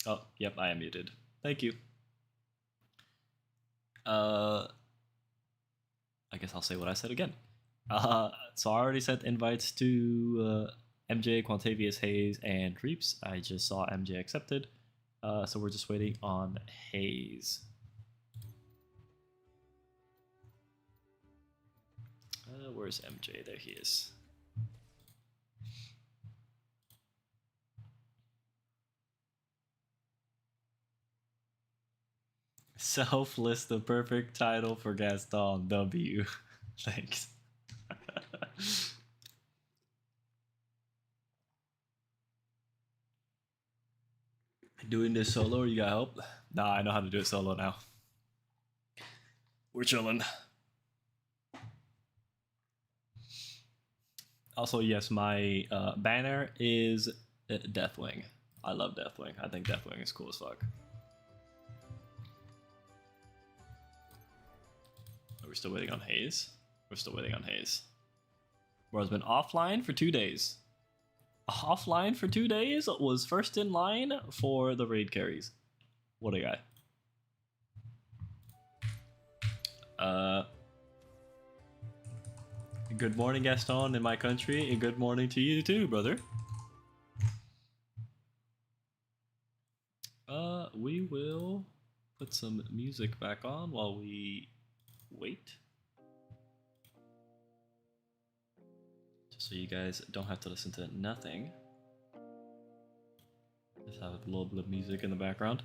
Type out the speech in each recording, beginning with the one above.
Oh, yep, I am muted. Thank you. I guess I'll say what I said again. So I already sent invites to MJ, Quantavius, Hayes, and Reeps. I just saw MJ accepted. So we're just waiting on Hayes. Where's MJ? There he is. Selfless, the perfect title for Gaston W. Thanks. Doing this solo or you got help? Nah, I know how to do it solo now. We're chilling. Also, yes, my banner is Deathwing. I love Deathwing. I think Deathwing is cool as fuck. Are we still waiting on Hayes? We're still waiting on Hayes. Bro's been offline for 2 days. Offline for 2 days? Was first in line for the raid carries. What a guy. Good morning, Gaston, in my country, and good morning to you too, brother. We will put some music back on while we wait. Just so you guys don't have to listen to nothing. Just have a little bit of music in the background.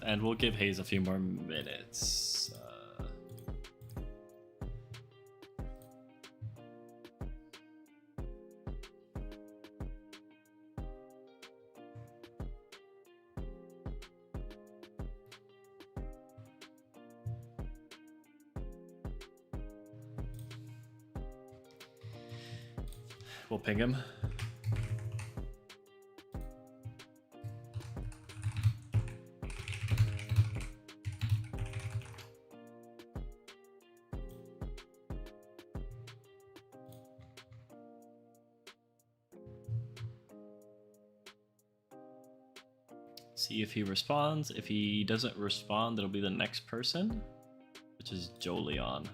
And we'll give Hayes a few more minutes. We'll ping him. See if he responds. If he doesn't respond, it'll be the next person, which is Jolion.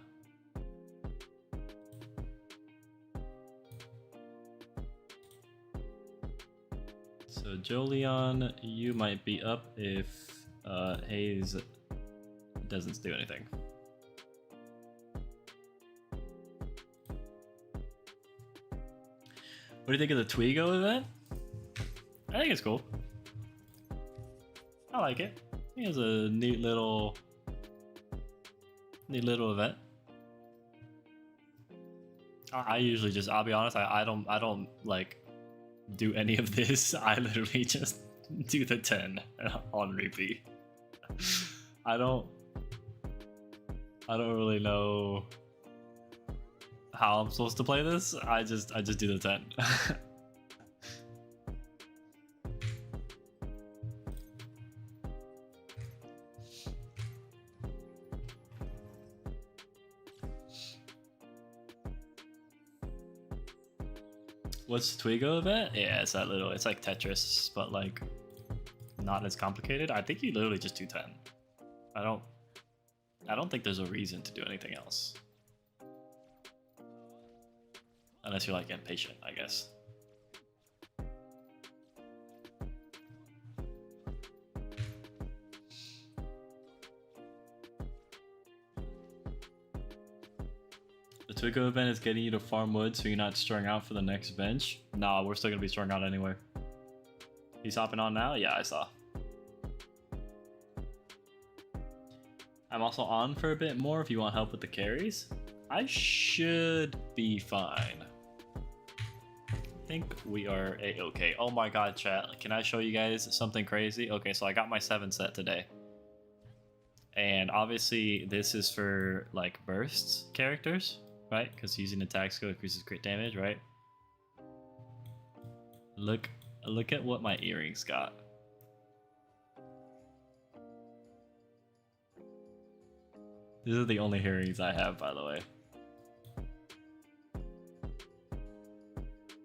So Jolion, you might be up if Hayes doesn't do anything. What do you think of the Twigo event? I think it's cool. I like it. I think it's a neat little event. I usually just, I'll be honest, I don't like do any of this. I literally just do the 10 on repeat. I don't really know how I'm supposed to play this. I just do the 10. What's the Twigo event? Yeah, it's that little, it's like Tetris, but like not as complicated. I think you literally just do 10. I don't think there's a reason to do anything else. Unless you're like impatient, I guess. The Twigo event is getting you to farm wood so you're not strung out for the next bench. Nah, we're still gonna be strung out anyway. He's hopping on now? Yeah, I saw. I'm also on for a bit more if you want help with the carries. I should be fine. I think we are a-okay. Oh my god, chat. Can I show you guys something crazy? Okay, so I got my 7 set today. And obviously this is for like bursts characters, right? Because using attack skill increases crit damage, right? Look at what my earrings got. These are the only earrings I have, by the way.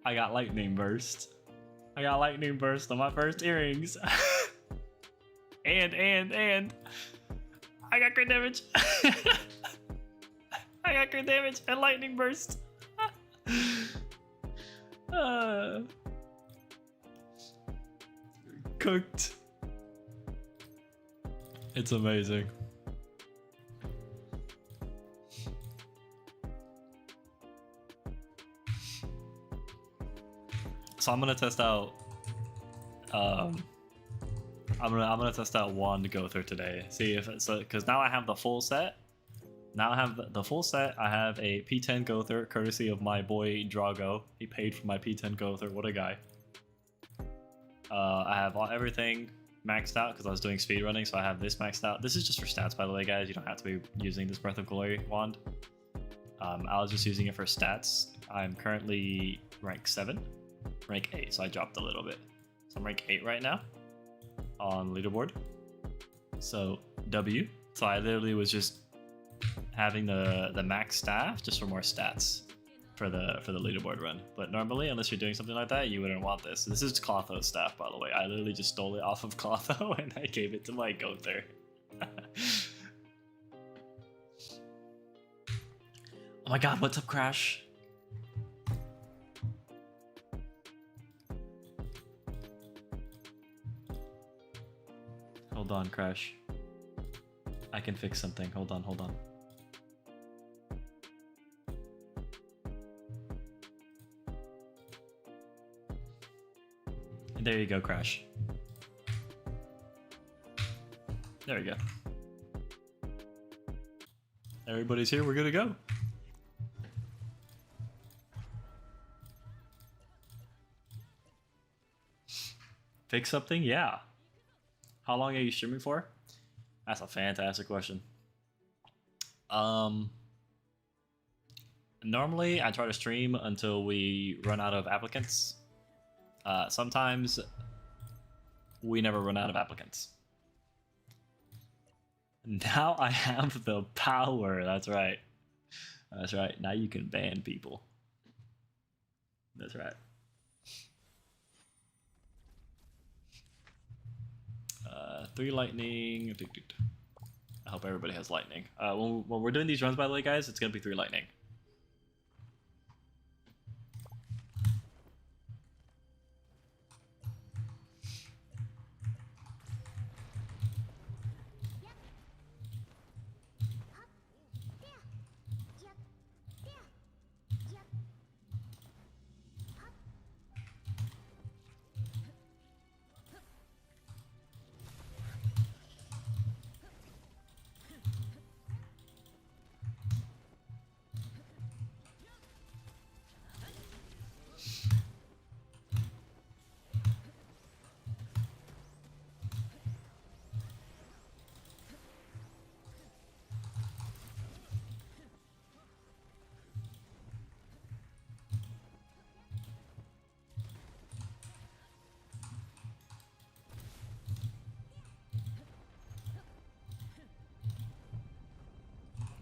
I got lightning burst. I got lightning burst on my first earrings. and I got crit damage. I got crit damage and lightning burst. Cooked. It's amazing. So I'm gonna test out. I'm gonna test out one Gother today. See if it's because now I have the full set. Now I have the full set. I have a P10 Gother, courtesy of my boy Drago. He paid for my P10 Gother. What a guy. I have everything maxed out because I was doing speedrunning, so I have this maxed out. This is just for stats, by the way, guys. You don't have to be using this Breath of Glory wand. I was just using it for stats. I'm currently rank 7, rank 8, so I dropped a little bit. So I'm rank 8 right now on leaderboard. So W. So I literally was just having the max staff just for more stats for the leaderboard run. But normally, unless you're doing something like that, you wouldn't want this. This is Clotho's staff, by the way. I literally just stole it off of Clotho and I gave it to my Gother. Oh my god, what's up, Crash? Hold on, Crash. I can fix something. Hold on, hold on. There you go, Crash. There we go. Everybody's here, we're good to go. Fix something? Yeah. How long are you streaming for? That's a fantastic question. Normally I try to stream until we run out of applicants. Sometimes we never run out of applicants. Now I have the power. That's right. That's right. Now you can ban people. That's right. Three lightning. I hope everybody has lightning. When we're doing these runs, by the way, guys, it's gonna be 3 lightning.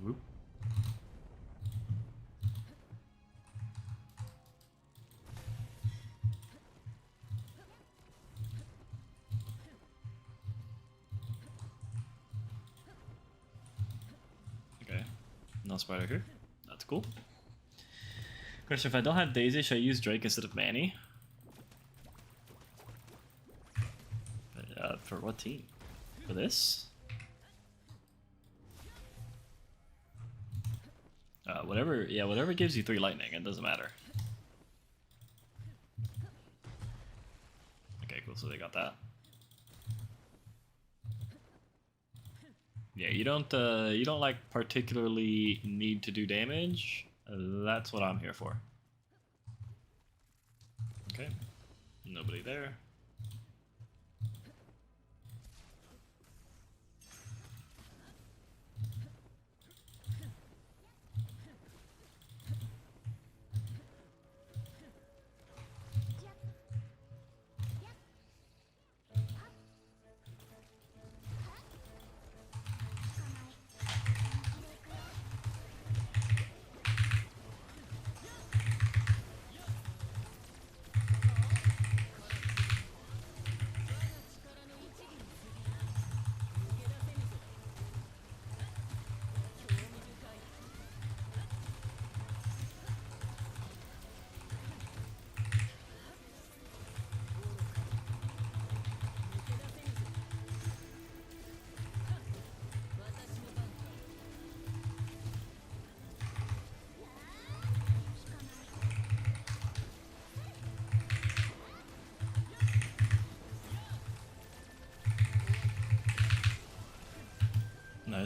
Whoop. Okay, no spider here. That's cool. Question: if I don't have Daisy, should I use Drake instead of Manny? For what team? For this? Whatever. Yeah, whatever gives you 3 lightning. It doesn't matter. Okay, cool. So they got that. Yeah, you don't like particularly need to do damage. That's what I'm here for. Okay, nobody there.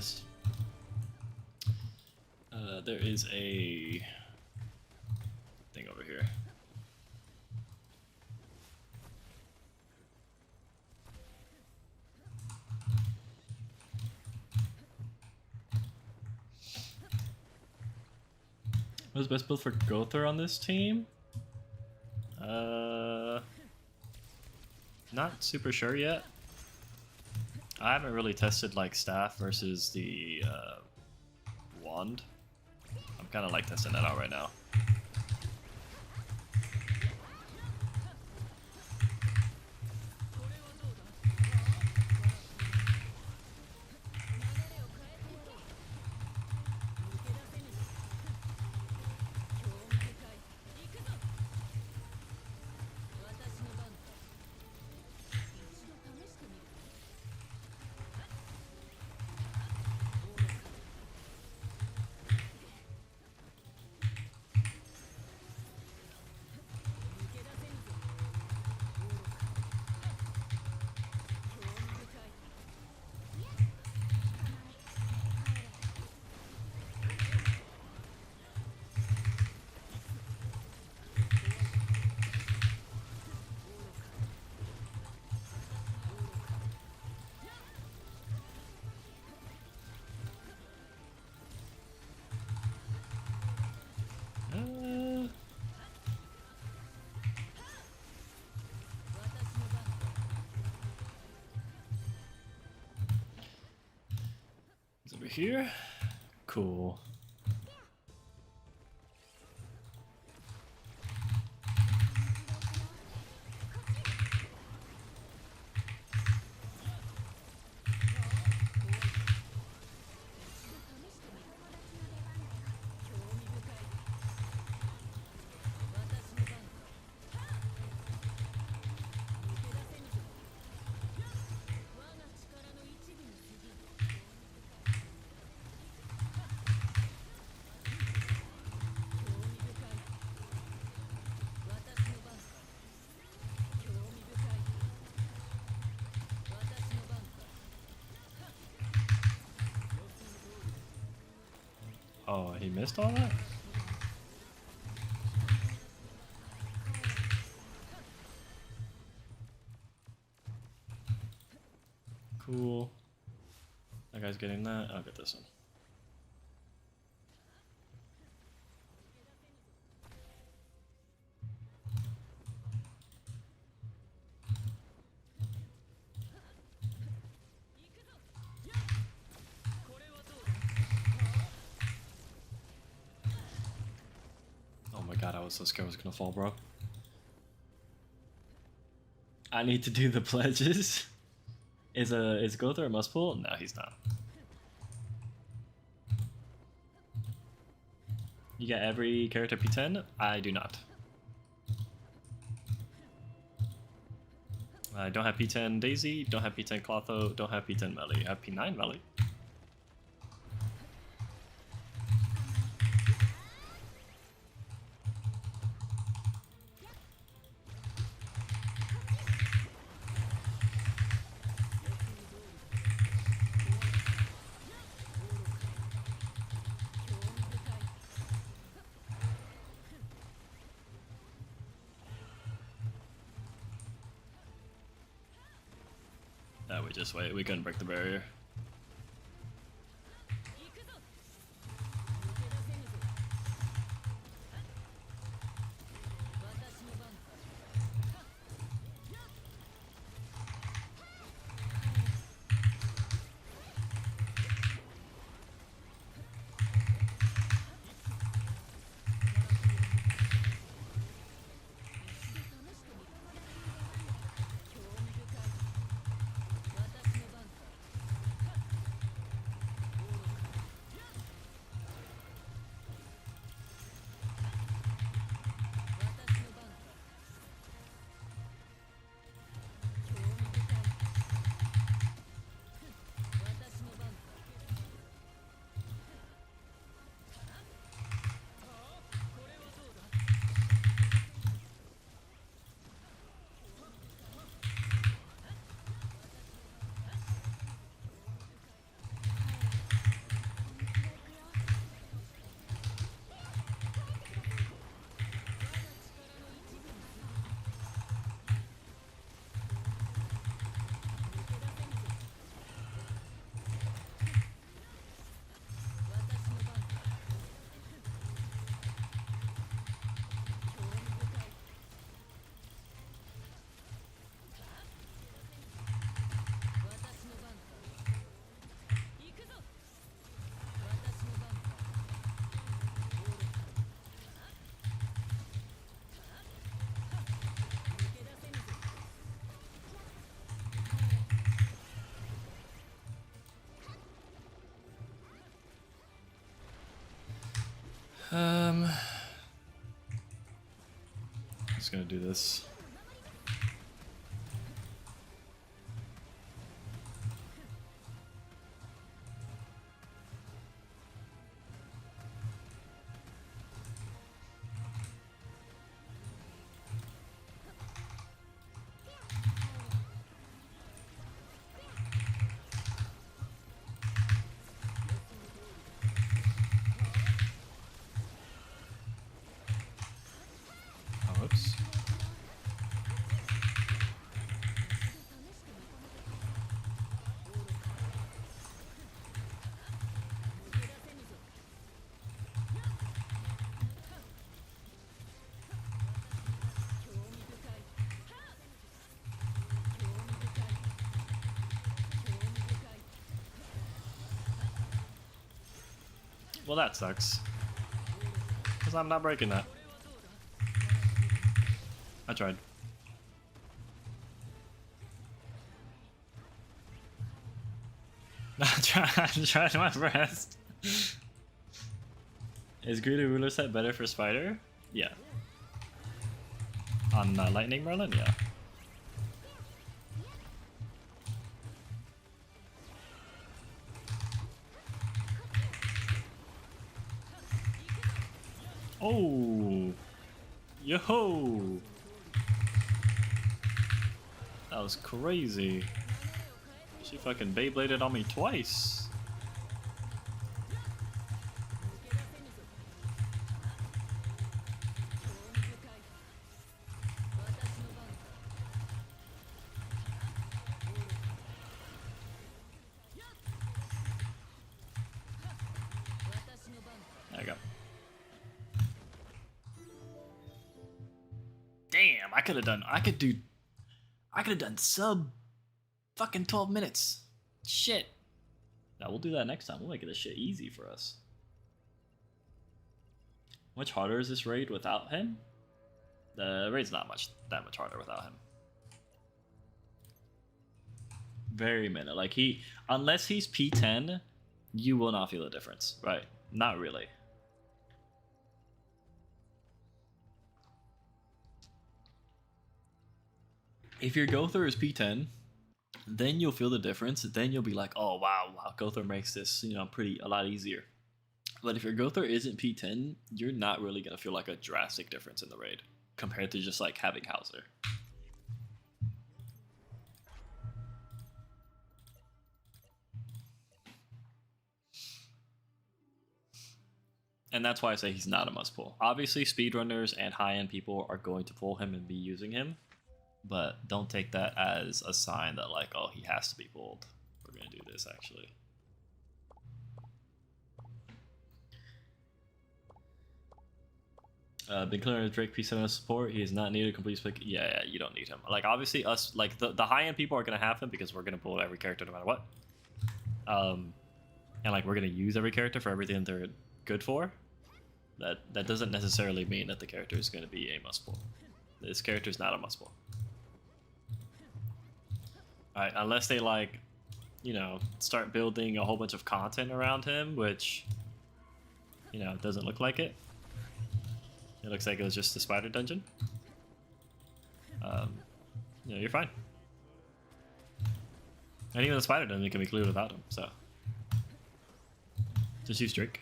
honest. There is a thing over here. What's the best build for Gowther on this team? Not super sure yet. I haven't really tested like staff versus the wand. I'm kind of like testing that out right now. Over here. Cool. Oh, he missed all that? Cool. That guy's getting that. I'll get this one. Oh my god, I was so scared I was gonna fall, bro. I need to do the pledges. Is Gowther a must pull? No, he's not. You get every character P10? I do not. I don't have P10 Daisy, don't have P10 Clotho, don't have P10 Melly. I have P9 Melly. We just wait, we couldn't break the barrier. Um, just gonna do this. Oh, oops. Well, that sucks. Because I'm not breaking that. I tried. I tried my best. Is Greedy Ruler set better for Spider? Yeah. On Lightning Merlin? Yeah. Oh! Yo! That was crazy. She fucking Beybladed on me twice. There you go. Damn, I could have done sub fucking 12 minutes. Shit. Now we'll do that next time. We'll make this shit easy for us. Much harder is this raid without him? The raid's not that much harder without him. Very minute. Like unless he's P10, you will not feel a difference, right? Not really. If your Gowther is P10, then you'll feel the difference. Then you'll be like, oh wow, Gowther makes this, a lot easier. But if your Gowther isn't P10, you're not really gonna feel like a drastic difference in the raid compared to just like having Hauser. And that's why I say he's not a must pull. Obviously, speedrunners and high-end people are going to pull him and be using him, but don't take that as a sign that like, oh, he has to be pulled. We're gonna do this actually. Been clearing Drake P7 support. He is not needed to complete split. Yeah, you don't need him. Like obviously us, like the high-end people are gonna have him because we're gonna pull every character no matter what. And like we're gonna use every character for everything they're good for. That doesn't necessarily mean that the character is going to be a must pull. This character is not a must pull. Alright, unless they like, start building a whole bunch of content around him, which, doesn't look like it. It looks like it was just a spider dungeon. You're fine. And even the spider dungeon can be cleared without him, so. Just use Drake.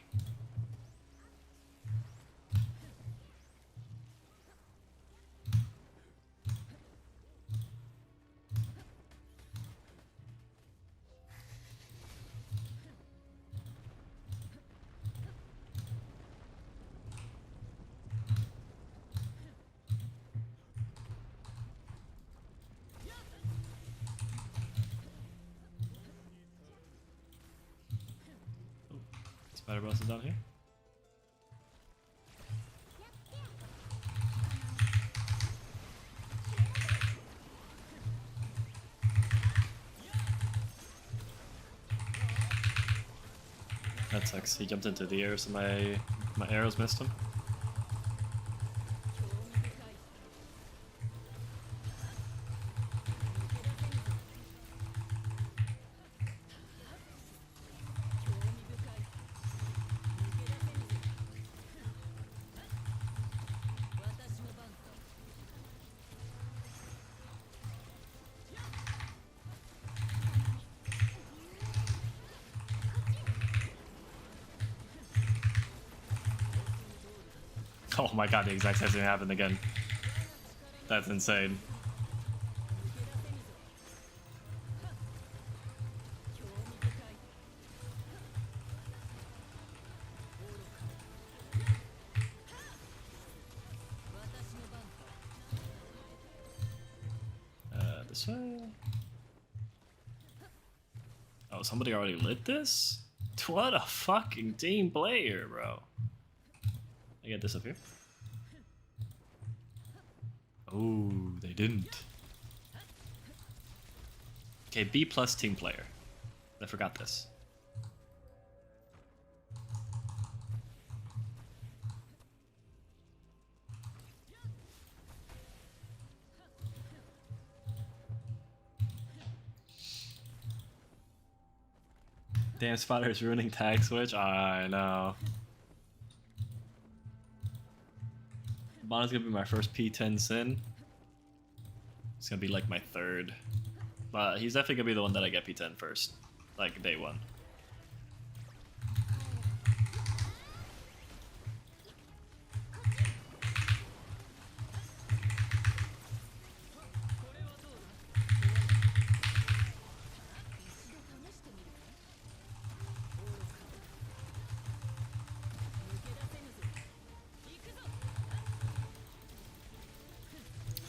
Spider boss is down here. That sucks. He jumped into the air, so my arrows missed him. Oh my god, the exact same thing happened again. That's insane. This way. Oh, somebody already lit this? What a fucking team player, bro. I get this up here. Oh, they didn't. Okay, B plus team player. I forgot this. Damn, Spider is ruining tag switch. I know. Bonna's gonna be my first P10 sin. It's gonna be like my third. But he's definitely gonna be the one that I get P10 first. Like day one.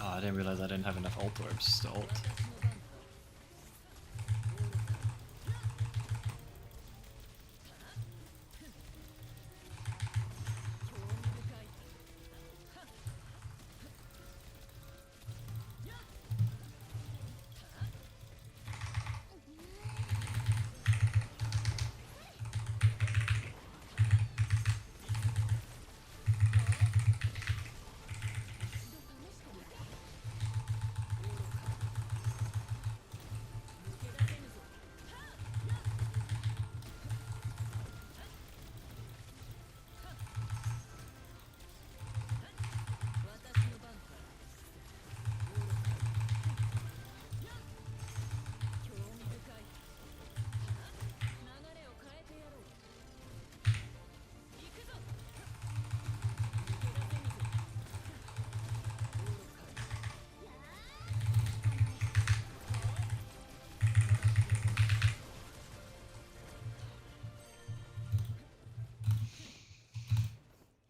Oh, I didn't realize I didn't have enough ult orbs to ult.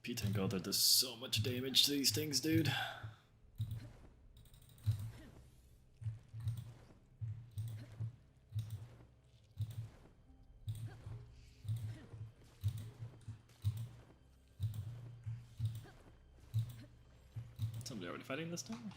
P10 Golder does so much damage to these things, dude. Somebody already fighting this time?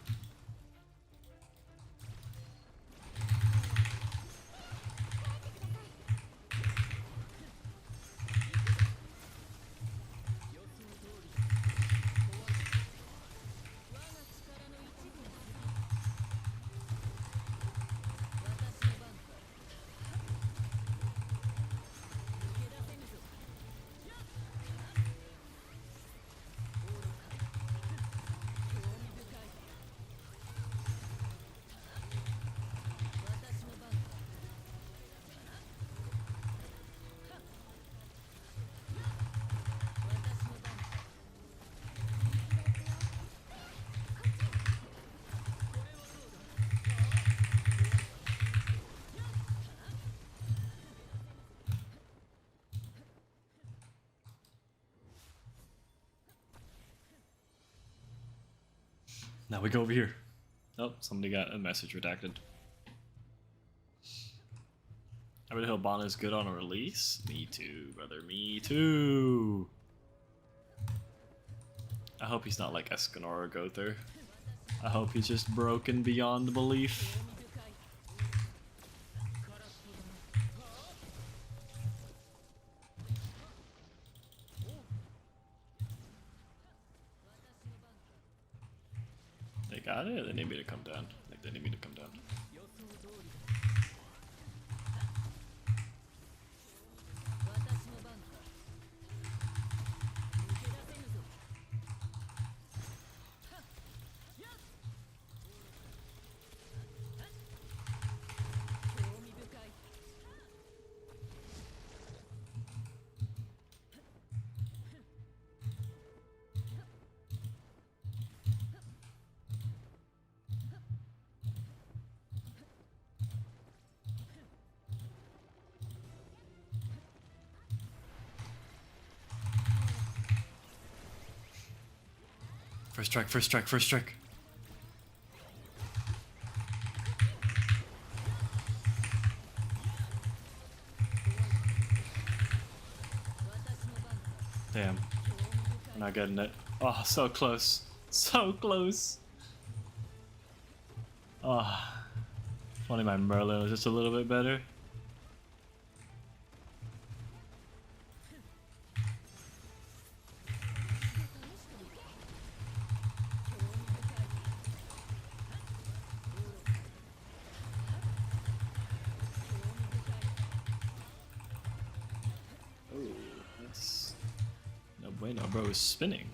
Now we go over here. Oh, somebody got a message redacted. I really hope Bonna is good on a release. Me too, brother. Me too. I hope he's not like Escanor or Gother. I hope he's just broken beyond belief. They got it? They need me to come down. Like, they need me to come down. First strike, first strike, first strike. Damn. I'm not getting it. Oh, so close. So close. Oh. If only my Merlin was just a little bit better. Oh, that's no bueno, bro is spinning.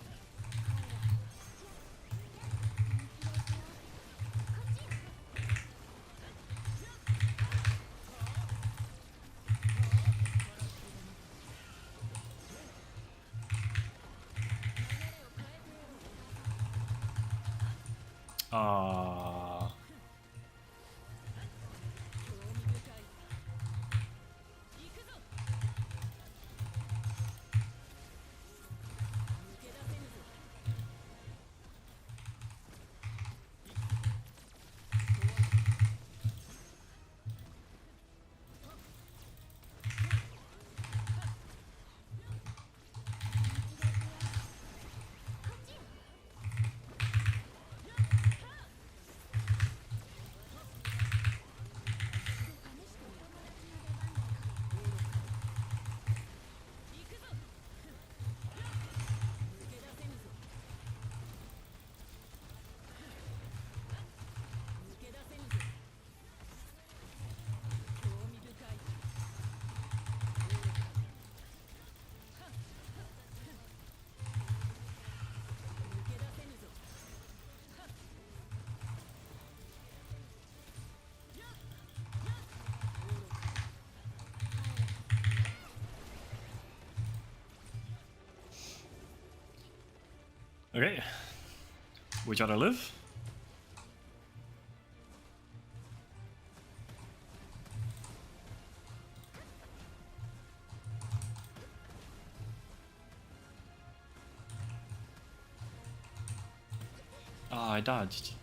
Ah. Okay. We try to live. Ah, I dodged.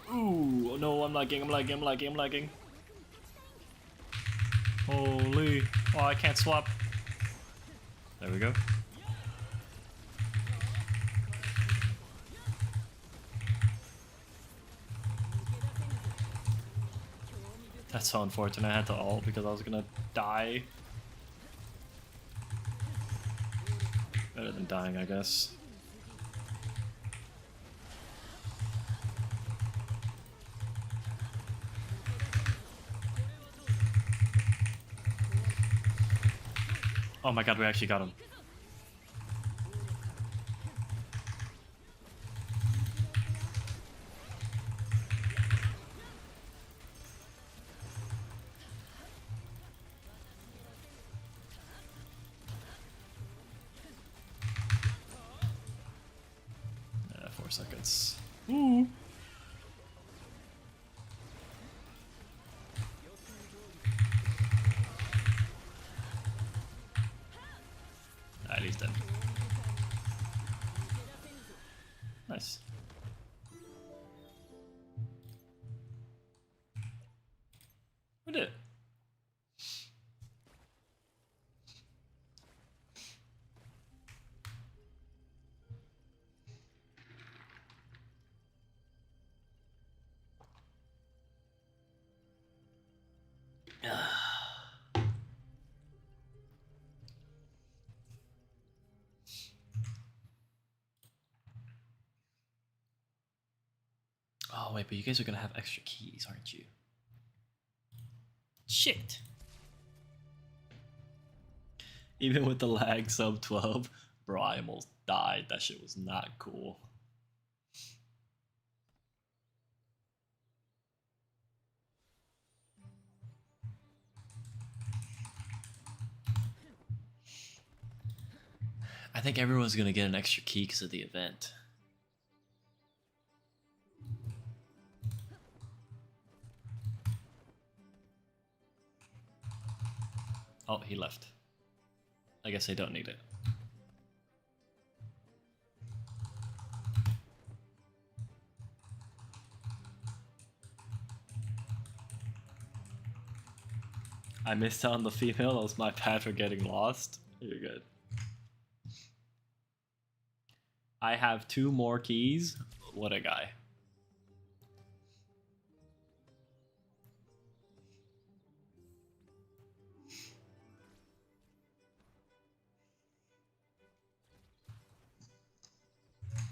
Ooh, oh no, I'm lagging, I'm lagging, I'm lagging, I'm lagging. Holy. Oh, I can't swap. There we go. That's so unfortunate. I had to ult because I was gonna die. Better than dying, I guess. Oh my god, we actually got him. Yeah, 4 seconds. Ooh. At least dead. Nice. We did it. Oh wait, but you guys are gonna have extra keys, aren't you? Shit. Even with the lag sub 12, bro, I almost died. That shit was not cool. I think everyone's gonna get an extra key because of the event. Oh, he left. I guess I don't need it. I missed out on the female. That was my bad for getting lost. You're good. I have 2 more keys. What a guy.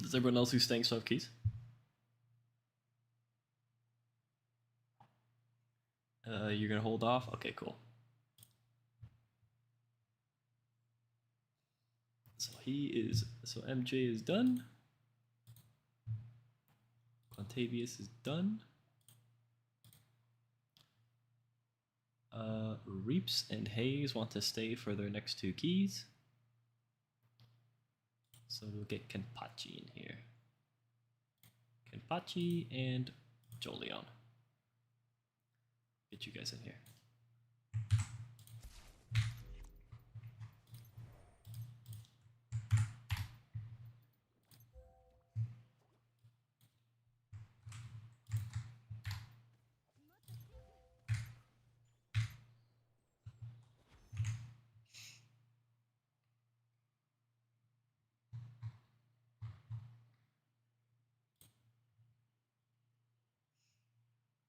Does everyone else who's staying still have keys? You're gonna hold off? Okay, cool. So MJ is done. Quantavius is done. Reaps and Hayes want to stay for their next 2 keys. So we'll get Kenpachi in here. Kenpachi and Jolion. Get you guys in here.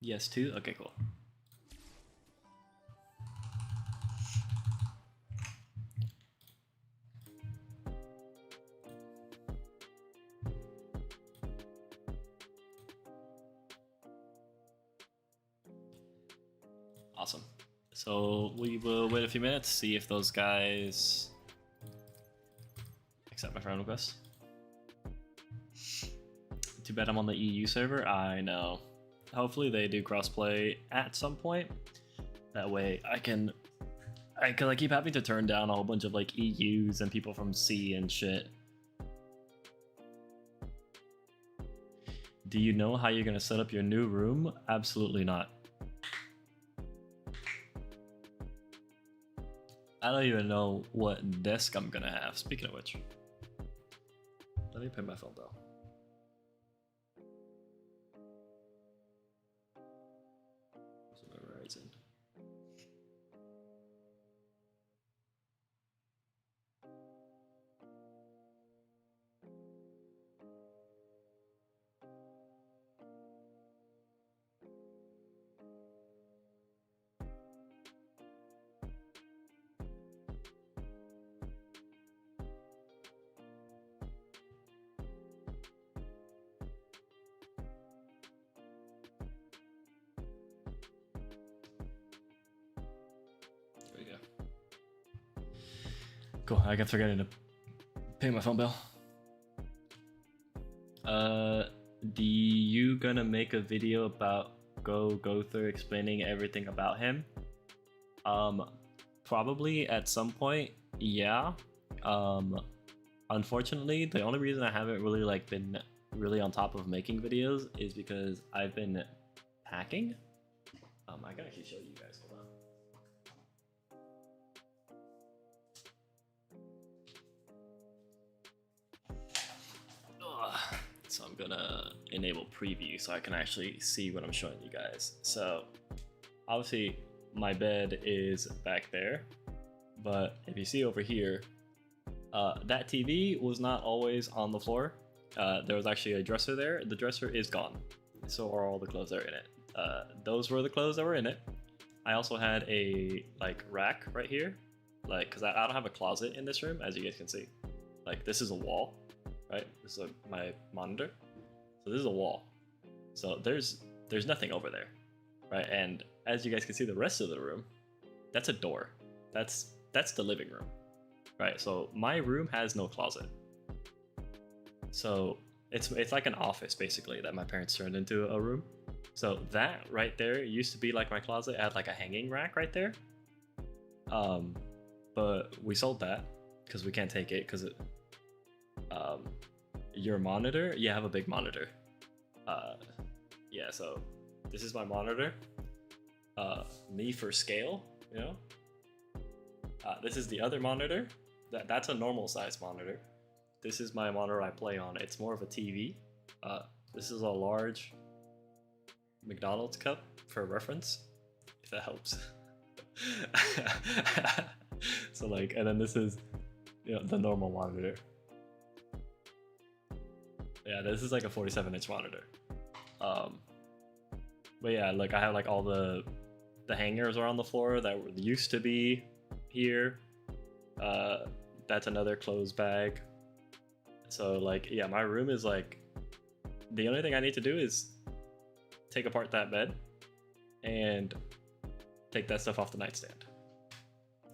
Yes, 2? Okay, cool. Awesome. So we will wait a few minutes, see if those guys accept my friend request. Too bad I'm on the EU server. I know. Hopefully they do crossplay at some point. That way I keep having to turn down a whole bunch of like EUs and people from C and shit. Do you know how you're gonna set up your new room? Absolutely not. I don't even know what desk I'm gonna have. Speaking of which, let me pay my phone bill. Verizon. There we go. Cool, I kept forgetting to pay my phone bill. Do you gonna make a video about go through explaining everything about him? Probably at some point, yeah. Unfortunately, the only reason I haven't really like been really on top of making videos is because I've been packing. I can actually show you guys. Hold on. Ugh. So I'm gonna enable preview so I can actually see what I'm showing you guys. So obviously my bed is back there, but if you see over here, that TV was not always on the floor. There was actually a dresser there. The dresser is gone. So are all the clothes that are in it. Those were the clothes that were in it. I also had a like rack right here, like because I don't have a closet in this room, as you guys can see. Like this is a wall, right? This is my monitor. So this is a wall. So there's nothing over there, right? And as you guys can see, the rest of the room, that's a door. That's the living room, right? So my room has no closet. So it's like an office basically that my parents turned into a room. So that right there used to be like my closet. I had like a hanging rack right there. But we sold that because we can't take it because it. Your monitor, you have a big monitor. Yeah. So this is my monitor. Me for scale, you know. This is the other monitor. That's a normal size monitor. This is my monitor I play on. It's more of a TV. This is a large McDonald's cup for reference, if that helps. So like, and then this is, the normal monitor. Yeah, this is like a 47-inch monitor. But yeah, like I have like all the hangers are on the floor that used to be here. That's another clothes bag. So like, yeah, my room is like, the only thing I need to do is take apart that bed and take that stuff off the nightstand.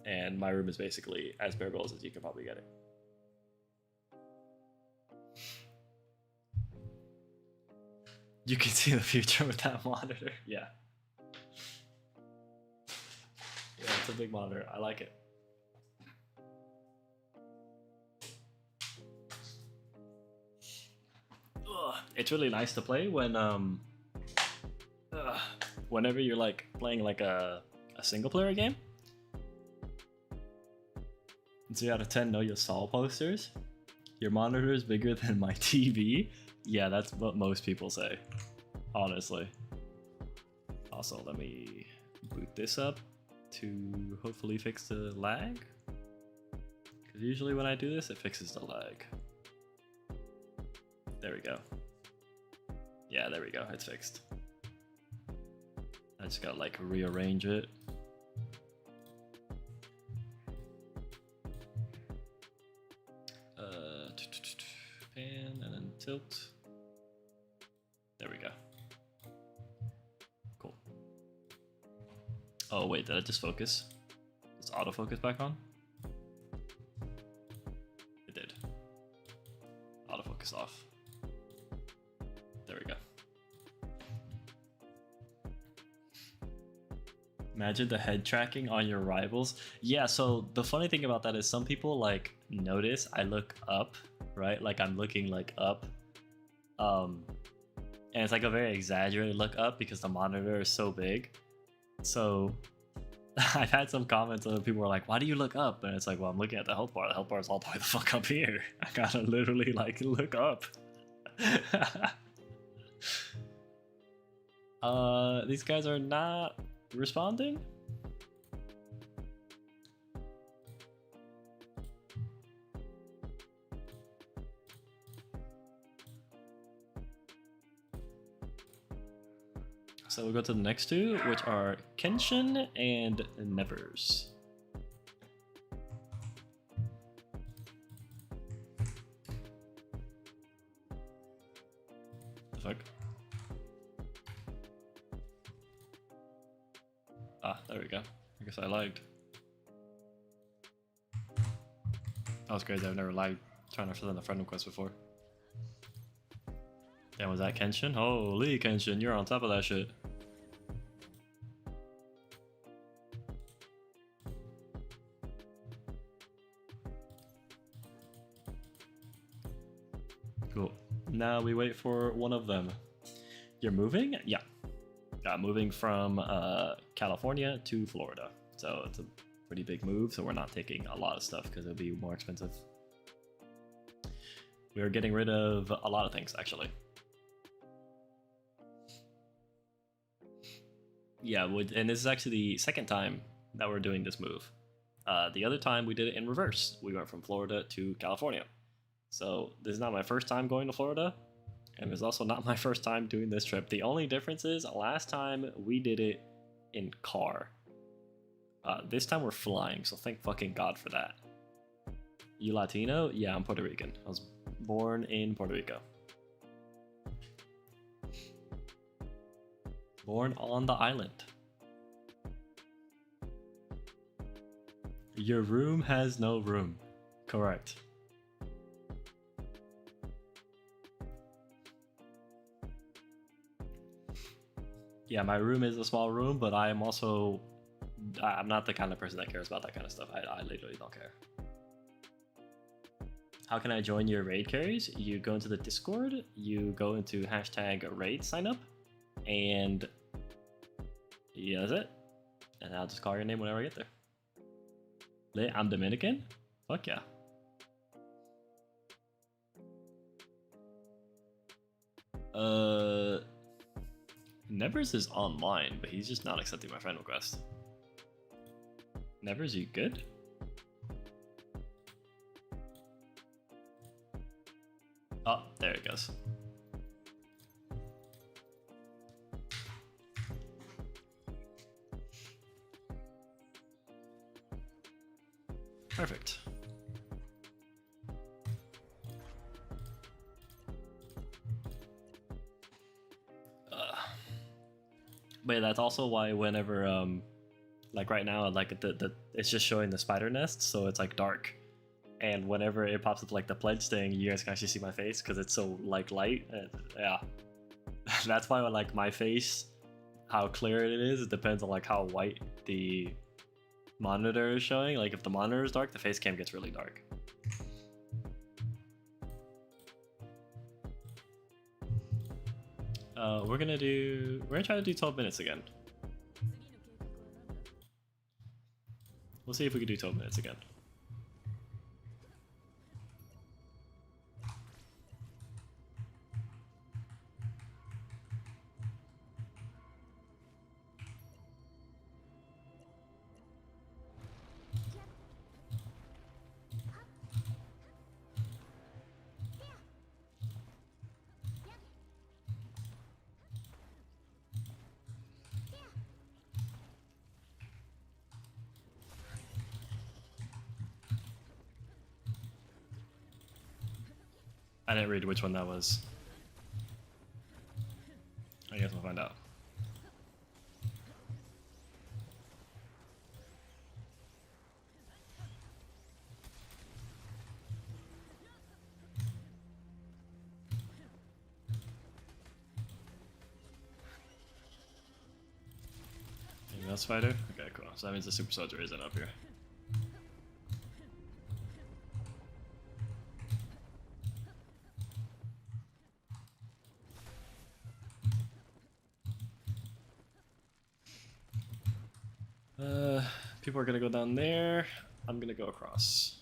And my room is basically as bare bones as you can probably get it. You can see the future with that monitor. Yeah. Yeah, it's a big monitor. I like it. Ugh. It's really nice to play when whenever you're like playing like a single player game. 3 out of 10 know your Saul posters. Your monitor is bigger than my TV. Yeah, that's what most people say, honestly. Also, let me boot this up to hopefully fix the lag. Because usually when I do this, it fixes the lag. There we go. Yeah, there we go, it's fixed. I just gotta like rearrange it. Pan and then tilt. There we go. Cool. Oh wait, did I just focus? Is autofocus back on? It did. Autofocus off. There we go. Imagine the head tracking on your rivals. Yeah, so the funny thing about that is some people like notice I look up, right? Like I'm looking like up. And it's like a very exaggerated look up because the monitor is so big. So I've had some comments of people were like, why do you look up? And it's like, well, I'm looking at the health bar. The health bar is all the way the fuck up here. I gotta literally like look up. These guys are not responding. So we'll go to the next two, which are Kenshin and Nevers. The fuck? Ah, there we go. I guess I lagged. That was crazy. I've never lagged trying to fill in a friend request before. Damn, was that Kenshin? Holy Kenshin, you're on top of that shit. Cool. Now we wait for one of them. You're moving? Yeah. Moving from California to Florida. So it's a pretty big move, so we're not taking a lot of stuff because it'll be more expensive. We are getting rid of a lot of things, actually. Yeah, and this is actually the second time that we're doing this move. The other time we did it in reverse. We went from Florida to California. So this is not my first time going to Florida, and it's also not my first time doing this trip. The only difference is last time we did it in car. This time we're flying, so thank fucking God for that. You Latino? Yeah, I'm Puerto Rican. I was born in Puerto Rico. Born on the island. Your room has no room. Correct. Yeah, my room is a small room, but I'm not the kind of person that cares about that kind of stuff. I literally don't care. How can I join your raid carries? You go into the Discord, you go into #raid sign up, and yeah, that's it. And I'll just call your name whenever I get there. Lit, I'm Dominican? Fuck yeah. Nevers is online, but he's just not accepting my friend request. Nevers, you good? Oh, there it goes. Perfect. But yeah, that's also why whenever like right now, like the it's just showing the spider nest, so it's like dark. And whenever it pops up like the pledge thing, you guys can actually see my face because it's so like light. Yeah, that's why like my face, how clear it is, it depends on like how white the monitor is showing. Like if the monitor is dark, the face cam gets really dark. We're gonna try to do 12 minutes again. We'll see if we can do 12 minutes again. I didn't read which one that was. I guess we'll find out. Anything else, fighter? Okay, cool. So that means the super soldier isn't up here. People are gonna go down there. I'm gonna go across.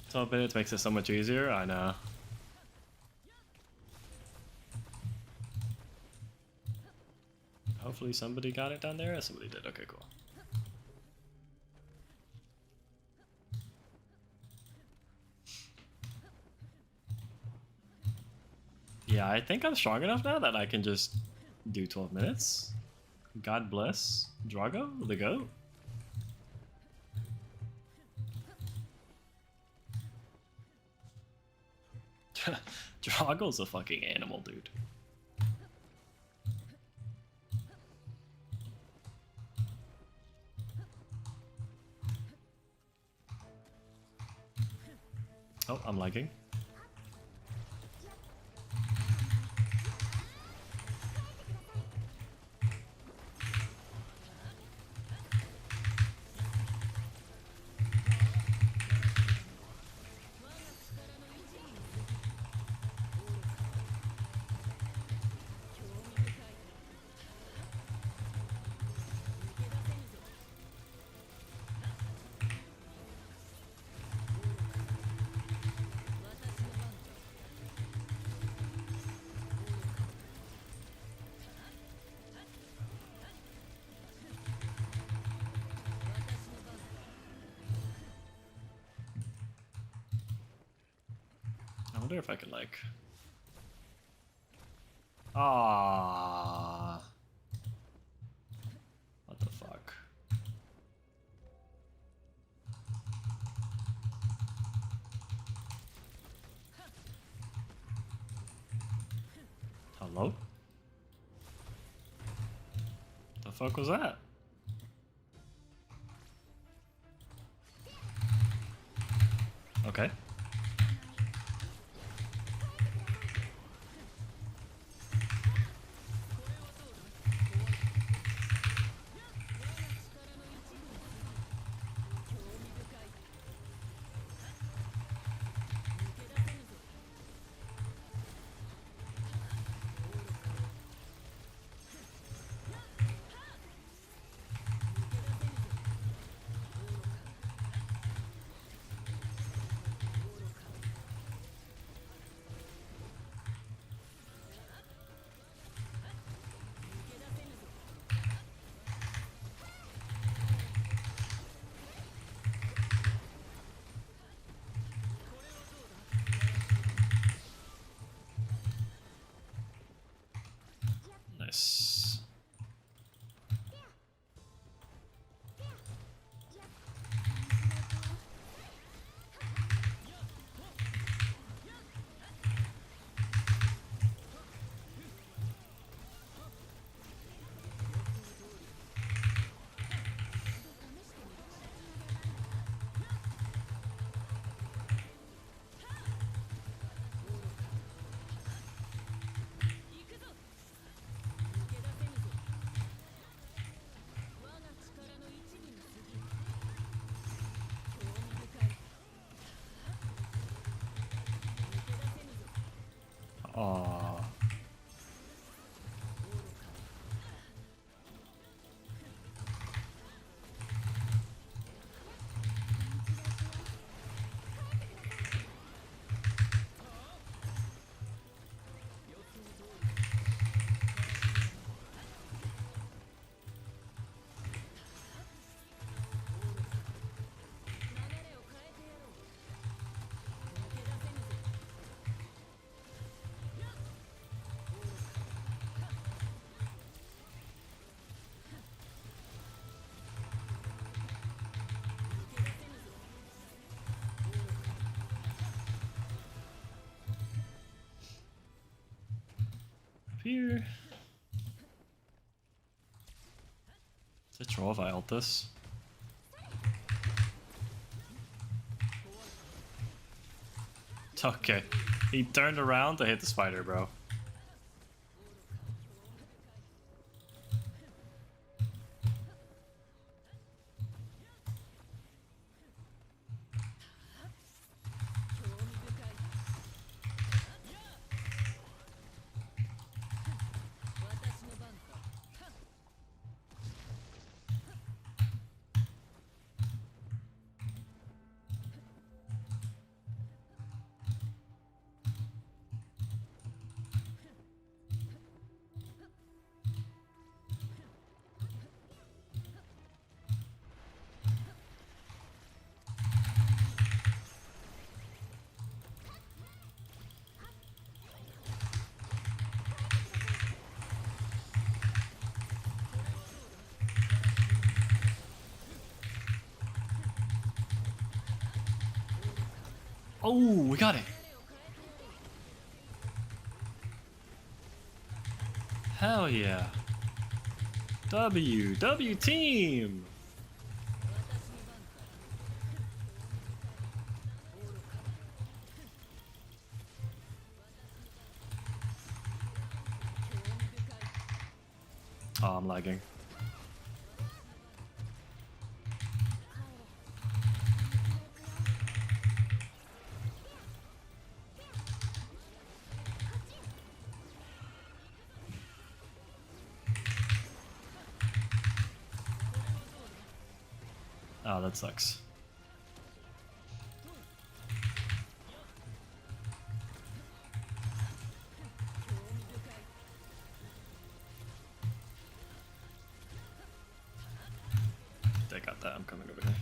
So minutes makes it so much easier. I know. Hopefully somebody got it down there. Somebody did. Okay, cool. Yeah, I think I'm strong enough now that I can just do 12 minutes. God bless Drago, the goat. Drago's a fucking animal, dude. Oh, I'm lagging. I wonder if I can like... Ah, what the fuck? Hello? The fuck was that? Okay. Aww. Here. Is it troll if I ult this? Okay. He turned around to hit the spider, bro. Oh, we got it. Hell yeah. W team. Oh, I'm lagging. Oh, that sucks. They got that. I'm coming over here.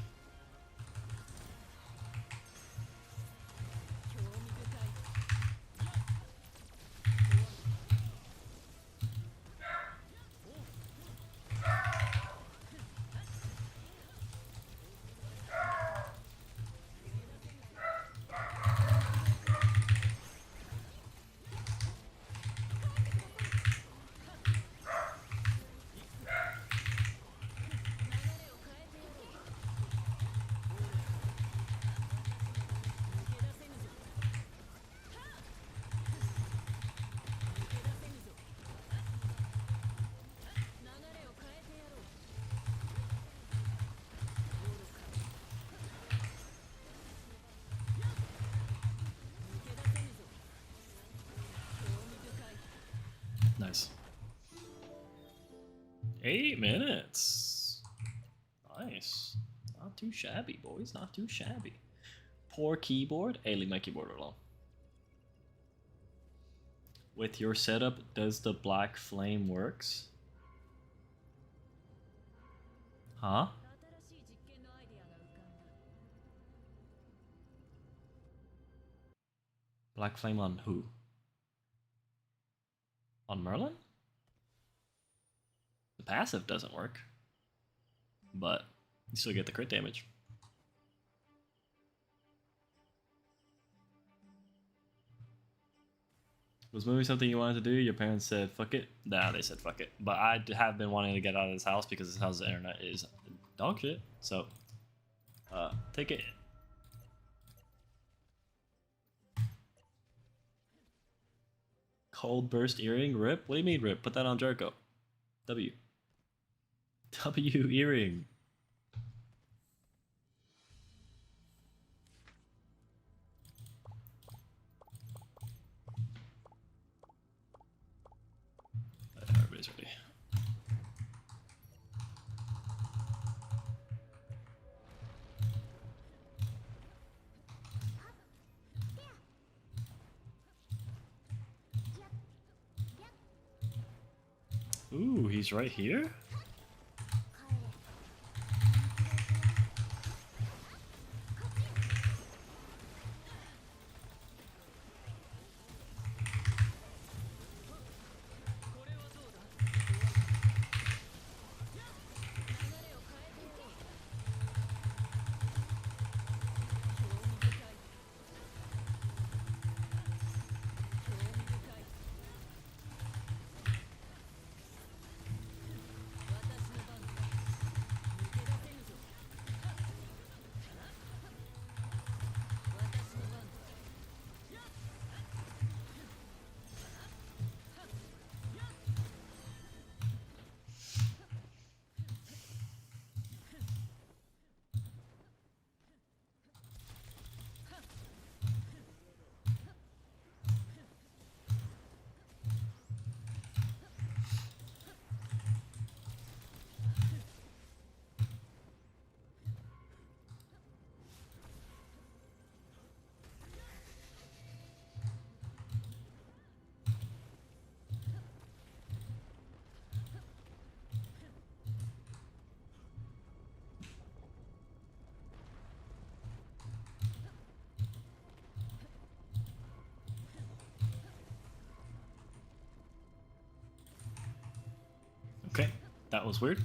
Nice. 8 minutes. Nice. Not too shabby, boys. Not too shabby. Poor keyboard. Hey, leave my keyboard alone. With your setup, does the black flame works? Huh? Black flame on who? On Merlin? The passive doesn't work, but you still get the crit damage. Was moving something you wanted to do? Your parents said fuck it? Nah, they said fuck it. But I have been wanting to get out of this house because this house's internet is dog shit. So, take it. Cold burst earring? Rip? What do you mean rip? Put that on Jericho. W. W earring. Ooh, he's right here? Okay, that was weird.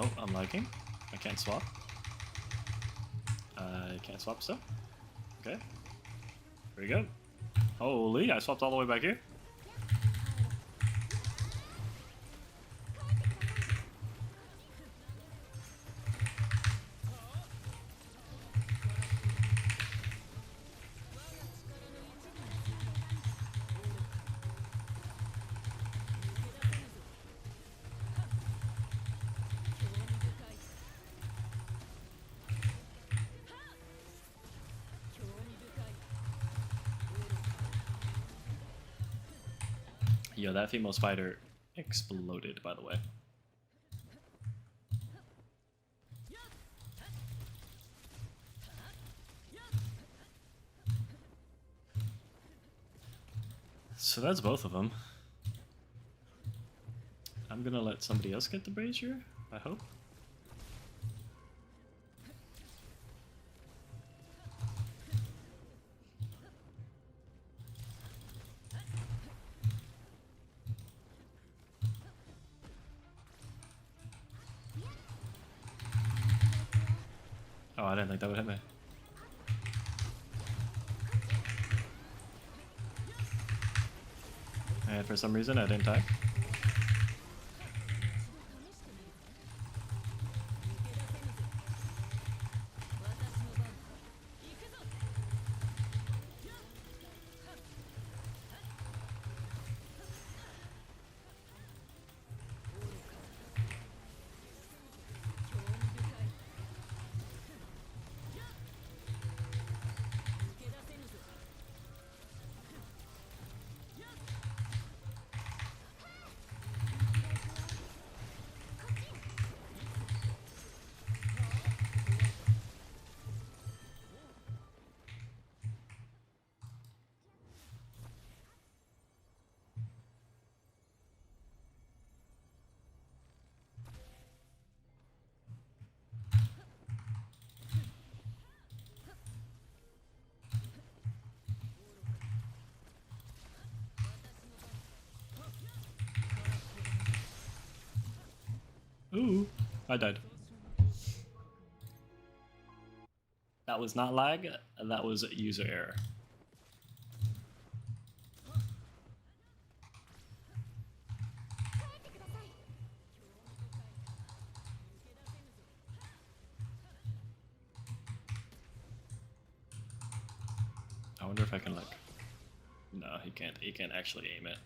Oh, I'm lagging. I can't swap. I can't swap still. Okay. Very good. Holy, I swapped all the way back here. Yo, that female spider exploded, by the way. So that's both of them. I'm gonna let somebody else get the brazier, I hope. Oh, I didn't think that would hit me. And for some reason, I didn't tag. Ooh, I died. That was not lag, that was user error. I wonder if I can like. No, he can't. He can't actually aim it.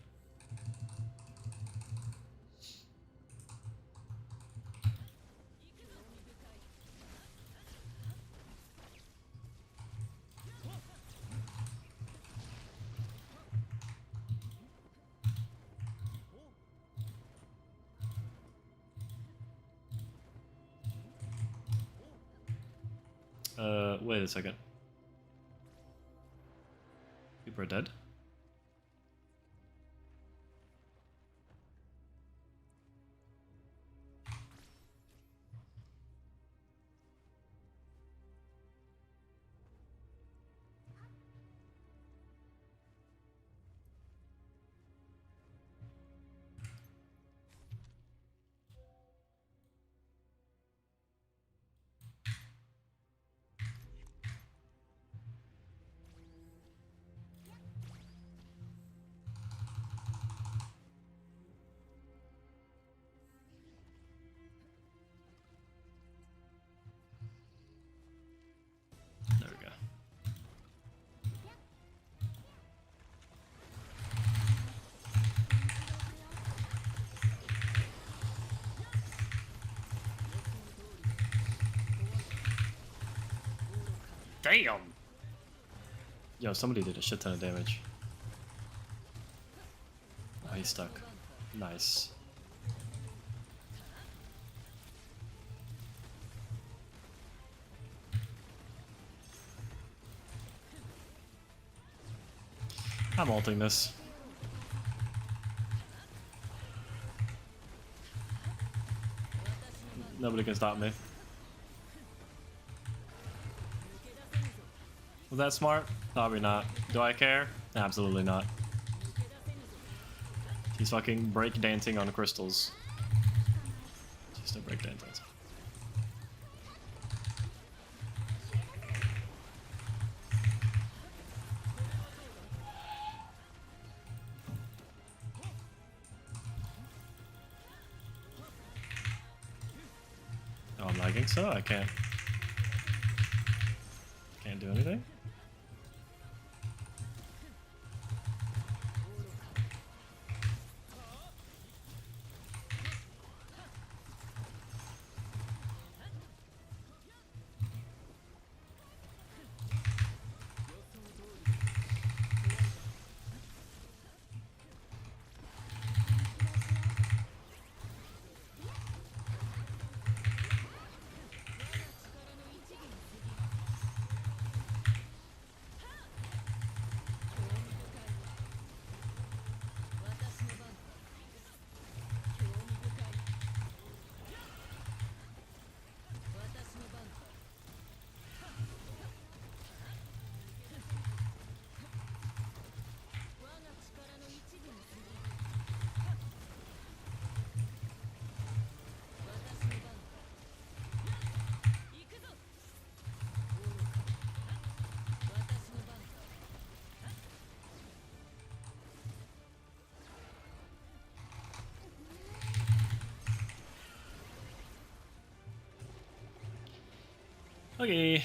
Wait a second. People are dead? There we go. Damn! Yo, somebody did a shit ton of damage. Oh, he's stuck. Nice. I'm ulting this. Nobody can stop me. Was that smart? Probably not. Do I care? Absolutely not. He's fucking breakdancing on crystals. Just a breakdance. Oh, I'm lagging, so I can't do anything. Okay.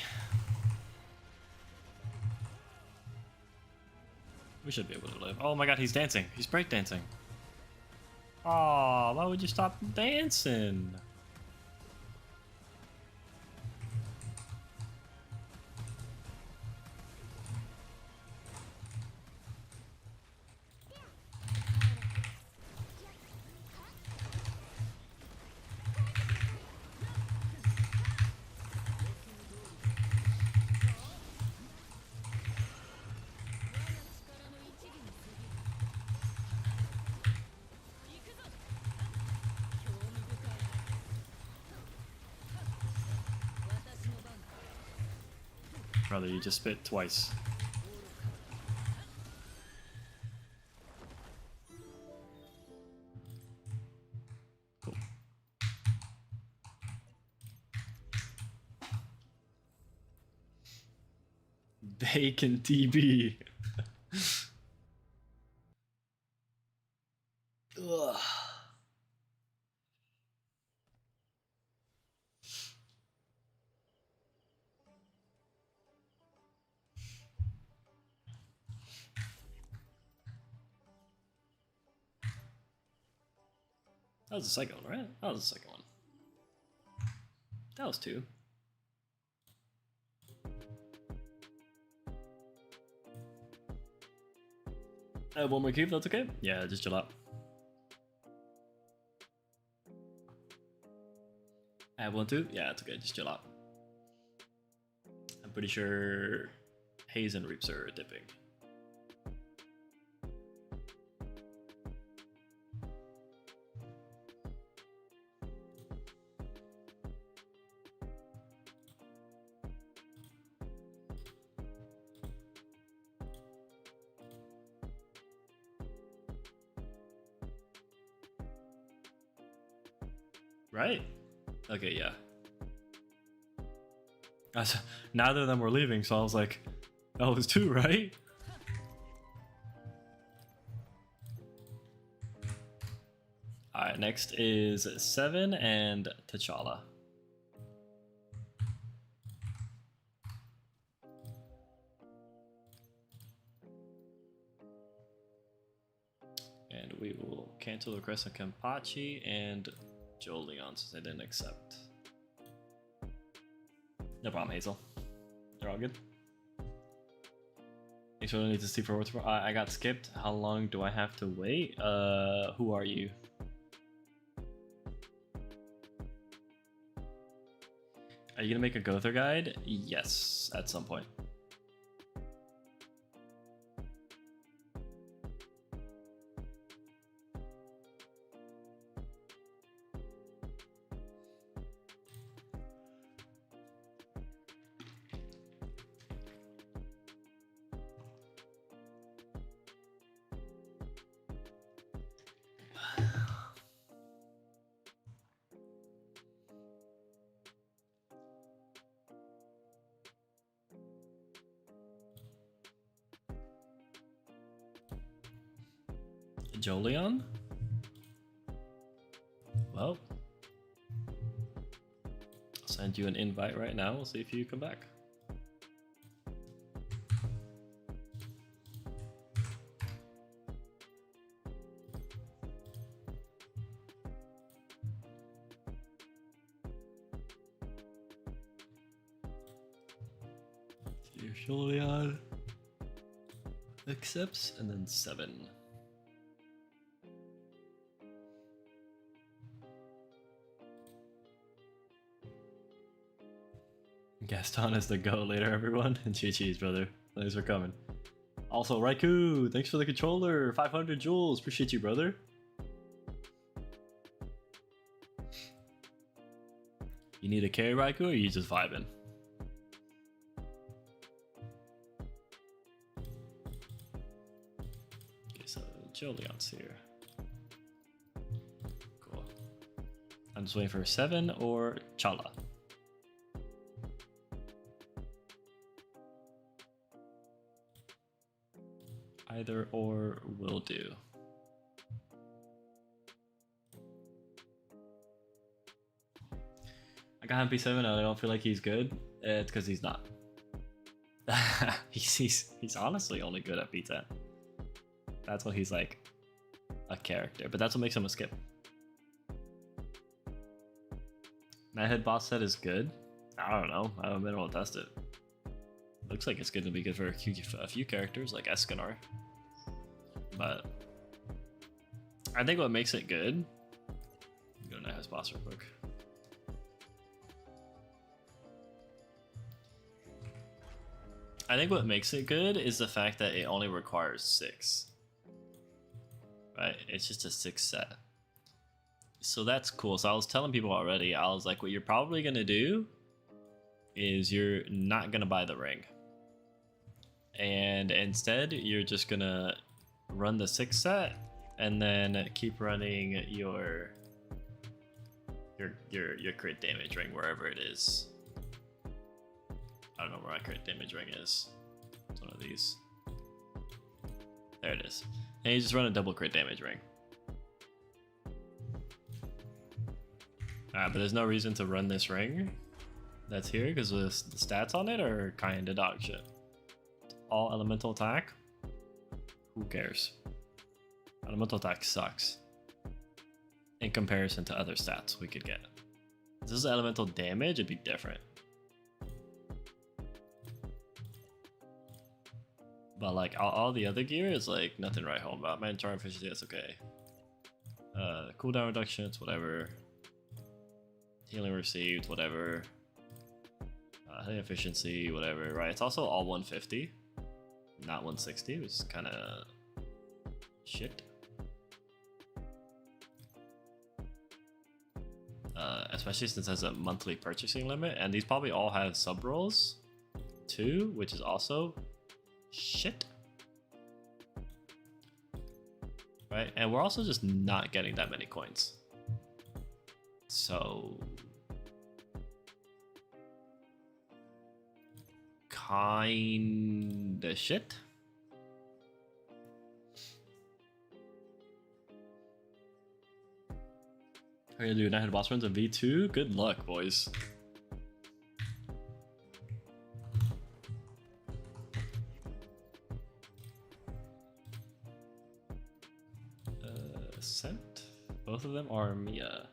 We should be able to live. Oh my god, he's dancing. He's breakdancing. Aw, why would you stop dancing? Brother, you just spit twice. Cool. Bacon TB. Ugh. That was the second one, right? That was the second one. That was 2. I have one more cube, that's okay? Yeah, just chill out. I have one too? Yeah, it's okay, just chill out. I'm pretty sure Haze and Reaps are dipping. Right? Okay, yeah. Neither of them were leaving, so I was like, that was 2, right? Alright, next is 7 and T'Challa. And we will cancel the request on Kenpachi and Jolyon since I didn't accept. No problem, Hazel. They're all good. Thanks for need to see for I got skipped. How long do I have to wait? Who are you? Are you gonna make a Gother guide? Yes, at some point. Jolyon? Well, I'll send you an invite right now. We'll see if you come back. Jolyon accepts, and then 7. Gaston is the go later, everyone. And Chi-Chi's, brother. Thanks for coming. Also, Raikou, thanks for the controller. 500 jewels. Appreciate you, brother. You need a carry, Raikou, or are you just vibing? Okay, so Jolyon's here. Cool. I'm just waiting for 7 or Chala. Either or will do. I got him P7 and I don't feel like he's good. It's because he's not. he's honestly only good at P10. That's why he's like a character, but that's what makes him a skip. Nighthead boss set is good. I don't know. I haven't been able to test it. Looks like it's going to be good for a few characters like Escanor. But I think what makes it good. Go to Nighthead's boss real quick. I think what makes it good is the fact that it only requires 6. Right? It's just a 6 set. So that's cool. So I was telling people already, I was like, what you're probably going to do is you're not going to buy the ring. And instead, you're just going to run the 6 set and then keep running your crit damage ring wherever it is. I don't know where my crit damage ring is. It's one of these. There it is. And you just run a double crit damage ring. But there's no reason to run this ring that's here because the stats on it are kinda dog shit. All elemental attack. Who cares? Elemental attack sucks. in comparison to other stats we could get. If this is elemental damage, it'd be different. But like all the other gear is like nothing to write home about. Man, charm efficiency, that's okay. Cooldown reductions, whatever. Healing received, whatever. Healing efficiency, whatever. Right, it's also all 150, not 160, which is kind of shit. Especially since it has a monthly purchasing limit, and these probably all have sub rolls too, which is also shit. Right, and we're also just not getting that many coins. So kinda shit. We're gonna do 900 boss runs in V2. Good luck, boys. Ascent. Both of them are Mia.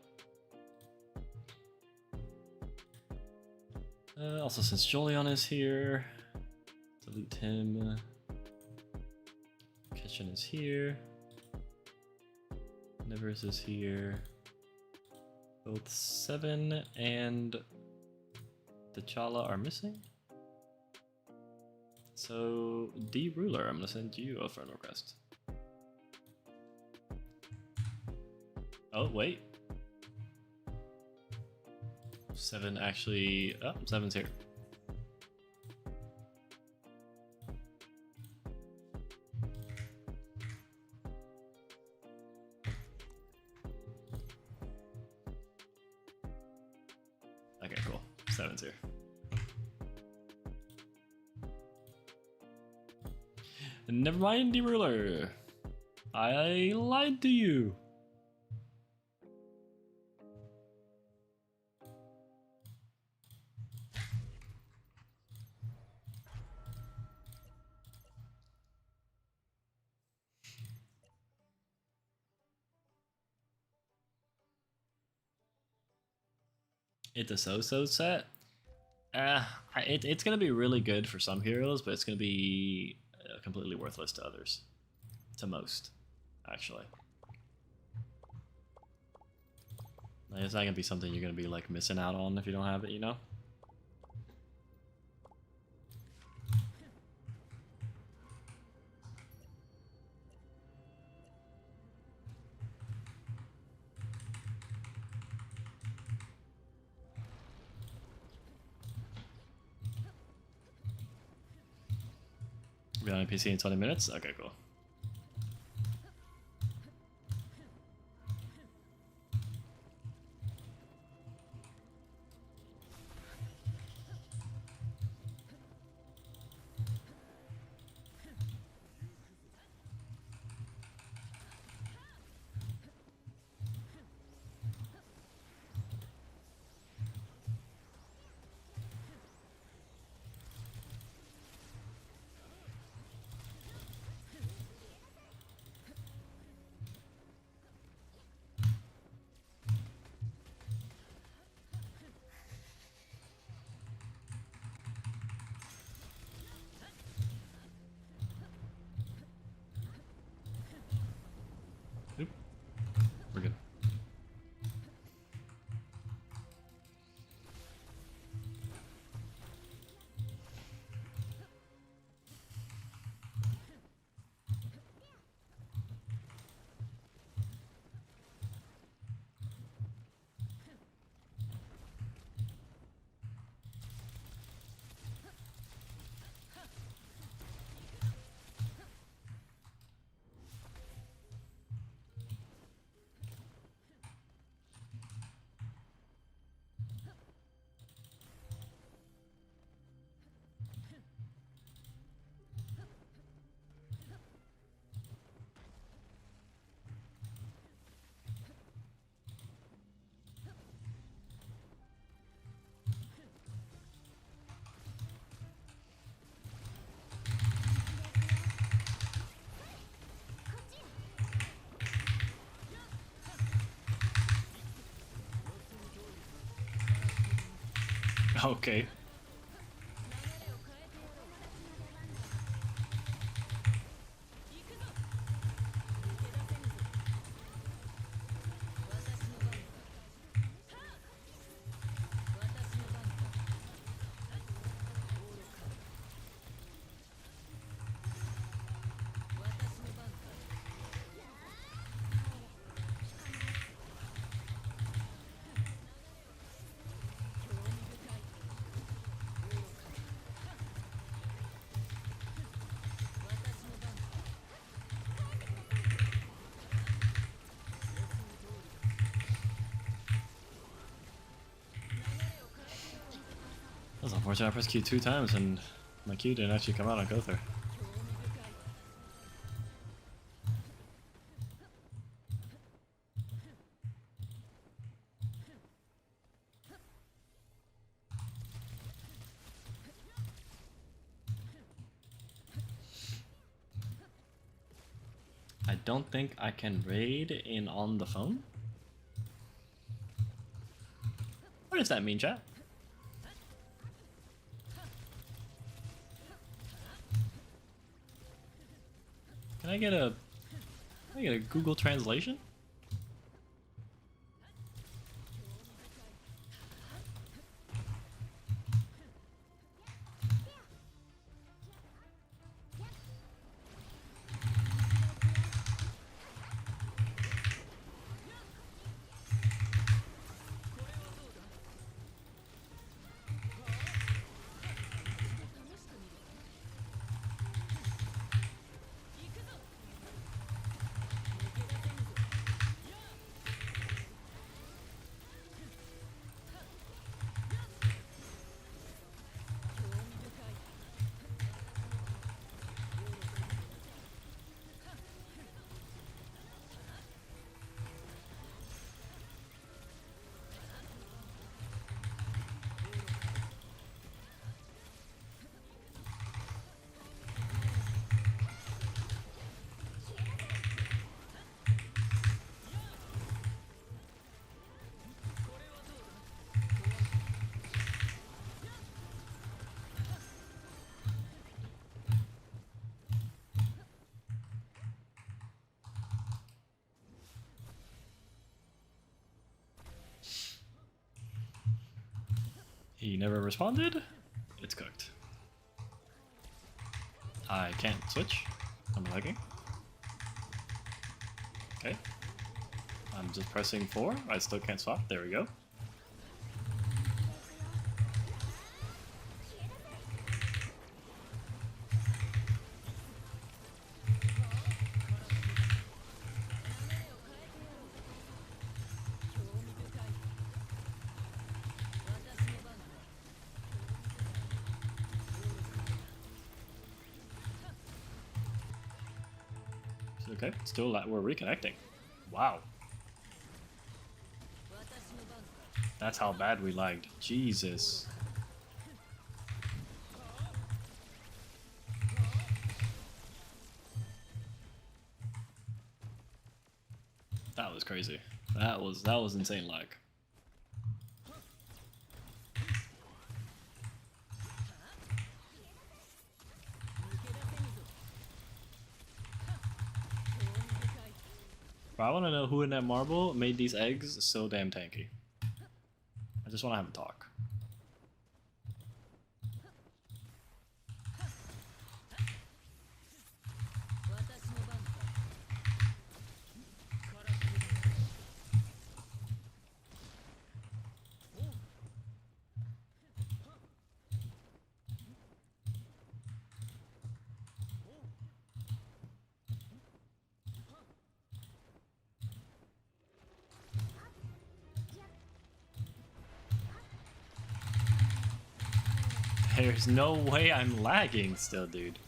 Also, since Jolyon is here, delete him. Kitchen is here. Nevers is here. Both Seven and T'Challa are missing. So, D Ruler, I'm gonna send you a friend request. Oh, wait. Seven actually. Oh, Seven's here. Okay, cool. Seven's here. Never mind, D Ruler. I lied to you. It's a so-so set. It's gonna be really good for some heroes, but it's gonna be completely worthless to others. To most, actually. Like, it's not gonna be something you're gonna be like missing out on if you don't have it, you know? Be on a PC in 20 minutes? Okay, cool. Okay. That's unfortunate. I pressed Q 2 times and my Q didn't actually come out on Gother. I don't think I can raid in on the phone. What does that mean, chat? Can I get a Google translation? He never responded. It's cooked. I can't switch. I'm lagging. Okay. I'm just pressing 4. I still can't swap. There we go. Okay, still we're reconnecting. Wow. That's how bad we lagged. Jesus. That was crazy. That was insane lag. But I want to know who in that marble made these eggs so damn tanky. I just want to have a talk. There's no way I'm lagging still, dude.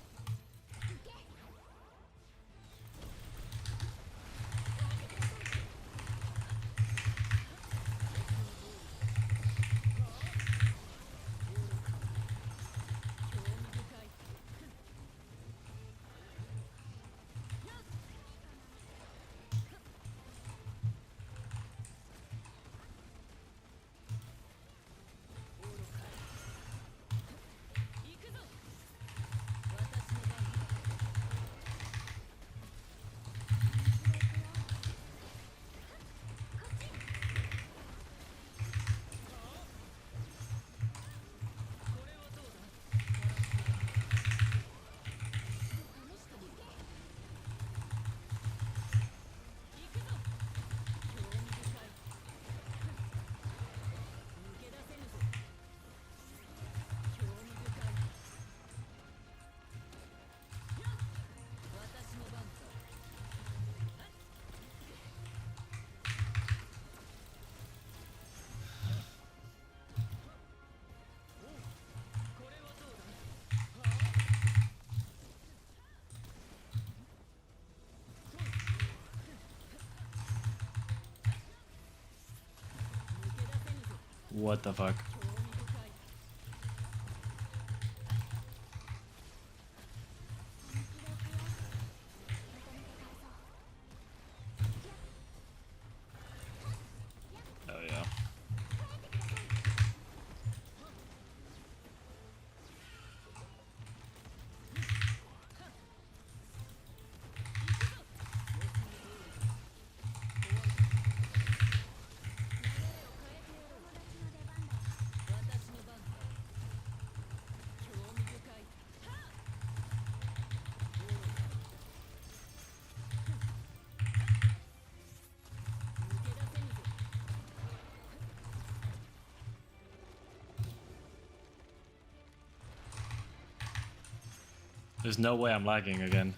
What the fuck? Oh yeah. There's no way I'm lagging again.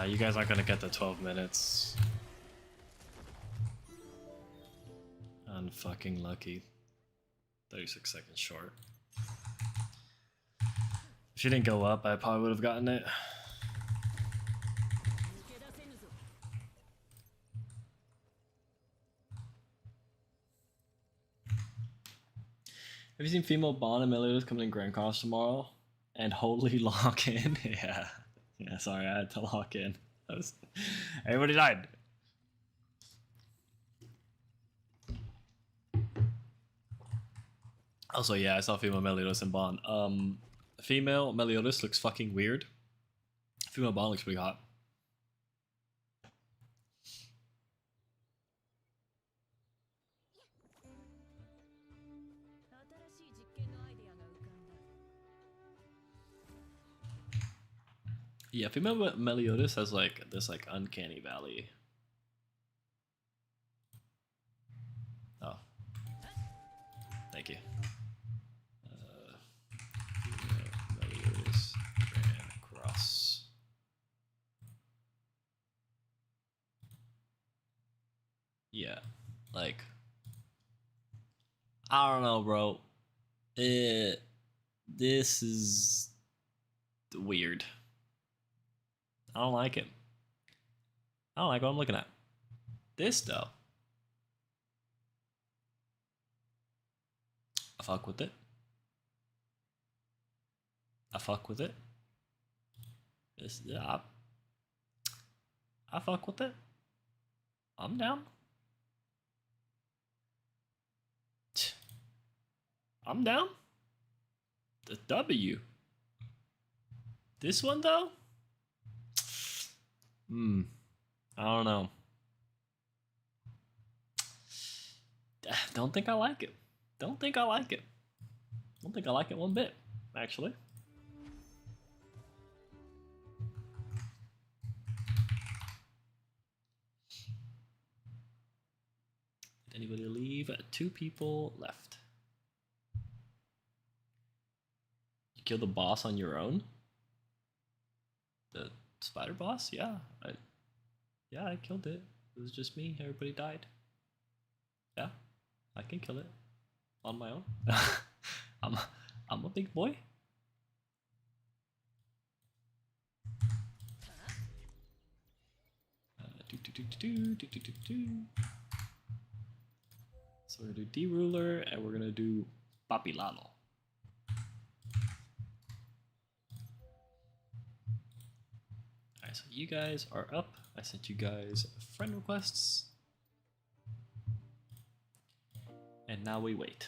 You guys aren't gonna get the 12 minutes. Unfucking lucky. 36 seconds short. If she didn't go up, I probably would have gotten it. Have you seen female Bond and Meliodas coming in Grand Cross tomorrow? And holy lock in? Yeah. Yeah, sorry, I had to lock in. Everybody died. Also, yeah, I saw female Meliodas and Bond. Female Meliodas looks fucking weird. Female Bond looks pretty hot. Yeah, female Meliodas has like this like uncanny valley. Oh, thank you. Female Meliodas ran across. Yeah, like I don't know, bro. This is weird. I don't like it. I don't like what I'm looking at. This though, I fuck with it. I fuck with it. This, yeah, I fuck with it. I'm down. I'm down. The W. This one though? I don't know. Don't think I like it. Don't think I like it. Don't think I like it one bit, actually. Did anybody leave? 2 people left. You killed the boss on your own? The spider boss? Yeah. I killed it. It was just me. Everybody died. Yeah. I can kill it. On my own. I'm a big boy. So we're gonna do D-Ruler and we're gonna do Papi Lalo. Alright, so you guys are up. I sent you guys friend requests. And now we wait.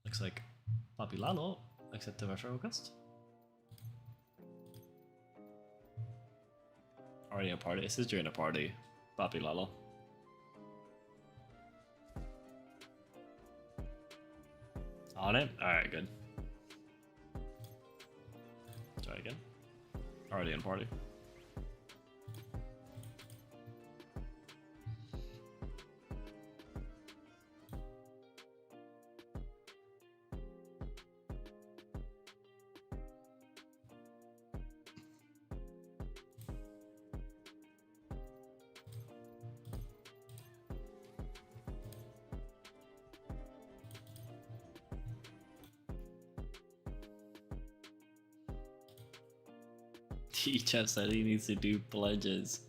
Looks like Papi Lalo accepted my friend request. Already a party. It says you're in a party, Papi Lalo. On it? Alright, good. Try again. Already in party. D-Jeff said he needs to do pledges.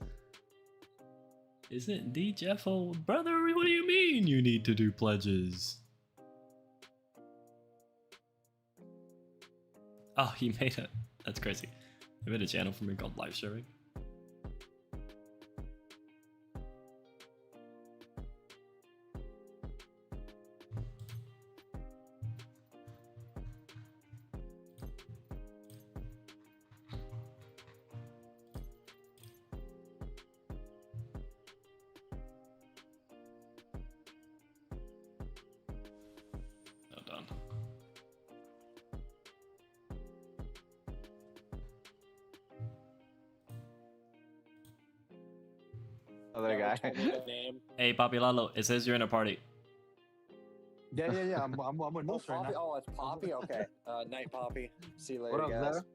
Isn't D-Jeff old? Brother, what do you mean you need to do pledges? Oh, he made it. That's crazy. He made a channel for me called Live Streaming. Other guy. Hey, Papi Lalo, it says you're in a party. Yeah. I'm with Moose right Poppy? now. Oh, it's Poppy? Okay. Night Poppy. See you later, What up, guys. Zara?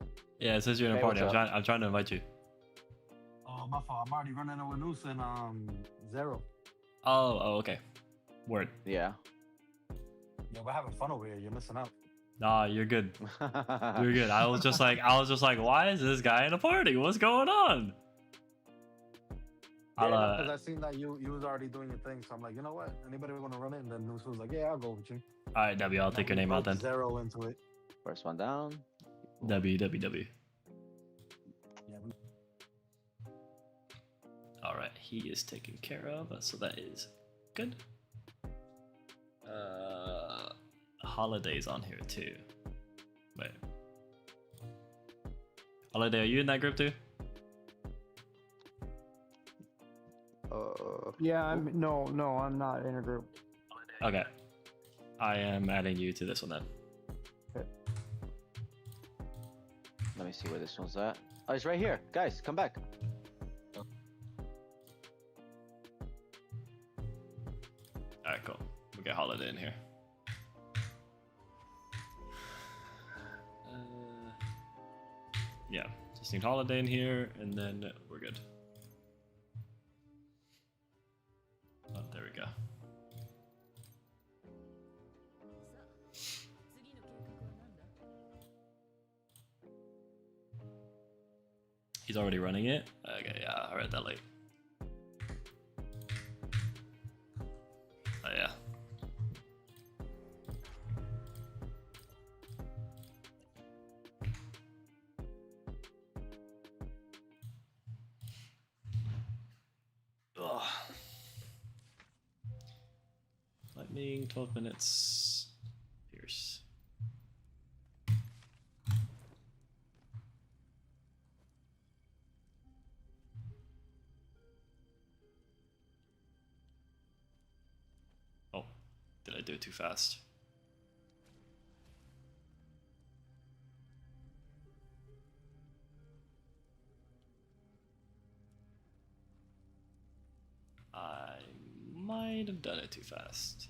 Yeah, it says you're in a Hey, party. what's I'm trying to invite you. Oh, my fault. I'm already running with Noose and Zero. Oh, okay. Word. Yeah. Yeah, we're having fun over here. You're missing out. Nah, you're good. You're good. I was just like, why is this guy in a party? What's going on? Because I seen that you was already doing your thing, so I'm like, you know what? Anybody want to run it? And then Noose was like, yeah, I'll go with you. All right, W, I'll take your name out then. Zero into it. First one down. W. Yeah, All right, he is taken care of, so that is good. Holiday's on here too. Wait. Holiday, are you in that group too? Yeah, I'm not in a group. Okay. I am adding you to this one then. Okay. me see where this one's at. Oh, it's right here. Guys, come back. Alright, cool. We'll get Holiday in here. Yeah, just need Holiday in here, and then we're good. Oh, there we go. He's already running it? Okay, yeah, I read that late. Oh, yeah. Ugh. Lightning, 12 minutes. Pierce. Oh, did I do it too fast? I might have done it too fast.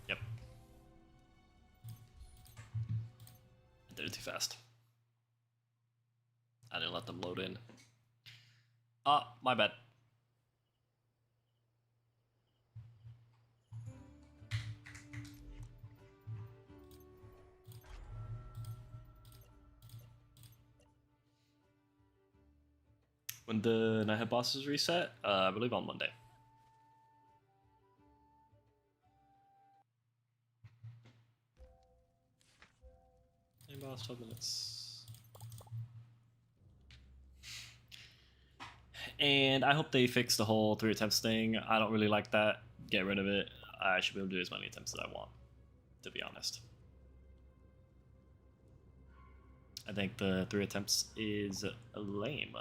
Yep. I did it too fast. I didn't let them load in. Ah, my bad. When the Nighthead bosses reset, I believe on Monday. Night boss, 12 minutes. And I hope they fix the whole 3 attempts thing. I don't really like that. Get rid of it. I should be able to do as many attempts as I want, to be honest. I think the 3 attempts is lame.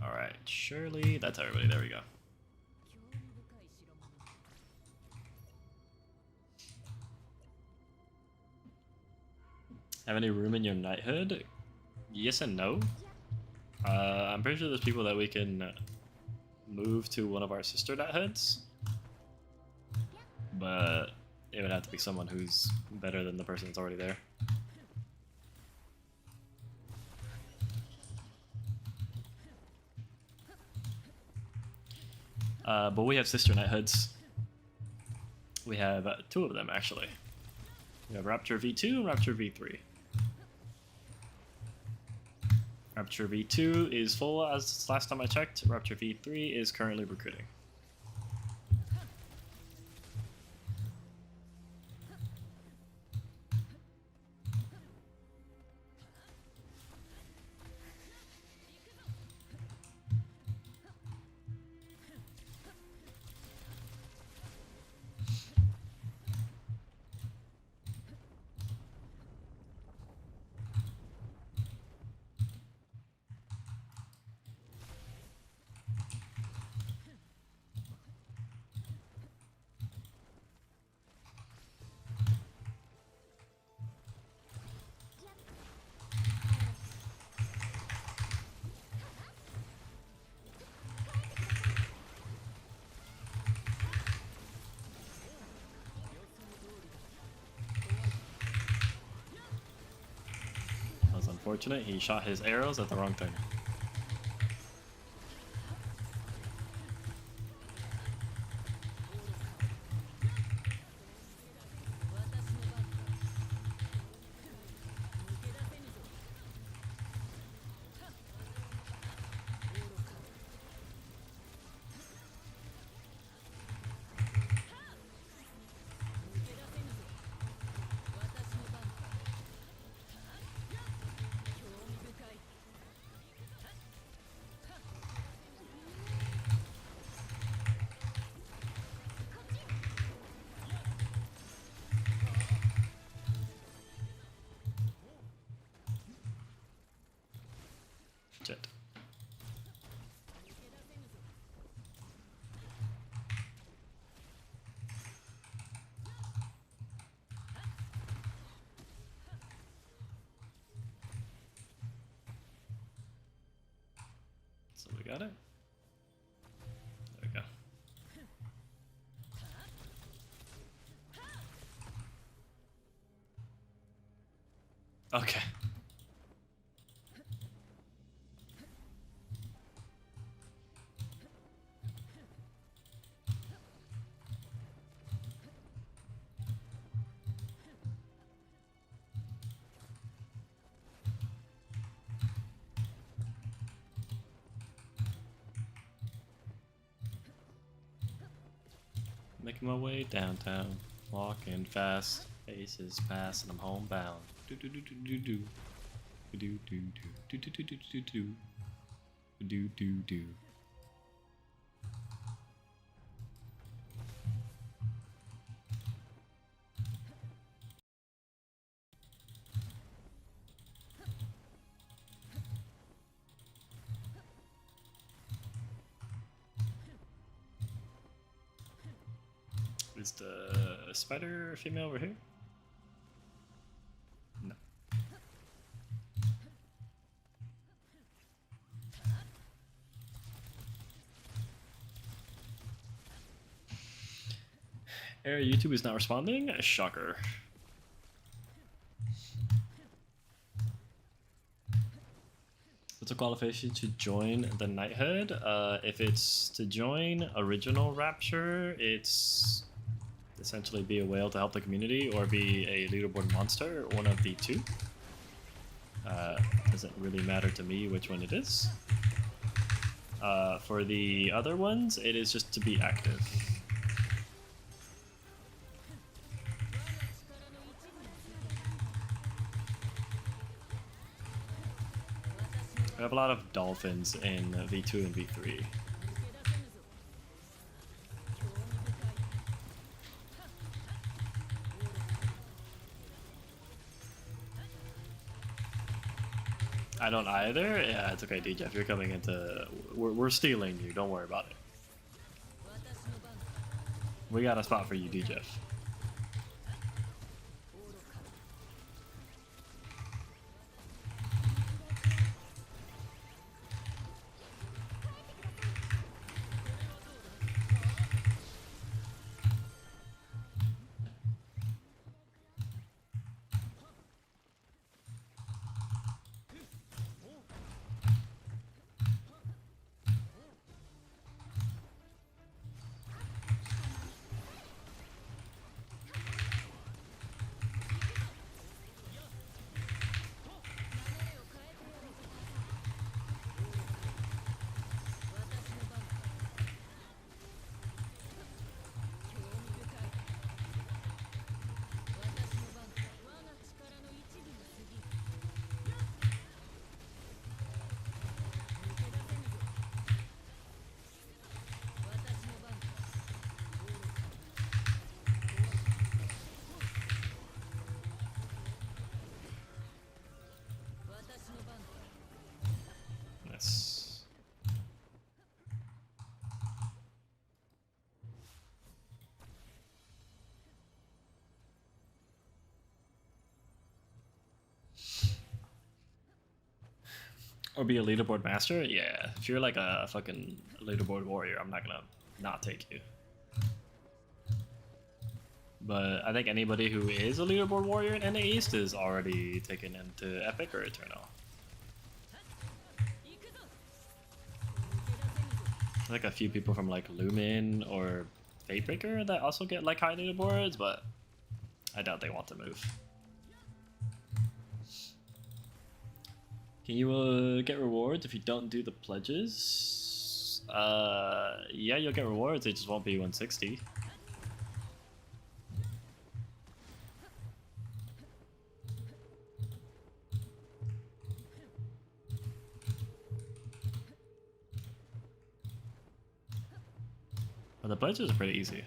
Alright, Shirley. That's everybody. There we go. Have any room in your knighthood? Yes and no. I'm pretty sure there's people that we can move to one of our sister knighthoods, but it would have to be someone who's better than the person that's already there. But we have sister knighthoods. We have 2 of them actually. We have Rapture V2 and Rapture V3. Rapture V2 is full as last time I checked. Rapture V3 is currently recruiting. Unfortunate, he shot his arrows at the wrong thing. So we got it. There we go. Okay. Making my way downtown, walking fast, faces pass, and I'm homebound. Do do do do do do. Do do do do do do do do do. Do do do. Is the spider female over here? No. YouTube is not responding? A shocker. What's the qualification to join the Knighthood? If it's to join Original Rapture, it's essentially be a whale to help the community or be a leaderboard monster, one of the two. Doesn't really matter to me which one it is. For the other ones, it is just to be active. We have a lot of dolphins in V2 and V3. I don't either. Yeah, it's okay, DJ. If you're coming into, we're stealing you. Don't worry about it. We got a spot for you, DJ. Nice. Or be a leaderboard master? Yeah. If you're like a fucking leaderboard warrior, I'm not gonna not take you. But I think anybody who is a leaderboard warrior in NA East is already taken into Epic or Eternal. Like a few people from like Lumen or Fatebreaker that also get like high leaderboards, but I doubt they want to move. Can you get rewards if you don't do the pledges? Yeah, you'll get rewards, it just won't be 160. But the pledges are pretty easy.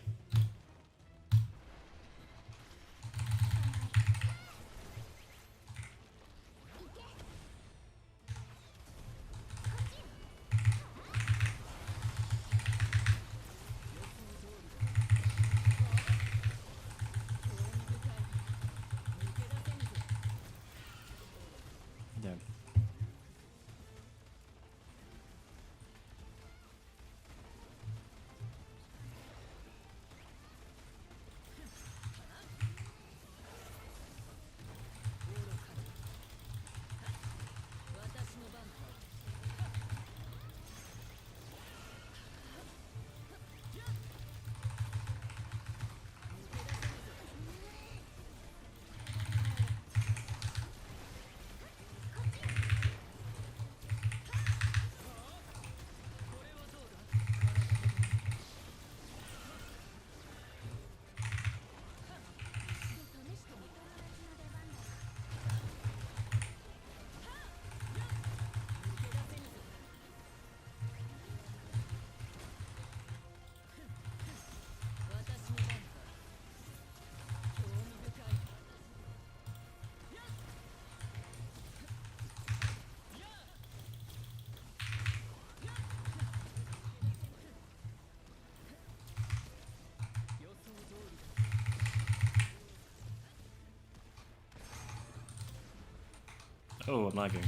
Oh, I'm lagging.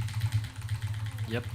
Yep.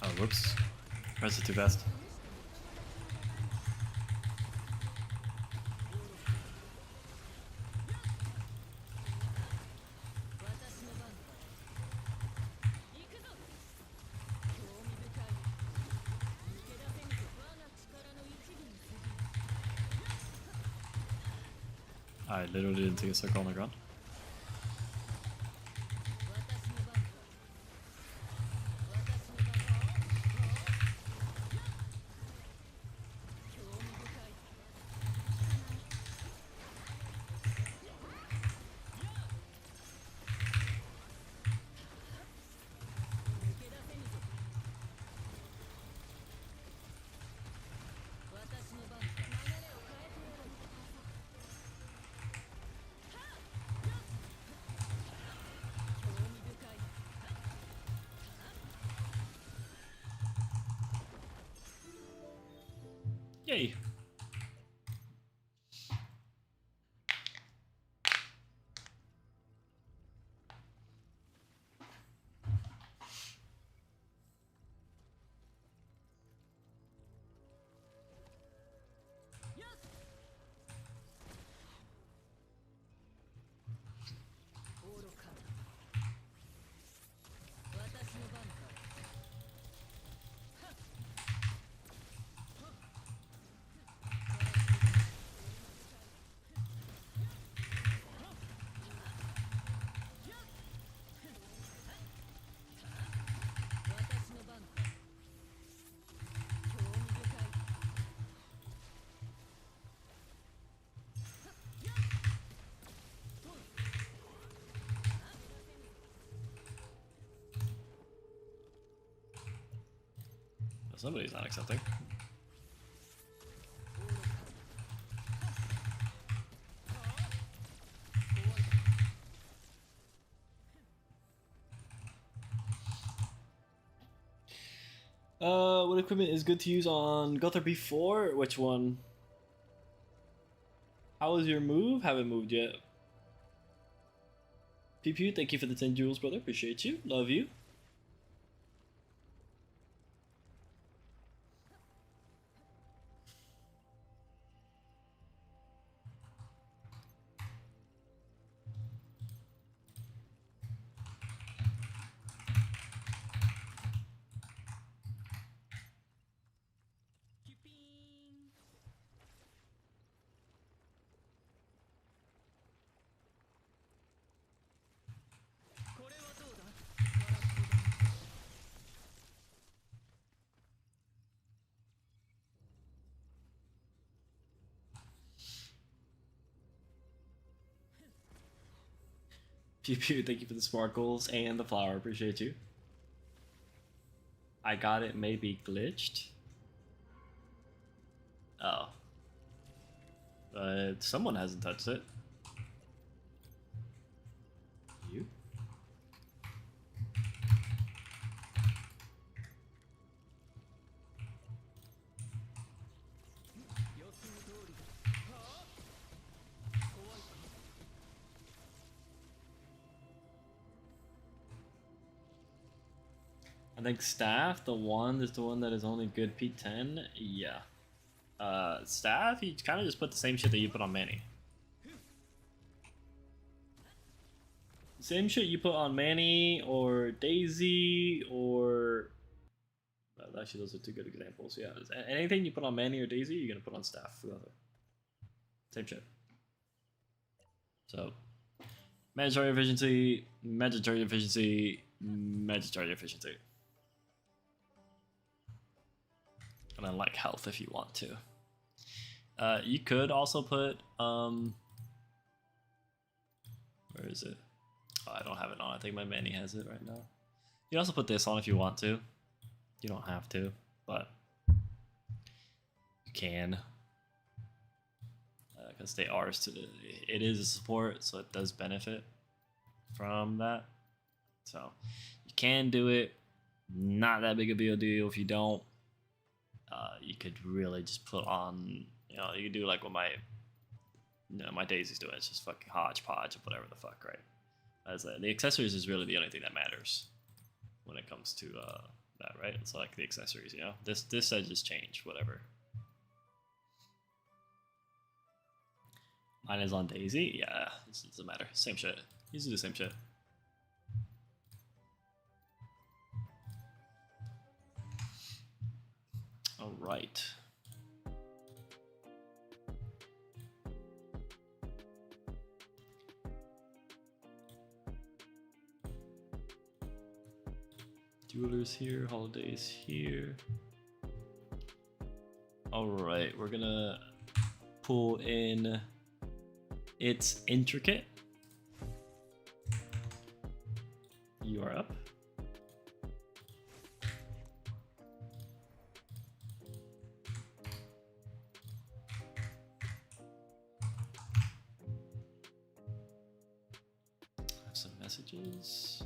Oh, whoops. Press it too fast. I literally didn't see a circle on the ground. Yay! Somebody's not accepting. What equipment is good to use on Guthrie B4? Which one? How is your move? Haven't moved yet. Pew Pew, thank you for the 10 jewels, brother. Appreciate you. Love you. Pew Pew, thank you for the sparkles and the flower. Appreciate you. I got it, maybe glitched. Oh. But someone hasn't touched it. You? I think staff, the one is the one that is only good P10. Yeah. Staff, you kind of just put the same shit that you put on Manny. Same shit you put on Manny or Daisy or... Actually, those are two good examples. Yeah, anything you put on Manny or Daisy, you're gonna put on staff. Same shit. So, mandatory efficiency, mandatory efficiency, mandatory efficiency. And then like health if you want to. You could also put where is it? Oh, I don't have it on. I think my Manny has it right now. You can also put this on if you want to. You don't have to, but you can. Because they are, it is a support, so it does benefit from that. So you can do it. Not that big of a deal if you don't. You could really just put on, you know, you could do like what my Daisy's doing. It's just fucking hodgepodge of whatever the fuck, right? As the accessories is really the only thing that matters when it comes to that, right? It's like the accessories, you know. This I just change whatever. Mine is on Daisy. Yeah, it doesn't matter. Same shit. These are the same shit. All right. Duelers here, holidays here. All right, we're gonna pull in It's Intricate. You are up. Have some messages.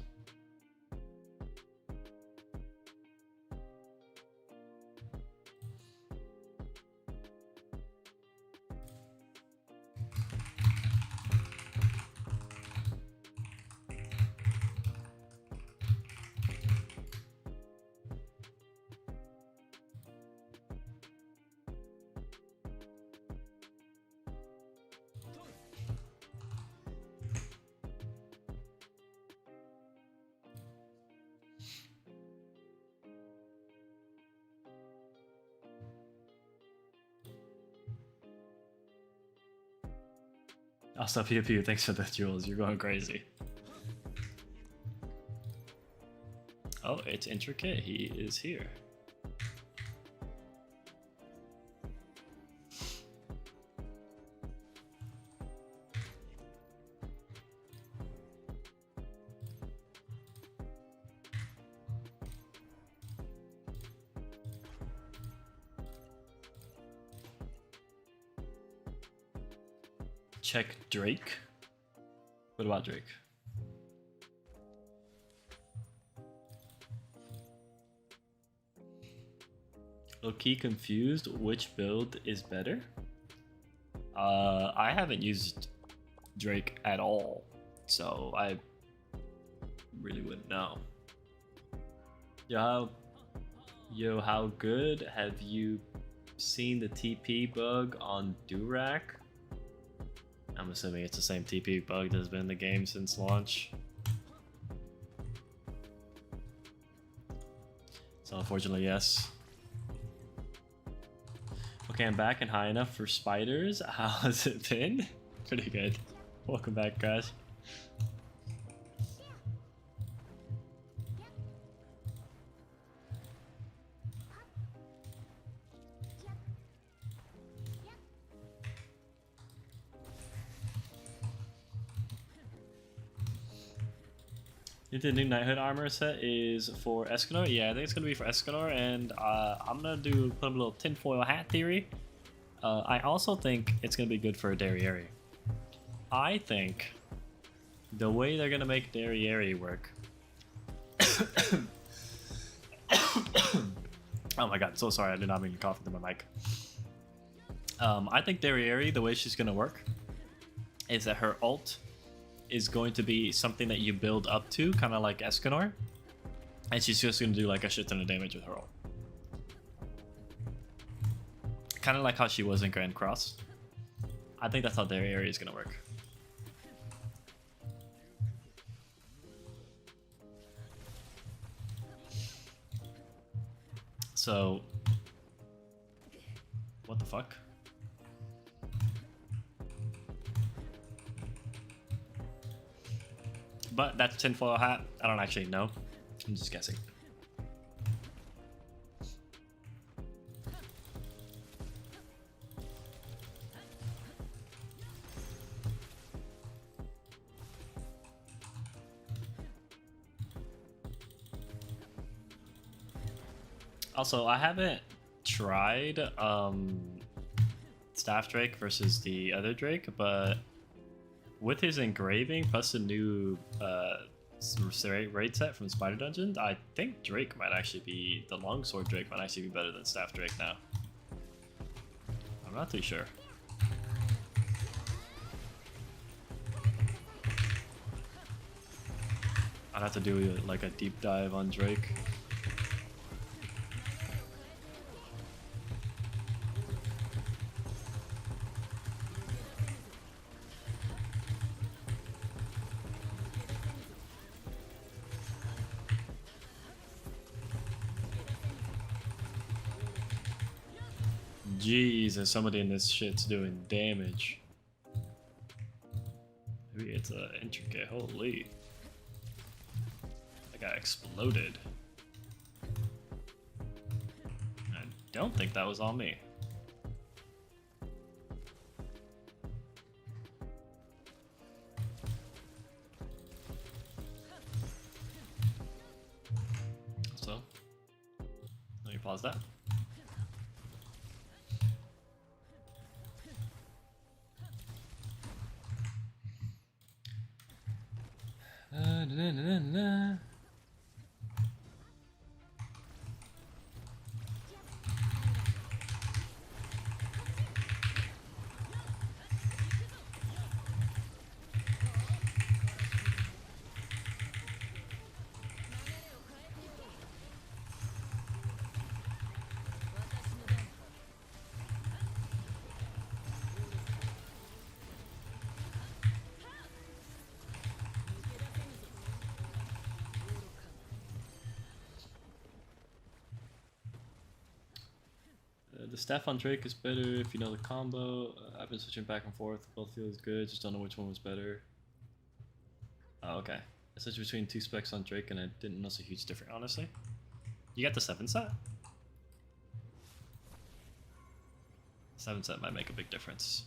I'll stop you. Thanks for the jewels. You're going crazy. Oh, It's Intricate. He is here. Check Drake. What about Drake? Low-key confused which build is better. I haven't used Drake at all, so I really wouldn't know. Yo, how good have you seen the TP bug on Durack? I'm assuming it's the same TP bug that's been in the game since launch. So unfortunately, yes. Okay, I'm back and high enough for spiders. How has it been? Pretty good. Welcome back, guys. You think the new Knighthood armor set is for Escanor? Yeah, I think it's gonna be for Escanor, and I'm gonna put a little tinfoil hat theory. I also think it's gonna be good for Derriere. I think the way they're gonna make Derriere work. Oh my god, so sorry, I did not mean to cough into my mic. I think Derriere, the way she's gonna work, is that her ult is going to be something that you build up to, kind of like Escanor. And she's just gonna do like a shit ton of damage with her ult. Kind of like how she was in Grand Cross. I think that's how their area is gonna work. So, what the fuck? But that's tinfoil hat. I don't actually know. I'm just guessing. Also, I haven't tried Staff Drake versus the other Drake, but with his engraving plus the new raid set from Spider Dungeon, I think Drake might actually be, the Longsword Drake might actually be better than Staff Drake now. I'm not too sure. I'd have to do like a deep dive on Drake. Jesus, somebody in this shit's doing damage. Maybe it's intricate. Holy. That guy exploded. I don't think that was on me. So, let me pause that. Na, na, na, na. The staff on Drake is better if you know the combo. I've been switching back and forth. Both feels good. Just don't know which one was better. Oh, okay. I switched between two specs on Drake and I didn't notice a huge difference, honestly. You got the 7 set? 7 set might make a big difference.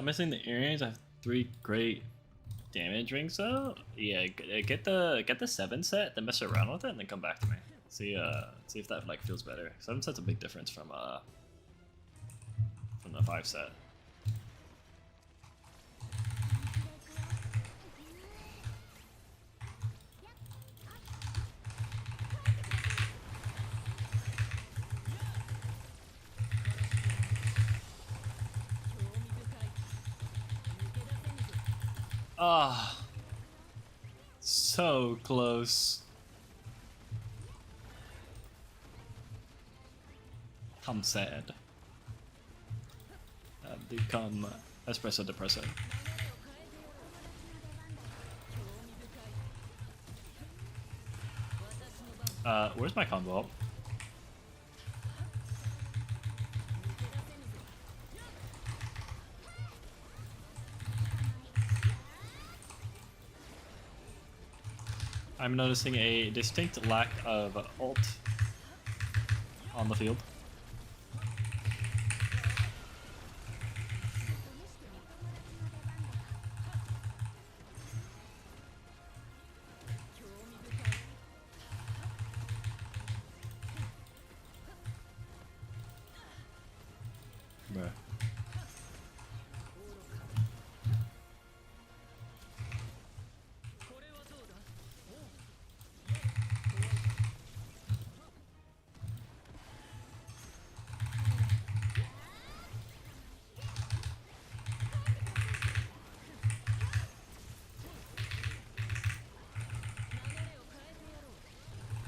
I'm missing the earrings. I have 3 great damage rings though. Yeah, get the 7 set, then mess around with it, and then come back to me. See if that like feels better. 7 set's a big difference from the 5 set. Ah, so close. I'm sad. become espresso depresso. Where's my combo? I'm noticing a distinct lack of ult on the field. Bruh.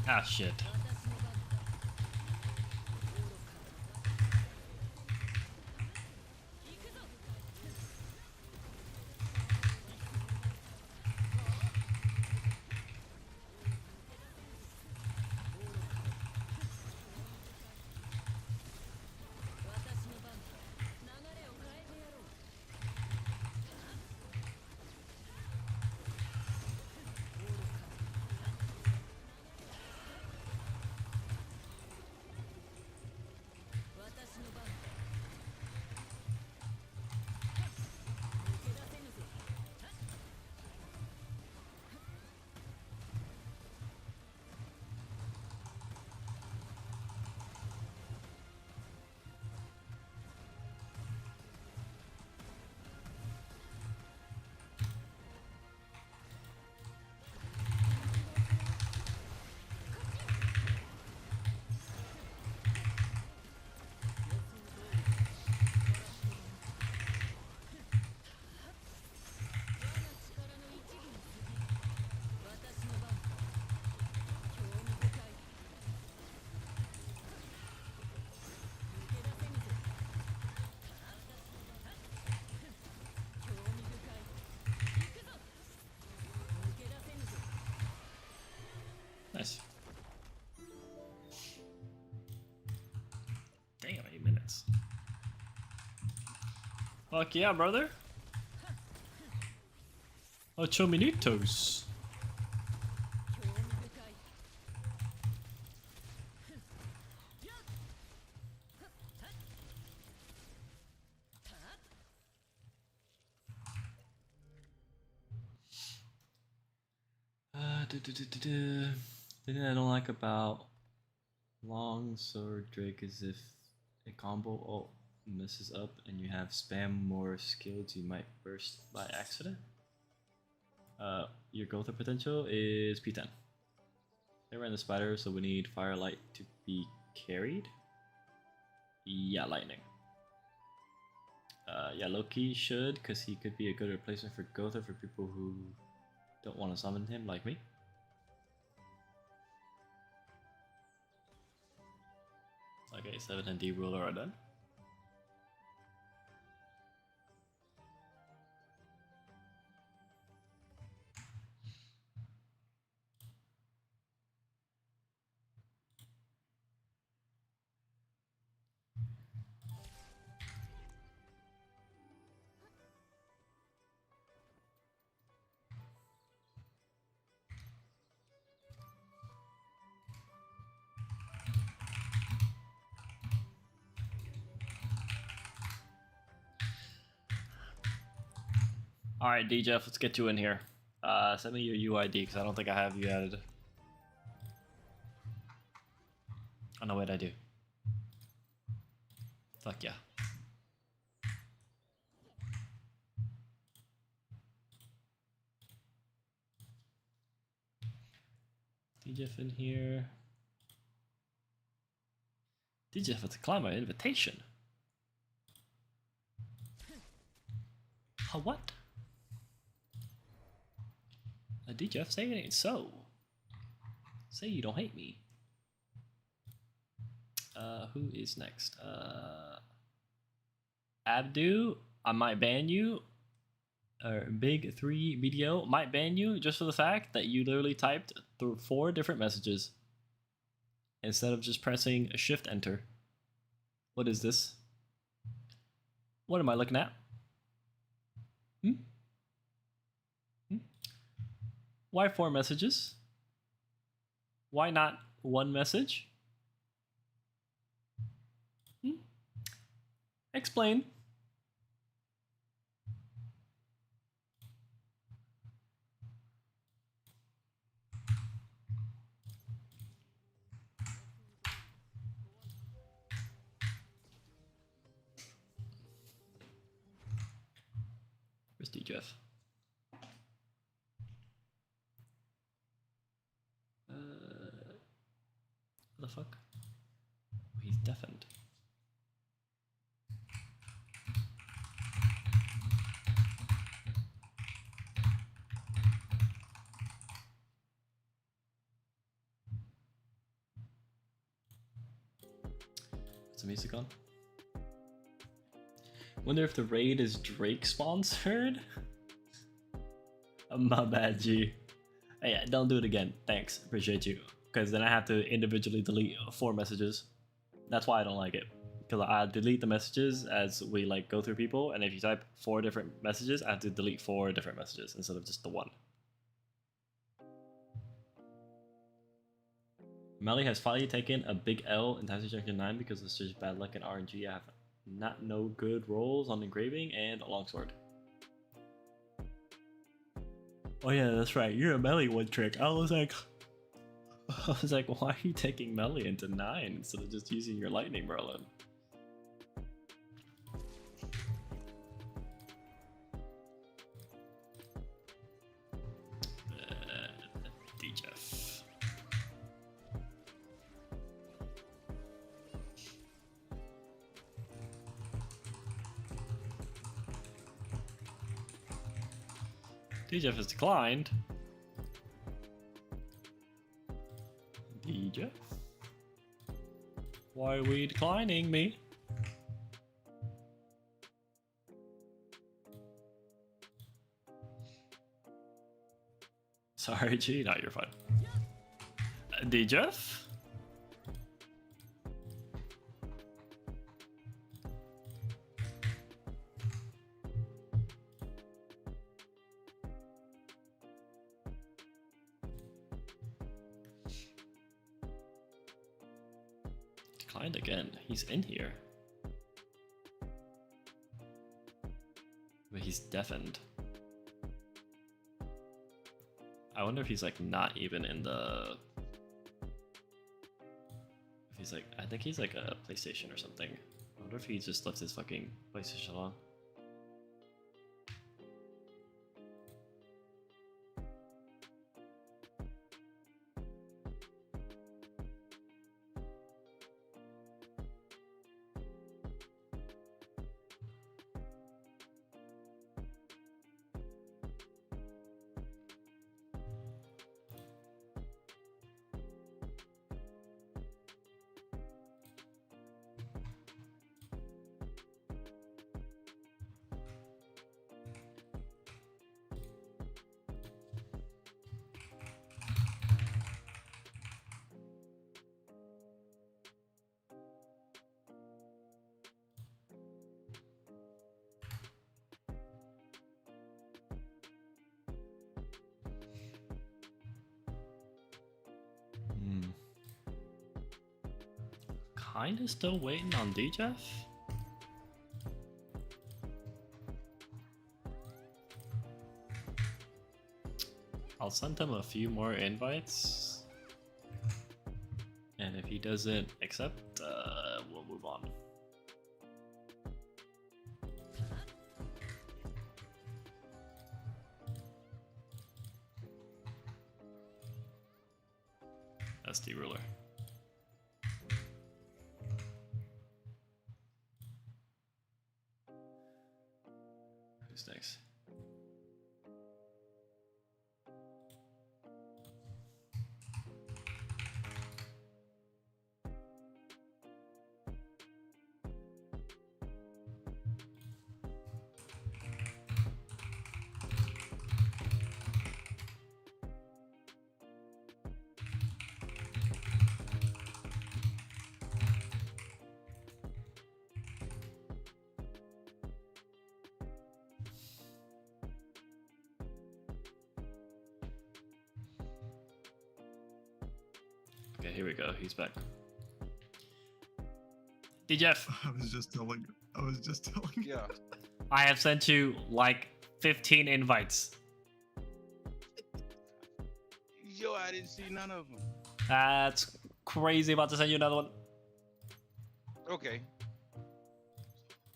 Ah, shit. Nice. Damn, 8 minutes. Fuck yeah, brother. 8 minutos. The thing I don't like about Long Sword Drake is if a combo ult messes up and you have spam more skills, you might burst by accident. Your Gotha potential is P10. They ran the spider, so we need Firelight to be carried. Yeah, Lightning. Yeah, Loki should, because he could be a good replacement for Gotha for people who don't want to summon him like me. Okay, 7 and D ruler are done. Alright, DJF, let's get you in here. Send me your UID, because I don't think I have you added. Oh no, wait, I do. Fuck yeah. DJF in here. DJF has declined my invitation. What? DJF, say it ain't so. Say you don't hate me. Who is next? Abdu, I might ban you. Or Big 3 BDO might ban you just for the fact that you literally typed through 4 different messages instead of just pressing Shift Enter. What is this? What am I looking at? Why 4 messages? Why not 1 message? Explain. Where's DJF? What the fuck? He's deafened. What's the music on? Wonder if the raid is Drake sponsored? My bad, G. Hey, yeah, don't do it again. Thanks, appreciate you. Because then I have to individually delete 4 messages. That's why I don't like it. Because I delete the messages as we like go through people, and if you type 4 different messages, I have to delete 4 different messages instead of just the 1. Melly has finally taken a big L in Dynasty Junction 9 because it's just bad luck in RNG. I have not no good rolls on engraving and a longsword. Oh yeah, that's right. You're a Melly one trick. I was like, why are you taking Melly into 9 instead of just using your Lightning Merlin? DJF. DJF has declined. DJF? Why are we declining me? Sorry, G. No, you're fine. DJF? Declined again. He's in here. But he's deafened. I wonder if he's like not even in the... If he's like... I think he's like a PlayStation or something. I wonder if he just left his fucking PlayStation on. Kinda still waiting on DJF. I'll send him a few more invites, and if he doesn't accept, we'll move on. That's the ruler. Who's next? Okay, here we go. He's back. Hey Jeff, I was just telling. Yeah. I have sent you like 15 invites. Yo, I didn't see none of them. That's crazy. About to send you another one. Okay.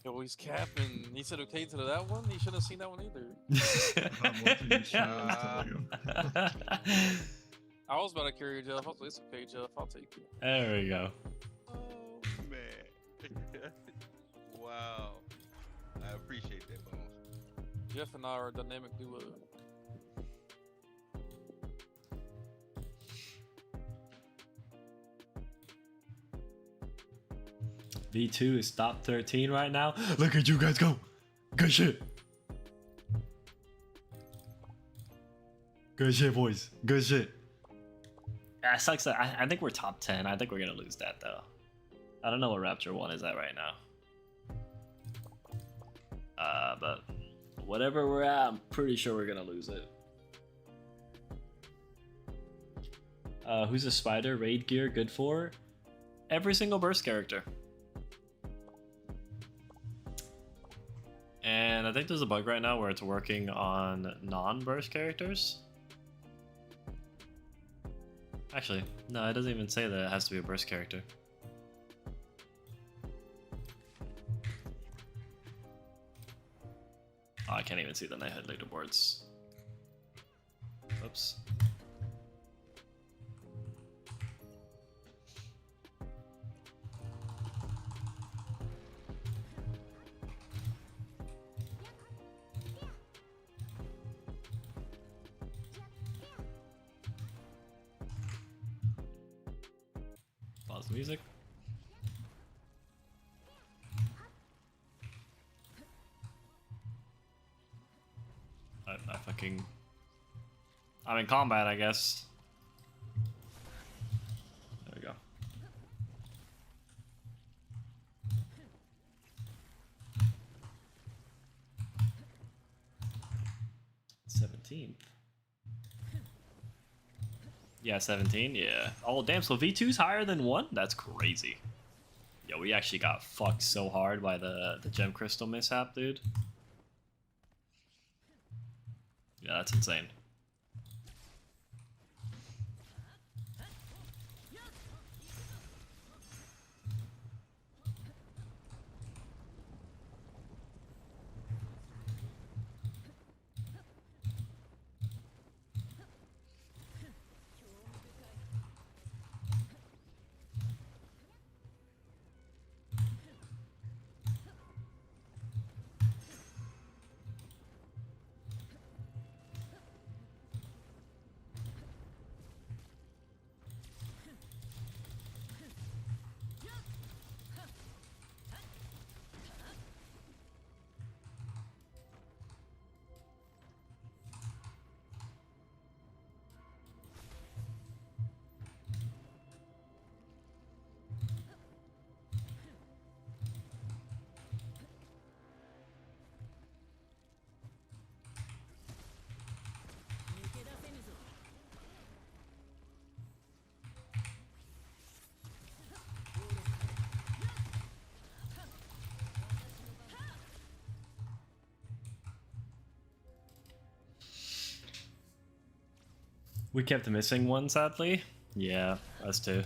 Yo, he's capping. He said okay to that one. He shouldn't have seen that one either. I'm watching the show. I tell you. I was about to carry you, Jeff. I was like, it's okay, Jeff. I'll take you. There we go. Oh man. Wow. I appreciate that, Bones. Jeff and I are a dynamic duo. V2 is top 13 right now. Look at you guys go. Good shit. Good shit, boys. Good shit. That sucks. That I think we're top 10. I think we're going to lose that, though. I don't know what Rapture 1 is at right now. But whatever we're at, I'm pretty sure we're going to lose it. Who's a spider? Raid gear good for? Every single burst character. And I think there's a bug right now where it's working on non-burst characters. Actually, no, it doesn't even say that it has to be a burst character. Oh, I can't even see the Nighthead leaderboards. Oops. Pause the music. I'm in combat, I guess. There we go. Yeah, 17. Yeah. Oh damn. So V2's higher than 1. That's crazy. Yo, we actually got fucked so hard by the gem crystal mishap, dude. Yeah, that's insane. We kept missing one, sadly. Yeah, us too.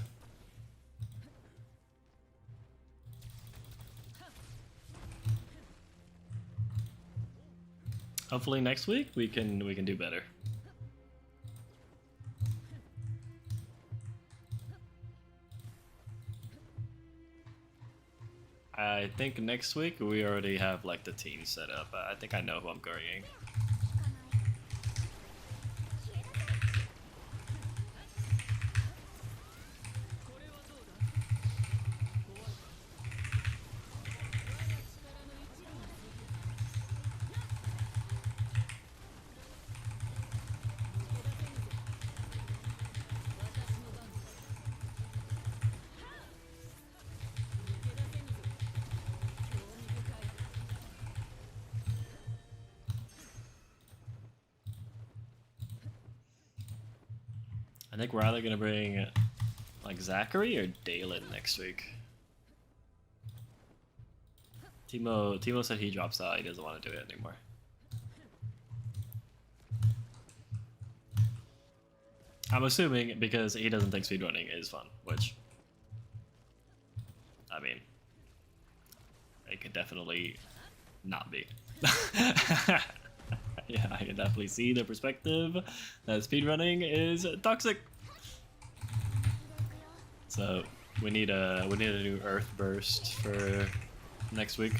Hopefully next week we can do better. I think next week we already have like the team set up. I think I know who I'm carrying. I think we're either gonna bring Like Zachary or Dalen next week? Timo said he drops out. He doesn't want to do it anymore. I'm assuming because he doesn't think speedrunning is fun, which, I mean, it could definitely not be. Yeah, I can definitely see the perspective that speedrunning is toxic. So we need a new Earth burst for next week.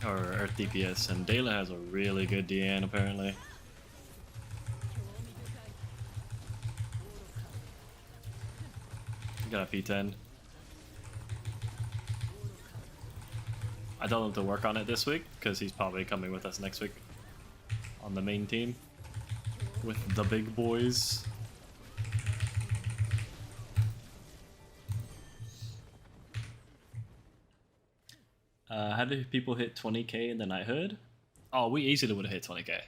Or Earth DPS, and Dela has a really good DN apparently. Got a P10. I told him to work on it this week because he's probably coming with us next week on the main team with the big boys. How do people hit 20k in the knighthood? Oh, we easily would have hit 20k.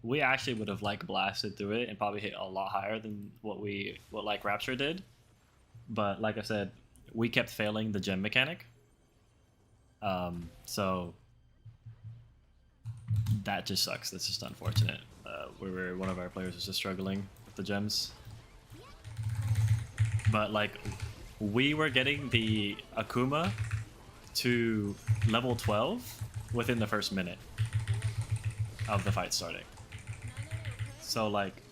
We actually would have like blasted through it and probably hit a lot higher than what like Rapture did. But like I said, we kept failing the gem mechanic. So that just sucks. That's just unfortunate. One of our players was just struggling with the gems. But like, we were getting the Akuma to level 12 within the first minute of the fight starting. So like,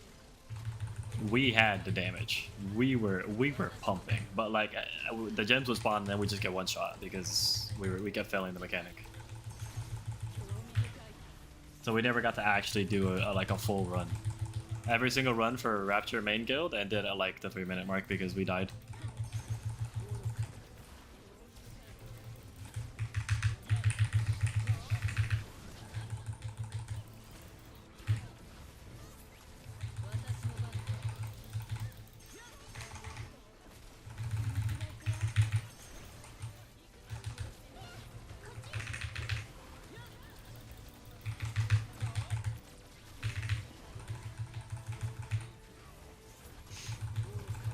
we had the damage. We were pumping, but like the gems would spawn and then we just get one shot because we kept failing the mechanic. So we never got to actually do a full run. Every single run for Rapture main guild ended at like the 3-minute mark because we died.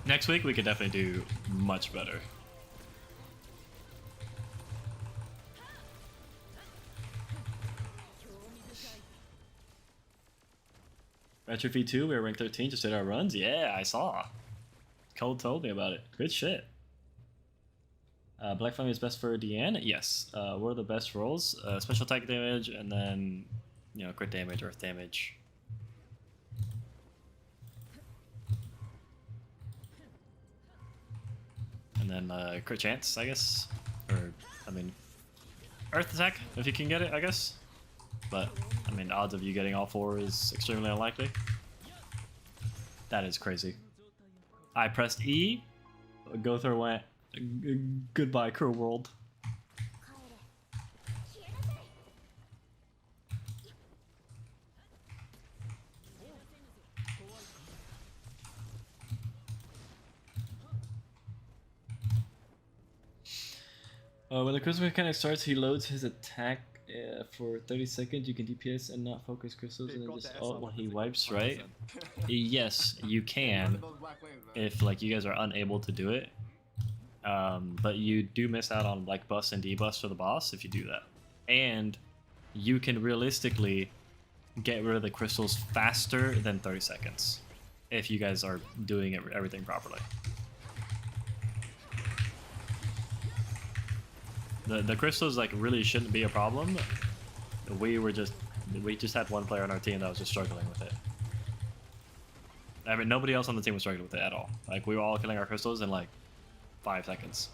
Next week we could definitely do much better. Retro V2, we were ranked 13, just did our runs. Yeah, I saw. Cole told me about it. Good shit. Black Flame is best for DN? Yes. What are the best rolls? Special attack damage, and then, you know, crit damage, earth damage. And then crit chance, I guess. Or, I mean, earth attack, if you can get it, I guess. But, I mean, odds of you getting all 4 is extremely unlikely. That is crazy. I pressed E, Gother went, goodbye, Crow World. When the crystal mechanic starts, he loads his attack for 30 seconds. You can DPS and not focus crystals, and then just when he wipes, right? Yes, you can, if like you guys are unable to do it. But you do miss out on like buffs and debuffs for the boss if you do that. And you can realistically get rid of the crystals faster than 30 seconds if you guys are doing everything properly. The crystals like really shouldn't be a problem. We just had one player on our team that was just struggling with it. I mean, nobody else on the team was struggling with it at all. Like, we were all killing our crystals in like 5 seconds.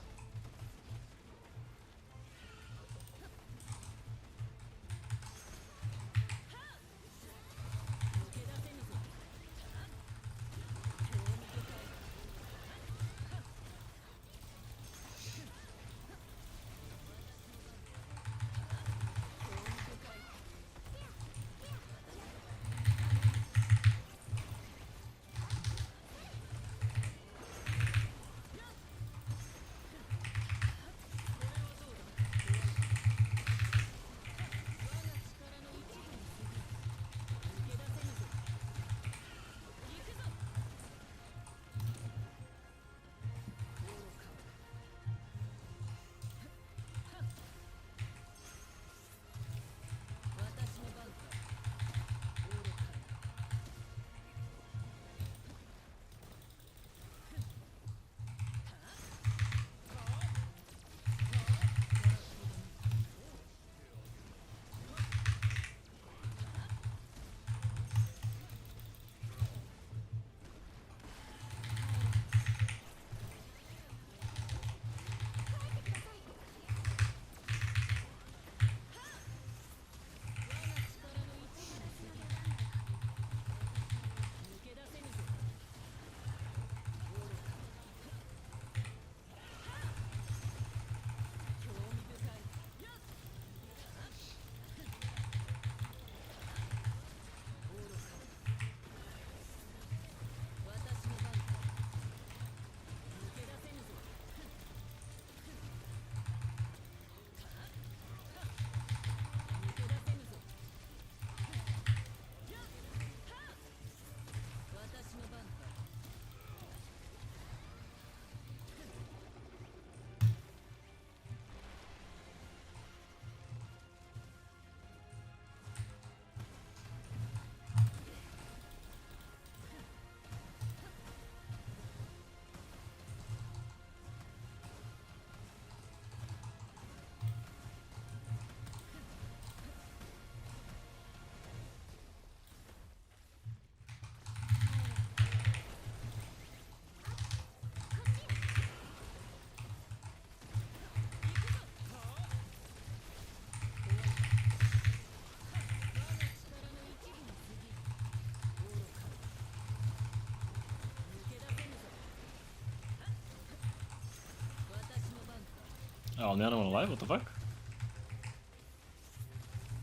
Oh, I'm the only one alive? What the fuck?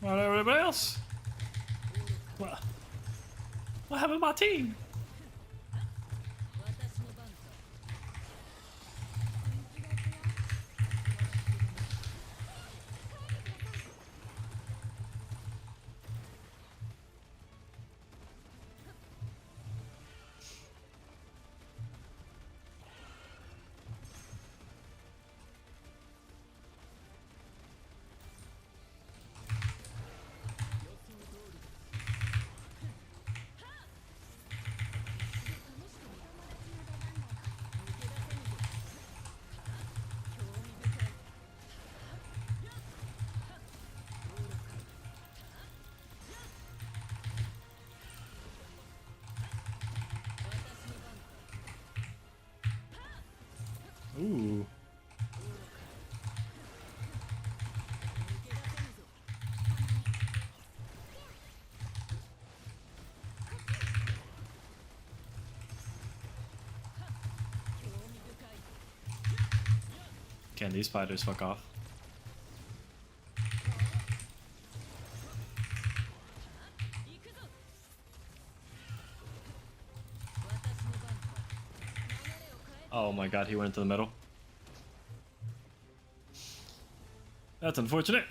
What about everybody else? What happened to my team? Ooh. Can these spiders fuck off? Oh my god, he went into the middle. That's unfortunate.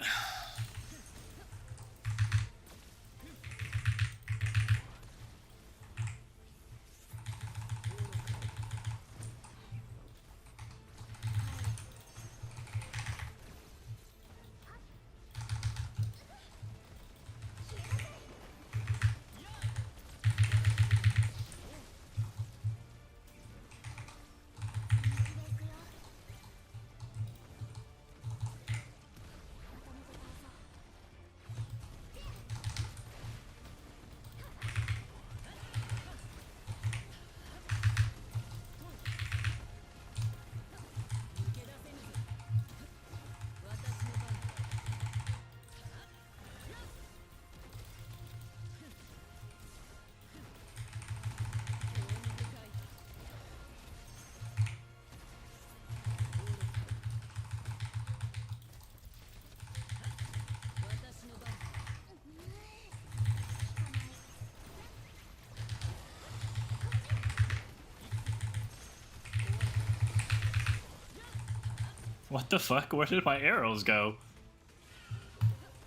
What the fuck? Where did my arrows go?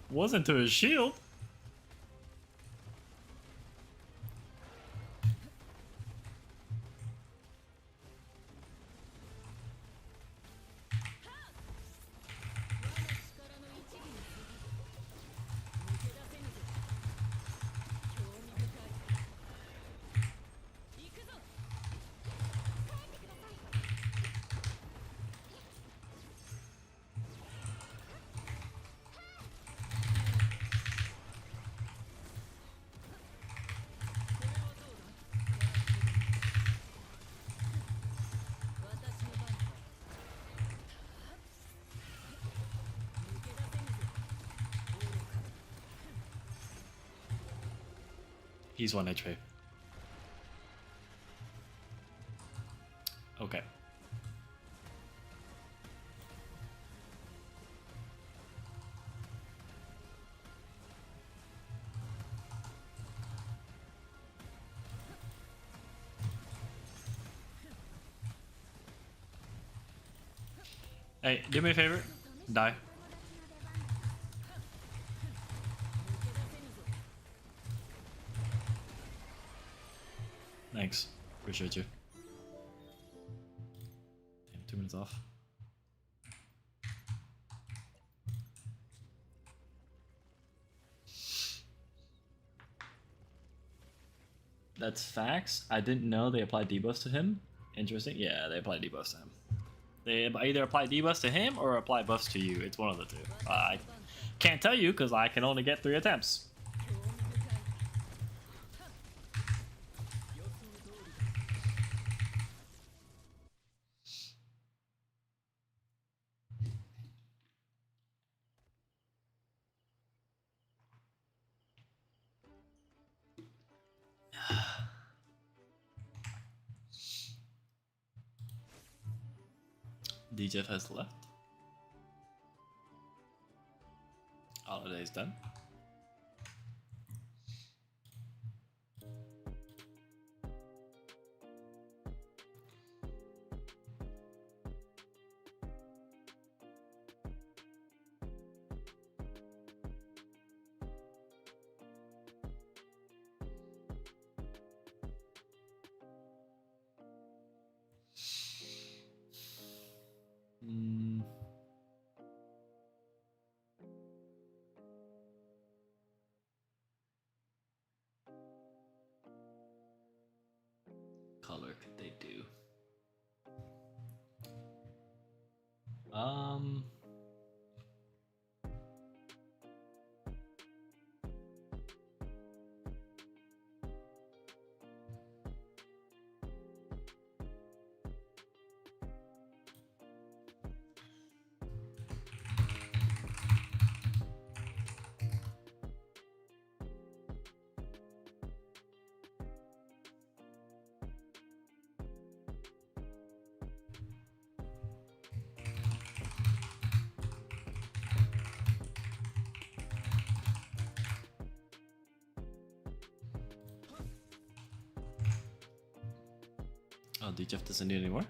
Wasn't to his shield. He's 1 HP. Okay. Hey, do me a favor. Die. Thanks. Appreciate you. Damn, 2 minutes off. That's facts. I didn't know they applied debuffs to him. Interesting. Yeah, they applied debuffs to him. They either apply debuffs to him or apply buffs to you. It's one of the two. I can't tell you because I can only get 3 attempts. DJF has left. is done. Hmm. Color could they do? Um. Oh, DJF doesn't need anymore?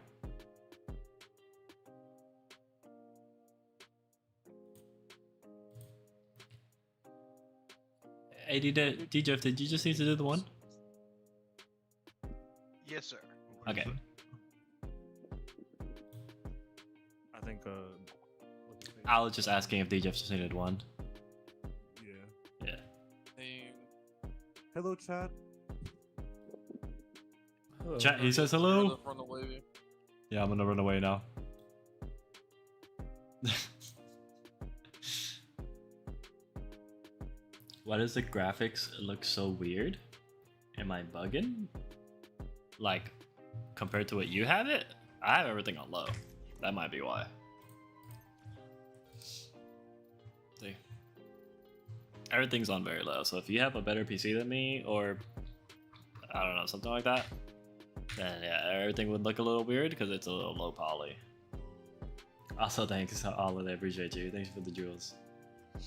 Hey, DJF, did you just need to do the one? Yes, sir. What did Okay. you say? I think what's his name? I was just asking if DJF just needed one. Yeah. Yeah. Hey, Hello, chat. Chat, he says you're hello. gonna run away. Yeah, I'm gonna run away now. Why does the graphics look so weird? Am I bugging? Like, compared to what you have it? I have everything on low. That might be why. See? Everything's on very low, so if you have a better PC than me, or I don't know, something like that, then yeah, everything would look a little weird because it's a little low poly. Also, thanks, Olive, I appreciate you. Thanks for the jewels. Are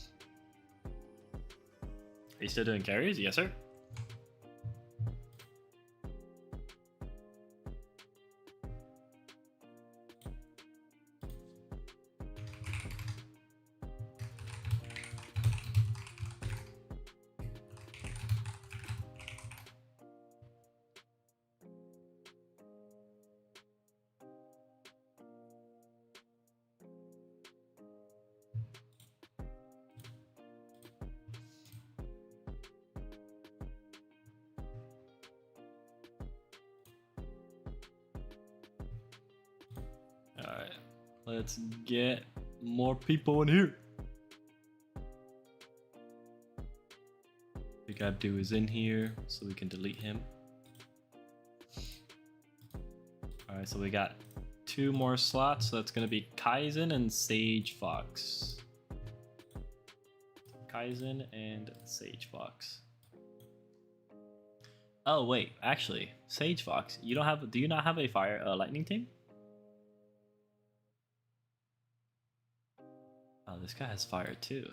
you still doing carries? Yes, sir. Alright, let's get more people in here. Big Abdu is in here, so we can delete him. Alright, so we got 2 more slots, so that's gonna be Kaizen and Sage Fox. Kaizen and Sage Fox. Oh wait, actually, Sage Fox, you don't have? Do you not have a fire lightning team? Oh, this guy has fire too.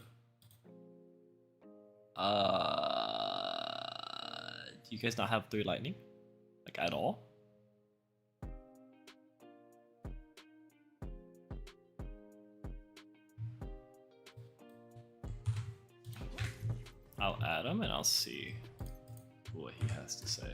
Do you guys not have 3 lightning? Like at all? I'll add him and I'll see what he has to say.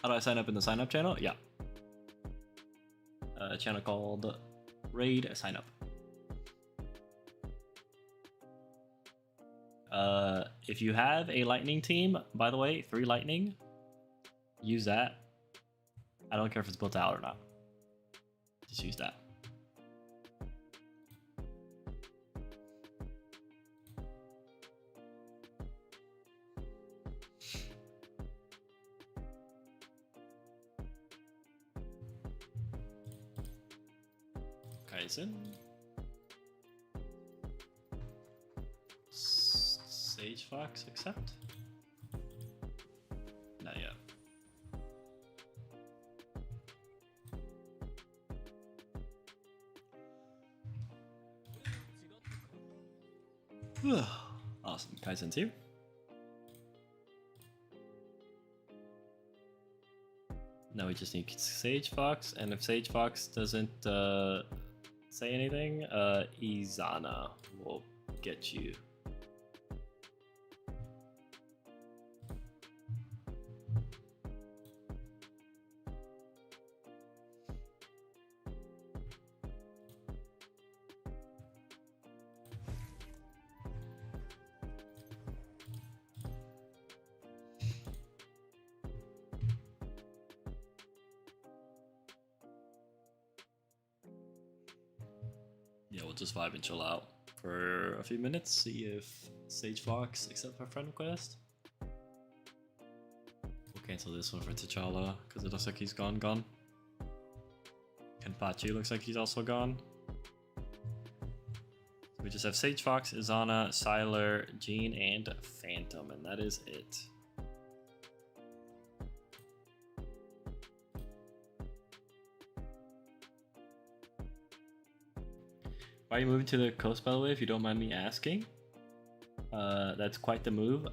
How do I sign up in the sign up channel? Yeah. A channel called Raid Sign Up. If you have a lightning team, by the way, 3 lightning, use that. I don't care if it's built out or not. Just use that. Kaizen. Sage Fox accept? Not yet. Awesome. Kaizen's here. Now we just need Sage Fox, and if Sage Fox doesn't say anything, Izana will get you. Yeah, we'll just vibe and chill out for a few minutes, see if Sage Fox accepts our friend request. We'll cancel this one for T'Challa, because it looks like he's gone. Kenpachi looks like he's also gone. We just have Sage Fox, Izana, Sylar, Jean, and Phantom, and that is it. Why are you moving to the coast, by the way, if you don't mind me asking? That's quite the move,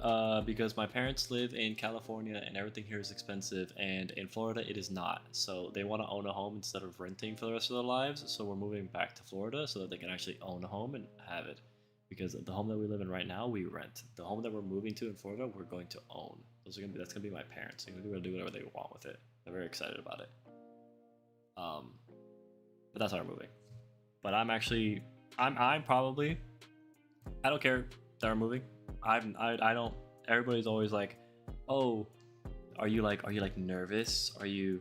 because my parents live in California and everything here is expensive, and in Florida it is not. So they want to own a home instead of renting for the rest of their lives, so we're moving back to Florida so that they can actually own a home and have it. Because the home that we live in right now, we rent. The home that we're moving to in Florida, we're going to own. That's gonna be my parents. They're gonna do whatever they want with it. They're very excited about it. But that's why we're moving. But I'm probably, I don't care that we're moving. I don't. Everybody's always like, oh, are you nervous? Are you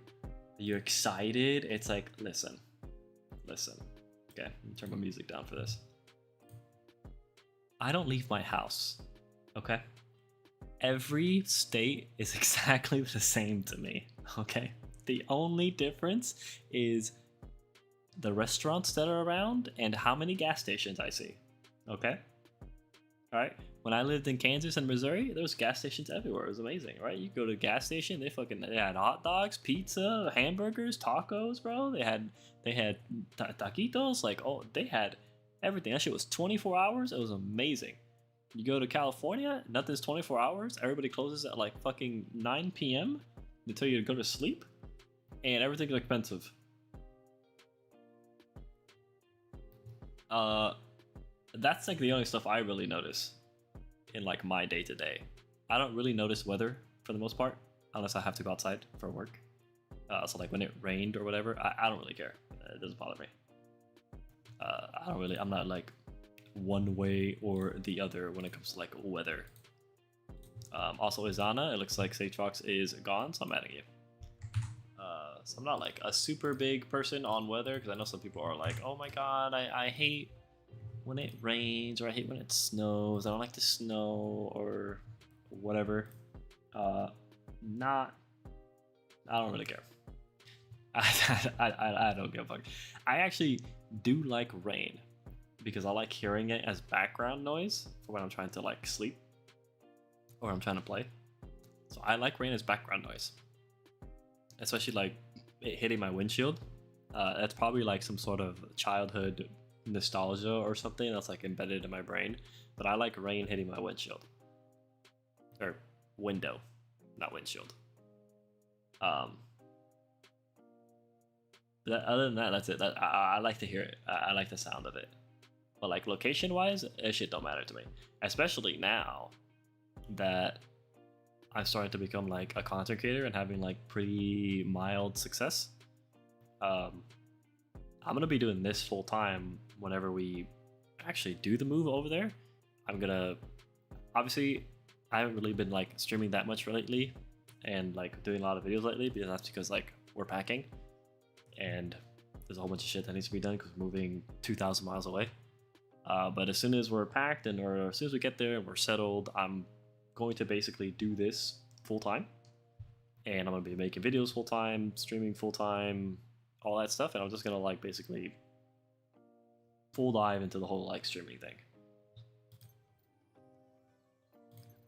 excited? It's like, listen. Okay, let me turn my music down for this. I don't leave my house. Okay. Every state is exactly the same to me. Okay. The only difference is the restaurants that are around and how many gas stations I see. Okay? Alright? When I lived in Kansas and Missouri, there was gas stations everywhere. It was amazing, right? You go to a gas station, they had hot dogs, pizza, hamburgers, tacos, bro. They had taquitos, like, oh, they had everything. That shit was 24 hours. It was amazing. You go to California, nothing's 24 hours. Everybody closes at like fucking 9 p.m. They tell you to go to sleep, and everything's expensive. That's like the only stuff I really notice in like my day to day. I don't really notice weather for the most part, unless I have to go outside for work. So like when it rained or whatever, I don't really care. It doesn't bother me. I'm not like one way or the other when it comes to like weather. Also Izana, it looks like Sage Fox is gone, so I'm adding you. So I'm not like a super big person on weather, because I know some people are like, oh my god, I hate when it rains, or I hate when it snows. I don't like the snow or whatever. I don't really care. I don't give a fuck. I actually do like rain because I like hearing it as background noise for when I'm trying to like sleep or I'm trying to play. So I like rain as background noise, especially like it hitting my windshield. That's probably like some sort of childhood nostalgia or something that's like embedded in my brain. But I like rain hitting my windshield or window, not windshield. But other than that, that's it. I like to hear it. I like the sound of it. But like location wise, that shit don't matter to me. Especially now that I'm starting to become like a content creator and having like pretty mild success. I'm gonna be doing this full time whenever we actually do the move over there. I'm gonna, obviously I haven't really been like streaming that much lately and like doing a lot of videos lately, because that's because like we're packing and there's a whole bunch of shit that needs to be done because we're moving 2,000 miles away. But as soon as we're packed or as soon as we get there and we're settled, I'm going to basically do this full time, and I'm gonna be making videos full time, streaming full time, all that stuff, and I'm just gonna like basically full dive into the whole like streaming thing.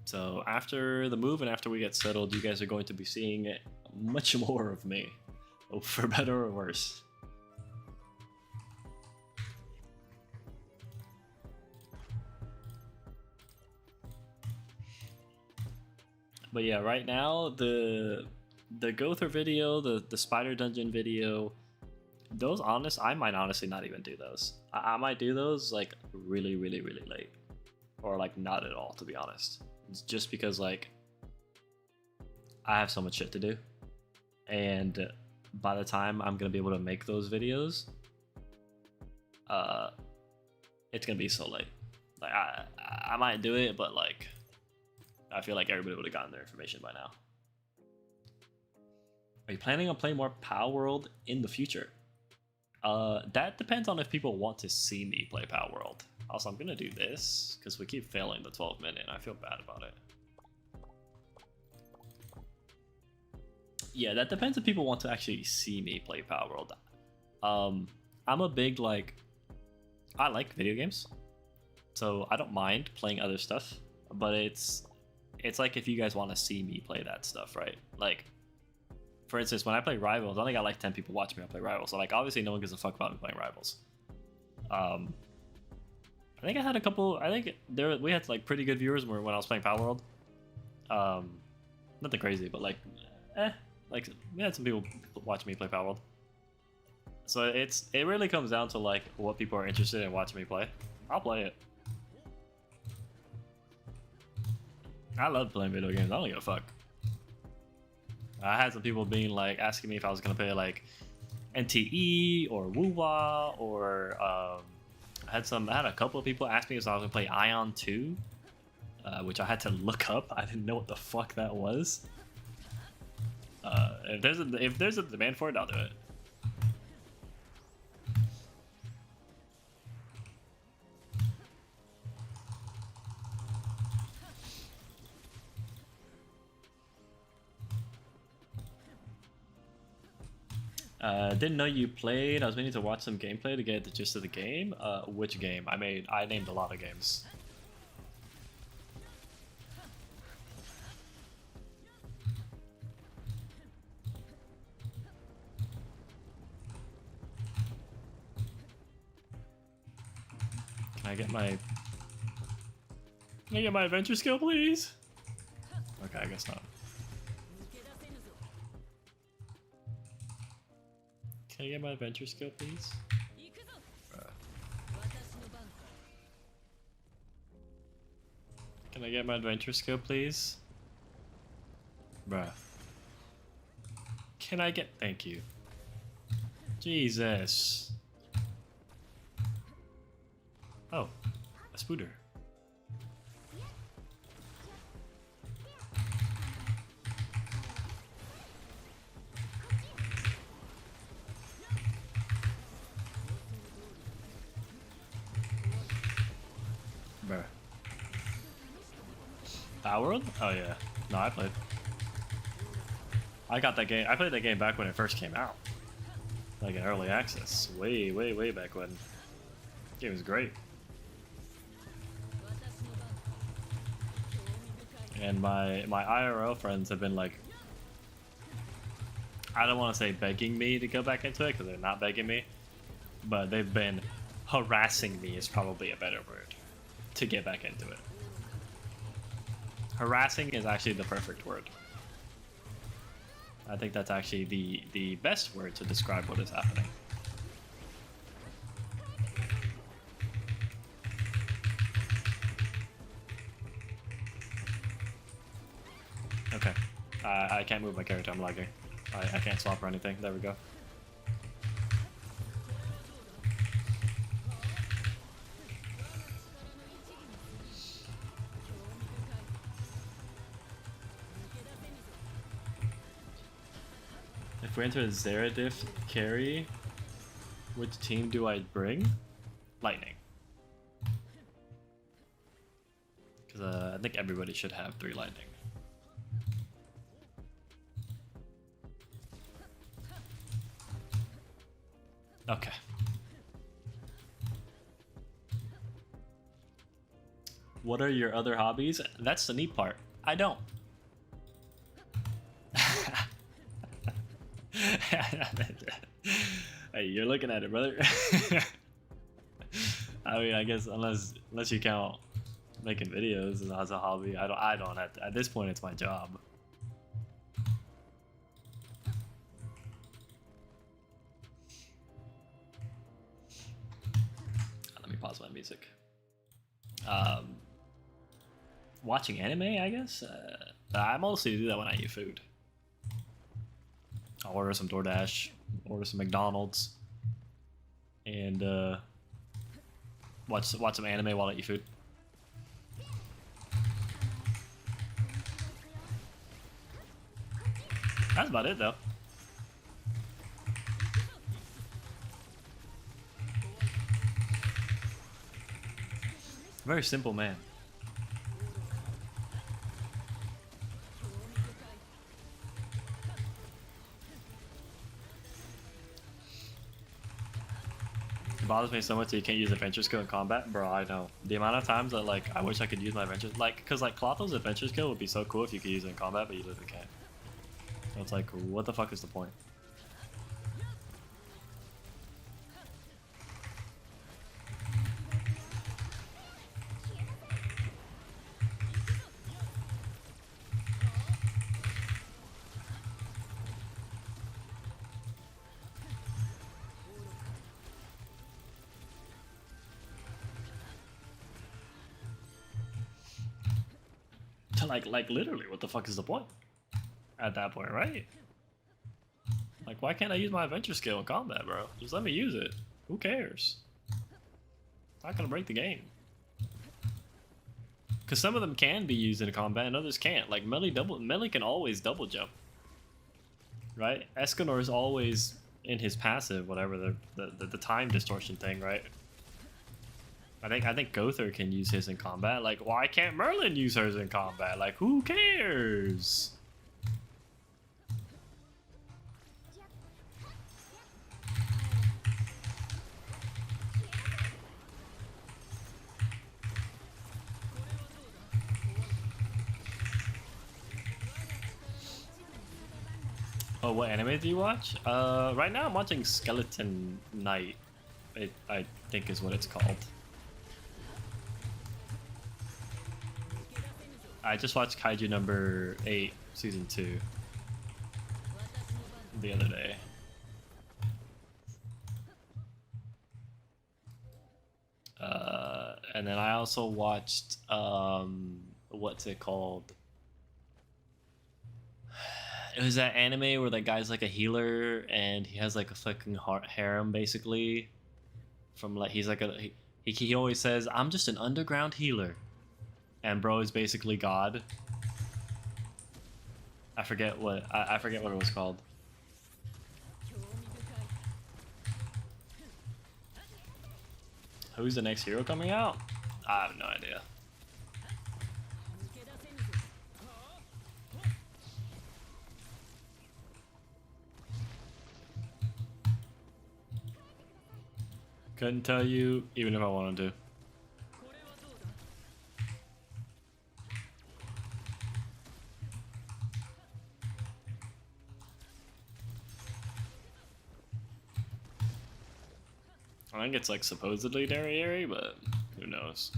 So after the move and after we get settled, you guys are going to be seeing much more of me, for better or worse. But yeah, right now the Gother video, the Spider Dungeon video, those I might honestly not even do those. I might do those like really late, or like not at all, to be honest. It's just because like I have so much shit to do, and by the time I'm gonna be able to make those videos, it's gonna be so late. Like I might do it, but like I feel like everybody would have gotten their information by now. Are you planning on playing more Power World in the future? That depends on if people want to see me play Power World. Also, I'm gonna do this because we keep failing the 12-minute and I feel bad about it. Yeah, that depends if people want to actually see me play Power World. I'm a big like, I like video games, so I don't mind playing other stuff, but it's like if you guys want to see me play that stuff, right? Like, for instance, when I play Rivals, I only got like 10 people watching me play Rivals, so like obviously no one gives a fuck about me playing Rivals. I think I had a couple. I think we had like pretty good viewers when I was playing Power World. Nothing crazy, but like, like we had some people watching me play Power World. So it really comes down to like what people are interested in watching me play. I'll play it. I love playing video games. I don't give a fuck. I had some people being like asking me if I was gonna play like NTE or Wuwa or I had a couple of people ask me if I was gonna play Ion 2, which I had to look up. I didn't know what the fuck that was. If there's a demand for it, I'll do it. Didn't know you played. I was meaning to watch some gameplay to get the gist of the game. Which game? I named a lot of games. Can I get my adventure skill, please? Okay, I guess not. Can I get my adventure skill, please? Can I get my adventure skill, please? Bruh. Can I get... Thank you. Jesus. Oh, a spooter. Bruh. Power World? Oh yeah. No, I played. I got that game. I played that game back when it first came out. Like in early access. Way back when. The game was great. And my IRL friends have been like, I don't want to say begging me to go back into it because they're not begging me, but they've been harassing me is probably a better word to get back into it. Harassing is actually the perfect word. I think that's actually the best word to describe what is happening. Okay. I can't move my character, I'm lagging. I can't swap or anything. There we go. If we enter a Zeradif carry, which team do I bring? Lightning. Because I think everybody should have 3 lightning. Okay. What are your other hobbies? That's the neat part. I don't. Hey, you're looking at it, brother. I mean, I guess unless you count making videos as a hobby, I don't at this point it's my job. Let me pause my music. Watching anime, I guess. I mostly do that when I eat food. I'll order some DoorDash, order some McDonald's, and watch some anime while I eat food. That's about it, though. Very simple man. It bothers me so much that you can't use adventure skill in combat, bro. I know the amount of times that like I wish I could use my adventure, like, cause like Clotho's adventure skill would be so cool if you could use it in combat, but you literally can't. So it's like, what the fuck is the point? Like literally, what the fuck is the point at that point, right? Like, why can't I use my adventure skill in combat, bro? Just let me use it. Who cares? Not gonna break the game. Cause some of them can be used in combat and others can't. Like melee can always double jump, right? Escanor is always in his passive, whatever the time distortion thing, right? I think Gother can use his in combat. Like, why can't Merlin use hers in combat? Like, who cares? Oh, what anime do you watch? Right now I'm watching Skeleton Knight. I think is what it's called. I just watched Kaiju number 8, season 2, the other day. And then I also watched, what's it called? It was that anime where that guy's like a healer and he has like a fucking harem basically. From like, he's like he always says, I'm just an underground healer. And bro is basically God. I forget what it was called. Who's the next hero coming out? I have no idea. Couldn't tell you, even if I wanted to. I think it's like supposedly Derriere, but who knows?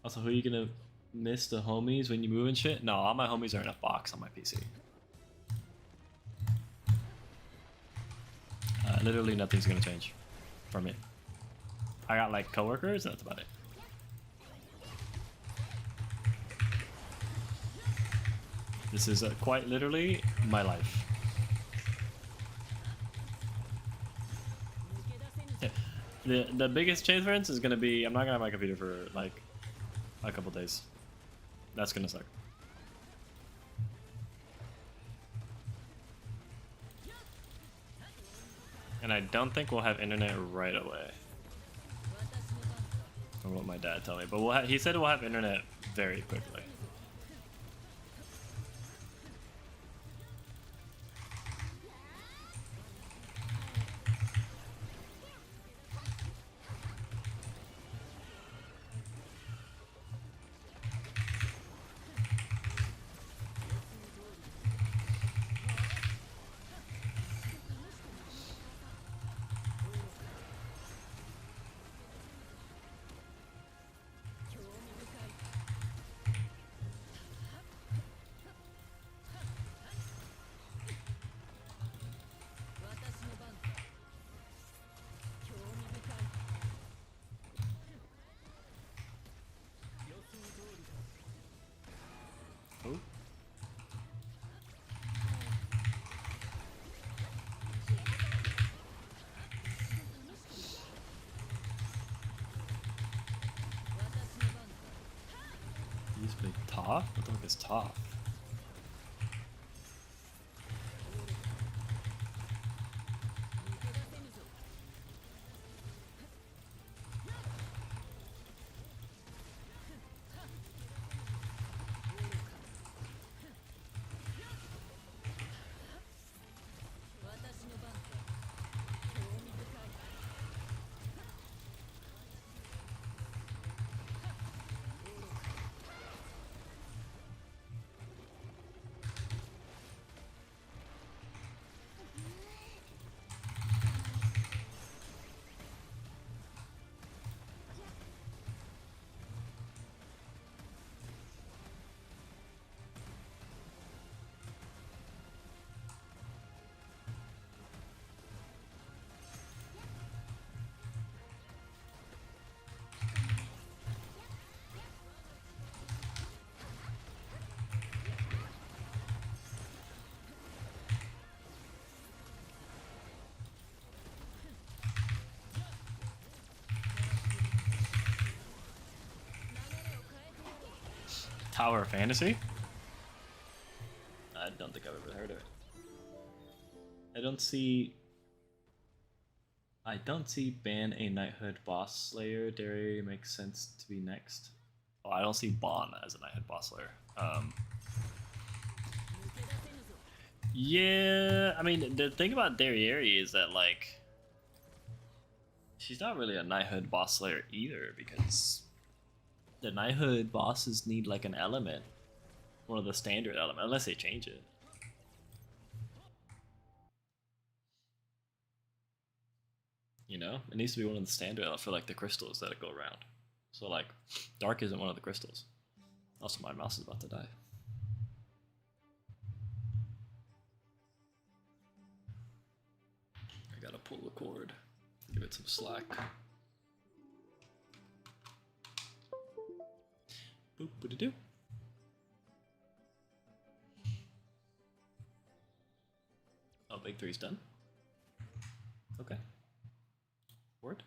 Also, who are you gonna miss the homies when you move and shit? No, all my homies are in a box on my PC. Literally nothing's gonna change from it. I got like coworkers, and that's about it. This is quite literally my life. Yeah. The biggest change, for instance, is gonna be I'm not gonna have my computer for like a couple days. That's gonna suck. And I don't think we'll have internet right away. From what my dad told me, but he said we'll have internet very quickly. Wait, Toph? What the fuck is Toph? Tower of Fantasy? I don't think I've ever heard of it. I don't see ban a knighthood boss slayer. Derry makes sense to be next. Oh, I don't see Bon as a knighthood boss slayer. Yeah, I mean the thing about Derriere is that like she's not really a knighthood boss slayer either, because the knighthood bosses need like an element, one of the standard elements, unless they change it. You know, it needs to be one of the standard elements for like the crystals that go around. So like, dark isn't one of the crystals. Also, my mouse is about to die. I gotta pull the cord, give it some slack. Boop, boop-a-doo. Oh, big three's done. Okay. Word.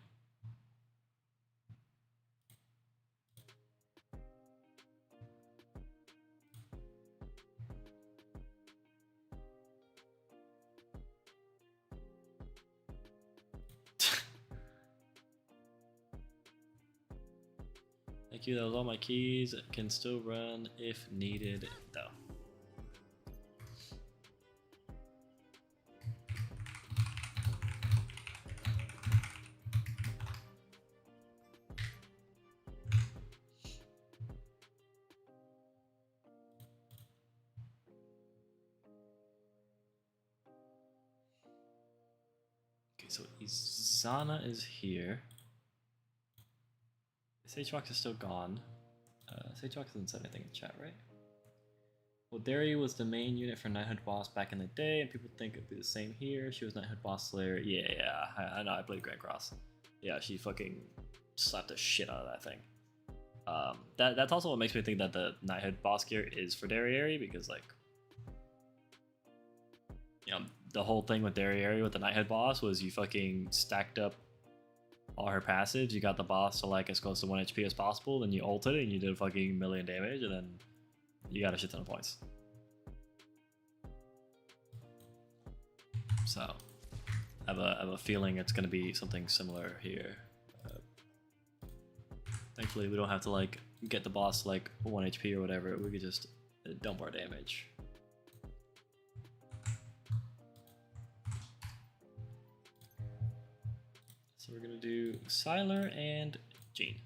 Thank you, that was all my keys. Can still run if needed, though. Okay, so Izana is here. Sagefox is still gone. Sagefox hasn't said anything in chat, right? Well, Derry was the main unit for Knighthood Boss back in the day, and people think it'd be the same here. She was Knighthood Boss Slayer. Yeah, I know, I played Grand Cross. Yeah, she fucking slapped the shit out of that thing. That's also what makes me think that the Knighthood Boss gear is for Derriere, because, like, you know, the whole thing with Derriere with the Knighthood Boss was you fucking stacked up all her passives, you got the boss to like as close to 1 HP as possible, then you ulted it and you did fucking million damage, and then you got a shit ton of points. So I have a feeling it's gonna be something similar here. Thankfully we don't have to like get the boss to like 1 HP or whatever, we could just dump our damage. So we're gonna do Sylar and Jean.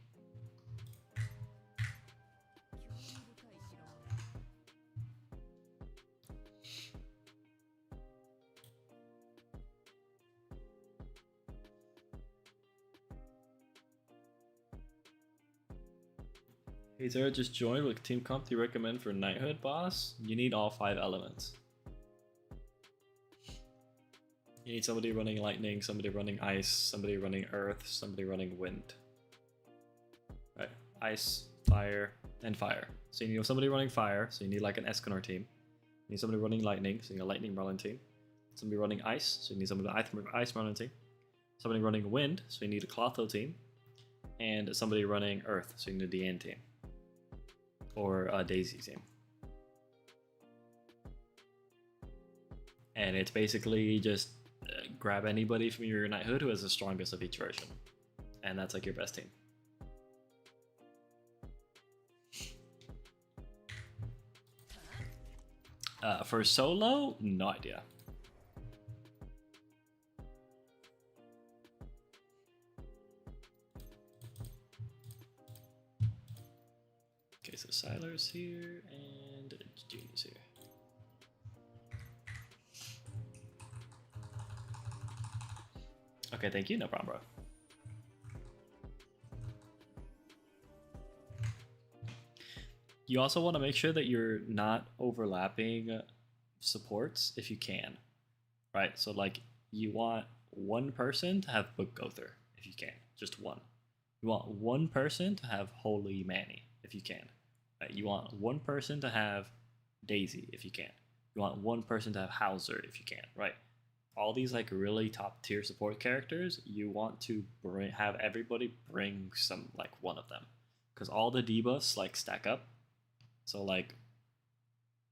Hey Zara just joined. What team comp do you recommend for Knighthood boss? You need all 5 elements. You need somebody running lightning, somebody running ice, somebody running earth, somebody running wind. Right, ice, fire, and fire. So you need somebody running fire, so you need like an Escanor team. You need somebody running lightning, so you need a lightning Merlin team. Somebody running ice, so you need somebody ice Merlin team. Somebody running wind, so you need a Clotho team. And somebody running earth, so you need a DN team. or Daisy's team. And it's basically just grab anybody from your knighthood who has the strongest of each version, and that's like your best team. For solo, no idea. Okay, so Sylar's here and Jane's here. Okay, thank you. No problem, bro. You also want to make sure that you're not overlapping supports if you can, right? So like you want one person to have Book Gother if you can, just one. You want one person to have Holy Manny if you can, right? You want one person to have Daisy if you can. You want one person to have Hauser if you can, right? All these like really top tier support characters, you want to have everybody bring some like one of them, because all the debuffs like stack up. So like,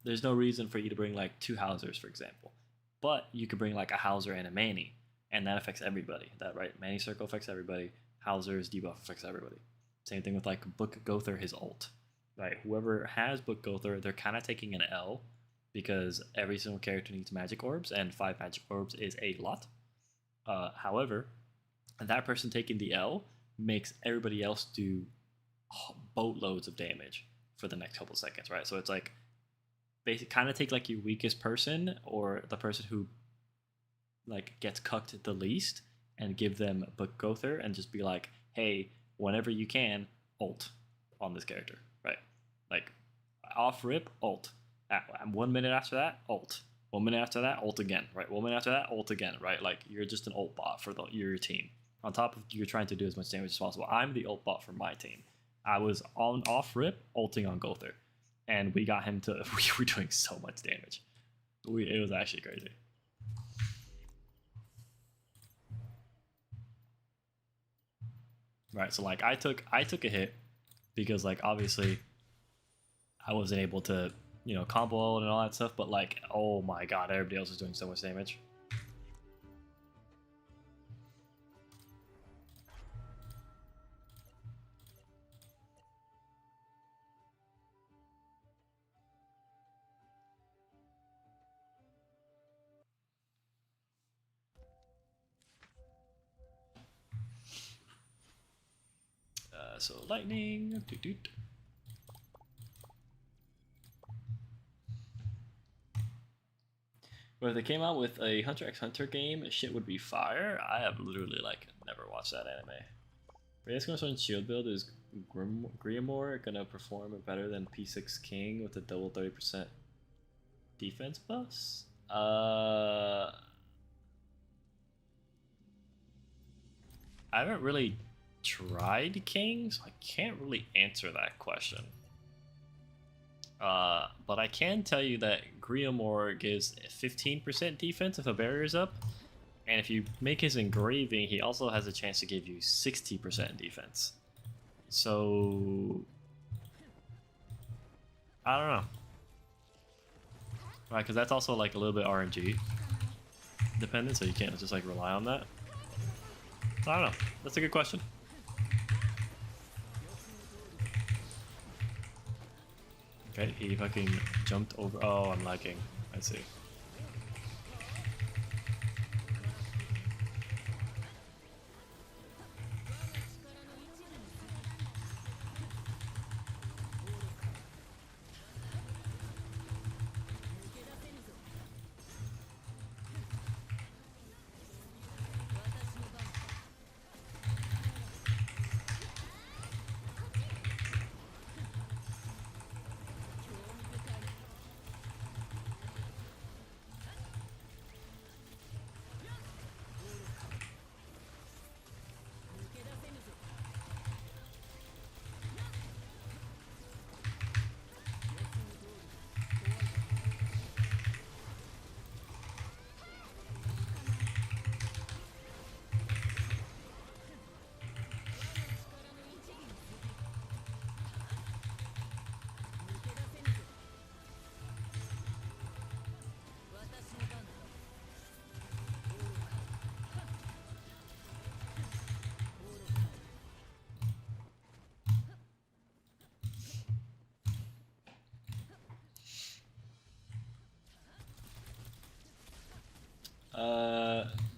there's no reason for you to bring like 2 Hausers, for example, but you could bring like a Hauser and a Manny, and that affects everybody. That right, Manny circle affects everybody. Hauser's debuff affects everybody. Same thing with like Book Gother, his ult, right? Whoever has Book Gother, they're kind of taking an L, because every single character needs magic orbs, and 5 magic orbs is a lot. However, that person taking the L makes everybody else do boatloads of damage for the next couple seconds, right? So it's like, basically kind of take like your weakest person, or the person who like gets cucked the least, and give them Book Gother and just be like, hey, whenever you can, ult on this character, right? Like off rip, ult. 1 minute after that, ult. 1 minute after that, ult again, right? 1 minute after that, ult again, right? Like you're just an ult bot for your team. On top of you're trying to do as much damage as possible. I'm the ult bot for my team. I was on off rip ulting on Gother, and we got him to. We were doing so much damage. It was actually crazy. Right, so like I took a hit because like obviously I wasn't able to, you know, combo and all that stuff, but like, oh my god, everybody else was doing so much damage. So lightning. Doot doot. But if they came out with a Hunter x Hunter game, shit would be fire. I have literally like never watched that anime. Reyes on shield build is Griamore gonna perform better than P6 King with a double 30% defense buffs? I haven't really tried King, so I can't really answer that question. But I can tell you that Griamore gives 15% defense if a barrier is up, and if you make his engraving, he also has a chance to give you 60% defense. So I don't know, right? Because that's also like a little bit RNG dependent, so you can't just like rely on that. So I don't know. That's a good question. Okay, he fucking jumped over. Oh, I'm lagging. I see.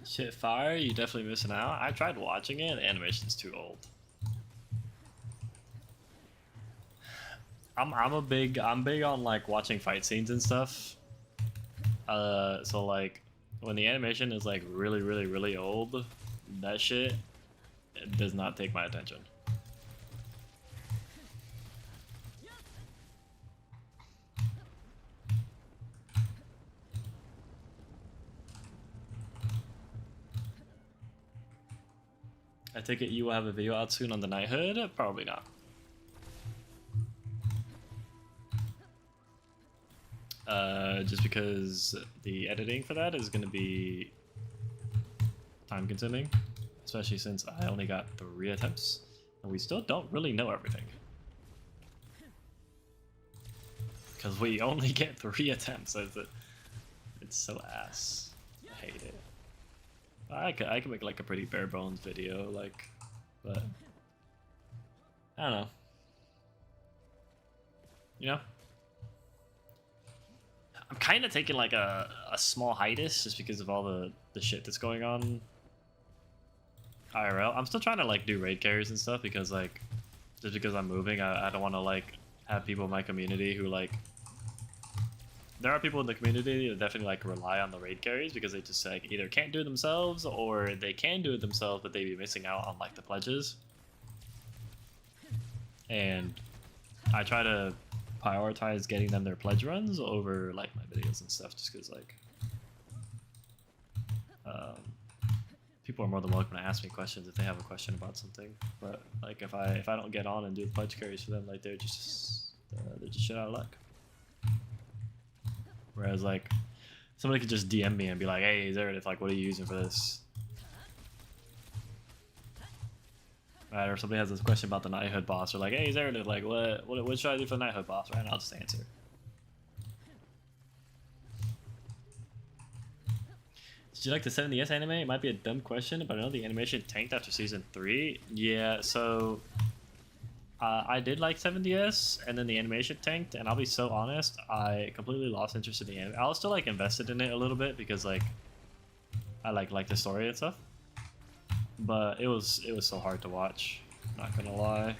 Shit, Fire, you definitely missing out. I tried watching it, the animation's too old. I'm big on like watching fight scenes and stuff. So like when the animation is like really old, that shit it does not take my attention. I take it you will have a video out soon on the Knighthood? Probably not. Just because the editing for that is going to be time consuming, especially since I only got 3 attempts and we still don't really know everything. Because we only get 3 attempts. It's so ass. I hate it. I could make like a pretty bare bones video, like, but I don't know. You know? I'm kind of taking like a small hiatus just because of all the shit that's going on IRL. I'm still trying to like do raid carries and stuff because like, just because I'm moving, I don't want to like have people in my community who like, there are people in the community that definitely like rely on the raid carries because they just like either can't do it themselves or they can do it themselves but they be missing out on like the pledges. And I try to prioritize getting them their pledge runs over like my videos and stuff just because like people are more than welcome to ask me questions if they have a question about something, but like if I don't get on and do the pledge carries for them, like they're just shit out of luck. Whereas like somebody could just DM me and be like, hey Zerdif, like what are you using for this? Right, or somebody has this question about the Knighthood boss, or like, hey Zerdif, like what should I do for the Knighthood boss? Right, and I'll just answer. Did you like the 70S anime? It might be a dumb question, but I know the animation tanked after season 3. Yeah, so I did like 70S, and then the animation tanked, and I'll be so honest, I completely lost interest in the anime. I was still like invested in it a little bit because like I like the story and stuff, but it was so hard to watch. Not gonna lie.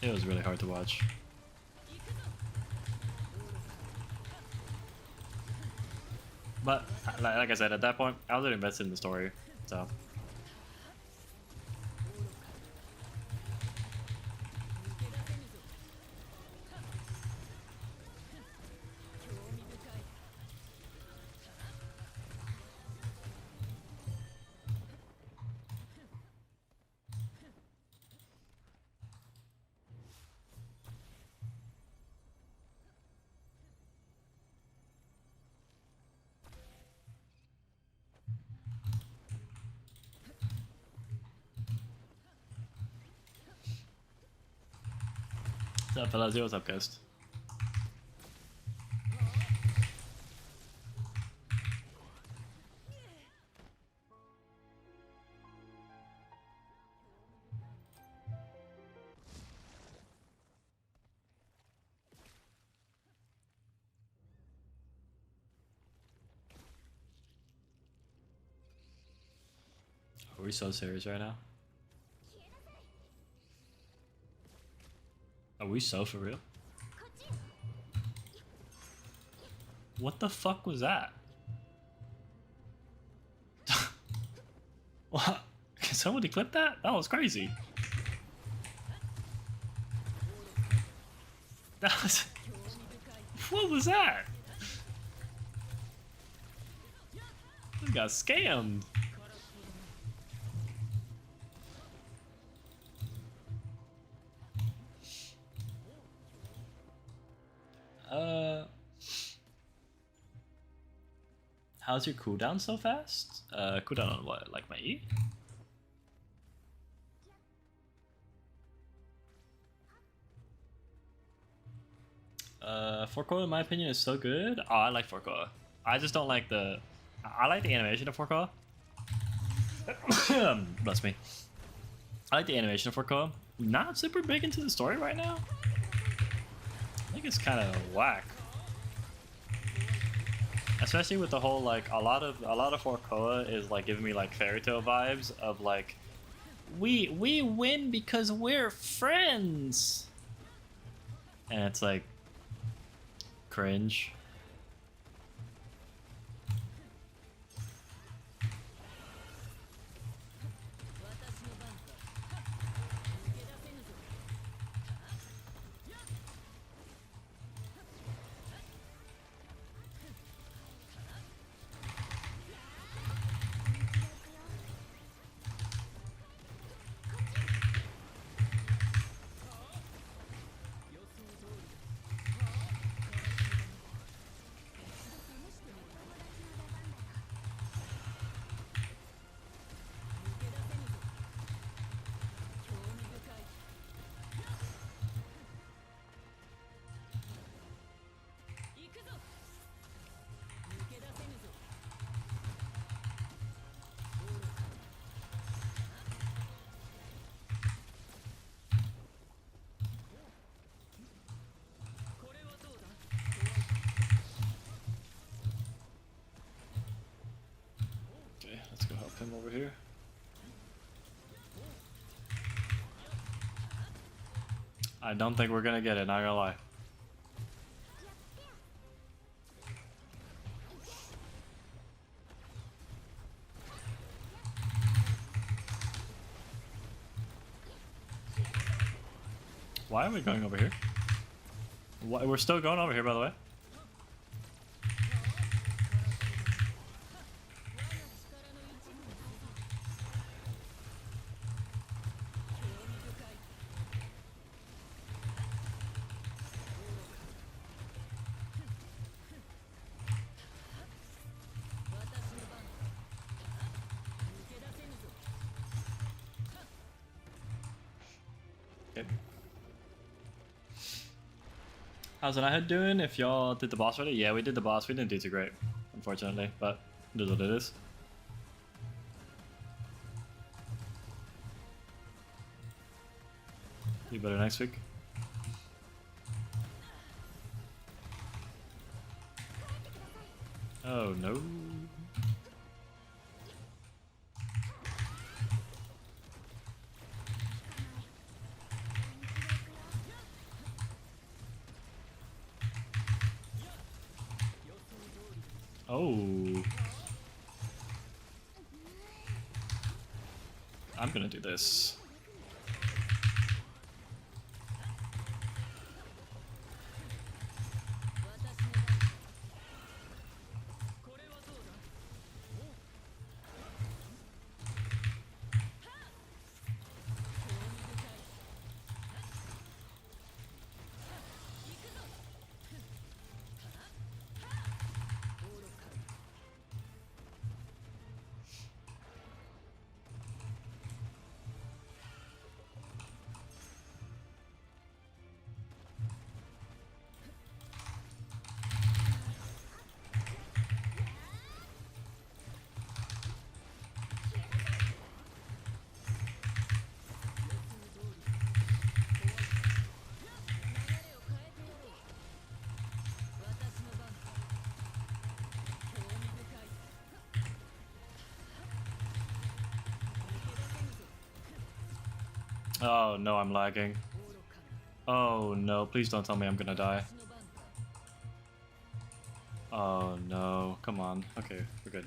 It was really hard to watch. But like I said, at that point, I was invested in the story, so. What's up, fellas? What's up, Ghost? Are we so serious right now? Are we so for real? What the fuck was that? What? Can somebody clip that? That was crazy. That was... What was that? We got scammed. How's your cooldown so fast? Cooldown on what? Like my E? Forkoa, in my opinion, is so good. Oh, I like Forkoa. I just don't like the... I like the animation of Forkoa. Bless me. I like the animation for Koa. Not super big into the story right now. I think it's kind of whack. Especially with the whole like a lot of Forkoa is like giving me like fairy tale vibes of like we win because we're friends. And it's like cringe. Okay, let's go help him over here. I don't think we're gonna get it, not gonna lie. Why are we going over here? Why, we're still going over here, by the way. Okay. How's the Nighthead doing? If y'all did the boss already? Yeah, we did the boss. We didn't do too great, unfortunately, but it is what it is. Be better next week. Oh no. Oh. I'm gonna do this. Oh no, I'm lagging. Oh no, please don't tell me I'm gonna die. Oh no, come on. Okay, we're good.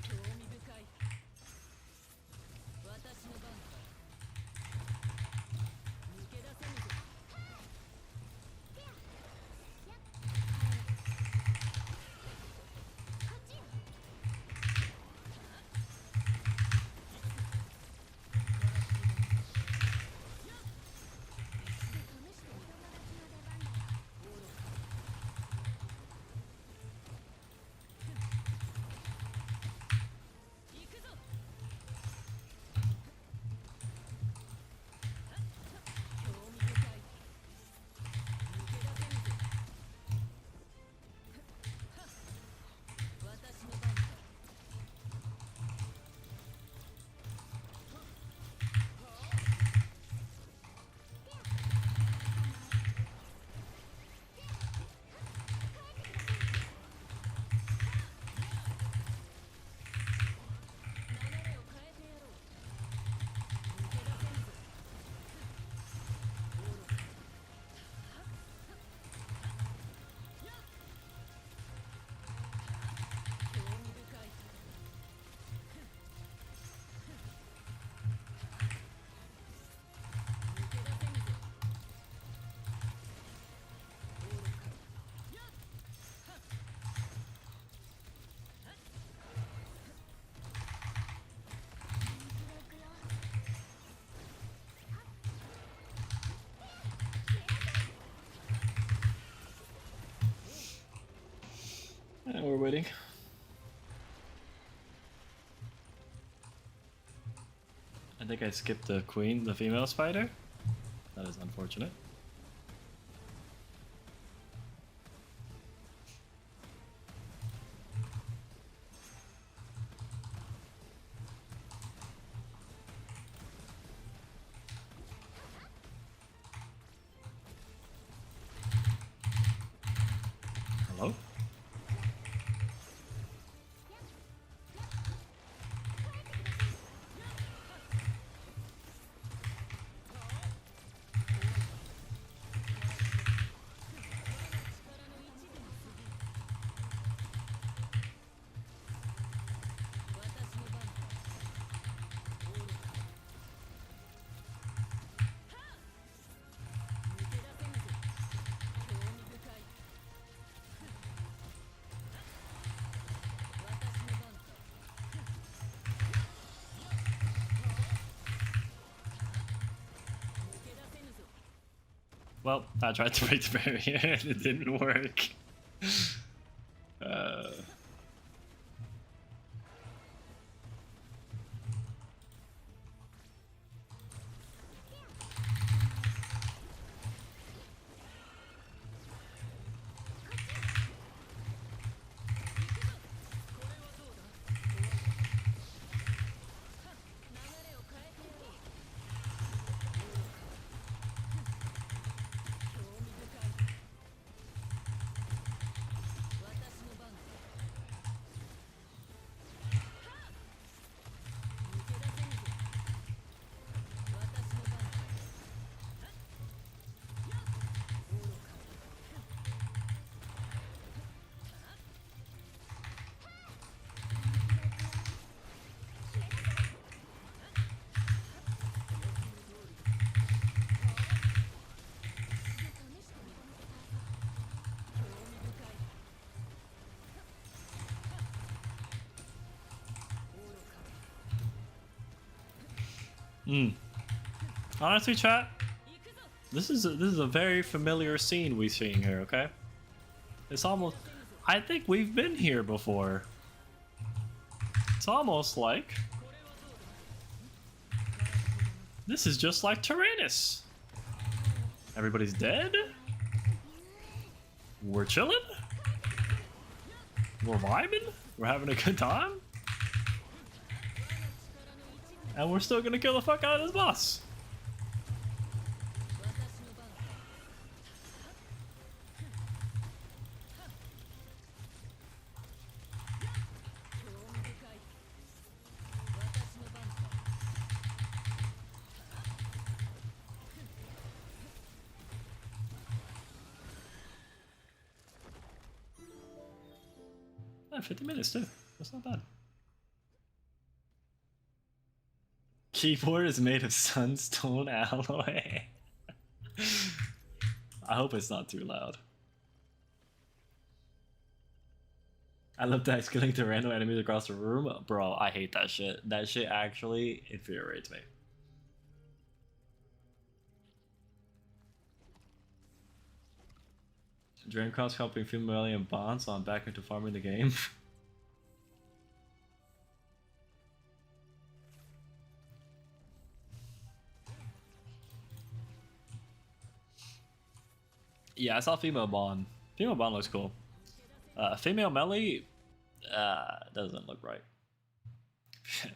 we're waiting. I think I skipped the queen, the female spider. That is unfortunate. Hello? Well, I tried to break the barrier and it didn't work. Honestly, chat, this is a very familiar scene we're seeing here. Okay, it's almost. I think we've been here before. It's almost like this is just like Tyrannus. Everybody's dead. We're chilling. We're vibing. We're having a good time. And we're still gonna kill the fuck out of this boss. Yeah, 50 minutes too. That's not bad. Keyboard is made of sunstone alloy. I hope it's not too loud. I love dice killing the random enemies across the room. Bro, I hate that shit. That shit actually infuriates me. Dreamcast helping female and bonds, so I'm back into farming the game. Yeah, I saw female bond. Female bond looks cool. Female melee doesn't look right.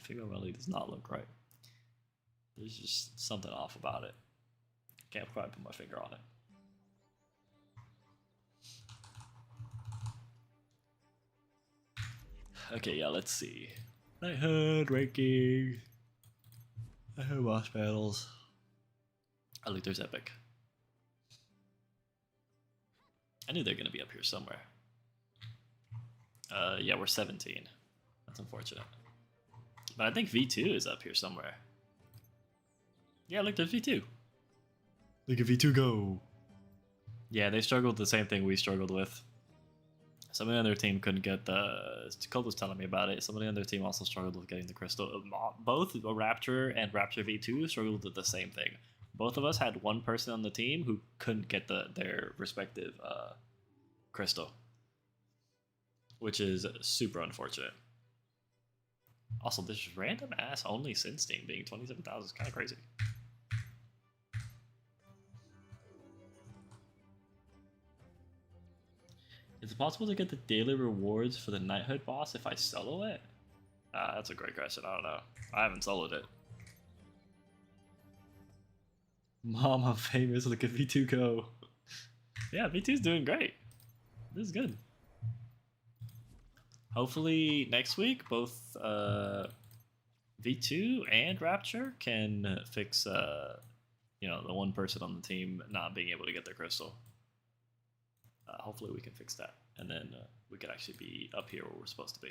Female melee does not look right. There's just something off about it. Can't quite put my finger on it. Okay, yeah, let's see. Knighthood, ranking. Knighthood boss battles. I look, there's epic. I knew they're gonna be up here somewhere. Yeah, we're 17. That's unfortunate. But I think V2 is up here somewhere. Yeah, look, there's V2. Look at V2 go. Yeah, they struggled the same thing we struggled with. Somebody on their team couldn't get the... Colt was telling me about it. Somebody on their team also struggled with getting the crystal. Both Rapture and Rapture V2 struggled with the same thing. Both of us had one person on the team who couldn't get their respective crystal. which is super unfortunate. Also, this random ass only sin steam being 27,000 is kind of crazy. Is it possible to get the daily rewards for the knighthood boss if I solo it? That's a great question. I don't know. I haven't soloed it. Mom, I'm famous. Look at V2 go. Yeah, V2's doing great. This is good. Hopefully next week, both V2 and Rapture can fix, you know, the one person on the team not being able to get their crystal. Hopefully we can fix that, and then we could actually be up here where we're supposed to be.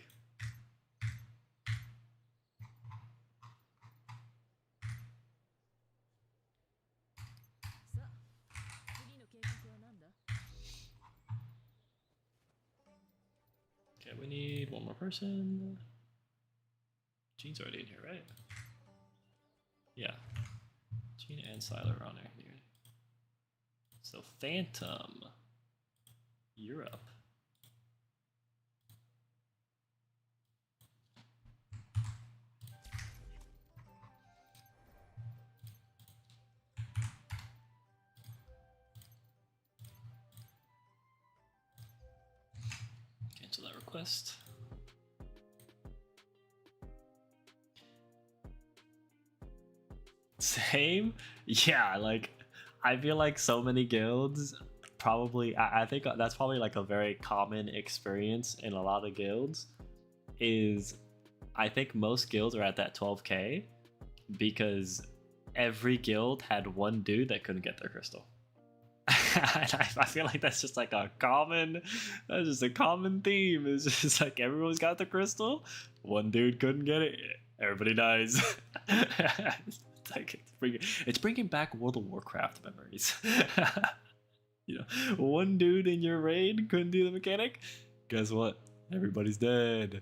Okay, we need one more person. Gene's already in here, right? Yeah. Gene and Siler are on there. So Phantom, you're up. Cancel that request. Same? Yeah, like, I feel like so many guilds probably, I think that's probably like a very common experience in a lot of guilds, is I think most guilds are at that 12k because every guild had one dude that couldn't get their crystal. I feel like that's just like a common, that's just a common theme. It's just like everyone's got the crystal, one dude couldn't get it, everybody dies. It's like it's bringing back World of Warcraft memories. You know, one dude in your raid couldn't do the mechanic. Guess what? Everybody's dead.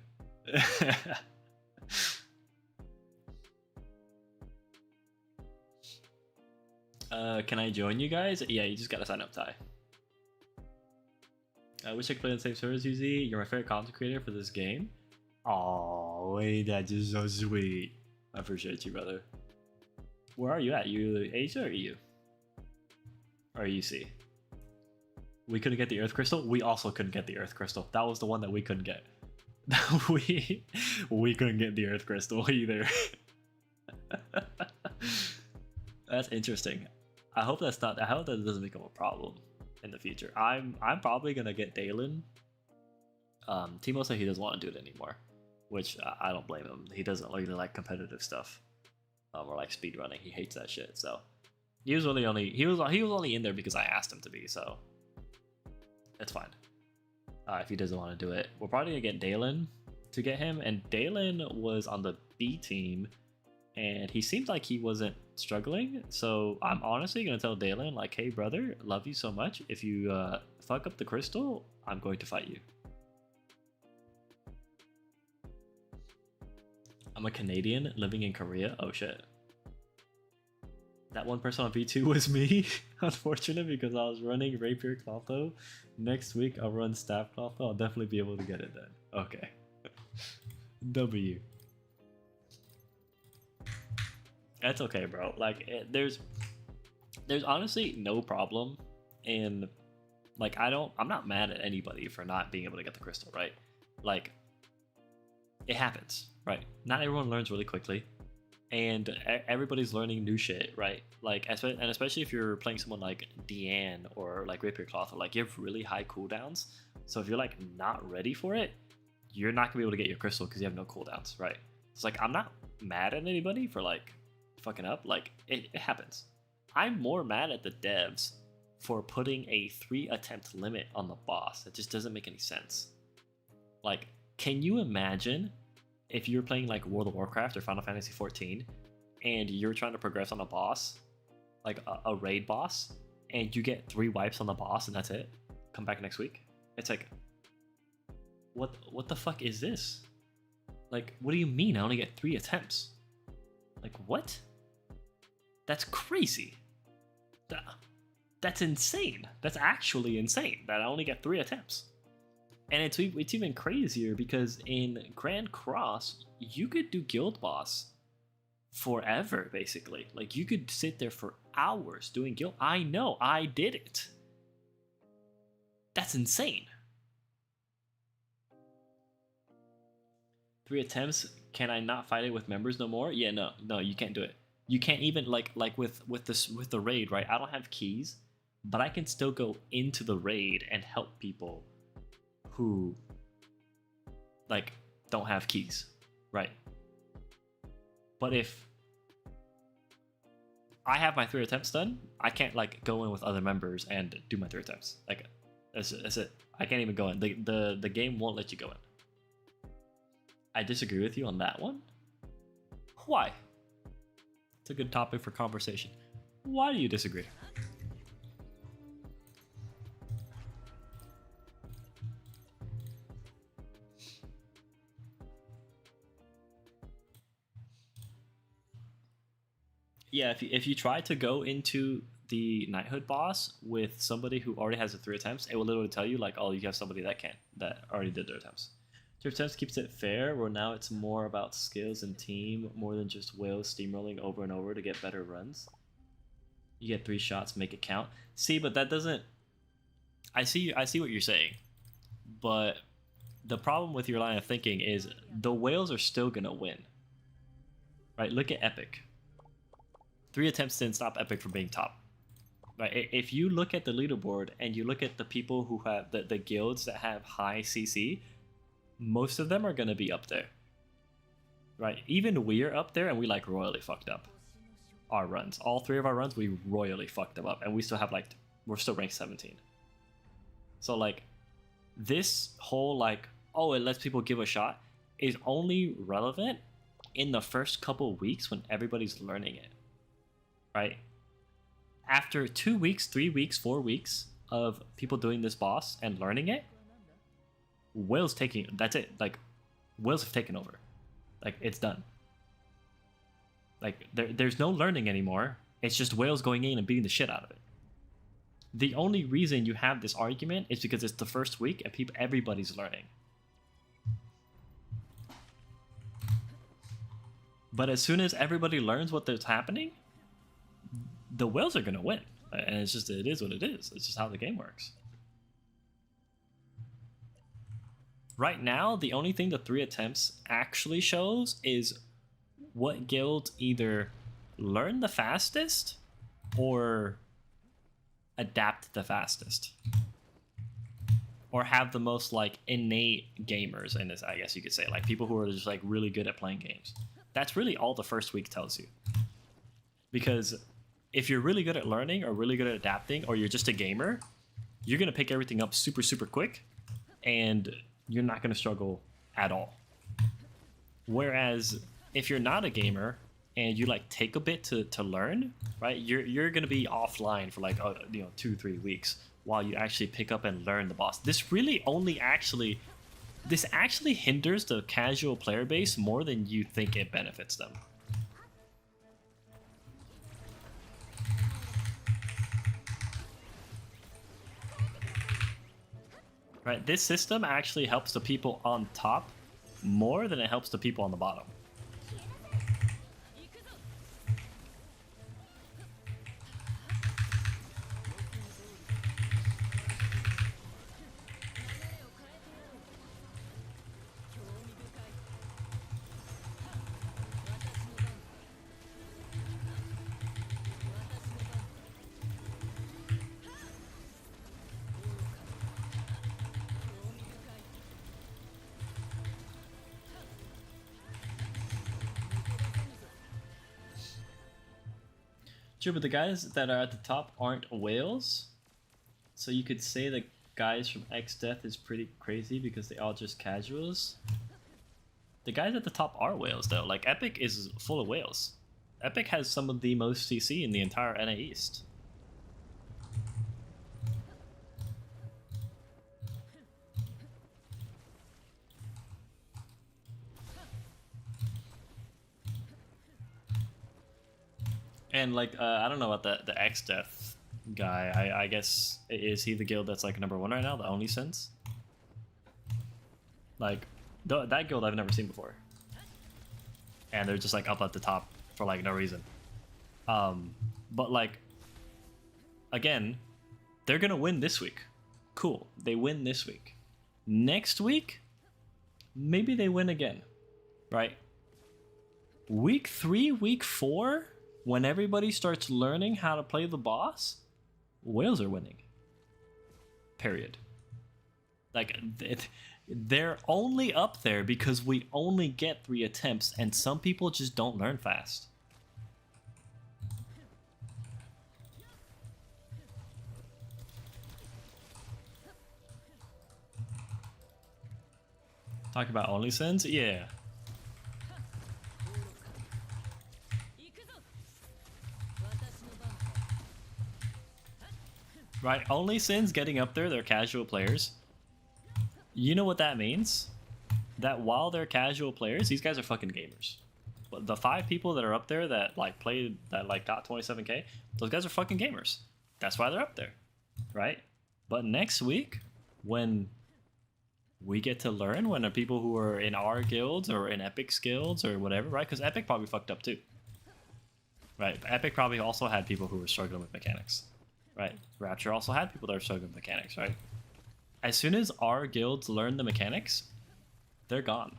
Can I join you guys? Yeah, you just gotta sign up, Ty. I wish I could play on the same server as UZ. You're my favorite content creator for this game. Oh, wait, that's just so sweet. I appreciate you, brother. Where are you at? You Asia or EU? Or UC? We couldn't get the Earth Crystal. We also couldn't get the Earth Crystal. That was the one that we couldn't get. we couldn't get the Earth Crystal either. That's interesting. I hope that's not. I hope that doesn't become a problem in the future. I'm probably gonna get Dalen. Timo said he doesn't want to do it anymore, which I don't blame him. He doesn't really like competitive stuff, or like speed running. He hates that shit. So he was really only he was only in there because I asked him to be. So it's fine. If he doesn't want to do it, we're probably gonna get Dalen to get him. And Dalen was on the B team, and he seemed like he wasn't struggling. So I'm honestly gonna tell Dalen, like, hey brother, love you so much. If you fuck up the crystal, I'm going to fight you. I'm a Canadian living in Korea. Oh shit. That one person on V2 was me. Unfortunate, because I was running Rapier Clotho. Next week I'll run Staff Clotho. I'll definitely be able to get it then. Okay. W. That's okay, bro. Like, there's honestly no problem in, like, I'm not mad at anybody for not being able to get the crystal, right? Like, it happens, right? Not everyone learns really quickly, and everybody's learning new shit, right? Like, and especially if you're playing someone like Deanne or like Rapier Clotho, like, you have really high cooldowns. So if you're like not ready for it, you're not gonna be able to get your crystal because you have no cooldowns, right? It's like, I'm not mad at anybody for like fucking up. Like, it happens. I'm more mad at the devs for putting a 3 attempt limit on the boss. It just doesn't make any sense. Like, can you imagine if you're playing like World of Warcraft or Final Fantasy 14 and you're trying to progress on a boss, like a raid boss, and you get 3 wipes on the boss and that's it? Come back next week? It's like, what the fuck is this? Like, what do you mean I only get 3 attempts? Like, what? That's crazy. That's insane. That's actually insane that I only get 3 attempts. And it's even crazier because in Grand Cross, you could do Guild Boss forever, basically. Like, you could sit there for hours doing Guild. I know, I did it. That's insane. 3 attempts. Can I not fight it with members no more? Yeah, no, you can't do it. You can't even like with the raid, right? I don't have keys, but I can still go into the raid and help people who like don't have keys, right? But if I have my 3 attempts done, I can't like go in with other members and do my 3 attempts. Like that's it. I can't even go in. The game won't let you go in. I disagree with you on that one. Why? It's a good topic for conversation. Why do you disagree? Yeah, if you try to go into the knighthood boss with somebody who already has the 3 attempts, it will literally tell you like, oh, you have somebody that already did their attempts. 2 attempts keeps it fair, where now it's more about skills and team more than just whales steamrolling over and over to get better runs. You get 3 shots, make it count. See, but that doesn't. I see what you're saying, but the problem with your line of thinking is the whales are still gonna win. Right? Look at Epic. 3 attempts didn't stop Epic from being top. Right? If you look at the leaderboard and you look at the people who have the guilds that have high CC, most of them are going to be up there. Right? Even we're up there and we like royally fucked up our runs. All 3 of our runs, we royally fucked them up, and we still have like, we're still ranked 17. So like this whole like, oh, it lets people give a shot is only relevant in the first couple weeks when everybody's learning it. Right? After 2 weeks, 3 weeks, 4 weeks of people doing this boss and learning it, whales taking, that's it. Like, whales have taken over. Like, it's done. Like, there's no learning anymore. It's just whales going in and beating the shit out of it. The only reason you have this argument is because it's the first week and everybody's learning. But as soon as everybody learns what's happening, the whales are gonna win. And it's just, it is what it is. It's just how the game works. Right now, the only thing the 3 attempts actually shows is what guild either learn the fastest or adapt the fastest, or have the most like innate gamers in this, I guess you could say, like people who are just like really good at playing games. That's really all the first week tells you. Because if you're really good at learning or really good at adapting, or you're just a gamer, you're gonna pick everything up super quick, and you're not gonna struggle at all. Whereas if you're not a gamer and you like take a bit to learn, right, you're gonna be offline for like 2-3 weeks while you actually pick up and learn the boss. This actually hinders the casual player base more than you think it benefits them. Right, this system actually helps the people on top more than it helps the people on the bottom. Sure, but the guys that are at the top aren't whales. So you could say the guys from X-Death is pretty crazy because they all just casuals. The guys at the top are whales though. Like Epic is full of whales. Epic has some of the most CC in the entire NA East. And like, I don't know about the X-Death guy. I guess, is he the guild that's like #1 right now, the Only Sense? Like, that guild I've never seen before. And they're just like up at the top for like no reason. But like, again, they're gonna win this week. Cool, they win this week. Next week, maybe they win again, right? Week 3, week 4, when everybody starts learning how to play the boss, Wales are winning. Period. Like, they're only up there because we only get 3 attempts, and some people just don't learn fast. Talk about only sins? Yeah. Right, only sins getting up there, they're casual players. You know what that means? That while they're casual players, these guys are fucking gamers. But the 5 people that are up there that like played, that like got 27k, those guys are fucking gamers. That's why they're up there, right? But next week, when we get to learn, when the people who are in our guilds or in Epic's guilds or whatever, right? Because Epic probably fucked up too, right? Epic probably also had people who were struggling with mechanics, right? Rapture also had people that were struggling with mechanics, right? As soon as our guilds learn the mechanics, they're gone.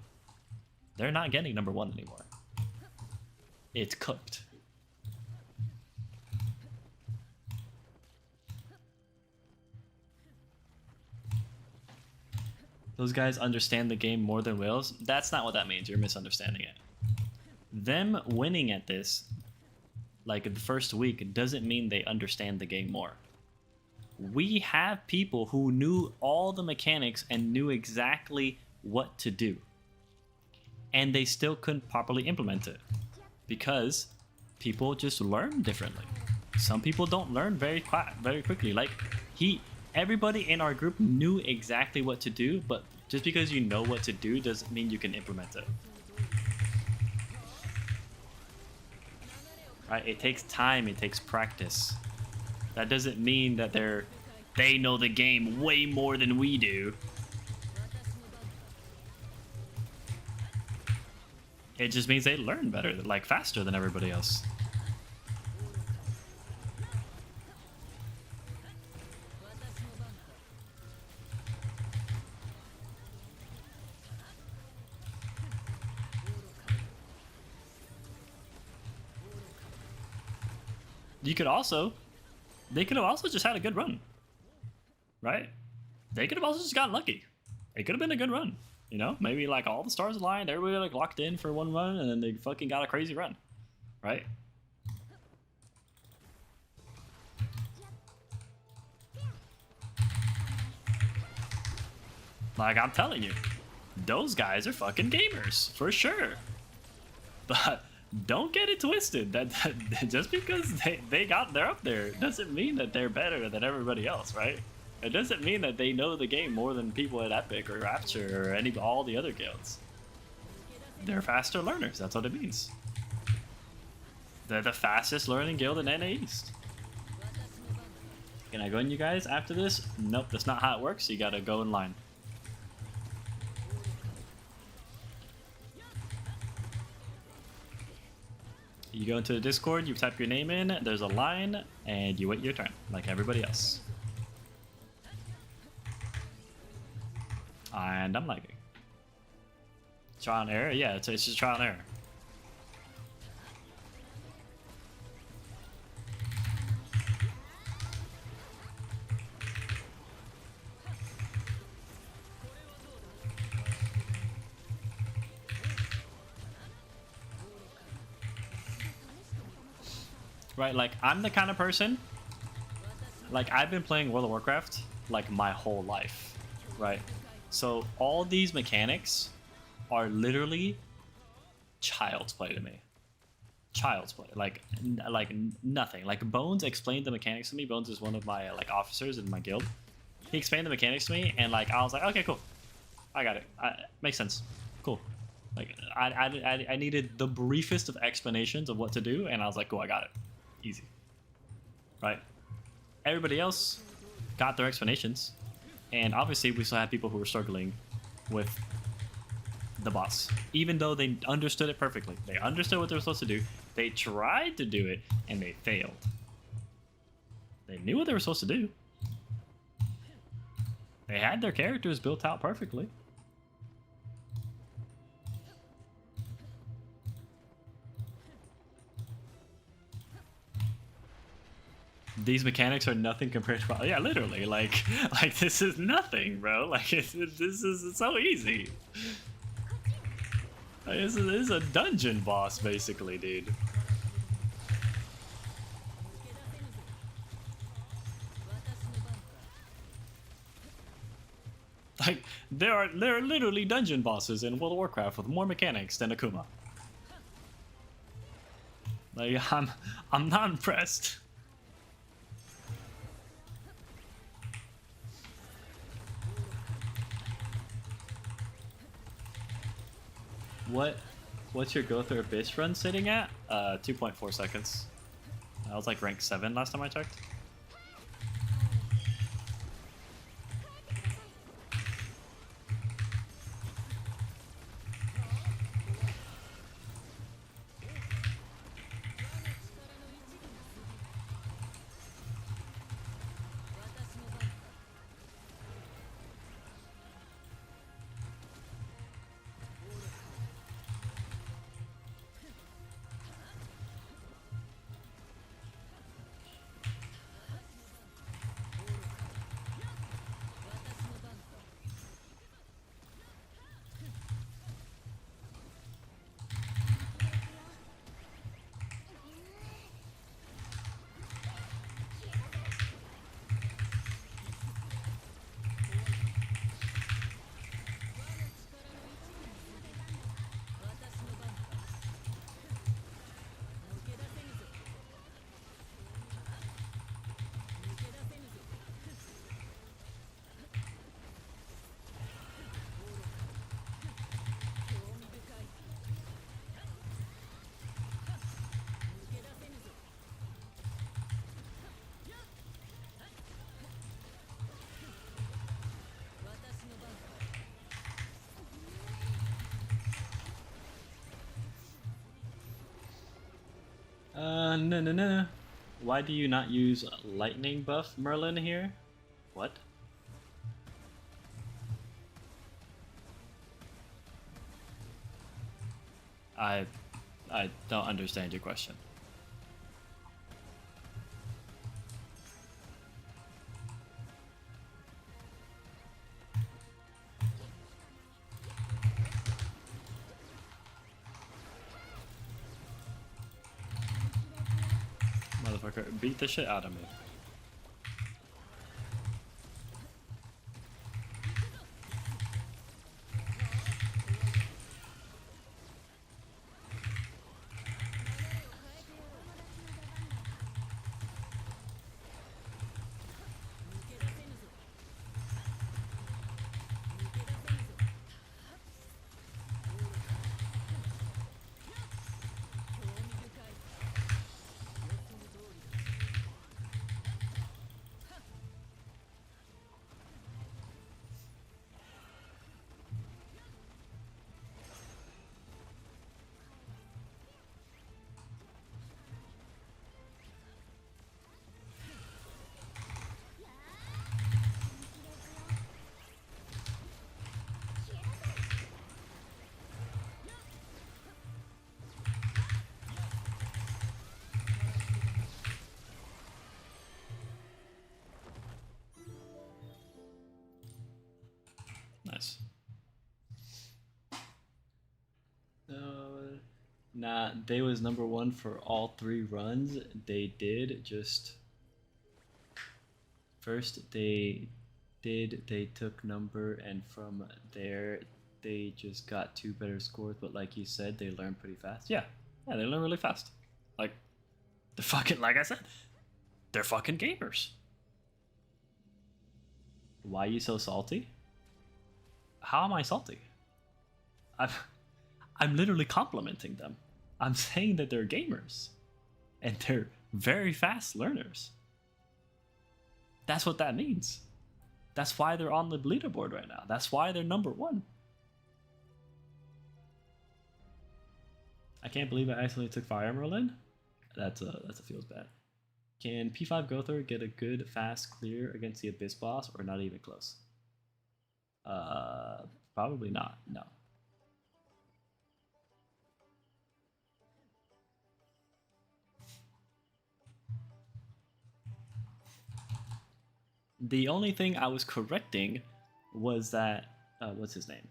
They're not getting number 1 anymore. It's cooked. Those guys understand the game more than Wales. That's not what that means. You're misunderstanding it. Them winning at this, like the first week, doesn't mean they understand the game more. We have people who knew all the mechanics and knew exactly what to do. And they still couldn't properly implement it. Because people just learn differently. Some people don't learn very quickly. Like, everybody in our group knew exactly what to do, but just because you know what to do doesn't mean you can implement it. Right? It takes time, it takes practice. That doesn't mean that they know the game way more than we do. It just means they learn better, like faster than everybody else. They could have also just had a good run, right? They could have also just gotten lucky. It could have been a good run, you know? Maybe like all the stars aligned, everybody like locked in for one run, and then they fucking got a crazy run, right? Like, I'm telling you, those guys are fucking gamers, for sure. But don't get it twisted. That just because they're up there doesn't mean that they're better than everybody else, right? It doesn't mean that they know the game more than people at Epic or Rapture or all the other guilds. They're faster learners. That's what it means. They're the fastest learning guild in NA East. Can I go in, you guys, after this? Nope, that's not how it works. You gotta go in line. You go into the Discord, you type your name in, there's a line, and you wait your turn, like everybody else. And I'm lagging. Trial and error? Yeah, it's just trial and error. Right, like, I'm the kind of person, like, I've been playing World of Warcraft, like, my whole life, right? So, all these mechanics are literally child's play to me. Child's play, like nothing. Like, Bones explained the mechanics to me. Bones is one of my, like, officers in my guild. He explained the mechanics to me, and, like, I was like, okay, cool. I got it. Makes sense. Cool. Like, I needed the briefest of explanations of what to do, and I was like, cool, I got it. Easy. Right? Everybody else got their explanations, and obviously we still had people who were struggling with the boss, even though they understood it perfectly. They understood what they were supposed to do. They tried to do it, and they failed. They knew what they were supposed to do. They had their characters built out perfectly. These mechanics are nothing compared to, yeah, literally, like this is nothing, bro. Like this is so easy. Like, this is a dungeon boss, basically, dude. Like there are literally dungeon bosses in World of Warcraft with more mechanics than Akuma. Like I'm not impressed. What's your go through Abyss run sitting at? 2.4 seconds. I was like rank 7 last time I checked. No. Why do you not use lightning buff Merlin here? What? I don't understand your question. Motherfucker, beat the shit out of me. Nice. Nah, they was number one for all 3 runs. They did just first they took number, and from there they just got 2 better scores. But like you said, they learned pretty fast. Yeah, they learn really fast. Like they're fucking, like I said, they're fucking gamers. Why you so salty? How am I salty? I'm literally complimenting them. I'm saying that they're gamers. And they're very fast learners. That's what that means. That's why they're on the leaderboard right now. That's why they're number 1. I can't believe I accidentally took Fire Emerald in. That feels bad. Can P5 Gother get a good fast clear against the Abyss boss, or not even close? Probably not. No. The only thing I was correcting was that what's his name?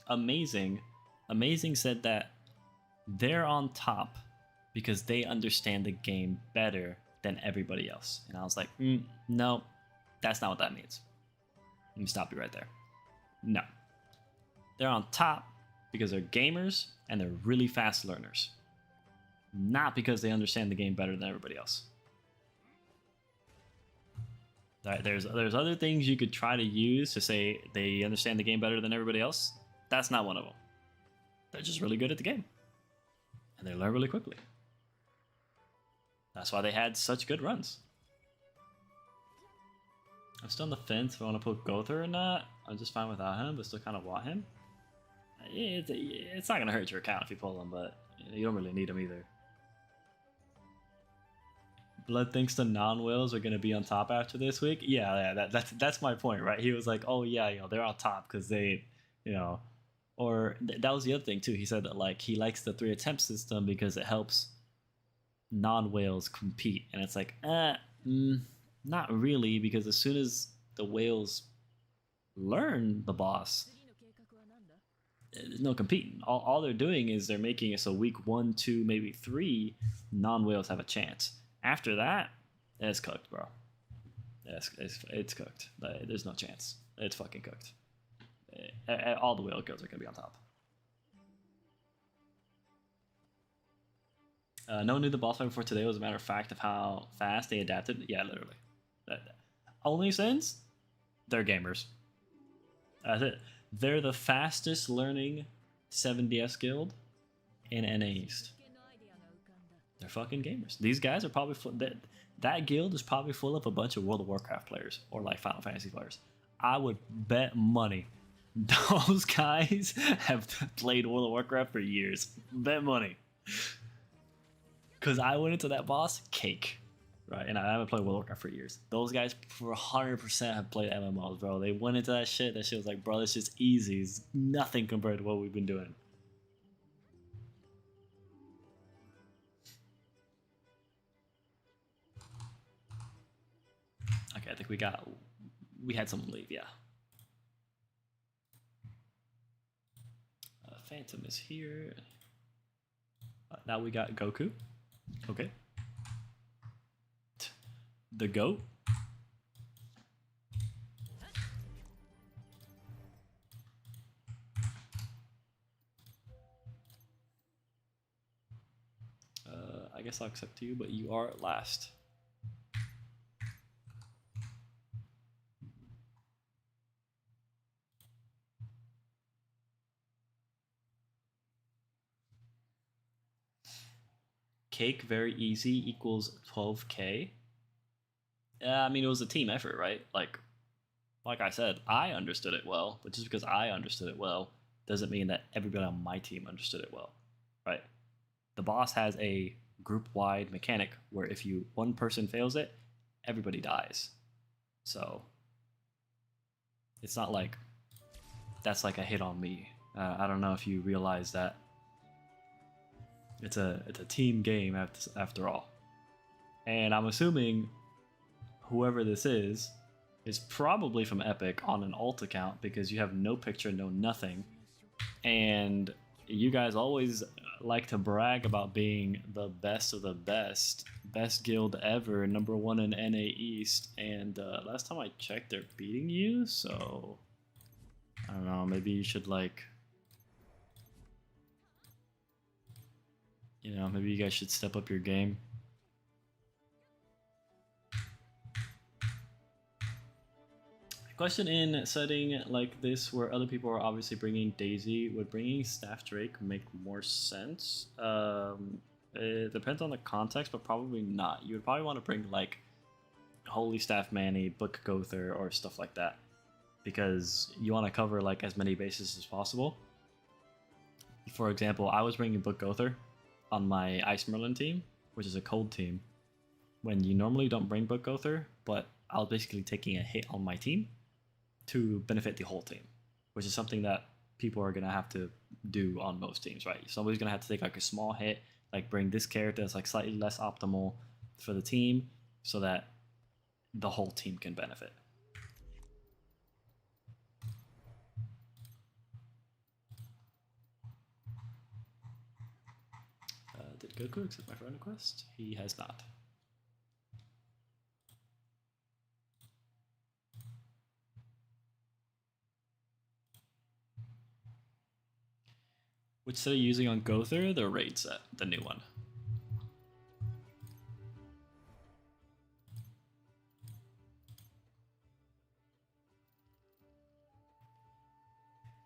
Amazing said that they're on top because they understand the game better than everybody else. And I was like, no, that's not what that means. Let me stop you right there. No. They're on top because they're gamers and they're really fast learners. Not because they understand the game better than everybody else. There's other things you could try to use to say they understand the game better than everybody else. That's not one of them. They're just really good at the game. And they learn really quickly. That's why they had such good runs. I'm still on the fence if I want to put Gother or not. I'm just fine without him, but still kind of want him. It's not going to hurt your account if you pull him, but you don't really need him either. Blood thinks the non-whales are going to be on top after this week. Yeah, that's my point, right? He was like, oh yeah, they're on top because they, or that was the other thing too. He said that like he likes the 3 attempt system because it helps non-whales compete, and it's like, not really, because as soon as the whales learn the boss, there's no competing. All they're doing is they're making it so week 1, 2, maybe 3, non-whales have a chance. After that, it's cooked, bro. It's cooked. There's no chance. It's fucking cooked. All the whale kills are gonna be on top. No one knew the boss fight before today was a matter of fact of how fast they adapted. Yeah, literally. Only since they're gamers. That's it. They're the fastest learning 7DS guild in NA East. They're fucking gamers. These guys are probably that guild is probably full of a bunch of World of Warcraft players or like Final Fantasy players. I would bet money those guys have played World of Warcraft for years. Bet money. Because I went into that boss cake, right? And I haven't played World of Warcraft for years. Those guys for 100% have played MMOs, bro. They went into that shit. That shit was like, bro, this shit's easy. It's nothing compared to what we've been doing. Okay, I think we had someone leave, yeah. Phantom is here. Now we got Goku. Okay. The GOAT. I guess I'll accept you, but you are last. Cake very easy equals 12k. I mean, it was a team effort, right? Like I said, I understood it well, but just because I understood it well doesn't mean that everybody on my team understood it well, right? The boss has a group-wide mechanic where if one person fails it, everybody dies. So it's not like that's like a hit on me. I don't know if you realize that. It's a team game after all. And I'm assuming whoever this is probably from Epic on an alt account because you have no picture, no nothing. And you guys always like to brag about being the best of the best guild ever, #1 in NA East. And last time I checked, they're beating you, so I don't know, maybe you should like, maybe you guys should step up your game. Question in setting like this where other people are obviously bringing Daisy, would bringing Staff Drake make more sense? It depends on the context, but probably not. You would probably want to bring like Holy Staff Manny, Book Gother, or stuff like that, because you want to cover like as many bases as possible. For example, I was bringing Book Gother on my Ice Merlin team, which is a cold team, when you normally don't bring Book Gother, but I was basically taking a hit on my team to benefit the whole team, which is something that people are gonna have to do on most teams, right? Somebody's gonna have to take like a small hit, like bring this character that's like slightly less optimal for the team, so that the whole team can benefit. Did Goku accept my friend request? He has not. Which set are you using on Gother? The raid set, the new one.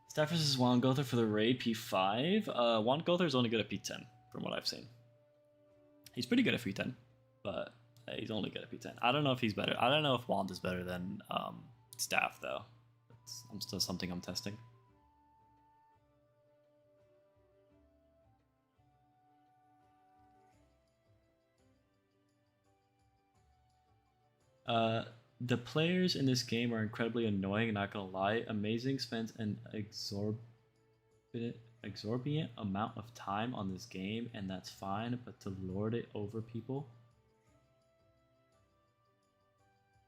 Staff versus Juan Gother for the raid P5. Juan Gother is only good at P10, from what I've seen. He's pretty good at P10, but he's only good at P10. I don't know if he's better. I don't know if Wand is better than Staff, though. I'm still something I'm testing. The players in this game are incredibly annoying, not gonna lie. Amazing spends an exorbitant amount of time on this game, and that's fine, but to lord it over people?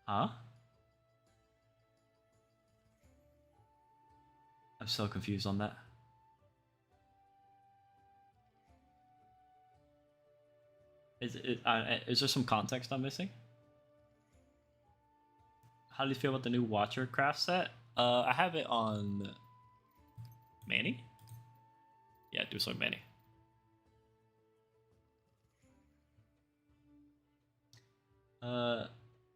Huh? I'm so confused on that. Is there some context I'm missing? How do you feel about the new Watcher craft set? I have it on Manny. Yeah, do some Manny.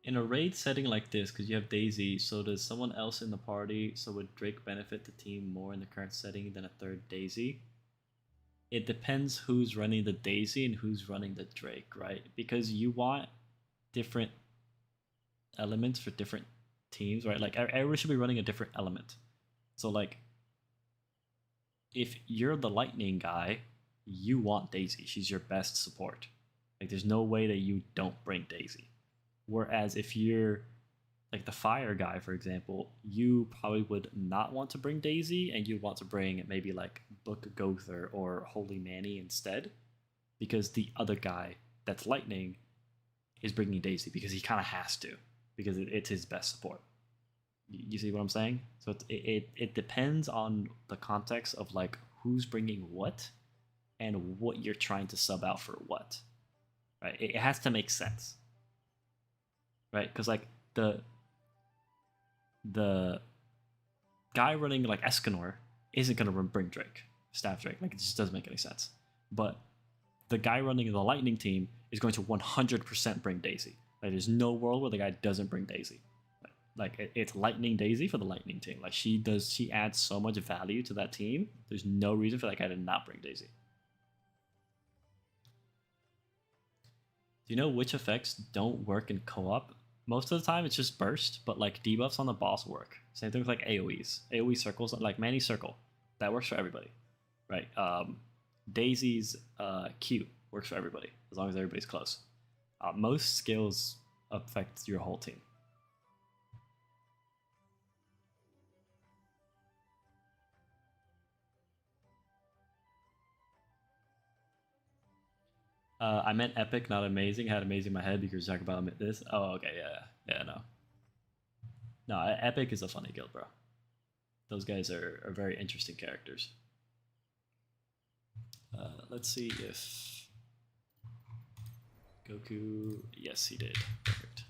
In a raid setting like this, because you have Daisy, so does someone else in the party, so would Drake benefit the team more in the current setting than a third Daisy? It depends who's running the Daisy and who's running the Drake, right? Because you want different elements for different teams, right? Like everyone should be running a different element. So like, if you're the lightning guy, you want Daisy. She's your best support. Like there's no way that you don't bring Daisy. Whereas if you're like the fire guy, for example, you probably would not want to bring Daisy, and you'd want to bring maybe like Book Gother or Holy Manny instead, because the other guy that's lightning is bringing Daisy because he kind of has to, because it's his best support. You see what I'm saying? So it depends on the context of like who's bringing what and what you're trying to sub out for what, right? It has to make sense, right? Because like the guy running like Escanor isn't gonna bring Drake, Staff Drake. Like it just doesn't make any sense. But the guy running the Lightning team is going to 100% bring Daisy. Like there's no world where the guy doesn't bring Daisy. Like it's Lightning Daisy for the Lightning team. Like she adds so much value to that team. There's no reason for that guy to not bring Daisy. Do you know which effects don't work in co-op? Most of the time it's just burst, but like debuffs on the boss work. Same thing with like AoEs. AoE circles, like Manny Circle. That works for everybody. Right? Daisy's Q works for everybody, as long as everybody's close. Most skills affect your whole team. I meant epic, not amazing. I had amazing in my head because you're talking about this. Oh, okay, yeah, no. No, epic is a funny guild, bro. Those guys are very interesting characters. Let's see if Goku. Yes, he did. Perfect.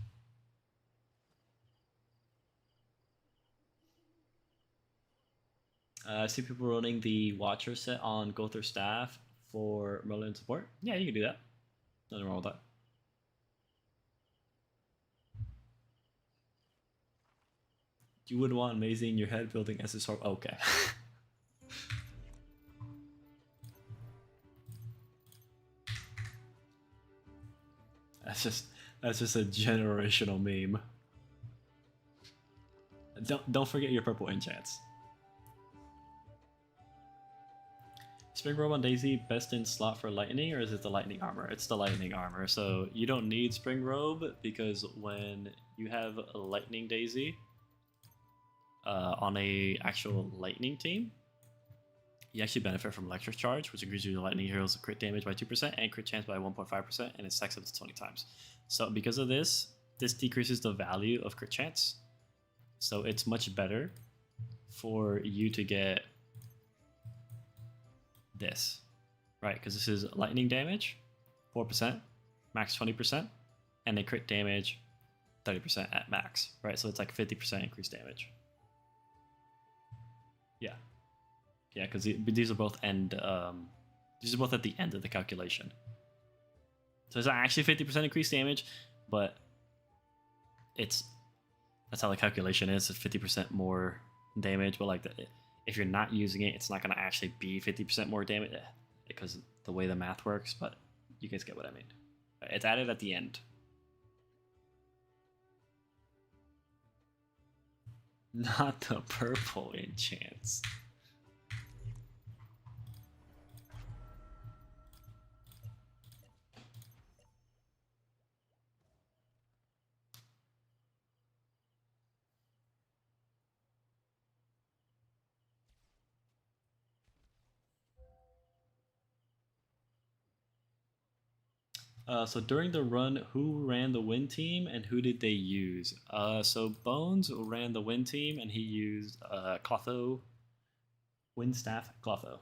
I see people running the Watcher set on Gother Staff for Merlin support. Yeah, you can do that. Nothing wrong with that. You wouldn't want amazing in your head building SSR. Okay. That's just a generational meme. Don't forget your purple enchants. Spring Robe on Daisy best in slot for lightning, or is it the lightning armor? It's the lightning armor, so you don't need Spring Robe because when you have a lightning Daisy on a actual lightning team, you actually benefit from Electric Charge, which increases your lightning hero's crit damage by 2% and crit chance by 1.5%, and it stacks up to 20 times. So because of this, this decreases the value of crit chance. So it's much better for you to get this, right? Because this is lightning damage, 4%, max 20%, and a crit damage 30% at max, right? So it's like 50% increased damage. Yeah. Yeah, because these are both these are both at the end of the calculation. So it's not actually 50% increased damage, but that's how the calculation is. It's 50% more damage, but like if you're not using it, it's not going to actually be 50% more damage because the way the math works. But you guys get what I mean. It's added at the end. Not the purple enchants. So during the run, who ran the win team and who did they use? So Bones ran the win team and he used Clotho, Wind Staff Clotho.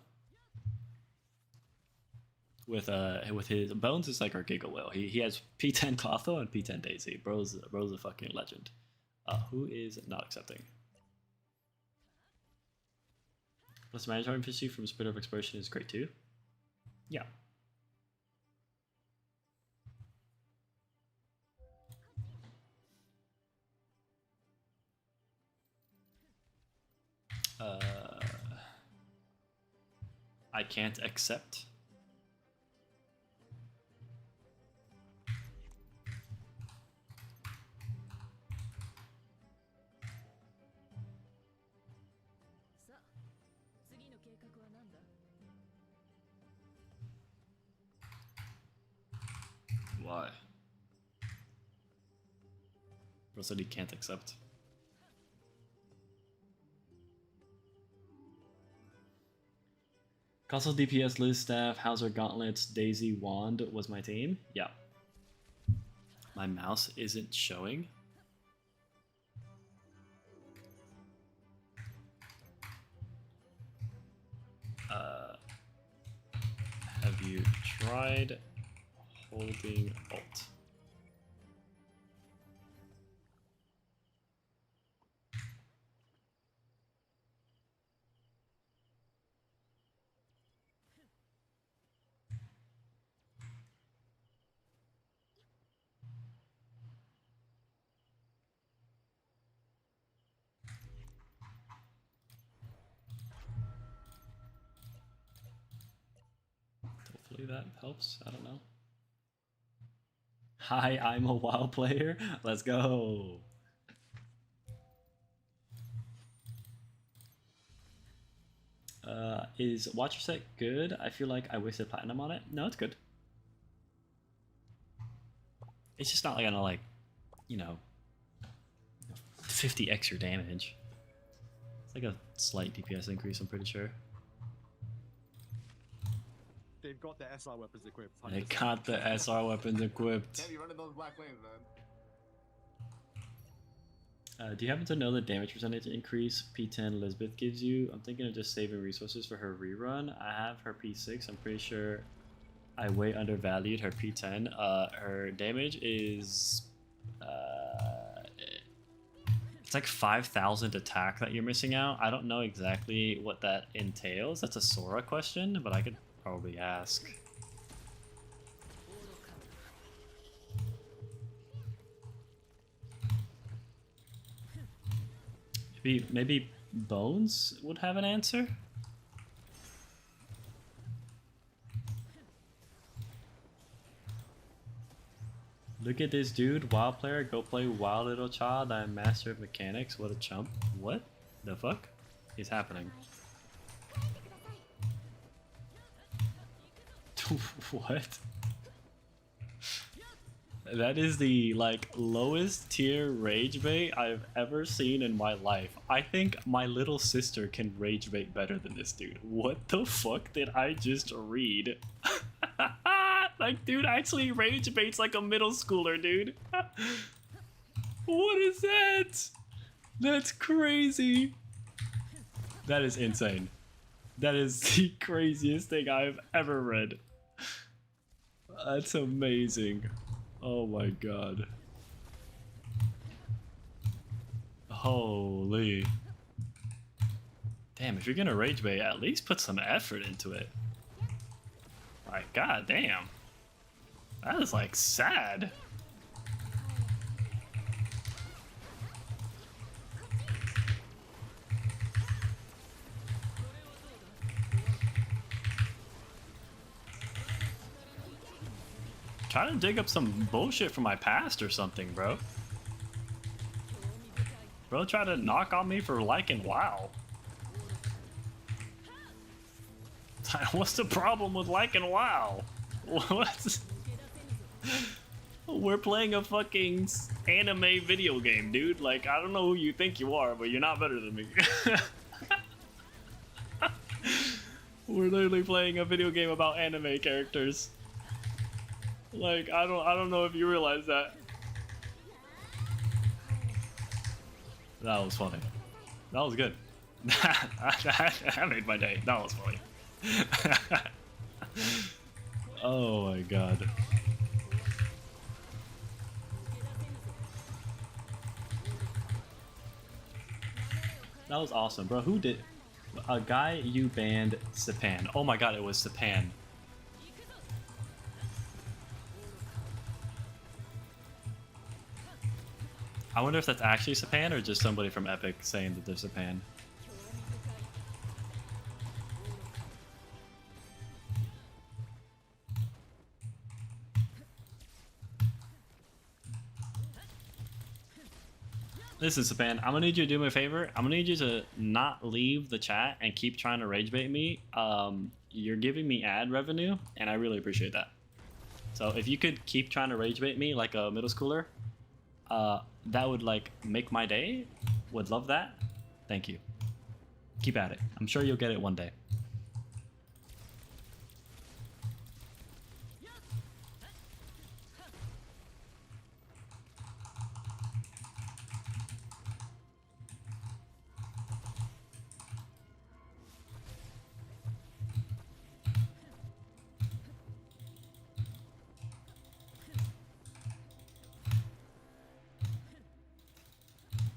With his Bones is like our Giga Whale. He has P10 Clotho and P10 Daisy. Bro's a fucking legend. Who is not accepting? Plus mandatory efficiency from Spirit of Exploration is great too. Yeah. I can't accept. Why? Bro said he can't accept. Castle DPS, Liz Staff, Hauser Gauntlets, Daisy Wand was my team. Yeah. My mouse isn't showing. Have you tried holding Alt? Hopefully that helps. I don't know. Hi, I'm a WoW player. Let's go. Is Watcher Set good? I feel like I wasted platinum on it. No, it's good. It's just not like gonna like, you know, 50 extra damage. It's like a slight DPS increase, I'm pretty sure. They've got their SR weapons equipped. They got the SR weapons equipped. Can't be running those black flames, man. Do you happen to know the damage percentage increase P10 Elizabeth gives you? I'm thinking of just saving resources for her rerun. I have her P6. I'm pretty sure I way undervalued her P10. Her damage is... it's like 5,000 attack that you're missing out. I don't know exactly what that entails. That's a Sora question, but I could probably ask. Maybe Bones would have an answer? Look at this dude, WoW player, go play WoW Little Child, I'm master of mechanics, what a chump. What the fuck is happening? What? That is the like lowest tier rage bait I've ever seen in my life. I think my little sister can rage bait better than this dude. What the fuck did I just read? Like, dude actually rage baits like a middle schooler, dude. What is that? That's crazy. That is insane. That is the craziest thing I've ever read. That's amazing. Oh my god. Holy. Damn, if you're gonna rage bait, at least put some effort into it. Like, god damn. That is like sad. Trying to dig up some bullshit from my past or something, bro. Bro, try to knock on me for liking WoW. What's the problem with liking WoW? What's... We're playing a fucking anime video game, dude. Like, I don't know who you think you are, but you're not better than me. We're literally playing a video game about anime characters. Like, I don't know if you realize that. That was funny. That was good. That made my day. That was funny. Oh my god. That was awesome, bro. Who did? A guy you banned Sapan. Oh my god, it was Sapan. I wonder if that's actually Sapan or just somebody from Epic saying that they're Sapan. Listen, Sapan, I'm gonna need you to do me a favor. I'm gonna need you to not leave the chat and keep trying to rage bait me. You're giving me ad revenue, and I really appreciate that. So if you could keep trying to rage bait me like a middle schooler, that would like make my day. Would love that. Thank you. Keep at it. I'm sure you'll get it one day.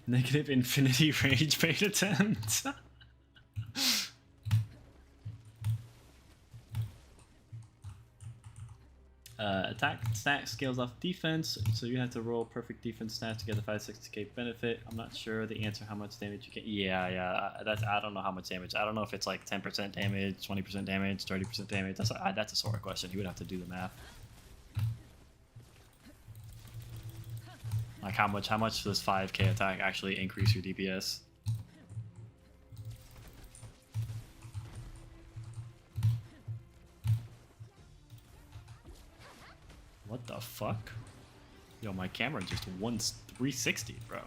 Negative infinity rage bait attempt. Attack stat scales off defense, so you have to roll perfect defense stats to get the 560k benefit. I'm not sure the answer how much damage you get. Yeah, that's, I don't know how much damage. I don't know if it's like 10% damage, 20% damage, 30% damage. That's a sort of question. You would have to do the math. Like how much does 5k attack actually increase your DPS? What the fuck? Yo, my camera just won 360, bro.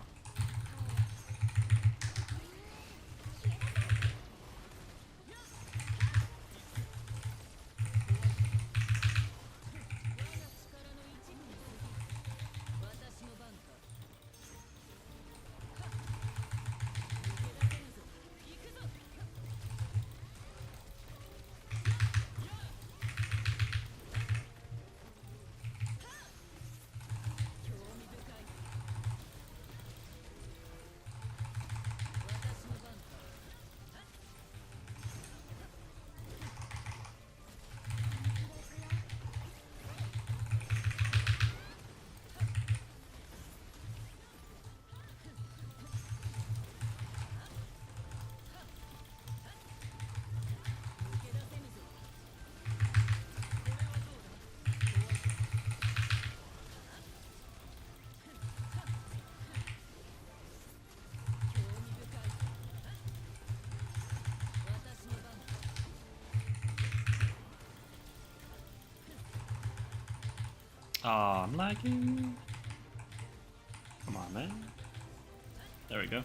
Oh, I'm lagging. Come on, man. There we go.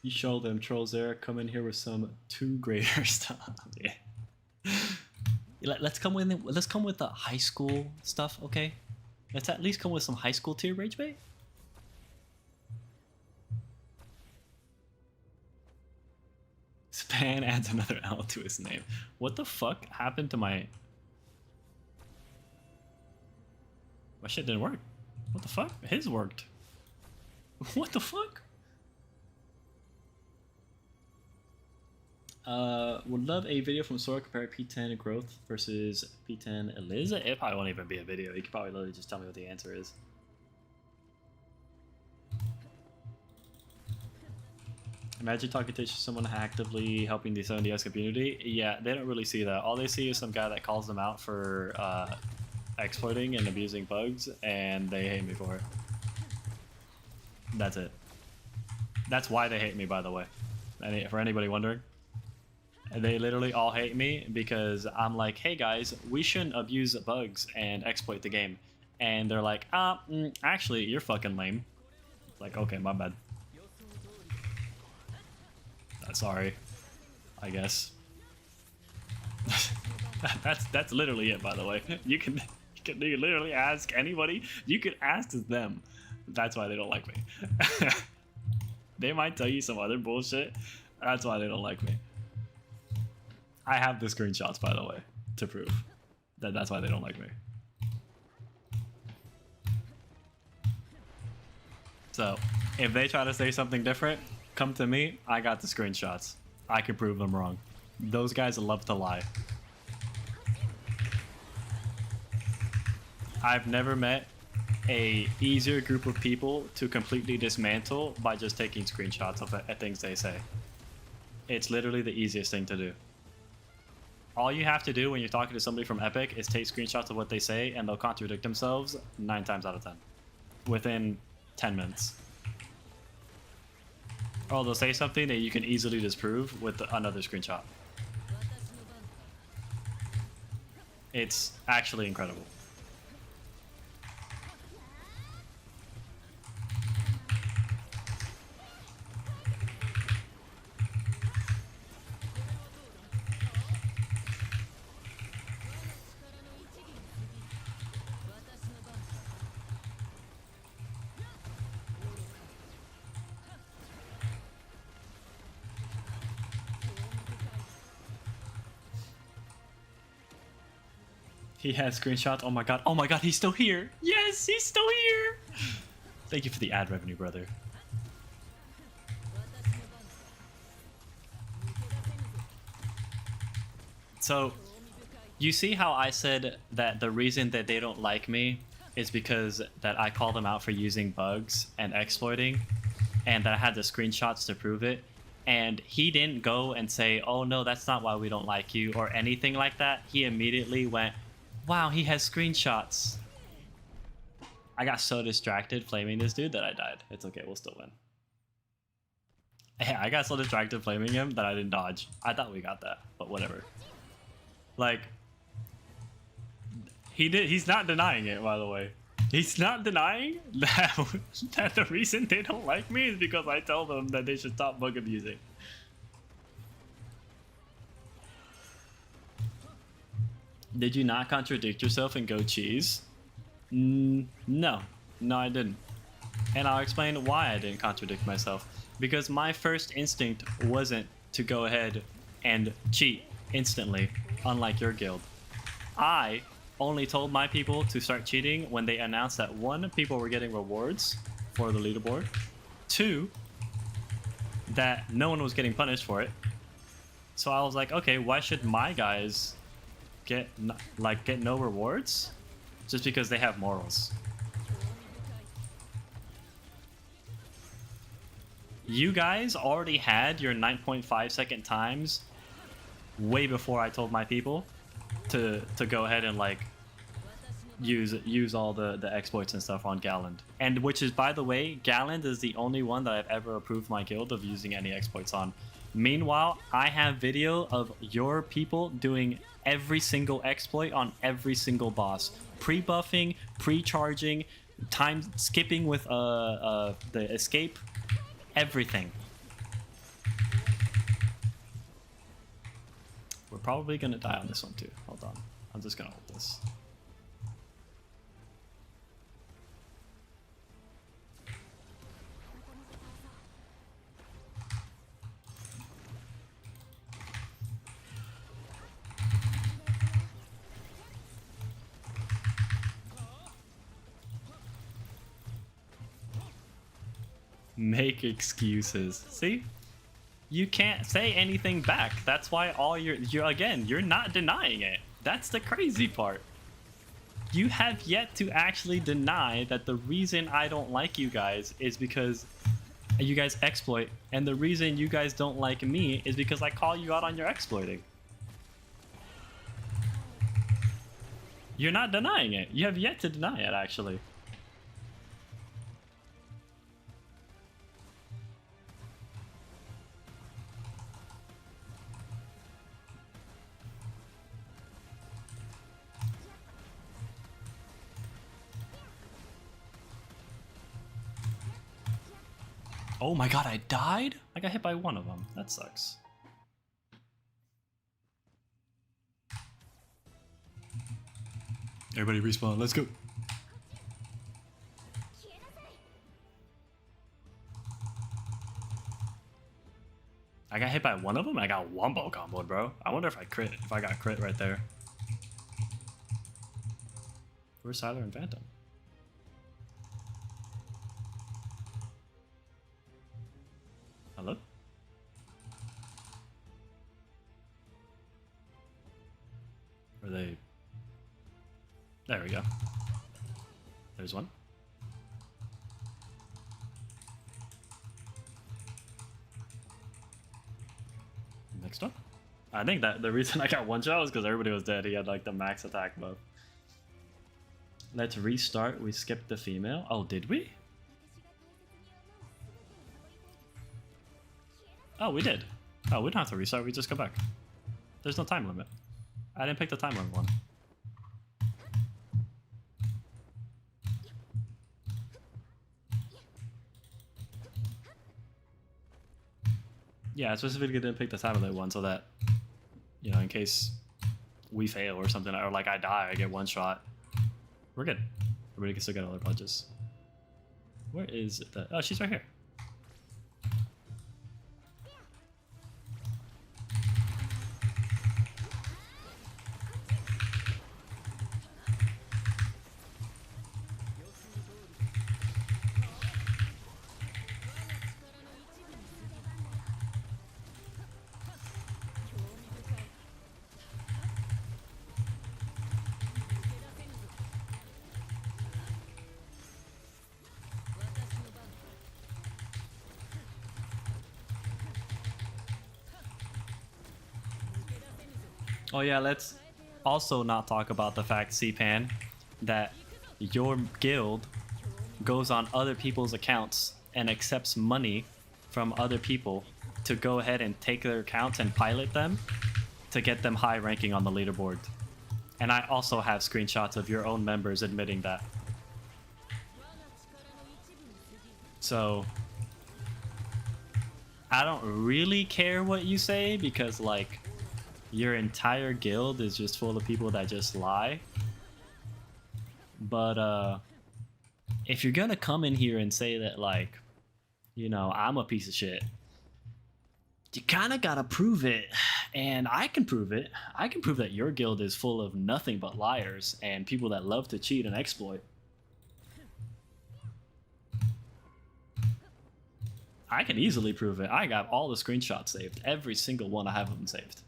You show them trolls there. Come in here with some 2 grader stuff. Yeah. Let's come with the high school stuff, okay? Let's at least come with some high school tier rage bait. Span adds another L to his name. What the fuck happened to my shit didn't work. What the fuck? His worked. What the fuck? Would love a video from Sora comparing P10 growth versus P10 Eliza. It probably won't even be a video. You could probably literally just tell me what the answer is. Imagine talking to someone actively helping the 70s community. Yeah, they don't really see that. All they see is some guy that calls them out for exploiting and abusing bugs, and they hate me for it. That's it. That's why they hate me, by the way. For anybody wondering. They literally all hate me because I'm like, hey guys, we shouldn't abuse bugs and exploit the game. And they're like, actually, you're fucking lame. It's like, okay, my bad. Sorry, I guess. that's literally it, by the way. You can literally ask anybody. You could ask them. That's why they don't like me. They might tell you some other bullshit. That's why they don't like me. I have the screenshots, by the way, to prove that that's why they don't like me. So, if they try to say something different, come to me. I got the screenshots. I can prove them wrong. Those guys love to lie. I've never met a easier group of people to completely dismantle by just taking screenshots of things they say. It's literally the easiest thing to do. All you have to do when you're talking to somebody from Epic is take screenshots of what they say, and they'll contradict themselves 9 times out of 10 within 10 minutes. Or they'll say something that you can easily disprove with another screenshot. It's actually incredible. He has screenshots. Oh my god. Oh my god, he's still here. Yes, he's still here. Thank you for the ad revenue, brother. So, you see how I said that the reason that they don't like me is because that I call them out for using bugs and exploiting, and that I had the screenshots to prove it. And he didn't go and say, oh no, that's not why we don't like you, or anything like that. He immediately went, wow, he has screenshots. I got so distracted flaming this dude that I died. It's okay, we'll still win. Yeah, I got so distracted flaming him that I didn't dodge. I thought we got that, but whatever. Like, he's not denying it, by the way. He's not denying that the reason they don't like me is because I tell them that they should stop bug abusing. Did you not contradict yourself and go cheese? No, I didn't. And I'll explain why I didn't contradict myself. Because my first instinct wasn't to go ahead and cheat instantly, unlike your guild. I only told my people to start cheating when they announced that 1, people were getting rewards for the leaderboard, 2, that no one was getting punished for it. So I was like, okay, why should my guys get no rewards just because they have morals? You guys already had your 9.5 second times way before I told my people to go ahead and like use all the exploits and stuff on Galland. And which is, by the way, Galland is the only one that I've ever approved my guild of using any exploits on. Meanwhile, I have video of your people doing every single exploit on every single boss. Pre-buffing, pre-charging, time skipping with the escape, everything. We're probably gonna die on this one too. Hold on. I'm just gonna hold this. Make excuses. See? You can't say anything back. That's why all you're not denying it. That's the crazy part. You have yet to actually deny that the reason I don't like you guys is because you guys exploit, and the reason you guys don't like me is because I call you out on your exploiting. You're not denying it. You have yet to deny it, actually. Oh my god, I died? I got hit by one of them. That sucks. Everybody respawn, let's go. I got hit by one of them? I got wombo comboed, bro. I wonder if I got crit right there. Where's Siler and Phantom? Hello? Are they... There we go. There's one. Next one. I think that the reason I got one shot was because everybody was dead. He had like the max attack buff. Let's restart. We skipped the female. Oh, did we? Oh, we did. Oh, we don't have to restart. We just go back. There's no time limit. I didn't pick the time limit one. Yeah, I specifically didn't pick the time limit one so that, you know, in case we fail or something, or like I die, I get one shot. We're good. Everybody can still get all their punches. Where is the... Oh, she's right here. Oh yeah, let's also not talk about the fact, CPAN, that your guild goes on other people's accounts and accepts money from other people to go ahead and take their accounts and pilot them to get them high ranking on the leaderboard. And I also have screenshots of your own members admitting that. So I don't really care what you say because, like, your entire guild is just full of people that just lie. But if you're gonna come in here and say that, like, you know, I'm a piece of shit, you kind of gotta prove it. And I can prove it. I can prove that your guild is full of nothing but liars and people that love to cheat and exploit. I can easily prove it. I got all the screenshots saved. Every single one, I have them saved.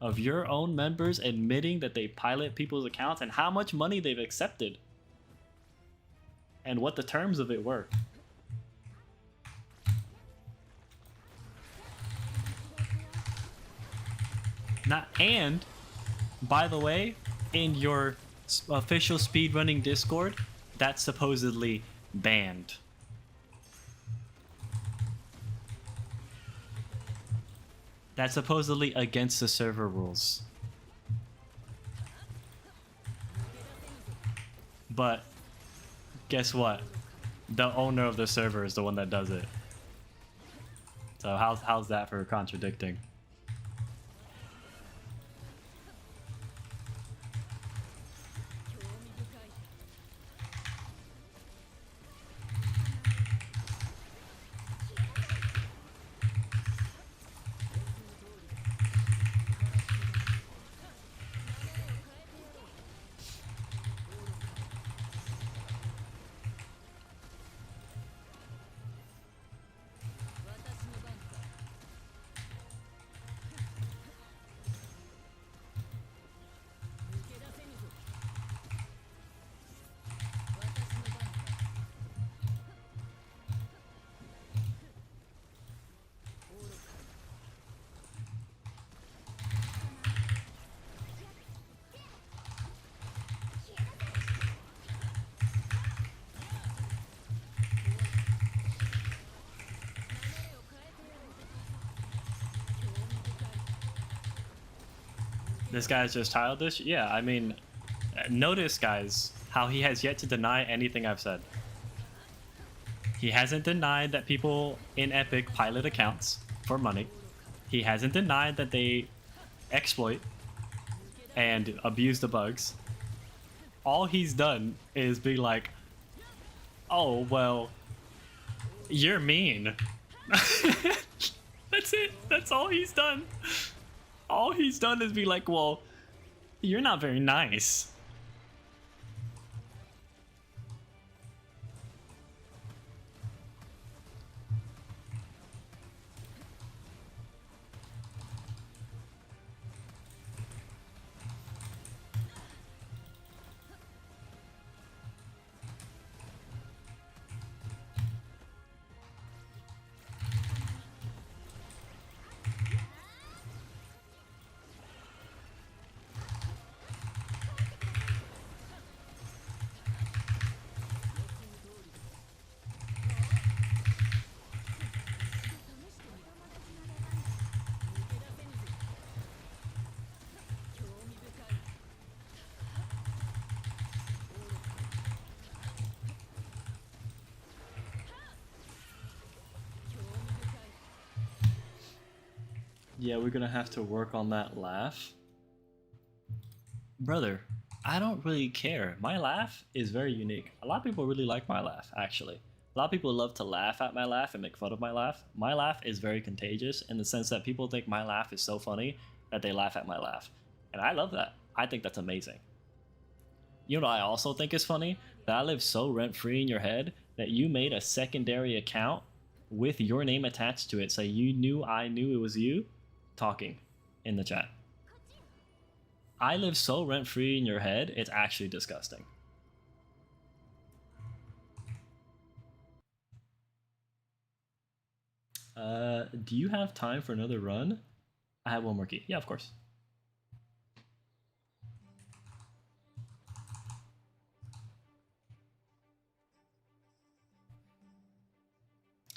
Of your own members admitting that they pilot people's accounts and how much money they've accepted. And what the terms of it were. And, by the way, in your official speedrunning Discord, that's supposedly banned. That's supposedly against the server rules. But guess what? The owner of the server is the one that does it. So how's that for contradicting? This guy's just childish? Yeah, I mean, notice, guys, how he has yet to deny anything I've said. He hasn't denied that people in Epic pilot accounts for money. He hasn't denied that they exploit and abuse the bugs. All he's done is be like, oh, well, you're mean. That's it. That's all he's done. All he's done is be like, well, you're not very nice. Yeah, we're gonna have to work on that laugh. Brother, I don't really care. My laugh is very unique. A lot of people really like my laugh, actually. A lot of people love to laugh at my laugh and make fun of my laugh. My laugh is very contagious in the sense that people think my laugh is so funny that they laugh at my laugh. And I love that. I think that's amazing. You know what I also think is funny? That I live so rent-free in your head that you made a secondary account with your name attached to it, so you knew I knew it was you talking in the chat. I live so rent-free in your head, it's actually disgusting. Do you have time for another run? I have one more key. Yeah, of course.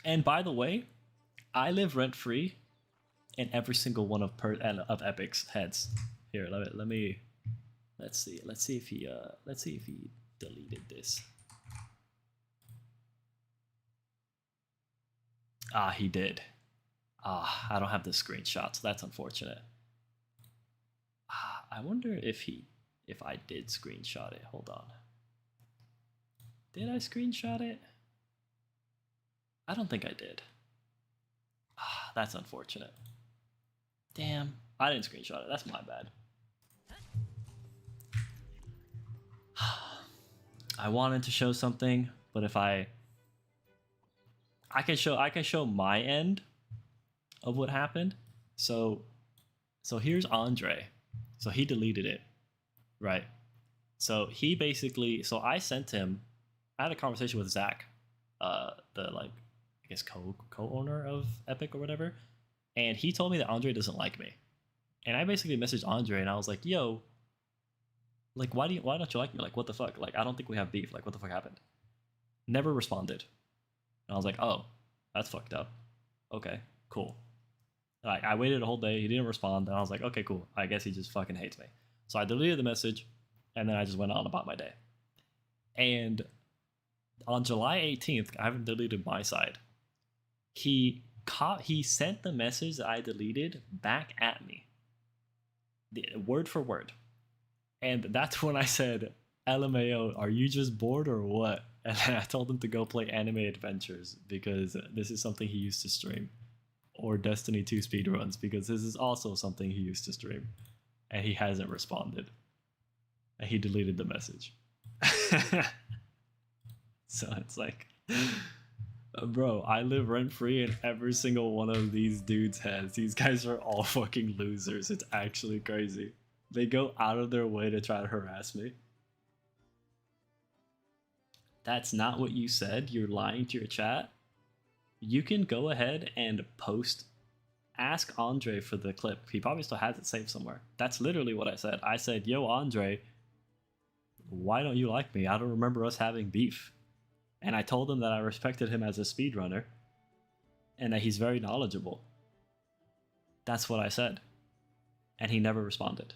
And by the way, I live rent-free in every single one of Epic's heads. Here, let's see if he deleted this. Ah, he did. Ah, I don't have the screenshot, so that's unfortunate. Ah, I wonder if I did screenshot it. Hold on. Did I screenshot it? I don't think I did. Ah, that's unfortunate. Damn, I didn't screenshot it. That's my bad. I wanted to show something, but if I can show my end of what happened. So here's Andre. So he deleted it, right? So he basically, so I sent him. I had a conversation with Zach, the I guess co-owner of Epic or whatever, and he told me that Andre doesn't like me. And I basically messaged Andre and I was like, yo, Like, why don't you like me? Like, what the fuck? Like, I don't think we have beef. Like, what the fuck happened? Never responded. And I was like, oh, that's fucked up. Okay, cool. Like, I waited a whole day. He didn't respond. And I was like, okay, cool. I guess he just fucking hates me. So I deleted the message, and then I just went on about my day. And on July 18th, I haven't deleted my side. He sent the message that I deleted back at me, word for word. And that's when I said, LMAO, are you just bored or what? And then I told him to go play Anime Adventures because this is something he used to stream. Or Destiny 2 speedruns because this is also something he used to stream. And he hasn't responded. And he deleted the message. So it's like, bro, I live rent free in every single one of these dudes' heads. These guys are all fucking losers. It's actually crazy. They go out of their way to try to harass me. That's not what you said. You're lying to your chat. You can go ahead and post, ask Andre for the clip. He probably still has it saved somewhere. That's literally what I said. I said, yo, Andre, why don't you like me? I don't remember us having beef. And I told him that I respected him as a speedrunner and that he's very knowledgeable. That's what I said. And he never responded.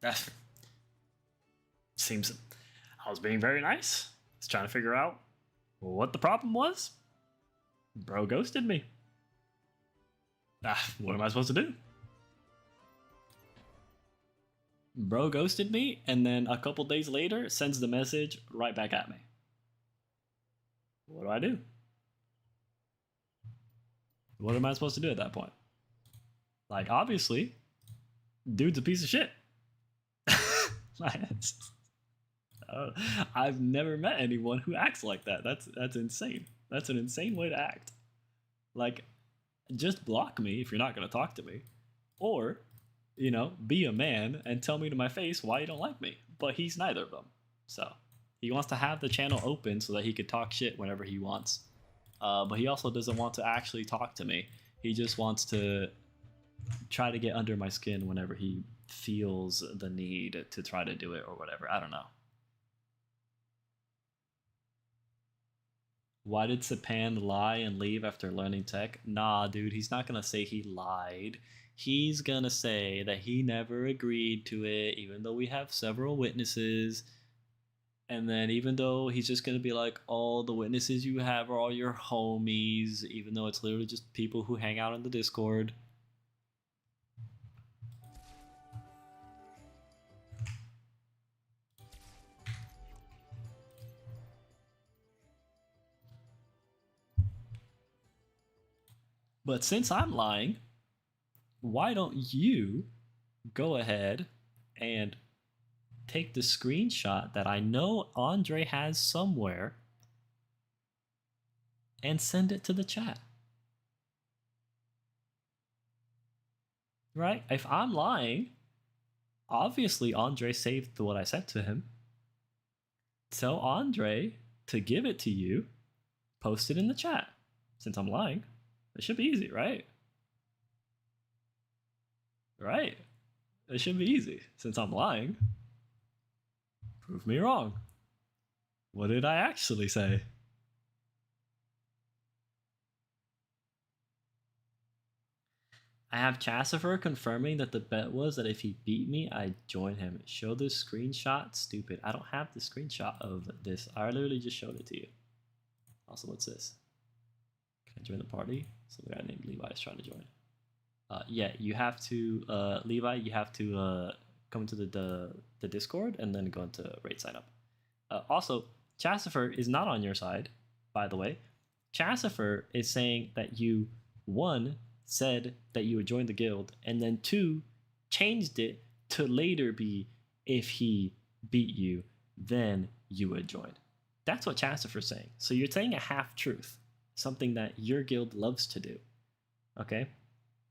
That seems... I was being very nice. I was trying to figure out what the problem was. Bro ghosted me. What am I supposed to do? Bro ghosted me, and then a couple days later sends the message right back at me. What do I do? What am I supposed to do at that point? Like, obviously, dude's a piece of shit. I've never met anyone who acts like that. That's insane. That's an insane way to act. Like, just block me if you're not going to talk to me. Or, you know, be a man and tell me to my face why you don't like me. But he's neither of them. So, he wants to have the channel open so that he could talk shit whenever he wants. But he also doesn't want to actually talk to me. He just wants to try to get under my skin whenever he feels the need to try to do it or whatever. I don't know. Why did Sapan lie and leave after learning tech? Nah, dude, he's not gonna say he lied. He's gonna say that he never agreed to it, even though we have several witnesses. And then even though he's just gonna be like, all the witnesses you have are all your homies, even though it's literally just people who hang out in the Discord. But since I'm lying, why don't you go ahead and take the screenshot that I know Andre has somewhere and send it to the chat? Right? If I'm lying, obviously Andre saved what I said to him. Tell Andre to give it to you, post it in the chat. Since I'm lying. It should be easy, right? Right? It should be easy, since I'm lying. Prove me wrong. What did I actually say? I have Chassifer confirming that the bet was that if he beat me, I'd join him. Show the screenshot? Stupid. I don't have the screenshot of this. I literally just showed it to you. Also, what's this? Can I join the party? Some guy named Levi is trying to join. Yeah, you have to, Levi, you have to come into the Discord and then go into raid sign up. Also, Chassifer is not on your side, by the way. Chassifer is saying that you, 1, said that you would join the guild, and then 2, changed it to later be if he beat you, then you would join. That's what Chassifer's saying. So you're saying a half-truth. Something that your guild loves to do. Okay?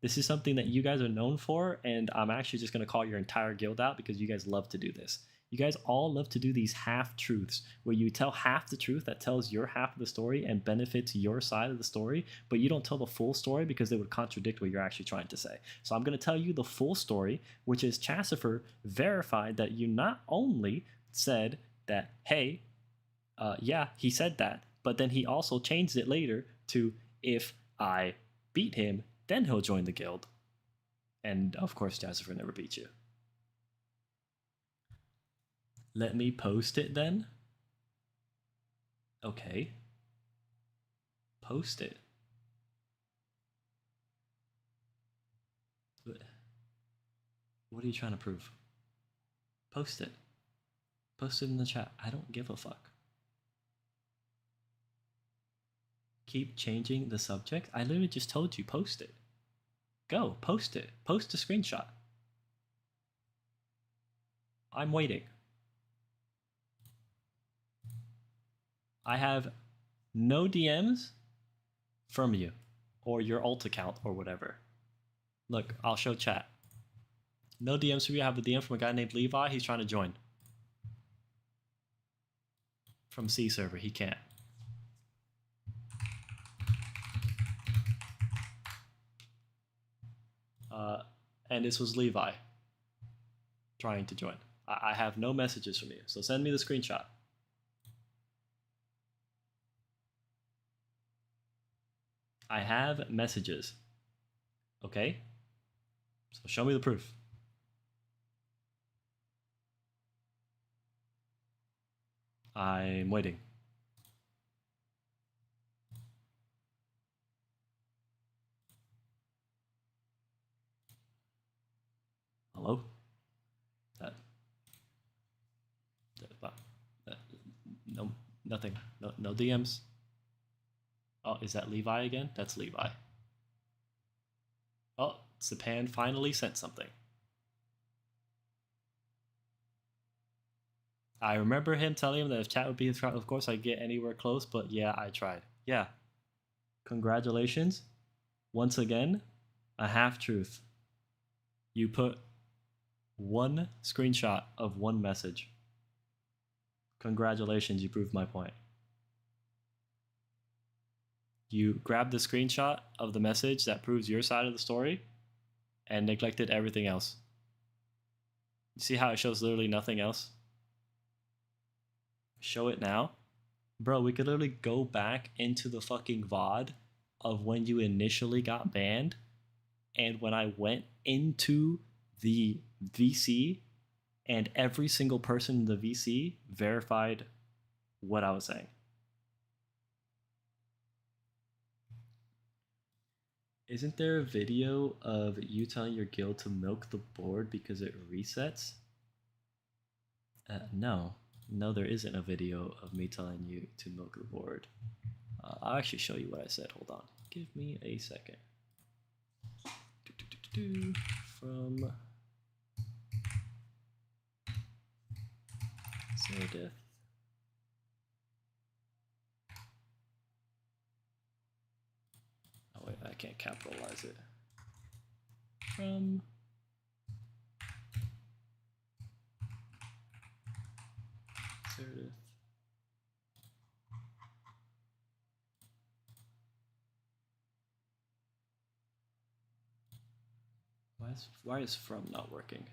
This is something that you guys are known for, and I'm actually just going to call your entire guild out because you guys love to do this. You guys all love to do these half truths where you tell half the truth that tells your half of the story and benefits your side of the story, but you don't tell the full story because they would contradict what you're actually trying to say. So I'm going to tell you the full story, which is Chassifer verified that you not only said that, hey, yeah, he said that, but then he also changed it later to, if I beat him, then he'll join the guild. And of course, Chassifer never beat you. Let me post it then. Okay. Post it. What are you trying to prove? Post it. Post it in the chat. I don't give a fuck. Keep changing the subject. I literally just told you, post it. Go, post it. Post a screenshot. I'm waiting. I have no DMs from you or your alt account or whatever. Look, I'll show chat. No DMs from you. I have a DM from a guy named Levi. He's trying to join. From C server. He can't. And this was Levi trying to join. I have no messages from you. So send me the screenshot. I have messages. Okay? So show me the proof. I'm waiting. Hello? No, nothing. No DMs. Oh, is that Levi again? That's Levi. Oh, Sapan finally sent something. I remember him telling him that if chat would be his crowd, of course I'd get anywhere close, but yeah, I tried. Yeah. Congratulations. Once again, a half-truth. You put one screenshot of one message. Congratulations, you proved my point. You grabbed the screenshot of the message that proves your side of the story and neglected everything else. You see how it shows literally nothing else? Show it now. Bro, we could literally go back into the fucking VOD of when you initially got banned and when I went into the VC and every single person in the VC verified what I was saying. Isn't there a video of you telling your guild to milk the board because it resets? No. No, there isn't a video of me telling you to milk the board. I'll actually show you what I said. Hold on. Give me a second. From Zerdith. Oh wait, I can't capitalize it. From Zerdith. Why is from not working?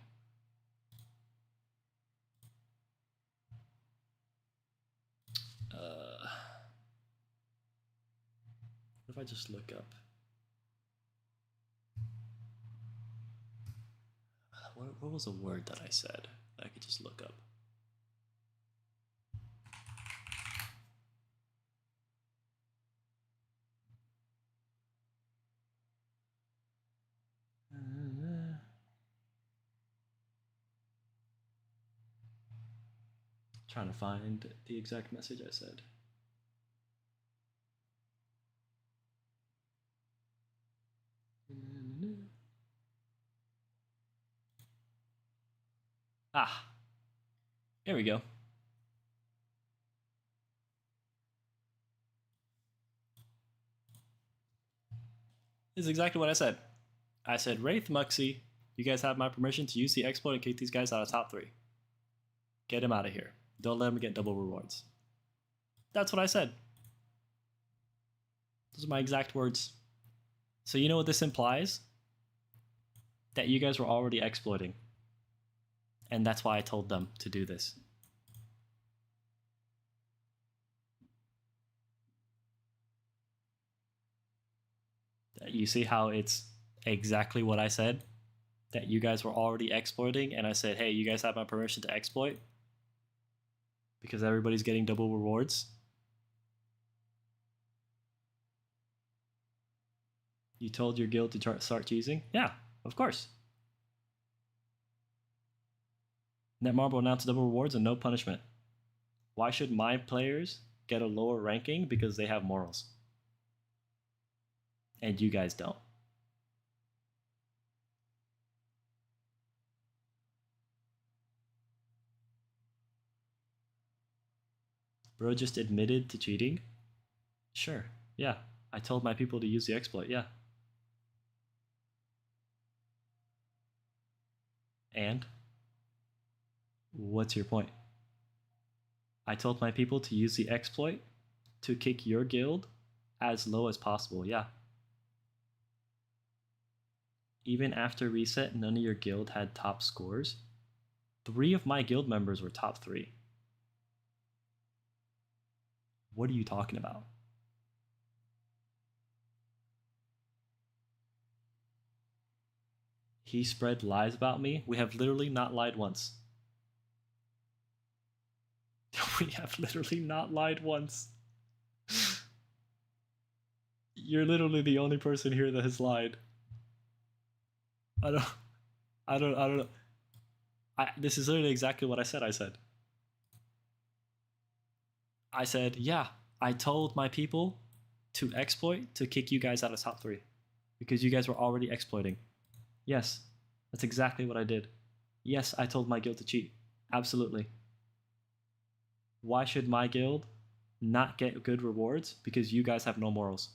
What if I just look up? What was a word that I said that I could just look up? Trying to find the exact message I said. Ah, here we go. This is exactly what I said. I said, Wraith Muxie, you guys have my permission to use the exploit and kick these guys out of top 3. Get him out of here. Don't let him get double rewards. That's what I said. Those are my exact words. So you know what this implies? That you guys were already exploiting. And that's why I told them to do this. You see how it's exactly what I said? That you guys were already exploiting, and I said, hey, you guys have my permission to exploit? Because everybody's getting double rewards? You told your guild to start cheesing? Yeah, of course. Netmarble announced double rewards and no punishment. Why should my players get a lower ranking? Because they have morals. And you guys don't. Bro just admitted to cheating? Sure, yeah. I told my people to use the exploit, yeah. And? What's your point? I told my people to use the exploit to kick your guild as low as possible, yeah. Even after reset, none of your guild had top scores. 3 of my guild members were top 3. What are you talking about? He spread lies about me. We have literally not lied once. We have literally not lied once. You're literally the only person here that has lied. I don't know. This is literally exactly what I said. I said, yeah, I told my people to exploit to kick you guys out of top 3 because you guys were already exploiting. Yes, that's exactly what I did. Yes, I told my guild to cheat. Absolutely. Why should my guild not get good rewards? Because you guys have no morals.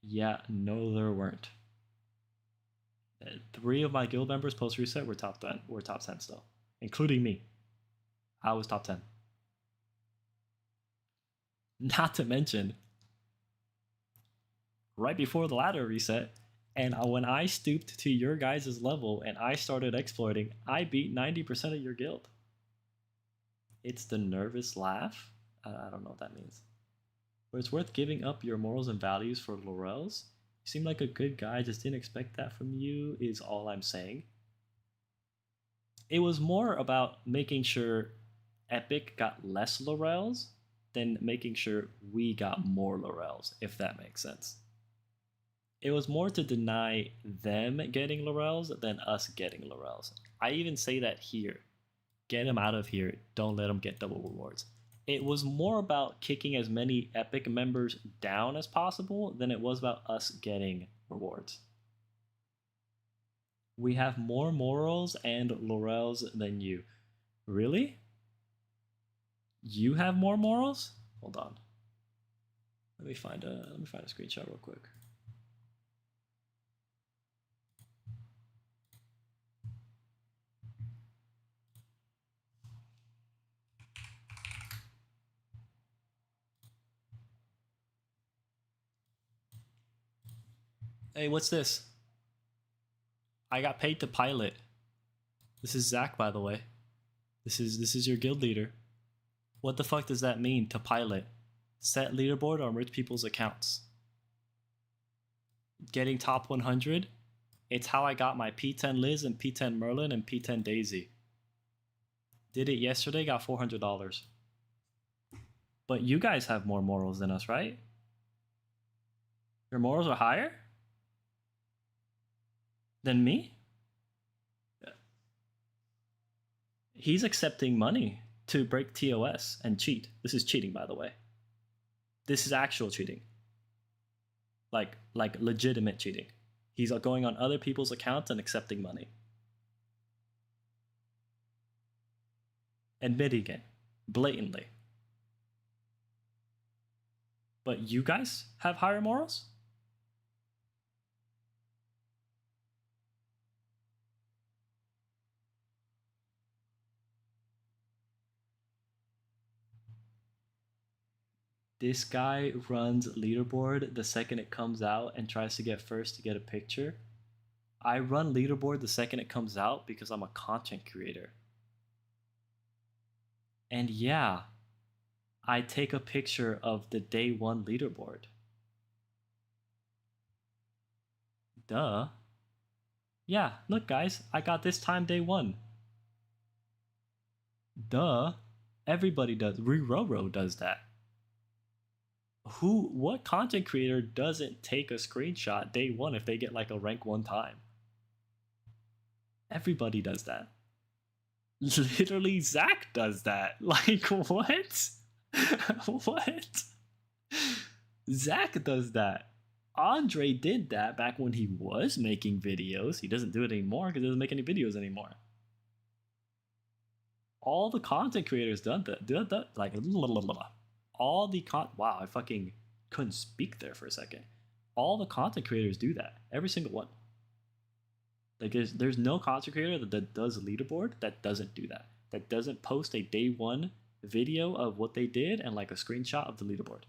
Yeah, no, there weren't. 3 of my guild members post reset were top 10. Were top 10 still, including me. I was top 10. Not to mention, right before the ladder reset, and when I stooped to your guys' level and I started exploiting, I beat 90% of your guild. It's the nervous laugh. I don't know what that means. But it's worth giving up your morals and values for laurels. You seem like a good guy, just didn't expect that from you, is all I'm saying. It was more about making sure Epic got less laurels than making sure we got more laurels, if that makes sense. It was more to deny them getting laurels than us getting laurels. I even say that here. Get them out of here. Don't let them get double rewards. It was more about kicking as many Epic members down as possible than it was about us getting rewards. We have more morals and laurels than you. Really? You have more morals? Hold on. Let me find a screenshot real quick. Hey, what's this? I got paid to pilot. This is Zach, by the way. This is your guild leader. What the fuck does that mean, to pilot? Set leaderboard on rich people's accounts. Getting top 100? It's how I got my P10 Liz and P10 Merlin and P10 Daisy. Did it yesterday, got $400. But you guys have more morals than us, right? Your morals are higher than me? He's accepting money to break TOS and cheat. This is cheating, by the way. This is actual cheating. Like legitimate cheating. He's going on other people's accounts and accepting money. Admitting it. Blatantly. But you guys have higher morals? This guy runs leaderboard the second it comes out and tries to get first to get a picture. I run leaderboard the second it comes out because I'm a content creator. And yeah, I take a picture of the day one leaderboard. Duh. Yeah, look guys, I got this time day one. Duh. Everybody does. Rororo does that. What content creator doesn't take a screenshot day one if they get like a rank 1 time? Everybody does that. Literally Zach does that. Like what? What? Zach does that. Andre did that back when he was making videos. He doesn't do it anymore because he doesn't make any videos anymore. All the content creators done that. Like, all the wow, I fucking couldn't speak there for a second. All the content creators do that. Every single one. Like, there's no content creator that does a leaderboard that doesn't do that. That doesn't post a day one video of what they did and like a screenshot of the leaderboard.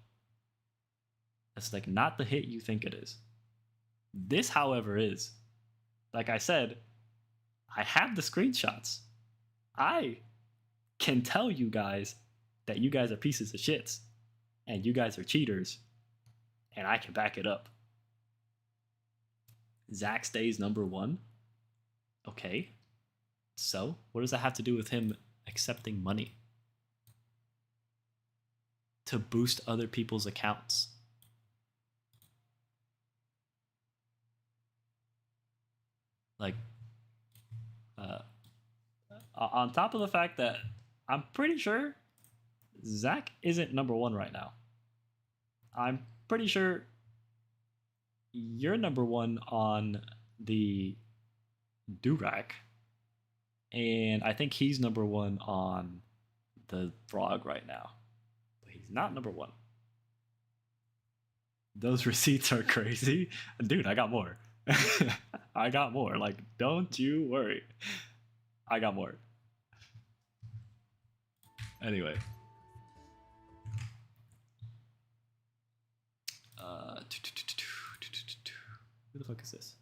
That's like not the hit you think it is. This, however, is. Like I said, I have the screenshots. I can tell you guys that you guys are pieces of shits and you guys are cheaters, and I can back it up. Zach stays number 1. Okay, so what does that have to do with him accepting money to boost other people's accounts? Like, on top of the fact that I'm pretty sure Zach isn't number 1 right now. I'm pretty sure you're number 1 on the Durack, and I think he's number 1 on the Frog right now. But he's not number 1. Those receipts are crazy. Dude, I got more. I got more. Like, don't you worry. I got more. Anyway. Who the fuck is this?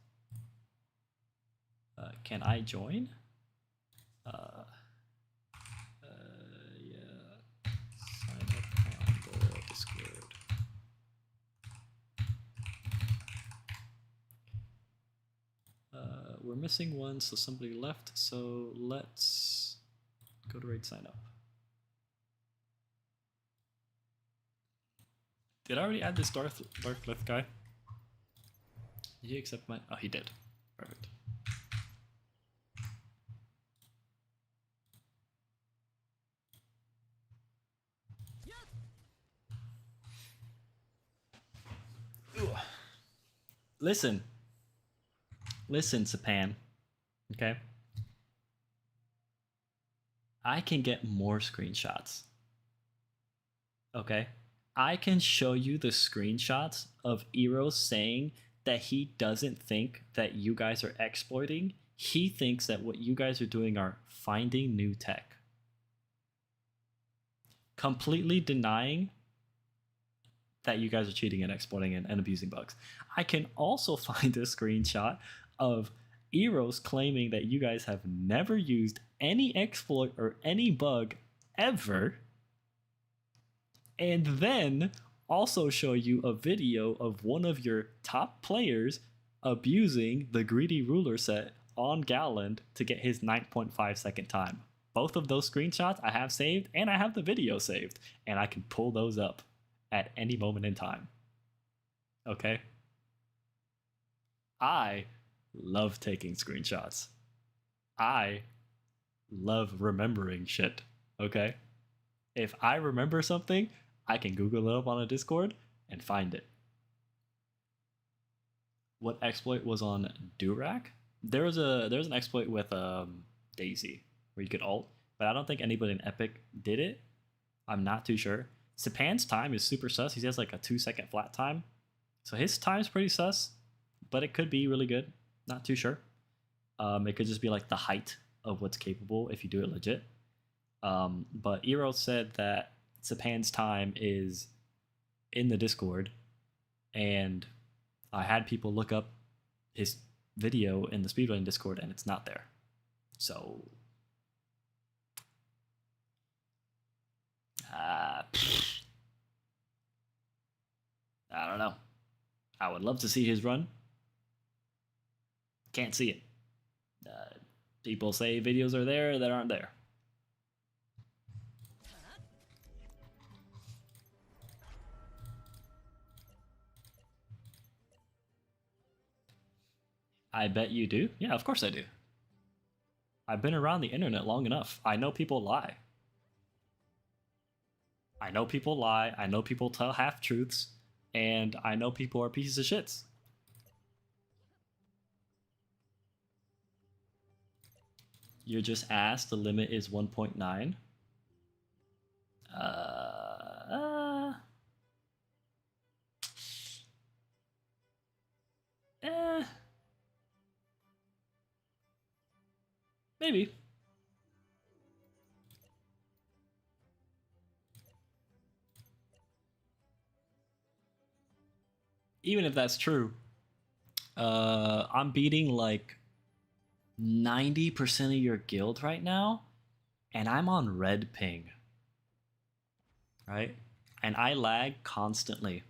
Can I join? Yeah. Sign up on the Discord. We're missing one, so somebody left. So let's go to raid sign up. Did I already add this Darth Lith guy? Did he accept my? Oh, he did. Perfect. Listen. Listen, Sapan. Okay? I can get more screenshots. Okay? I can show you the screenshots of Eros saying that he doesn't think that you guys are exploiting. He thinks that what you guys are doing are finding new tech. Completely denying that you guys are cheating and exploiting and abusing bugs. I can also find a screenshot of Eros claiming that you guys have never used any exploit or any bug ever, and then also show you a video of one of your top players abusing the greedy ruler set on Galland to get his 9.5 second time. Both of those screenshots I have saved, and I have the video saved, and I can pull those up at any moment in time. Okay? I love taking screenshots. I love remembering shit. Okay? If I remember something, I can Google it up on a Discord and find it. What exploit was on Durack? There was an exploit with Daisy where you could ult, but I don't think anybody in Epic did it. I'm not too sure. Sapan's time is super sus. He has like a 2-second flat time. So his time's pretty sus, but it could be really good. Not too sure. It could just be like the height of what's capable if you do it legit. But Eero said that Sapan's time is in the Discord, and I had people look up his video in the speedrunning Discord, and it's not there. So, I don't know. I would love to see his run. Can't see it. People say videos are there that aren't there. I bet you do. Yeah, of course I do. I've been around the internet long enough. I know people lie. I know people lie. I know people tell half truths. And I know people are pieces of shits. You're just asked the limit is 1.9. Maybe. Even if that's true, I'm beating like 90% of your guild right now, and I'm on red ping. Right? And I lag constantly.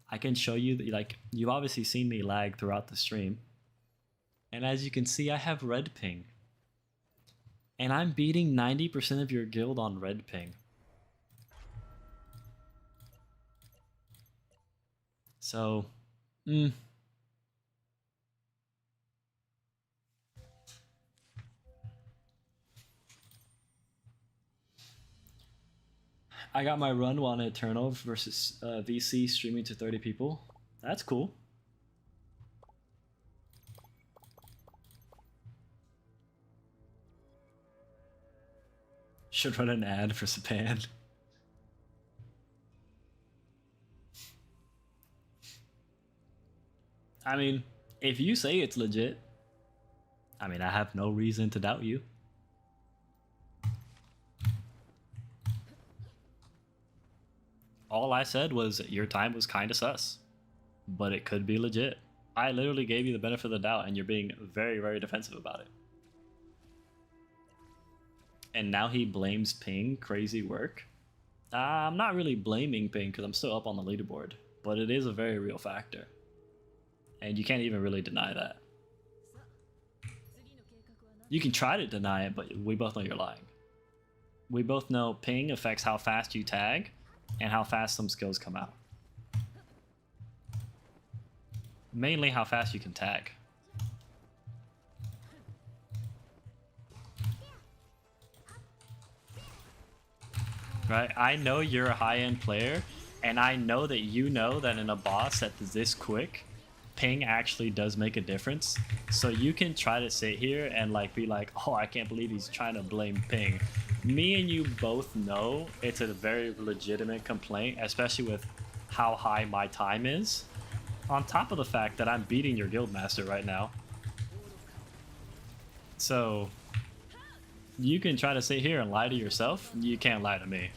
I can show you, like, you've obviously seen me lag throughout the stream. And as you can see, I have red ping. And I'm beating 90% of your guild on red ping. So, I got my run on Eternal versus VC streaming to 30 people. That's cool. Should run an ad for Sapan. I mean, if you say it's legit, I mean, I have no reason to doubt you. All I said was your time was kind of sus, but it could be legit. I literally gave you the benefit of the doubt, and you're being very, very defensive about it. And now he blames ping, crazy work. I'm not really blaming ping because I'm still up on the leaderboard, but it is a very real factor. And you can't even really deny that. You can try to deny it, but we both know you're lying. We both know ping affects how fast you tag and how fast some skills come out. Mainly how fast you can tag. Right? I know you're a high-end player, and I know that you know that in a boss that's this quick, ping actually does make a difference. So you can try to sit here and like be like, oh, I can't believe he's trying to blame ping. Me and you both know it's a very legitimate complaint, especially with how high my time is. On top of the fact that I'm beating your guildmaster right now. So you can try to sit here and lie to yourself. You can't lie to me.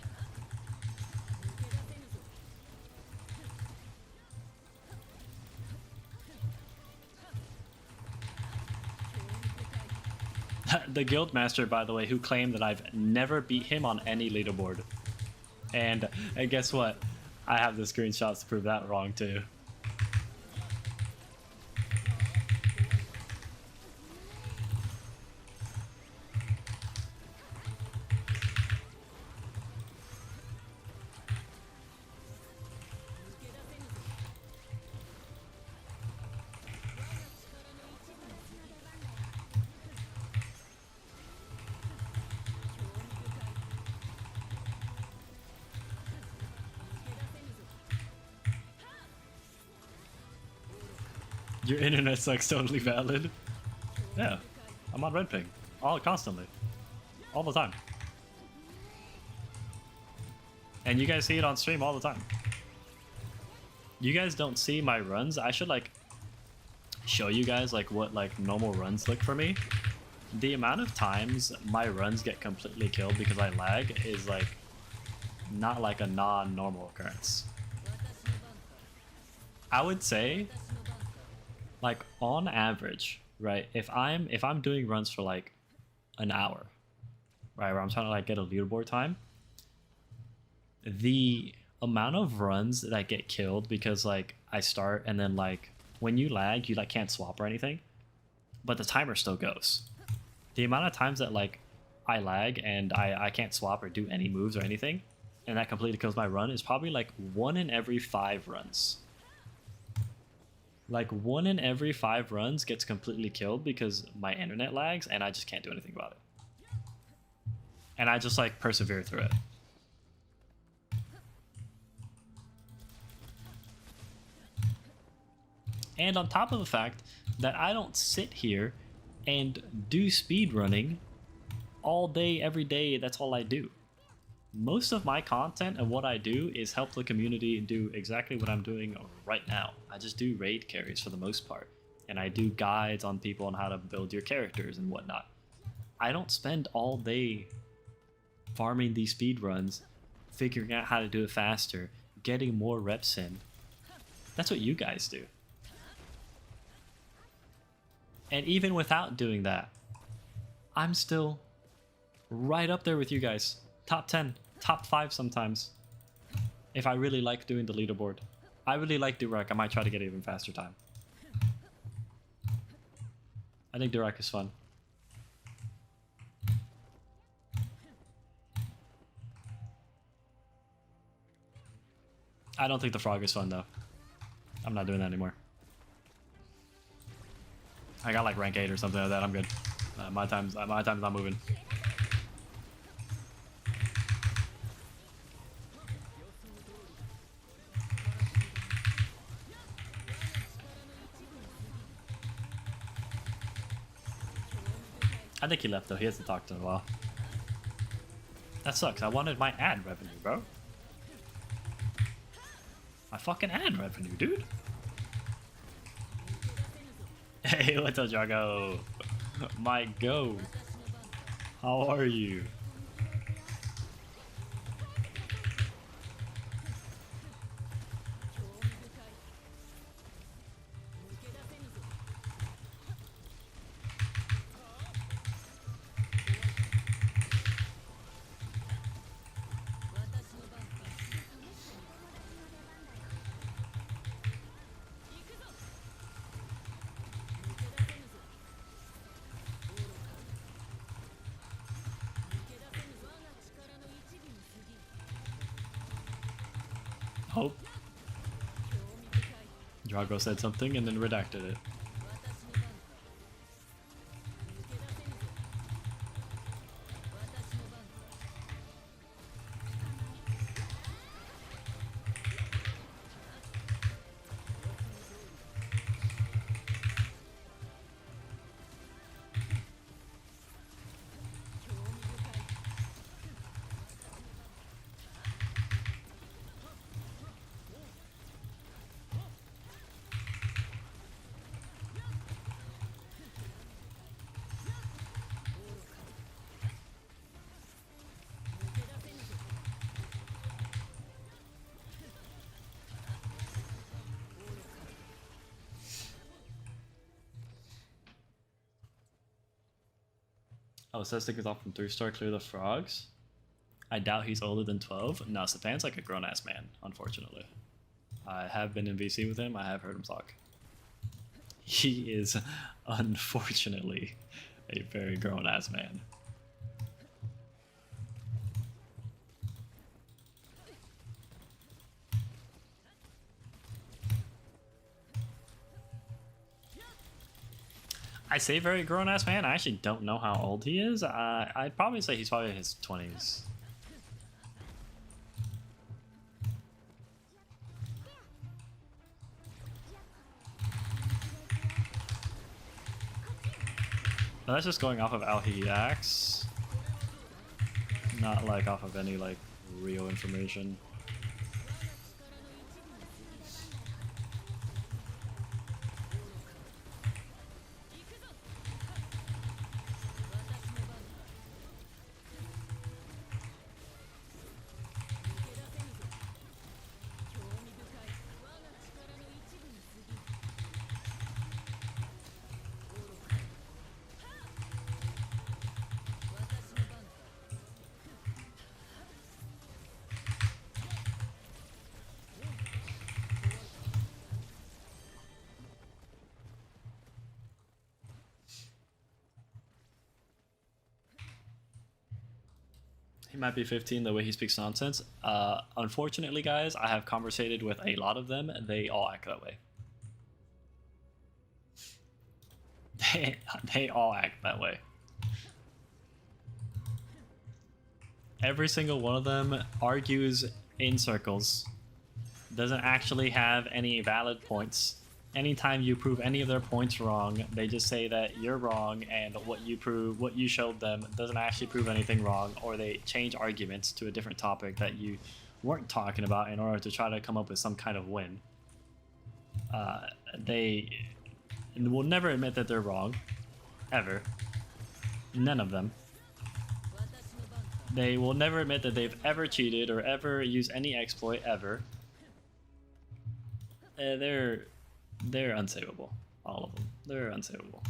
The guildmaster, by the way, who claimed that I've never beat him on any leaderboard. And guess what? I have the screenshots to prove that wrong too. Your internet sucks, totally valid. Yeah, I'm on red ping. Constantly. All the time. And you guys see it on stream all the time. You guys don't see my runs. I should like show you guys like what like normal runs look for me. The amount of times my runs get completely killed because I lag is like not like a non-normal occurrence. I would say, like on average, right? If I'm doing runs for like an hour, right, where I'm trying to like get a leaderboard time, the amount of runs that I get killed because like I start and then like when you lag, you like can't swap or anything, but the timer still goes. The amount of times that like I lag and I can't swap or do any moves or anything, and that completely kills my run is probably like 1 in every 5 runs. Like 1 in every 5 runs gets completely killed because my internet lags and I just can't do anything about it. And I just like persevere through it. And on top of the fact that I don't sit here and do speed running all day, every day, that's all I do. Most of my content and what I do is help the community do exactly what I'm doing right now. I just do raid carries for the most part. And I do guides on people on how to build your characters and whatnot. I don't spend all day farming these speed runs, figuring out how to do it faster, getting more reps in. That's what you guys do. And even without doing that, I'm still right up there with you guys. Top 10, top 5 sometimes. If I really like doing the leaderboard. I really like Durak. I might try to get even faster time. I think Durak is fun. I don't think the frog is fun though. I'm not doing that anymore. I got like rank 8 or something like that. I'm good. My time's not moving. I think he left though. He hasn't talked in a while. That sucks. I wanted my ad revenue, bro. My fucking ad revenue, dude. Hey, what's up, Drago? My go. How are you? Hope. Drago said something and then redacted it. Oh, Cestic is off from 3-star, clear the frogs. I doubt he's older than 12. No, Sapan's like a grown-ass man, unfortunately. I have been in VC with him. I have heard him talk. He is, unfortunately, a very grown-ass man. I say very grown-ass man. I actually don't know how old he is. I'd probably say he's probably in his 20s. But that's just going off of how he acts. Not like off of any like real information. He might be 15 the way he speaks nonsense. Unfortunately, guys, I have conversated with a lot of them. They all act that way. They all act that way. Every single one of them argues in circles. Doesn't actually have any valid points. Anytime you prove any of their points wrong, they just say that you're wrong and what you showed them doesn't actually prove anything wrong, or they change arguments to a different topic that you weren't talking about in order to try to come up with some kind of win. They will never admit that they're wrong, ever. None of them. They will never admit that they've ever cheated or ever used any exploit ever. They're unsavable. All of them. They're unsavable.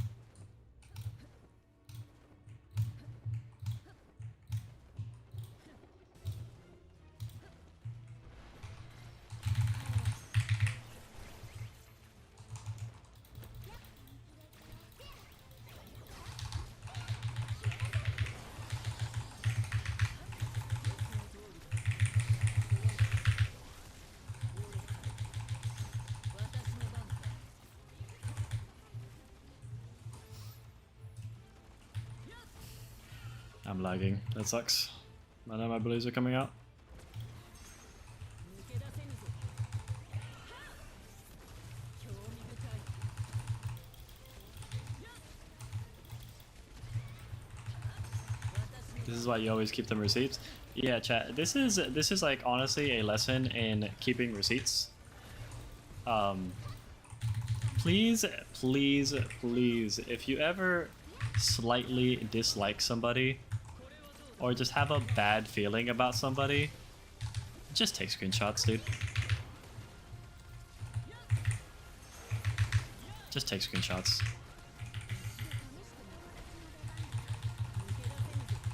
I'm lagging. That sucks. I know my abilities are coming out. This is why you always keep them receipts. Yeah, chat. This is like honestly a lesson in keeping receipts. Please, please, please, if you ever slightly dislike somebody or just have a bad feeling about somebody, just take screenshots, dude. Just take screenshots.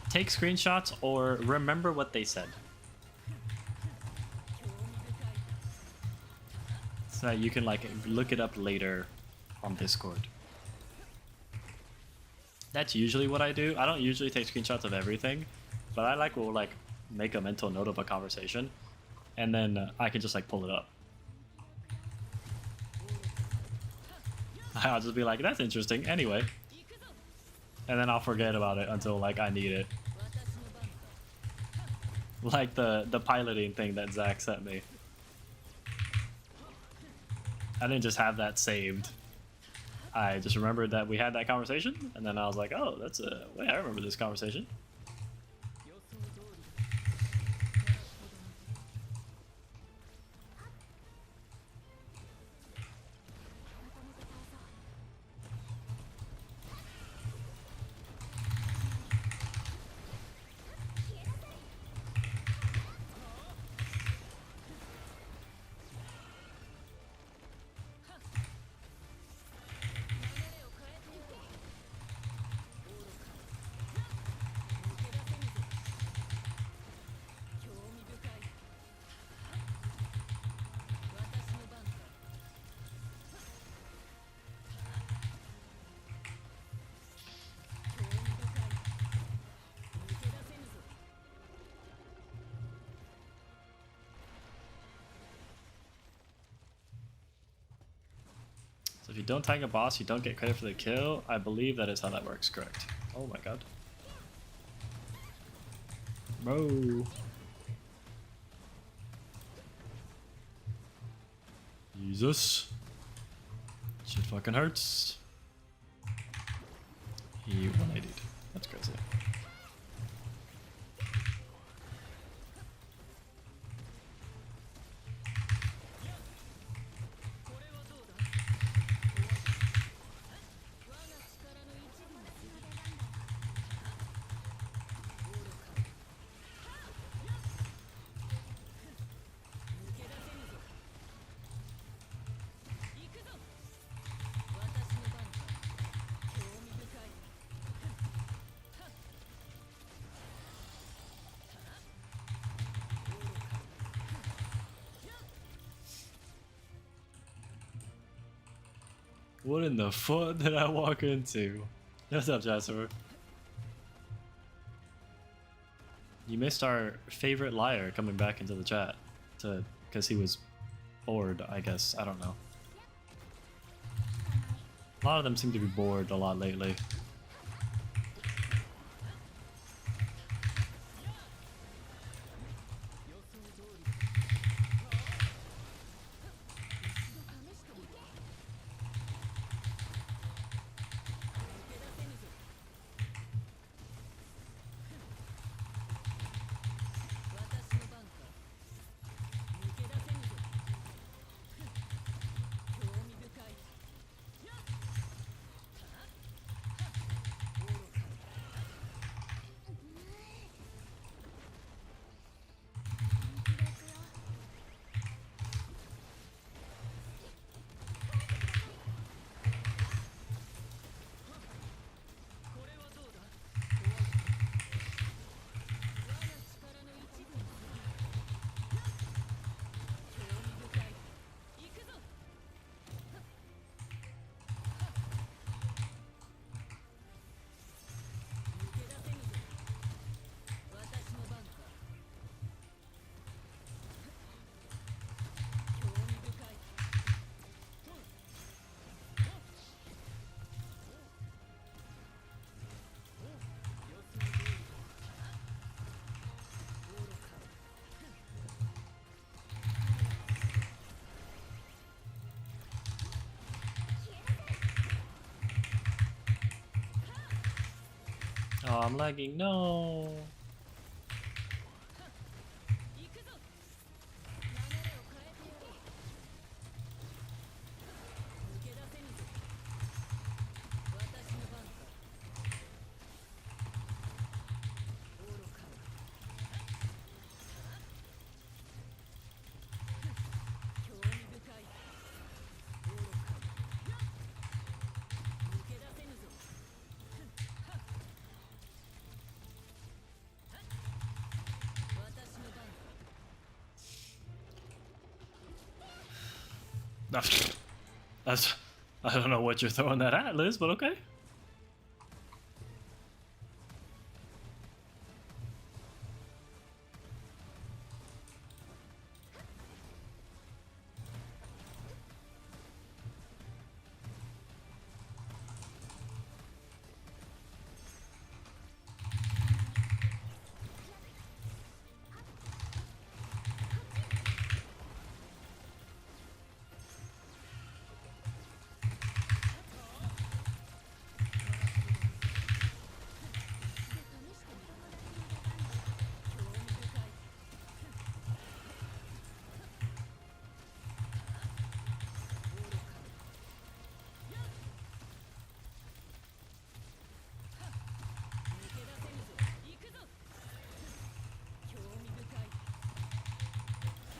Take screenshots or remember what they said, so that you can like look it up later on Discord. That's usually what I do. I don't usually take screenshots of everything, but I will like make a mental note of a conversation, and then I can just like pull it up. I'll just be like, that's interesting anyway, and then I'll forget about it until like I need it. Like the piloting thing that Zach sent me. I didn't just have that saved. I just remembered that we had that conversation, and then I was like, oh, that's a... wait, I remember this conversation. So if you don't tag a boss, you don't get credit for the kill. I believe that is how that works, correct. Oh my god. Bro. Jesus. Shit fucking hurts. He 180'd. That's crazy. What in the fuck did I walk into? What's up, Jasper? You missed our favorite liar coming back into the chat because he was bored, I guess. I don't know. A lot of them seem to be bored a lot lately. Oh, I'm lagging. No. That's, I don't know what you're throwing that at, Liz, but okay.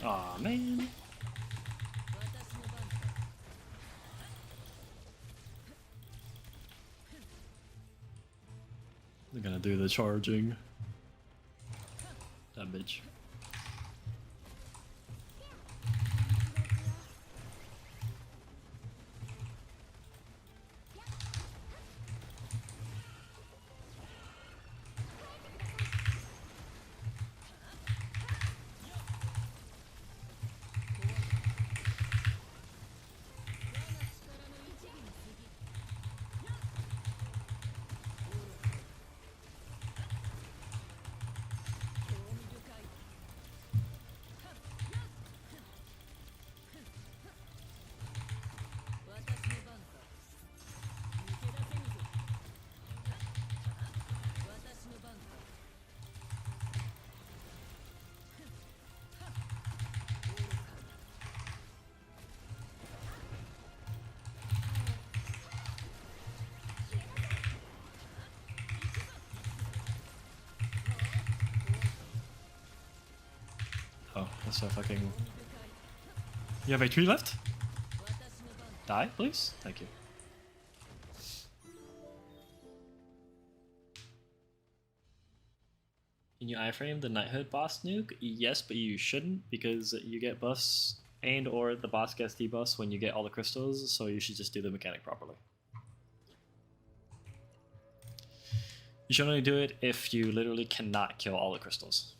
Aw, man. They're gonna do the charging. That bitch. Oh, that's a fucking... You have HP left? Die, please? Thank you. Can you iframe the Knighthood boss nuke? Yes, but you shouldn't because you get buffs and or the boss gets debuffs when you get all the crystals, so you should just do the mechanic properly. You should only do it if you literally cannot kill all the crystals.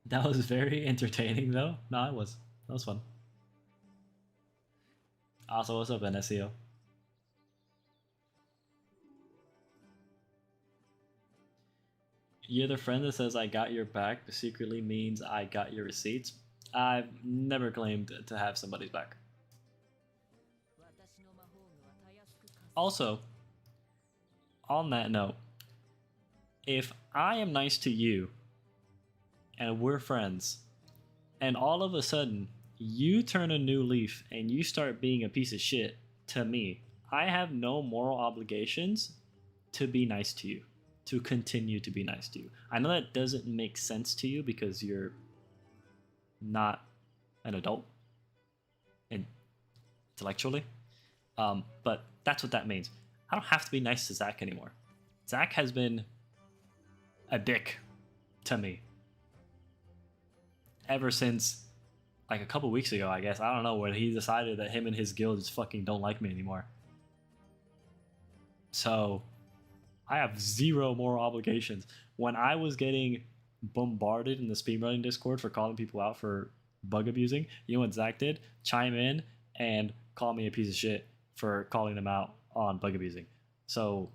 That was very entertaining though. No, it was. That was fun. Also, what's up, NSEO? You're the friend that says I got your back, but secretly means I got your receipts. I've never claimed to have somebody's back. Also, on that note, if I am nice to you and we're friends, and all of a sudden you turn a new leaf and you start being a piece of shit to me, I have no moral obligations to be nice to you, to continue to be nice to you. I know that doesn't make sense to you because you're not an adult intellectually, but that's what that means. I don't have to be nice to Zach anymore. Zach has been a dick to me ever since like a couple weeks ago, I guess. I don't know, when he decided that him and his guild just fucking don't like me anymore. So I have zero moral obligations. When I was getting bombarded in the speedrunning Discord for calling people out for bug abusing, you know what Zach did? Chime in and call me a piece of shit for calling them out on bug abusing. So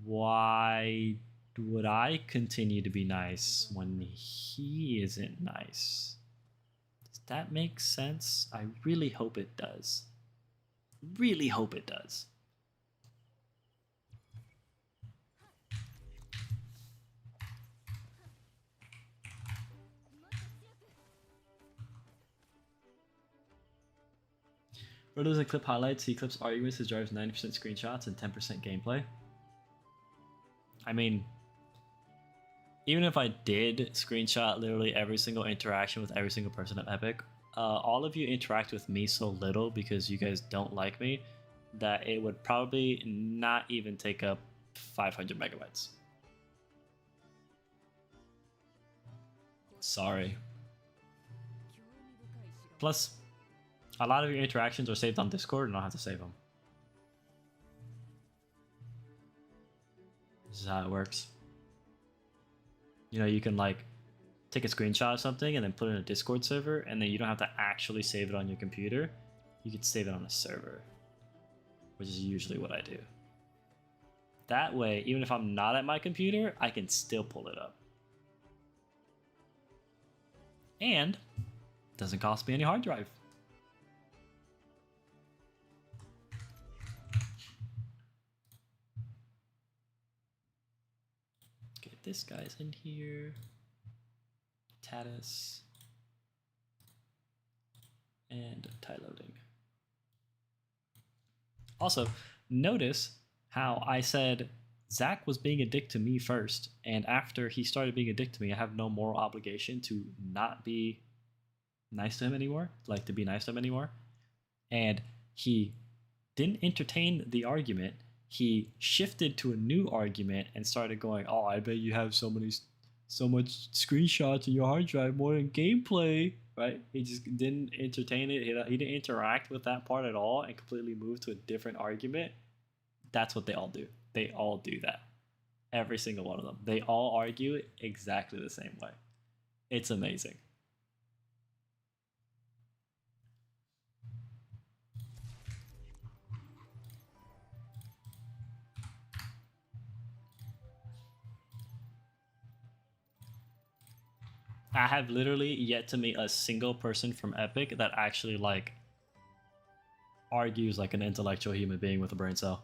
why would I continue to be nice when he isn't nice? Does that make sense? I really hope it does. Really hope it does. Where does a clip highlights? He clips arguments, his drives 90% screenshots and 10% gameplay. I mean, even if I did screenshot literally every single interaction with every single person at Epic, all of you interact with me so little because you guys don't like me that it would probably not even take up 500 megabytes. Sorry. Plus, a lot of your interactions are saved on Discord and I don't have to save them. This is how it works. You know, you can like take a screenshot of something and then put it in a Discord server, and then you don't have to actually save it on your computer. You can save it on a server, which is usually what I do. That way, even if I'm not at my computer, I can still pull it up. And it doesn't cost me any hard drive. This guy's in here. Tatus. And tie loading. Also, notice how I said Zach was being a dick to me first, and after he started being a dick to me, I have no moral obligation to not be nice to him anymore, like to be nice to him anymore. And he didn't entertain the argument. He shifted to a new argument and started going, oh, I bet you have so much screenshots in your hard drive more than gameplay, right? He just didn't entertain it. He didn't interact with that part at all and completely moved to a different argument. That's what they all do. They all do that. Every single one of them. They all argue exactly the same way. It's amazing. I have literally yet to meet a single person from Epic that actually like argues like an intellectual human being with a brain cell.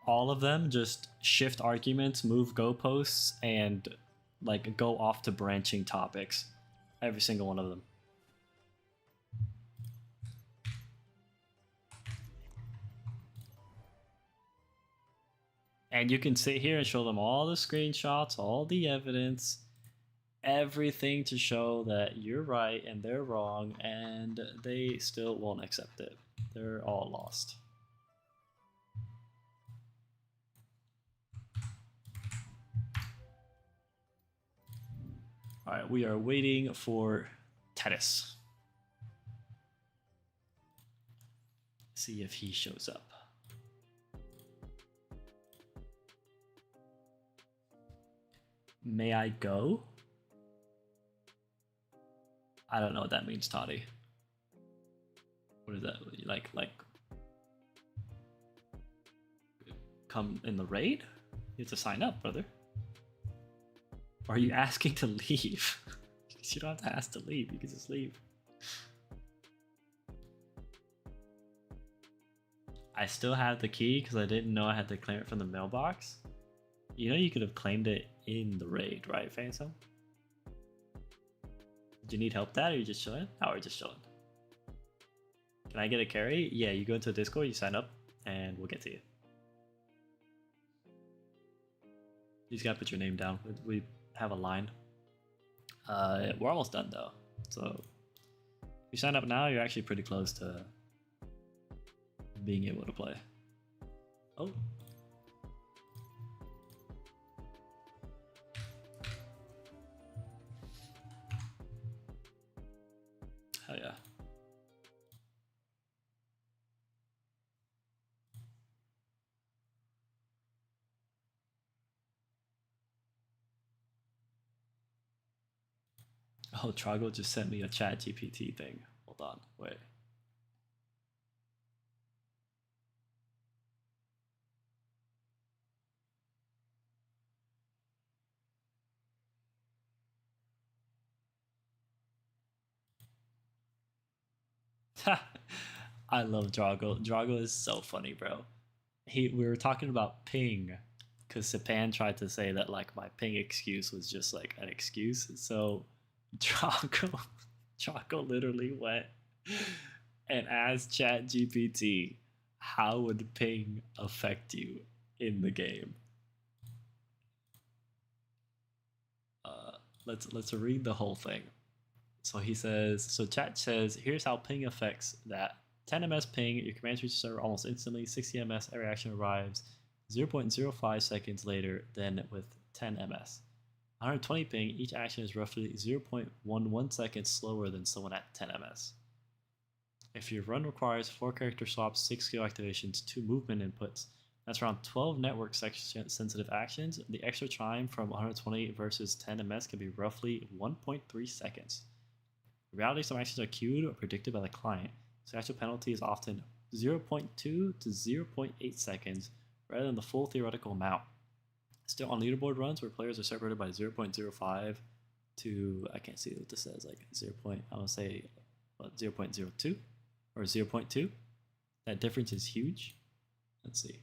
All of them just shift arguments, move goalposts, and like go off to branching topics. Every single one of them. And you can sit here and show them all the screenshots, all the evidence, everything to show that you're right and they're wrong, and they still won't accept it. They're all lost. All right, we are waiting for Tennis. See if he shows up. May I go? I don't know what that means, Toddy. What is that? Like come in the raid? You have to sign up, brother. Or are you asking to leave? Because you don't have to ask to leave, you can just leave. I still have the key because I didn't know I had to claim it from the mailbox. You know you could have claimed it in the raid, right, Phantom? Do you need help with that, or are you just chilling? Oh, we're just chilling. Can I get a carry? Yeah, you go into Discord, you sign up, and we'll get to you. You just gotta put your name down. We have a line. We're almost done though, so if you sign up now, you're actually pretty close to being able to play. Oh. Hell yeah. Oh, Trago just sent me a chat GPT thing. Hold on, wait. I love Drago. Drago is so funny, bro. We were talking about ping because Sapan tried to say that like my ping excuse was just like an excuse. So Drago literally went and asked ChatGPT, how would ping affect you in the game? Let's read the whole thing. So he says, so chat says, here's how ping affects that. 10 ms ping, your command reaches server almost instantly. 60 ms, every action arrives 0.05 seconds later than with 10 ms. 120 ping, each action is roughly 0.11 seconds slower than someone at 10 ms. If your run requires 4 character swaps, 6 skill activations, 2 movement inputs, that's around 12 network sensitive actions. The extra time from 120 versus 10 ms can be roughly 1.3 seconds. In reality, some actions are queued or predicted by the client, so actual penalty is often 0.2 to 0.8 seconds rather than the full theoretical amount. Still, on leaderboard runs where players are separated by 0.05 to, I can't see what this says, like 0. I want to say what, 0.02 or 0.2. That difference is huge. Let's see.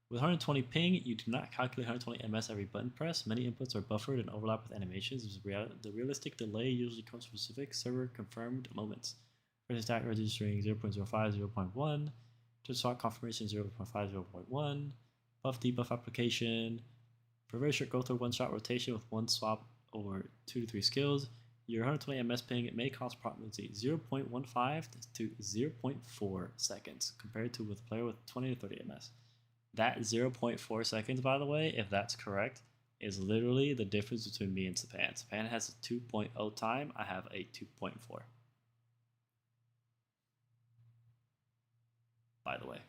With 120 ping, you do not calculate 120 ms every button press. Many inputs are buffered and overlap with animations. The realistic delay usually comes from specific server confirmed moments. First attack registering 0.05, 0.1. To swap confirmation 0.5, 0.1. Buff debuff application. For very short go through one shot rotation with one swap over 2 to 3 skills, your 120 ms ping may cost approximately 0.15 to 0.4 seconds compared to with a player with 20 to 30 ms. That 0.4 seconds, by the way, if that's correct, is literally the difference between me and Sapan. Sapan has a 2.0 time, I have a 2.4. By the way.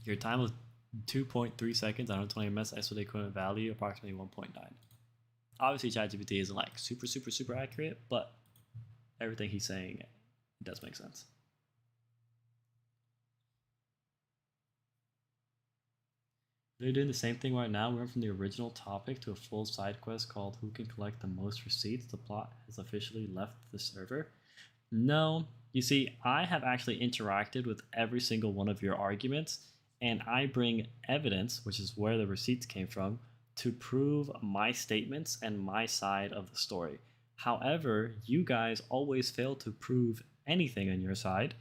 Your time was 2.3 seconds on 120 ms, isolated equivalent value approximately 1.9. Obviously, ChatGPT isn't like super accurate, but everything he's saying does make sense. They're doing the same thing right now. We went from the original topic to a full side quest called Who Can Collect the Most Receipts. The plot has officially left the server. No, you see, I have actually interacted with every single one of your arguments, and I bring evidence, which is where the receipts came from, to prove my statements and my side of the story. However, you guys always fail to prove anything on your side,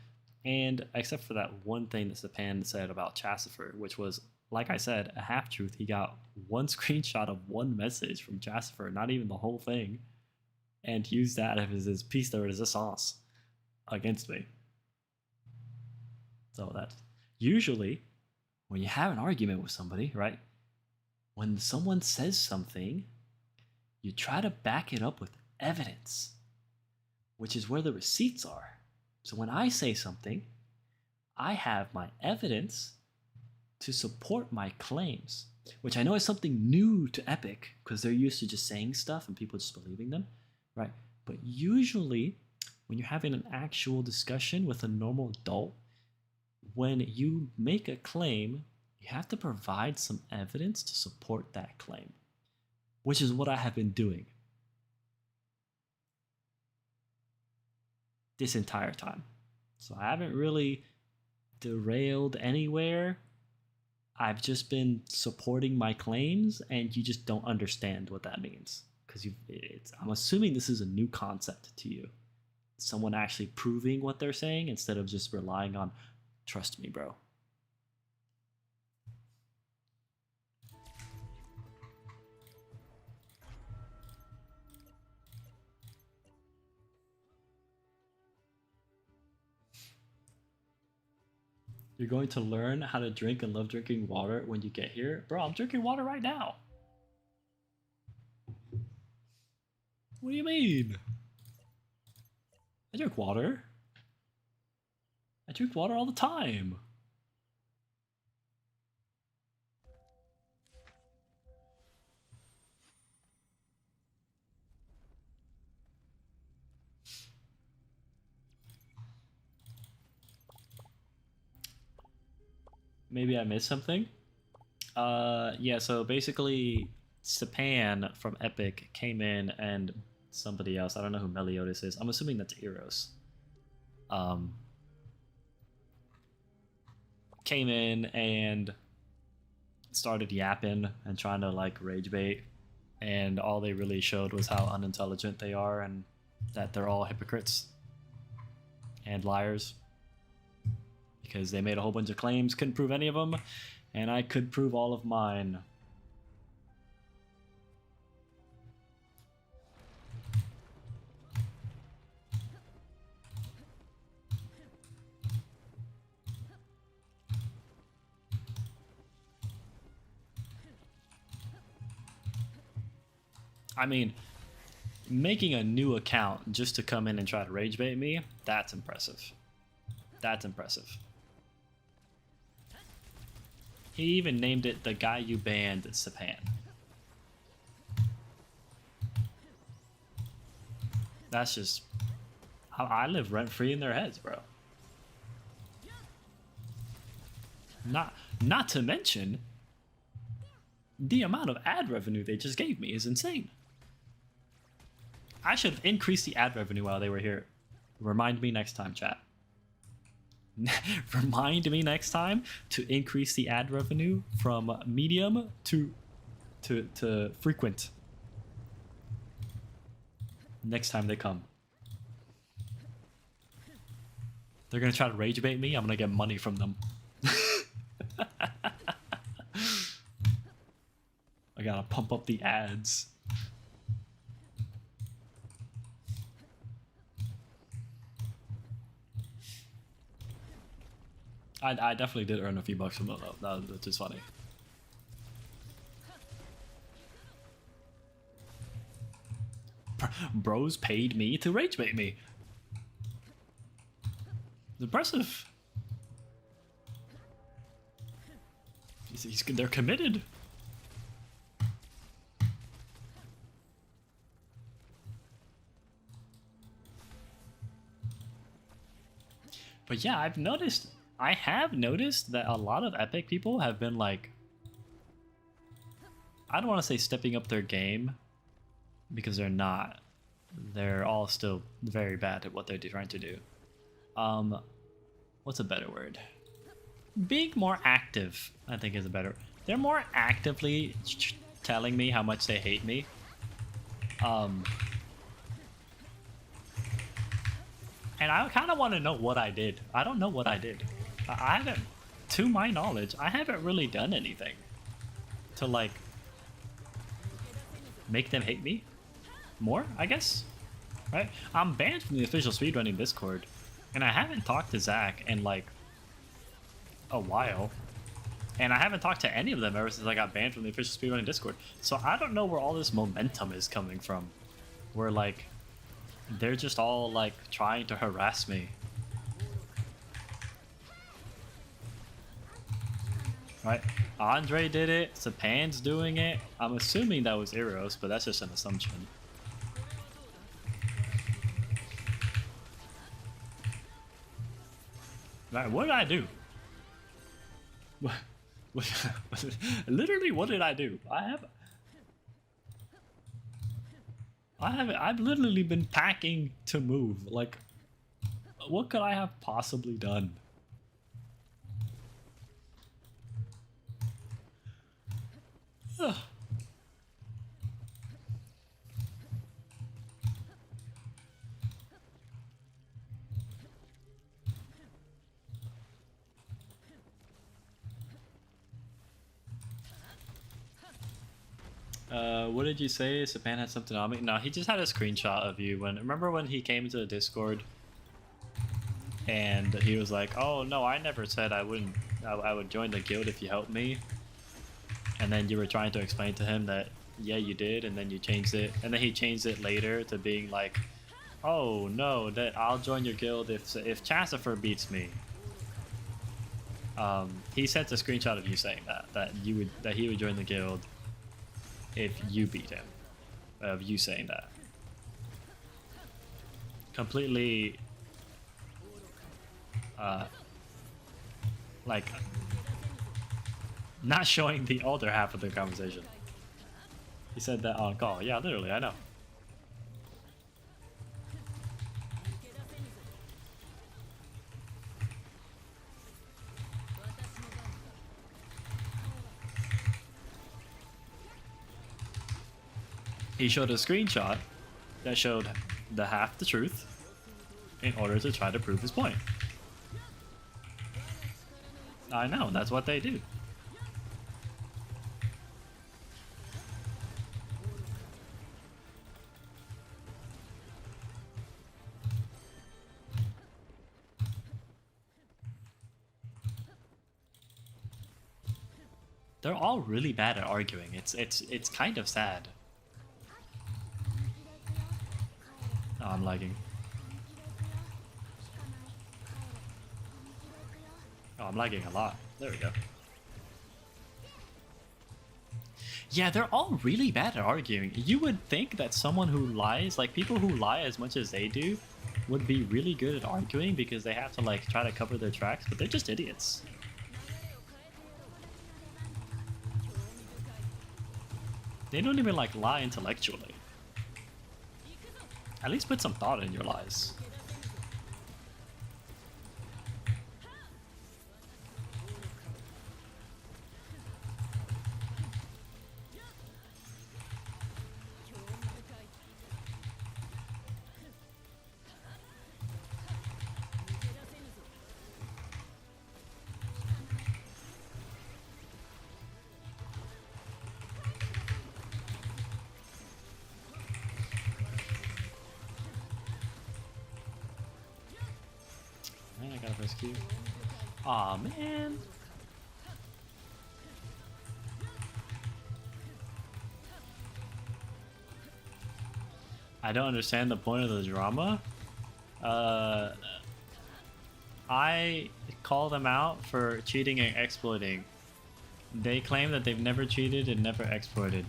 and except for that one thing that Sapan said about Chassifer, which was, like I said, a half-truth. He got one screenshot of one message from Chassifer, not even the whole thing, and used that as his piece de resistance against me. So that's usually when you have an argument with somebody, right? when someone says something, you try to back it up with evidence, which is where the receipts are. So when I say something, I have my evidence to support my claims, which I know is something new to Epic because they're used to just saying stuff and people just believing them, right? But usually, when you're having an actual discussion with a normal adult, when you make a claim, you have to provide some evidence to support that claim, which is what I have been doing this entire time. So I haven't really derailed anywhere. I've just been supporting my claims, and you just don't understand what that means because I'm assuming this is a new concept to you. Someone actually proving what they're saying instead of just relying on trust me, bro. You're going to learn how to drink and love drinking water when you get here? Bro, I'm drinking water right now. What do you mean? I drink water. I drink water all the time. Maybe I missed something. Yeah, so basically Stepan from Epic came in and somebody else, I don't know who Meliodas is. I'm assuming that's Eros. Came in and started yapping and trying to like rage bait, and all they really showed was how unintelligent they are and that they're all hypocrites and liars because they made a whole bunch of claims, couldn't prove any of them, and I could prove all of mine. I mean, making a new account just to come in and try to rage bait me, that's impressive. That's impressive. He even named it the guy you banned, Stepan. That's just how I live rent-free in their heads, bro. Not to mention, the amount of ad revenue they just gave me is insane. I should have increased the ad revenue while they were here. Remind me next time, chat. Remind me next time to increase the ad revenue from medium to frequent. Next time they come. They're gonna try to rage bait me. I'm gonna get money from them. I gotta pump up the ads. I definitely did earn a few bucks from them though. That was just funny. Bros paid me to rage bait me. It's impressive. They're committed. But yeah, I have noticed that a lot of Epic people have been like, I don't want to say stepping up their game, because they're not. They're all still very bad at what they're trying to do. What's a better word? Being more active, I think, is a better. They're more actively telling me how much they hate me. And I kind of want to know what I did. I don't know what I did. I haven't, to my knowledge, I haven't really done anything to like make them hate me more, I guess. Right? I'm banned from the official speedrunning Discord, and I haven't talked to Zach in like a while. And I haven't talked to any of them ever since I got banned from the official speedrunning Discord. So I don't know where all this momentum is coming from. Where like they're just all like trying to harass me. Right? Andre did it, Sapan's doing it. I'm assuming that was Eros, but that's just an assumption. Right, what did I do? Literally, what did I do? I've literally been packing to move. Like, what could I have possibly done? Ugh. What did you say? Sapan had something on me? No, he just had a screenshot of you. Remember when he came to the Discord and he was like, "Oh no, I never said I wouldn't. I would join the guild if you helped me." And then you were trying to explain to him that yeah, you did, and then you changed it, and then he changed it later to being like, "Oh no, that I'll join your guild if Chassifer beats me." He sent a screenshot of you saying that he would join the guild if you beat him, of you saying that. Completely, like, not showing the older half of the conversation. He said that on call. Yeah, literally, I know. He showed a screenshot that showed the half the truth in order to try to prove his point. I know, that's what they do. They're all really bad at arguing. It's kind of sad. Oh, I'm lagging. Oh, I'm lagging a lot. There we go. Yeah, they're all really bad at arguing. You would think that someone who lies, like people who lie as much as they do, would be really good at arguing because they have to like try to cover their tracks, but they're just idiots. They don't even like lie intellectually. At least put some thought in your lies. I gotta press Q. Aw, man. I don't understand the point of the drama. I call them out for cheating and exploiting. They claim that they've never cheated and never exploited.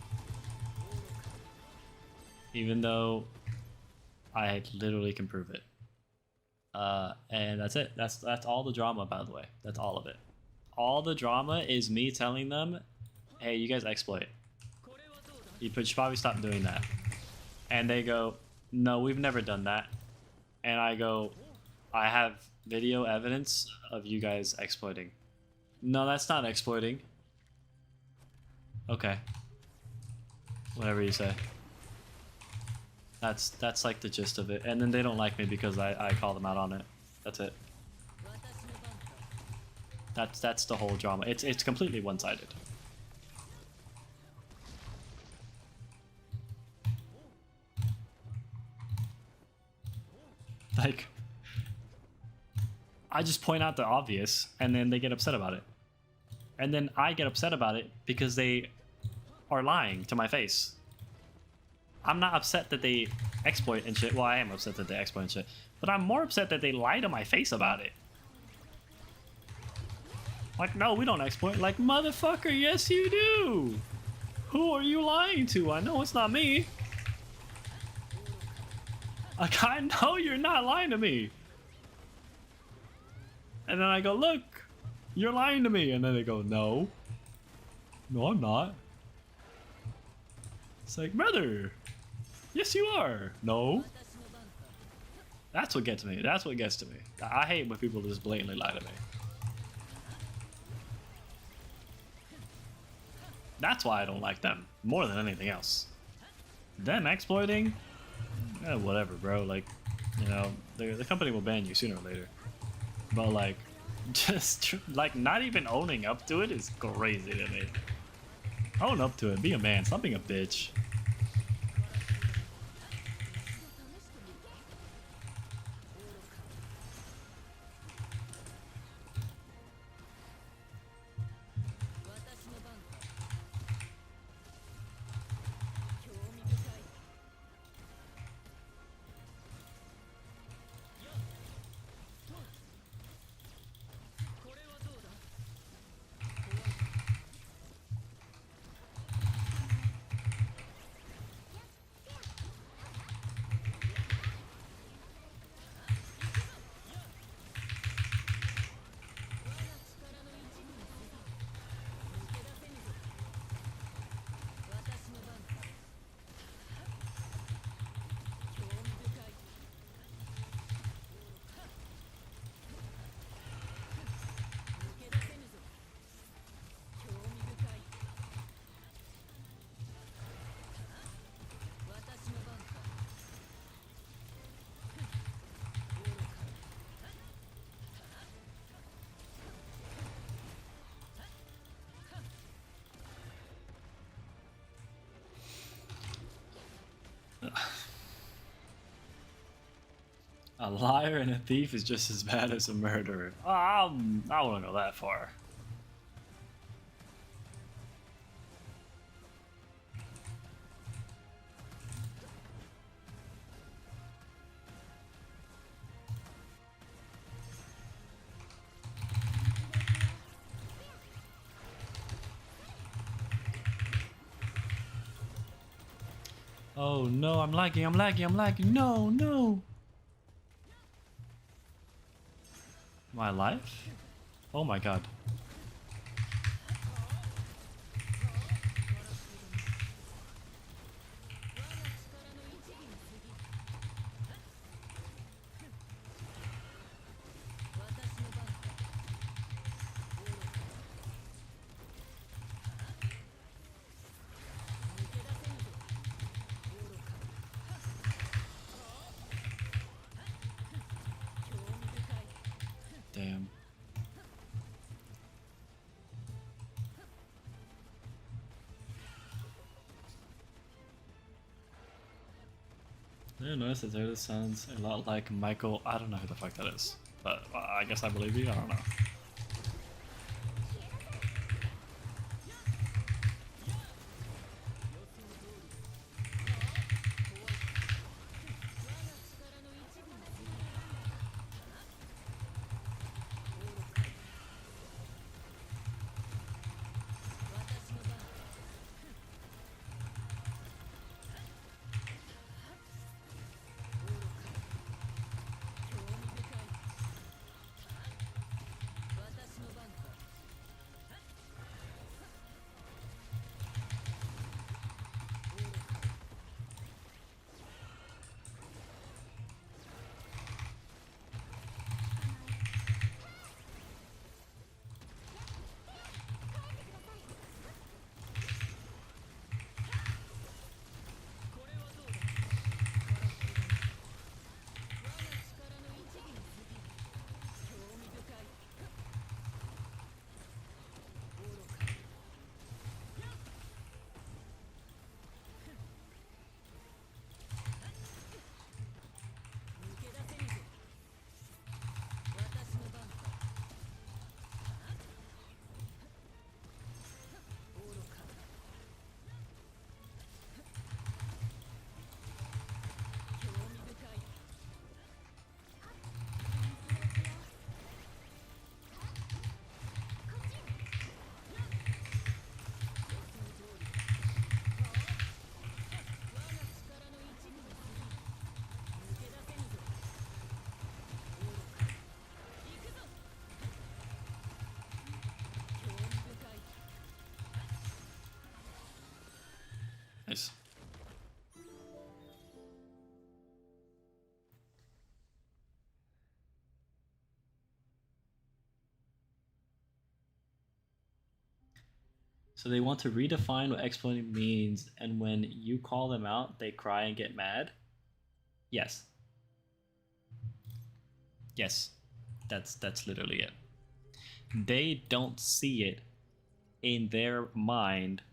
Even though I literally can prove it. And that's it. That's all the drama, by the way. That's all of it. All the drama is me telling them, hey, you guys exploit. You should probably stop doing that. And they go, no, we've never done that. And I go, I have video evidence of you guys exploiting. No, that's not exploiting. Okay. Whatever you say. That's like the gist of it. And then they don't like me because I call them out on it. That's it. That's the whole drama. It's completely one-sided. Like, I just point out the obvious and then they get upset about it. and then I get upset about it because they are lying to my face. I'm not upset that they exploit and shit. Well, I am upset that they exploit and shit, but I'm more upset that they lie to my face about it. Like, no, we don't exploit. Like, motherfucker, yes you do. Who are you lying to? I know it's not me. Like, I know you're not lying to me. And then I go, look, you're lying to me. And then they go, no. No, I'm not. It's like, brother, yes you are. No. That's what gets me. That's what gets to me. I hate when people just blatantly lie to me. That's why I don't like them more than anything else. Them exploiting, whatever, bro. Like, you know, the company will ban you sooner or later. But like, just like not even owning up to it is crazy to me. Own up to it. Be a man. Stop being a bitch. A liar and a thief is just as bad as a murderer. I wouldn't go that far. Oh no, I'm lagging, no, no! Am I alive? Oh my god. Damn. I didn't notice that there sounds a lot like Michael. I don't know who the fuck that is, but I guess I believe you. I don't know. So they want to redefine what exploiting means, and when you call them out, they cry and get mad? Yes. Yes. That's literally it. They don't see it in their mind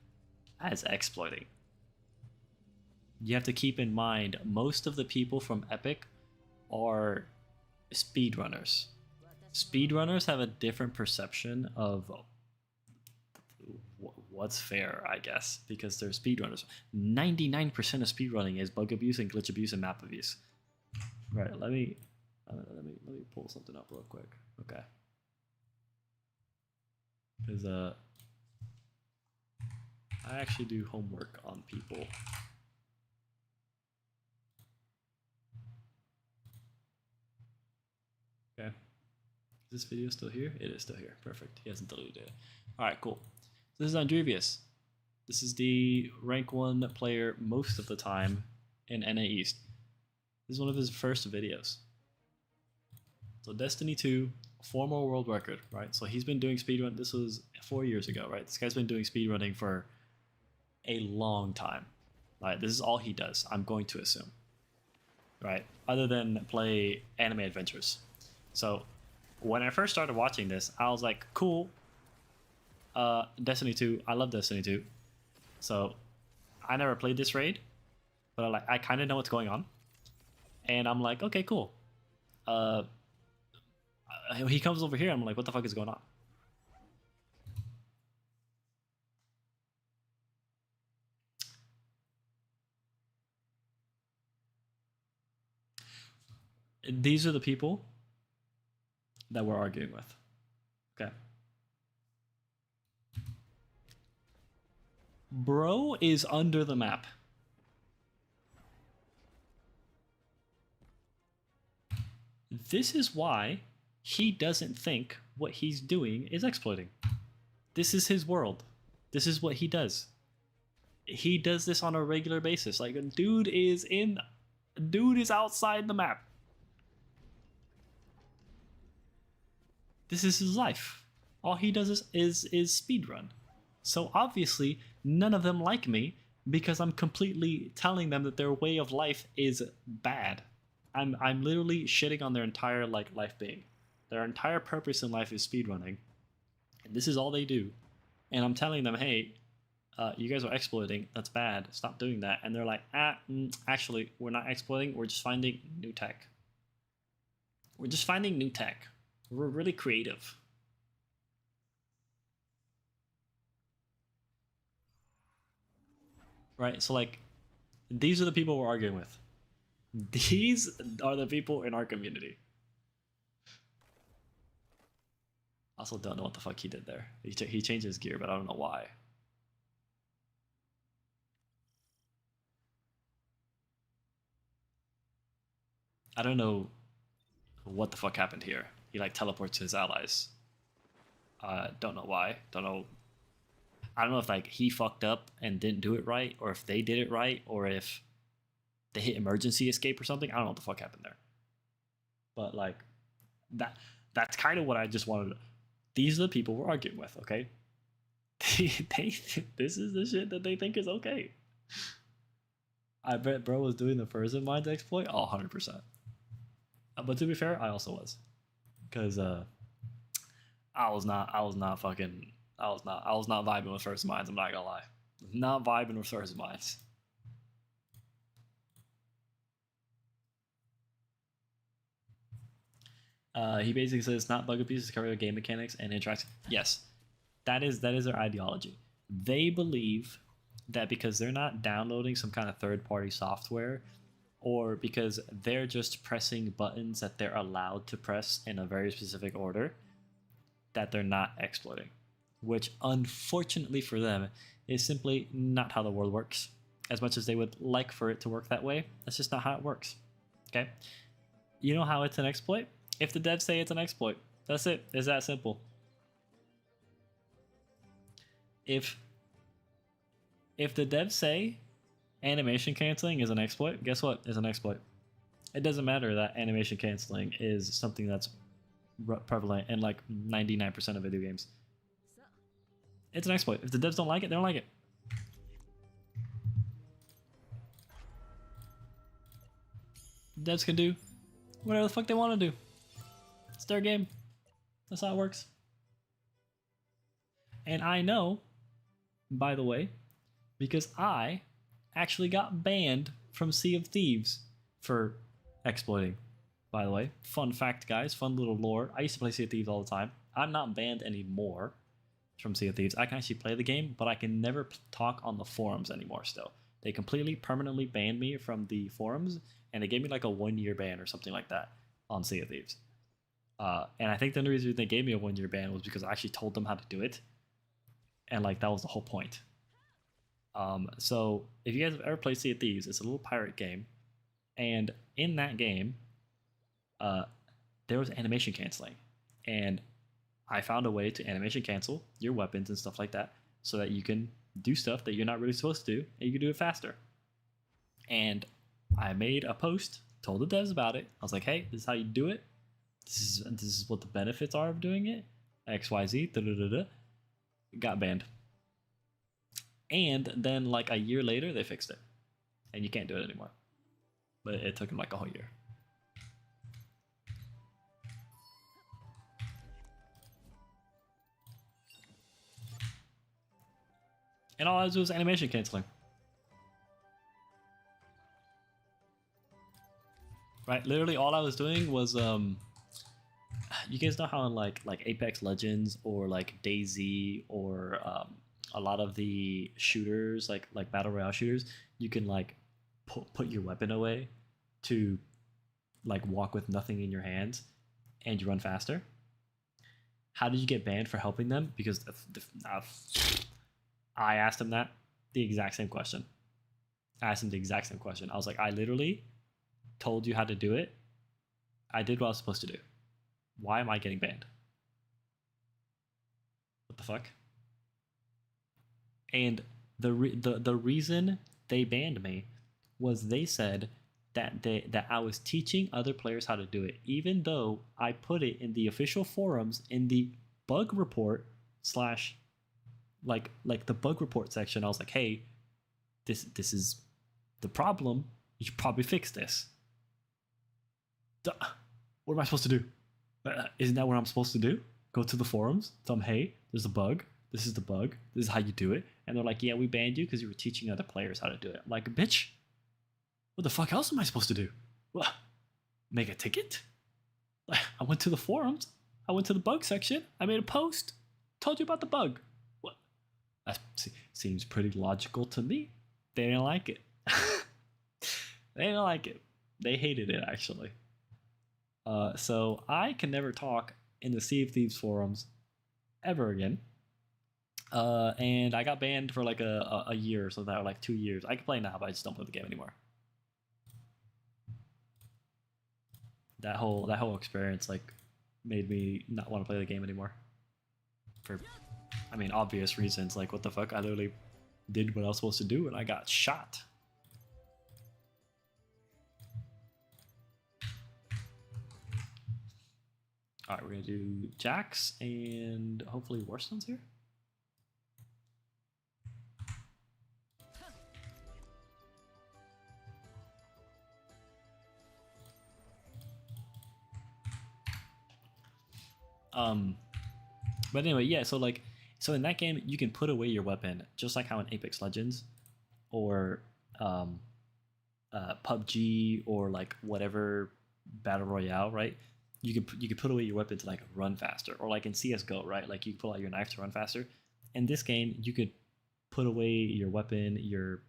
as exploiting. You have to keep in mind most of the people from Epic are speedrunners. Speedrunners have a different perception of what's fair, I guess, because they're speedrunners. 99% of speedrunning is bug abuse and glitch abuse and map abuse. Right, let me pull something up real quick. Okay. Because I actually do homework on people. Okay. Is this video still here? It is still here. Perfect. He hasn't deleted it. Alright, cool. So this is Andrevius. This is the rank 1 player most of the time in NA East. This is one of his first videos. So Destiny 2, former world record, right? So he's been doing speedrun. This was 4 years ago, right? This guy's been doing speedrunning for a long time. Right? This is all he does, I'm going to assume. Right? Other than play anime adventures. So when I first started watching this, I was like, cool. Destiny 2, I love Destiny 2. So I never played this raid, but I kind of know what's going on. And I'm like, okay, cool. He comes over here, I'm like, what the fuck is going on? These are the people that we're arguing with. Okay. Bro is under the map. This is why he doesn't think what he's doing is exploiting. This is his world. This is what he does. He does this on a regular basis. Like, dude is outside the map. This is his life. All he does is speedrun. So obviously, none of them like me because I'm completely telling them that their way of life is bad. I'm literally shitting on their entire life being. Their entire purpose in life is speedrunning. And this is all they do. And I'm telling them, hey, you guys are exploiting. That's bad. Stop doing that. And they're like, actually, we're not exploiting. We're just finding new tech. We're just finding new tech. We're really creative. Right? So, like, these are the people we're arguing with. These are the people in our community. Also don't know what the fuck he did there. He changed his gear, but I don't know why. I don't know what the fuck happened here. He teleports his allies. Don't know why. I don't know if he fucked up and didn't do it right, or if they did it right, or if they hit emergency escape or something. I don't know what the fuck happened there. But that's kind of what I just wanted to... These are the people we're arguing with, okay? This is the shit that they think is okay. I bet bro was doing the Frozen Mines exploit. Oh, 100%. But to be fair, I also was. Because I was not vibing with Frozen Mines, I'm not gonna lie. Not vibing with Frozen Mines. He basically says it's not bug abuse, it's covered game mechanics and interacts. Yes, that is their ideology. They believe that because they're not downloading some kind of third-party software, or because they're just pressing buttons that they're allowed to press in a very specific order, that they're not exploiting. Which, unfortunately for them, is simply not how the world works. As much as they would like for it to work that way, that's just not how it works. Okay? You know how it's an exploit? If the devs say it's an exploit, that's it. It's that simple. If the devs say animation canceling is an exploit, guess what? It's an exploit. It doesn't matter that animation canceling is something that's prevalent in 99% of video games. It's an exploit. If the devs don't like it, they don't like it. Devs can do whatever the fuck they want to do. It's their game. That's how it works. And I know, by the way, because I actually got banned from Sea of Thieves for exploiting. By the way, fun fact, guys, fun little lore. I used to play Sea of Thieves all the time. I'm not banned anymore from Sea of Thieves. I can actually play the game, but I can never talk on the forums anymore still. They completely permanently banned me from the forums, and they gave me like a 1-year ban or something like that on Sea of Thieves. And I think the only reason they gave me a 1-year ban was because I actually told them how to do it. And like that was the whole point. So if you guys have ever played Sea of Thieves, it's a little pirate game. And in that game, there was animation canceling. And I found a way to animation cancel your weapons and stuff like that so that you can do stuff that you're not really supposed to do and you can do it faster. And I made a post, told the devs about it. I was like, hey, this is how you do it. This is what the benefits are of doing it. XYZ, da-da-da-da. Got banned. And then like a year later, they fixed it. And you can't do it anymore. But it took them like a whole year. And all I was doing was animation canceling. Right, literally all I was doing was you guys know how in like Apex Legends or like DayZ or a lot of the shooters like battle royale shooters, you can like put your weapon away to like walk with nothing in your hands and you run faster. How did you get banned for helping them? Because I asked him the exact same question. I asked him the exact same question. I was like, I literally told you how to do it. I did what I was supposed to do. Why am I getting banned? What the fuck? And the reason they banned me was they said that I was teaching other players how to do it, even though I put it in the official forums in the bug report slash like the bug report section. I was like, hey, this is the problem. You should probably fix this. What am I supposed to do? Isn't that what I'm supposed to do? Go to the forums, tell them, hey, there's a bug. This is the bug. This is how you do it. And they're like, yeah, we banned you because you were teaching other players how to do it. I'm like, bitch, what the fuck else am I supposed to do? What? Make a ticket? I went to the forums. I went to the bug section. I made a post. Told you about the bug. What? That seems pretty logical to me. They didn't like it. They didn't like it. They hated it, actually. So I can never talk in the Sea of Thieves forums ever again. And I got banned for like a year or something, or like 2 years. I can play now, but I just don't play the game anymore. That whole experience like made me not want to play the game anymore. For, I mean, obvious reasons. Like, what the fuck? I literally did what I was supposed to do, and I got shot. All right, we're gonna do Jax and hopefully Warstone's here. But anyway, yeah. So in that game, you can put away your weapon just like how in Apex Legends, or PUBG, or like whatever battle royale, right? You could put away your weapon to like run faster, or like in CS:GO, right? Like you pull out your knife to run faster. In this game, you could put away your weapon, your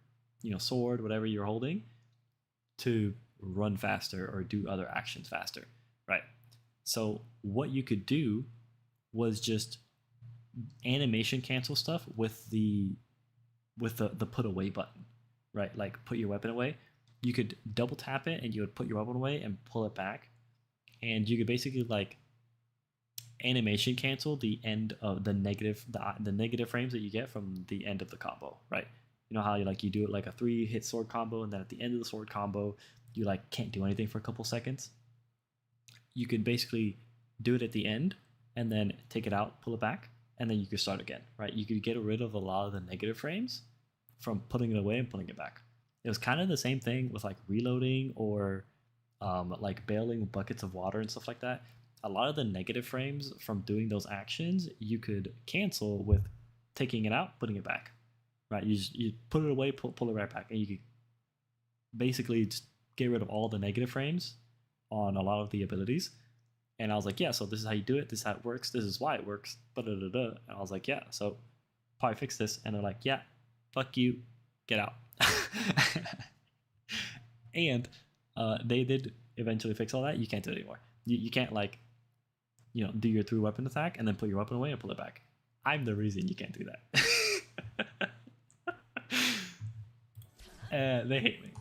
sword, whatever you're holding, to run faster or do other actions faster, right? So what you could do was just animation cancel stuff with the put away button, right? Like put your weapon away. You could double tap it and you would put your weapon away and pull it back. And you could basically like animation cancel the end of the negative frames that you get from the end of the combo, right? You know how you do it like a 3-hit sword combo, and then at the end of the sword combo, you like can't do anything for a couple seconds. You could basically do it at the end and then take it out, pull it back, and then you could start again, right? You could get rid of a lot of the negative frames from putting it away and putting it back. It was kind of the same thing with like reloading or like bailing buckets of water and stuff like that. A lot of the negative frames from doing those actions you could cancel with taking it out, putting it back, right? You put it away, pull it right back, and you could basically just get rid of all the negative frames on a lot of the abilities. And I was like, yeah, so this is how you do it. This is how it works. This is why it works. And I was like, yeah, so probably fix this. And they're like, yeah, fuck you, get out. And they did eventually fix all that. You can't do it anymore. You can't like, do your through weapon attack and then put your weapon away and pull it back. I'm the reason you can't do that. They hate me.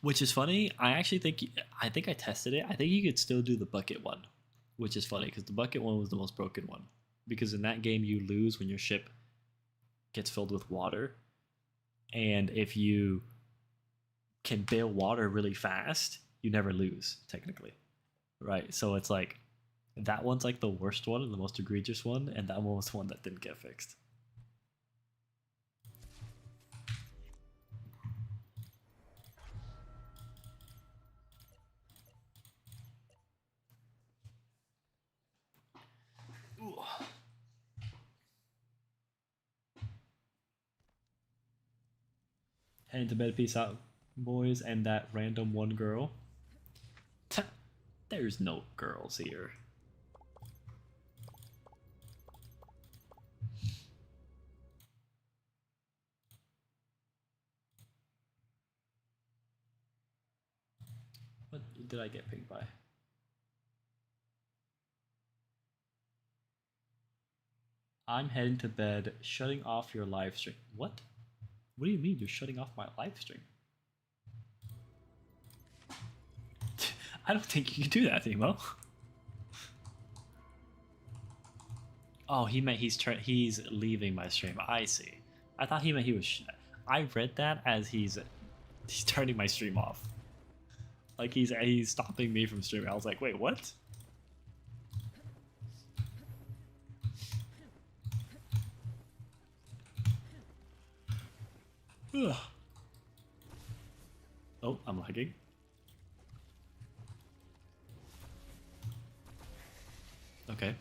Which is funny. I think I tested it. I think you could still do the bucket one, which is funny because the bucket one was the most broken one. Because in that game you lose when your ship gets filled with water, and if you can bail water really fast, you never lose technically, right? So it's like that one's like the worst one and the most egregious one, and that one was the one that didn't get fixed. Ooh. Heading to bed, peace out, boys, and that random one girl. There's no girls here. What did I get pinged by? I'm heading to bed, shutting off your live stream. What? What do you mean you're shutting off my live stream? I don't think you can do that, Timo. Oh, he meant he's leaving my stream. I see. I thought he meant he was. I read that as he's turning my stream off. Like he's stopping me from streaming. I was like, wait, what? Ugh. Oh, I'm lagging. Okay.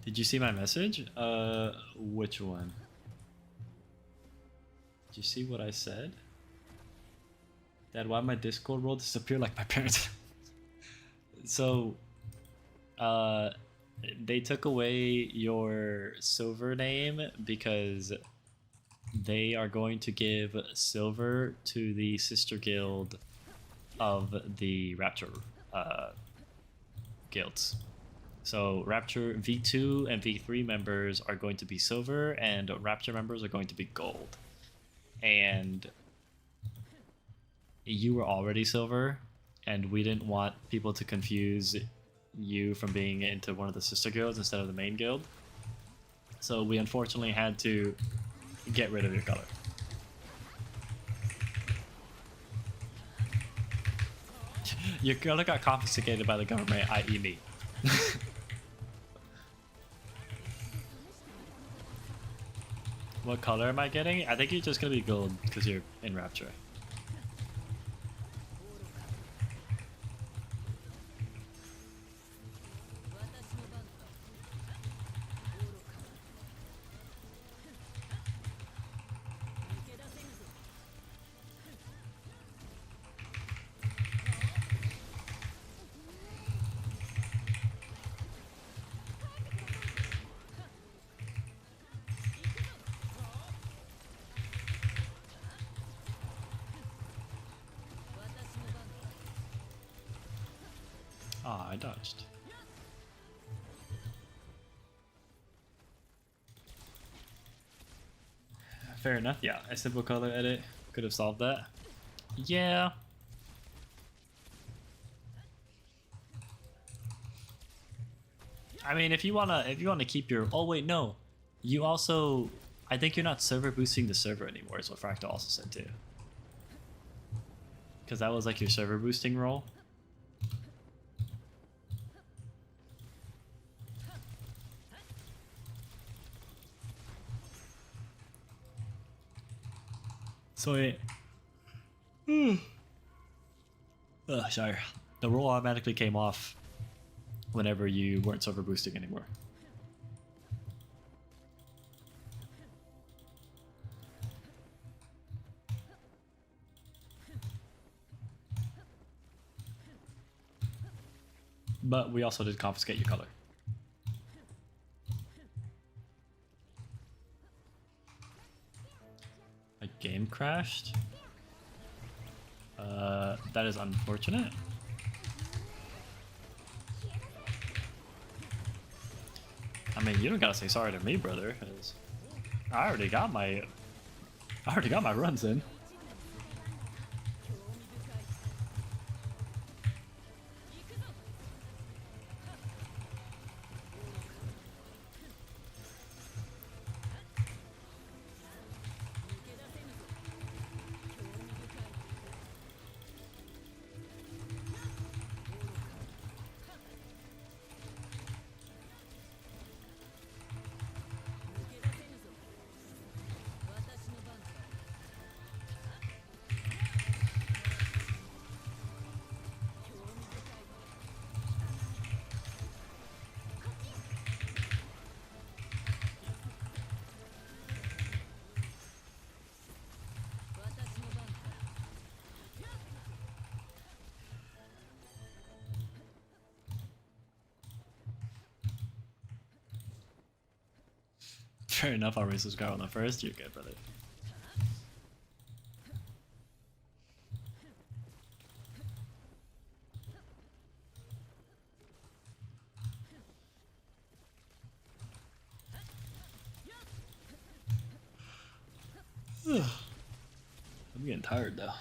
Did you see my message? Which one? Did you see what I said? Dad, why my Discord role disappear like my parents? So, they took away your silver name because they are going to give silver to the sister guild of the Rapture guilds. So Rapture V2 and V3 members are going to be silver, and Rapture members are going to be gold. And you were already silver, and we didn't want people to confuse you from being into one of the sister guilds instead of the main guild. So we unfortunately had to get rid of your color. Your color got confiscated by the government, i.e. me. What color am I getting? I think you're just gonna be gold because you're in Rapture. Ah, I dodged. Fair enough. Yeah, a simple color edit could have solved that. Yeah. I mean, if you wanna keep your. Oh wait, no. You also, I think you're not server boosting the server anymore. Is what Fractal also said too. Because that was like your server boosting role. So it. Sorry. The role automatically came off whenever you weren't server boosting anymore. But we also did confiscate your color. A game crashed? That is unfortunate. I mean, you don't gotta say sorry to me, brother. 'Cause I already got my runs in. Fair enough, I'll raise this guy on the first. You're good, brother. I'm getting tired though.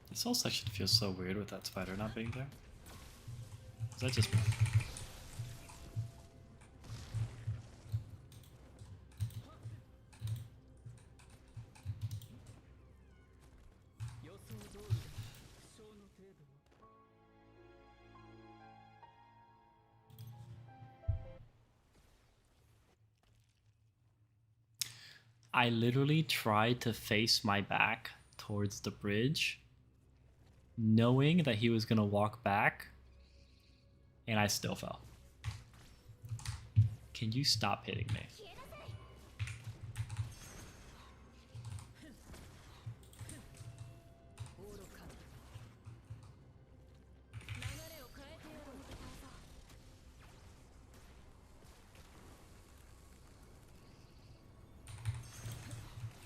This whole section feels so weird with that spider not being there. Is that just me? I literally tried to face my back towards the bridge, knowing that he was gonna walk back, and I still fell. Can you stop hitting me?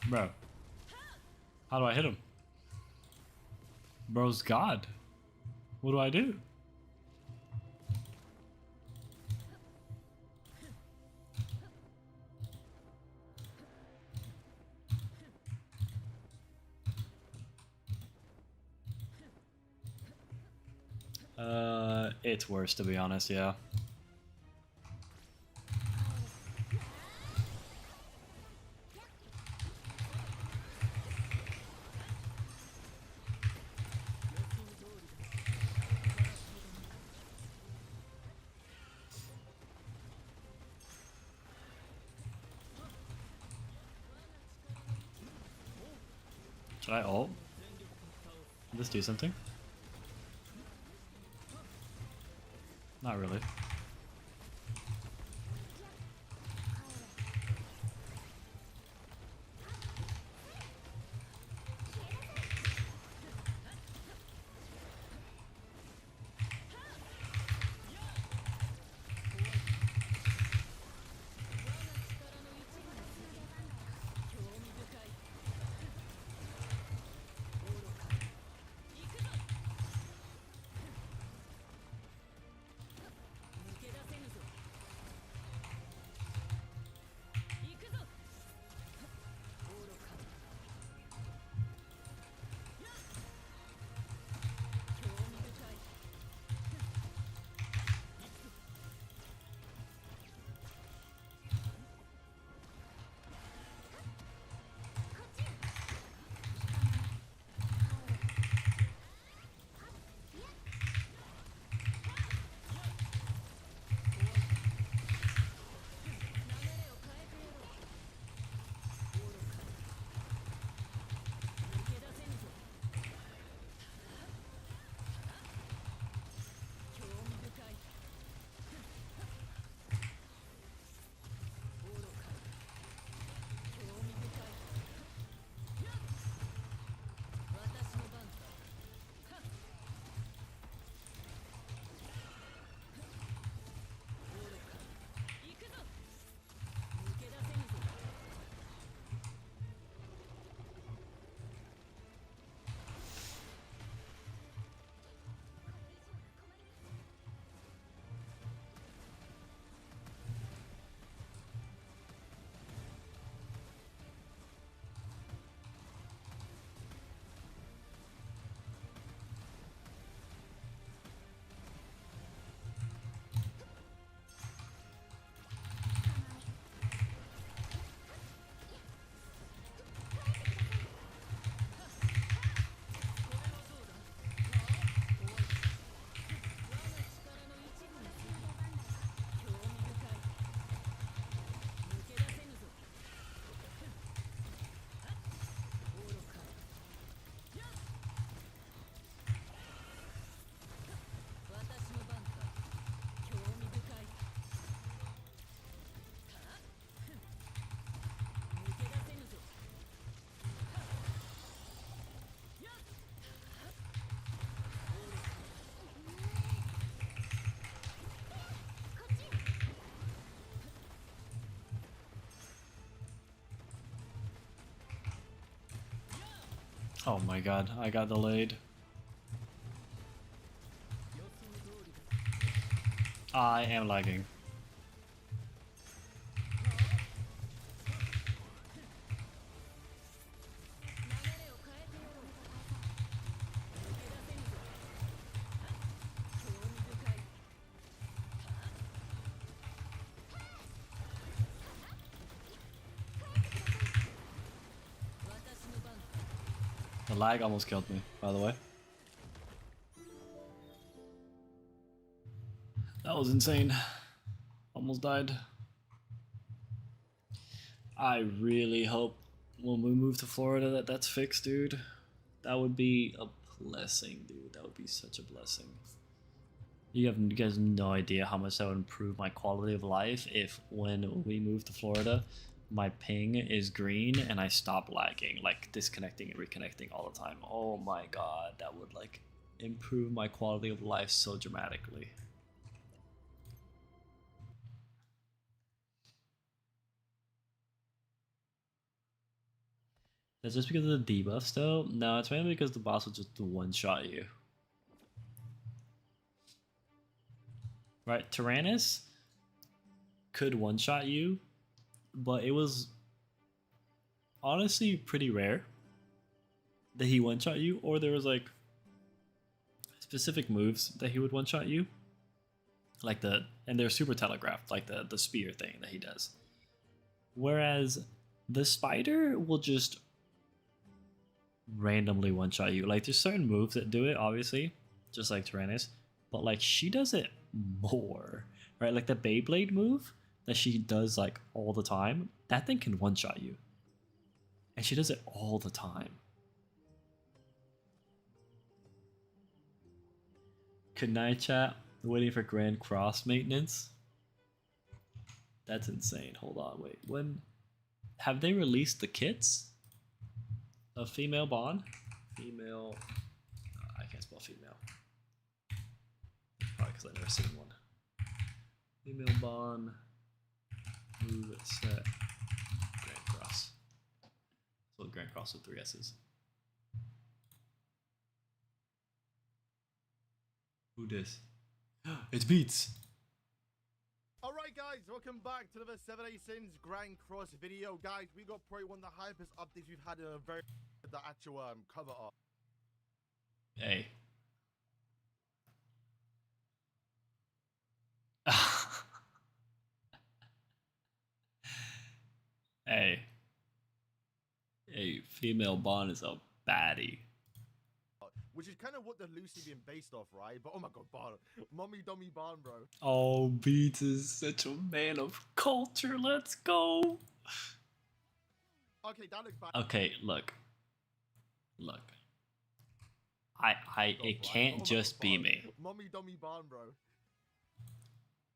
Bro, how do I hit him? Bro's God. What do I do? It's worse, to be honest, yeah. Should I ult? Can this do something? Not really. Oh my god, I got delayed. I am lagging. The lag almost killed me, by the way. That was insane. Almost died. I really hope when we move to Florida that's fixed, dude. That would be a blessing, dude. That would be such a blessing. You guys have no idea how much that would improve my quality of life if when we move to Florida, my ping is green and I stop lagging, like disconnecting and reconnecting all the time. Oh my god, that would like improve my quality of life so dramatically. That's just because of the debuffs though? No, it's mainly because the boss will just one-shot you. Right, Tyrannus could one-shot you, but it was honestly pretty rare that he one-shot you, or there was like specific moves that he would one-shot you. Like and they're super telegraphed, like the spear thing that he does. Whereas the spider will just randomly one-shot you. Like there's certain moves that do it, obviously, just like Tyrannus, but like she does it more, right? Like the Beyblade move that she does like all the time, that thing can one-shot you, and she does it all the time. Good night, chat. Waiting for Grand Cross maintenance. That's insane. Hold on, wait. When have they released the kits of female Bond? Female. I can't spell female. Probably because I've never seen one. Female Bond. Move set. Grand Cross. So Grand Cross with 3 S's. Who dis? It's Beats. Alright guys, welcome back to another 7 Days Sins Grand Cross video. Guys, we got probably one of the hypest updates we've had in a very the actual cover art. Hey. Hey. Hey, female Bond is a baddie. Which is kind of what the Lucy being based off, right? But oh my god, Bond. Mommy dummy Bond, bro. Oh, Beats is such a man of culture. Let's go. Okay, that looks bad. Okay, look. Look. It can't just be me. Mommy dummy Bond, bro.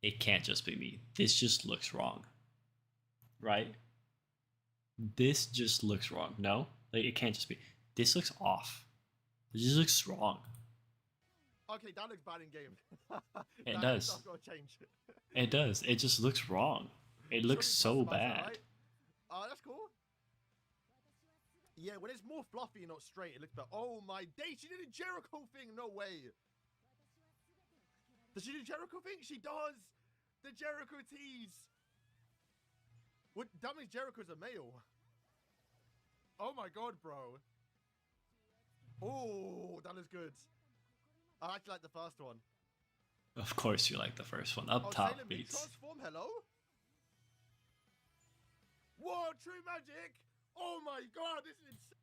It can't just be me. This just looks wrong. Right? This just looks wrong. No? Like, it can't just be. This looks off. It just looks wrong. Okay, that looks bad in game. It does. That's gotta change. It does. It just looks wrong. It looks so bad. That's cool. Yeah, when it's more fluffy and not straight, it looks better. Oh my day, she did a Jericho thing. No way. Does she do Jericho thing? She does. The Jericho tease. What? That means Jericho's a male. Oh my god, bro. Oh, that is good. I actually like the first one. Of course you like the first one. Up top, Sailor Moon Beats. Transform, hello? Whoa, true magic! Oh my god, this is insane.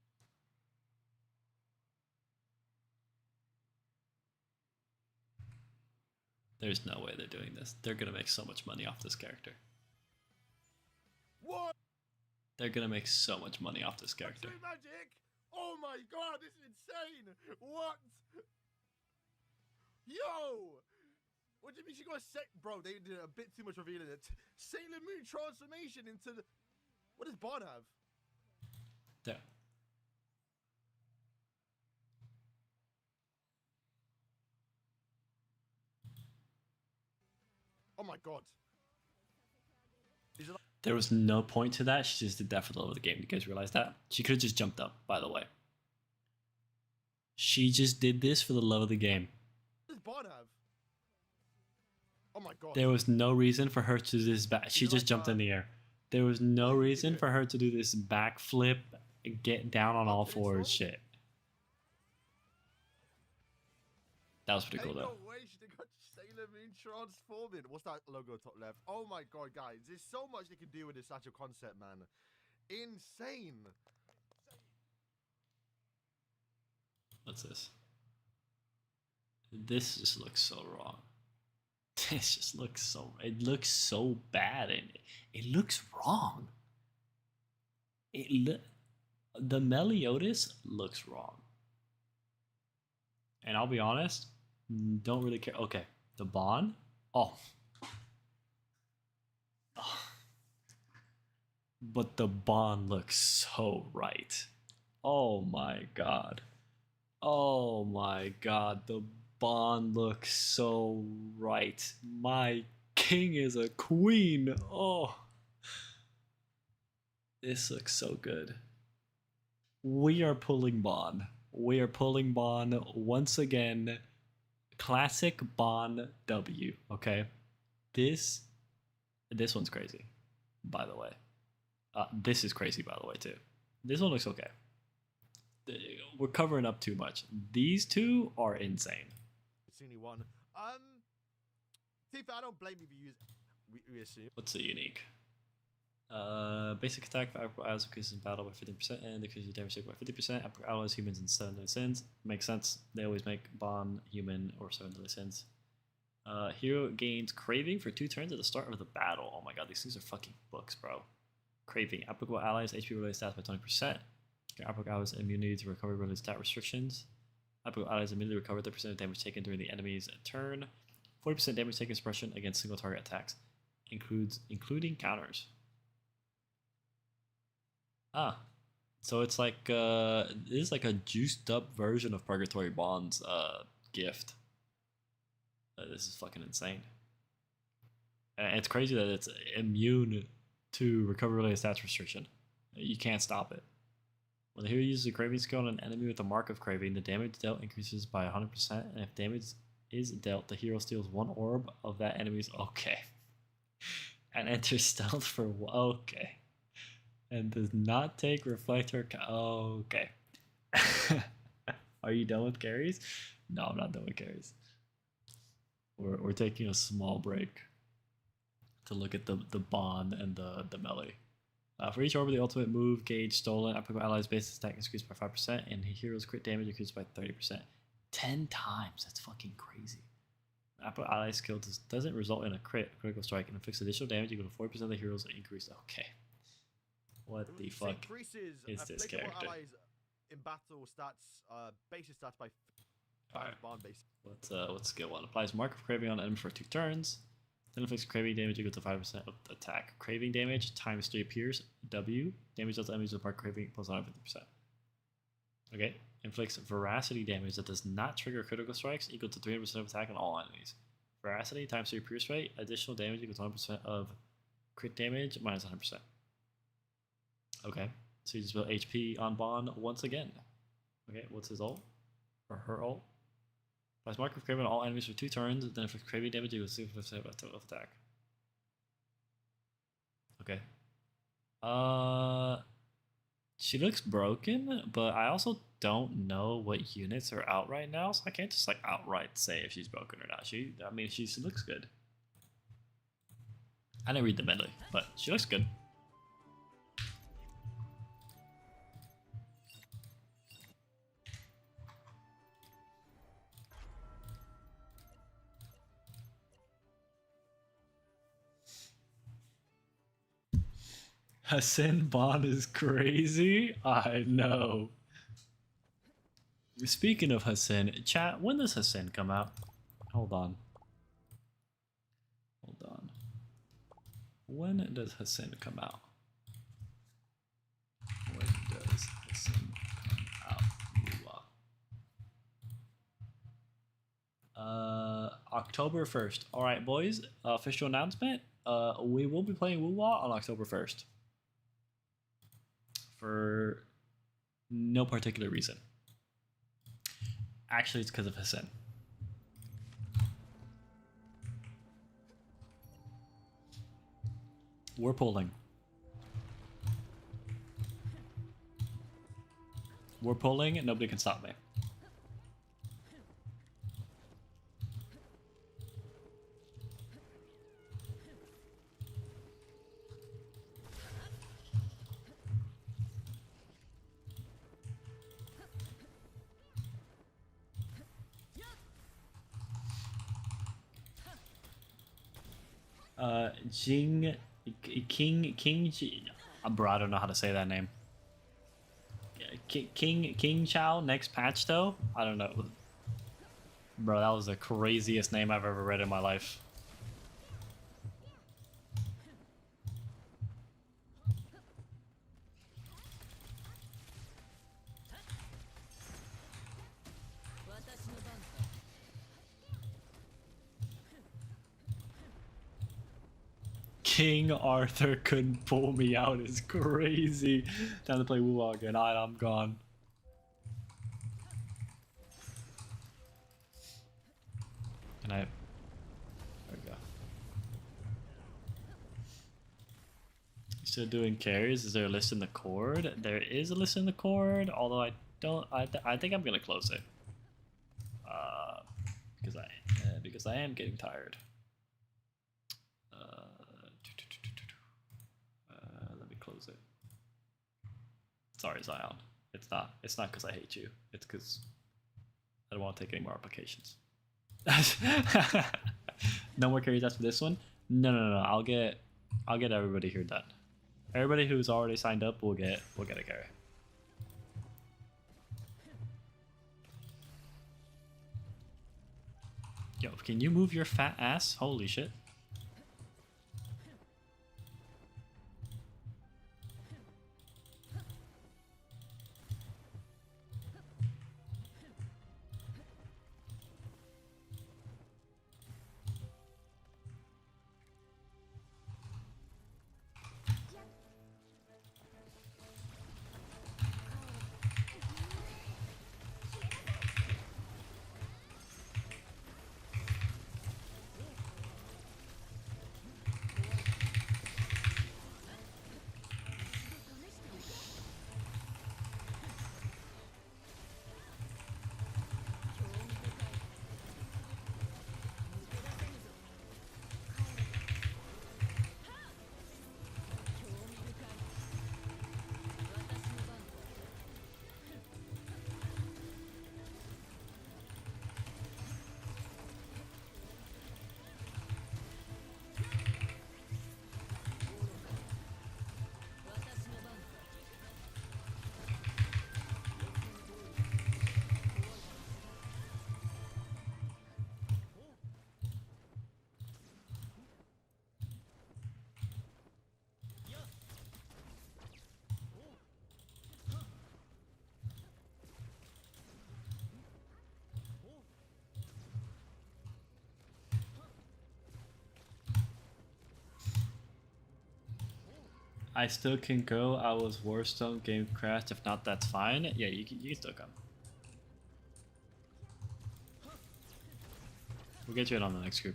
There's no way they're doing this. They're gonna make so much money off this character. What? They're gonna make so much money off this character. True magic! Oh my god, this is insane! What? Yo! What do you mean she got a set? Bro, they did a bit too much revealing it. Sailor Moon transformation into the. What does Bond have? There. Oh my god. Is it There was no point to that. She just did that for the love of the game. You guys realize that? She could have just jumped up, by the way. She just did this for the love of the game. what does Bond have? Oh my god. There was no reason for her to do this back. She just jumped in the air. There was no reason for her to do this backflip, get down on all fours shit. That was pretty cool though. No way she got Sailor Moon transforming. What's that logo top left? Oh my god, guys. There's so much they can do with this actual concept, man. Insane. What's this? This just looks so wrong. This just looks so. It looks so bad and it looks wrong. The Meliodas looks wrong. And I'll be honest, don't really care. Okay, the Bond. Oh. But the Bond looks so right. Oh my god. Oh my god, the Bond looks so right. My king is a queen. Oh. This looks so good. We are pulling Bond. We are pulling Bond once again. Classic Bond W, okay? This one's crazy, by the way. This is crazy, by the way, too. This one looks okay. We're covering up too much. These two are insane. It's only one. Tifa, I don't blame you for using. We assume. What's the unique? Basic attack for allies increases in battle by 15% and decreases damage taken by 50%. Allies, humans, and 7 deadly sins. Makes sense. They always make Bond human or 7 deadly sins. Hero gains craving for 2 turns at the start of the battle. Oh my god, these things are fucking books, bro. Craving. Applicable allies, HP related stats by 20%. Applicable allies immunity to recovery related stat restrictions. Hyper allies immediately recover the percent of damage taken during the enemy's turn. 40% damage taken suppression against single target attacks, including counters. Ah, so it's like this is like a juiced up version of Purgatory Bond's gift. This is fucking insane. And it's crazy that it's immune to recovery related stats restriction. You can't stop it. When the hero uses a craving skill on an enemy with the mark of craving, the damage dealt increases by 100%, and if damage is dealt, the hero steals 1 orb of that enemy's okay. And enters stealth for okay. And does not take reflector okay. Are you done with carries? No, I'm not done with carries. We're taking a small break to look at the bond and the melee. For each orb of the ultimate move gauge stolen, applicable allies' base attack increased by 5%, and hero's crit damage increased by 30%. 10 times. That's fucking crazy. Applicable ally skill doesn't result in a critical strike and inflicts additional damage equal to 40% of the hero's increase. Okay. What the fuck is this character? Allies in battle stats, basis stats by Alright. bond base. What's skill 1? Applies mark of craving on enemy for 2 turns. Then inflicts craving damage equal to 5% of the attack. Craving damage times 3 appears. W. Damage dealt to enemies with mark craving plus 150%. Okay. Inflicts veracity damage that does not trigger critical strikes equal to 300% of attack on all enemies. Veracity times 3 pierce rate. Additional damage equal to 100% of crit damage minus 100%. Okay. So you just build HP on Bond once again. Okay. What's his ult? Or her ult? Applies mark of craving on all enemies for 2 turns, then inflicts craving damage equals 6% of attack. Okay. She looks broken, but I also don't know what units are out right now, so I can't just like outright say if she's broken or not. She looks good. I didn't read the medley, but she looks good. Hassan Bond is crazy. I know. Speaking of Hassan, chat, when does Hassan come out? Hold on. When does Hassan come out? When does Hassan come out? October 1st. Alright, boys. Official announcement. We will be playing Wuwa on October 1st. For no particular reason. Actually, it's because of Hassan. We're pulling. We're pulling, and nobody can stop me. Bro, I don't know how to say that name. King Chow next patch though? I don't know. Bro, that was the craziest name I've ever read in my life. King Arthur couldn't pull me out is crazy. Time to play Wuwa again. Alright, I'm gone. Can I? There we go. Still doing carries. Is there a list in the cord? There is a list in the cord, although I don't. I think I'm gonna close it. Because I am getting tired. Let me close it. Sorry, Zion. It's not because I hate you. It's because I don't want to take any more applications. No more carries after this one. No. I'll get everybody here done. Everybody who's already signed up will get a carry. Yo, can you move your fat ass? Holy shit. I still can go. I was Warstone, game crashed. If not, that's fine. Yeah, you can still come. We'll get you in on the next group.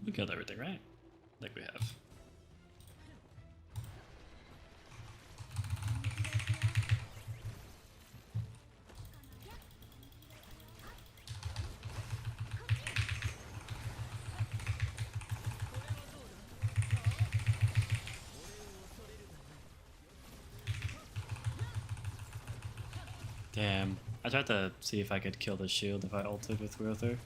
We killed everything, right? Like we have. Damn. I tried to see if I could kill the shield if I ulted with Wilther.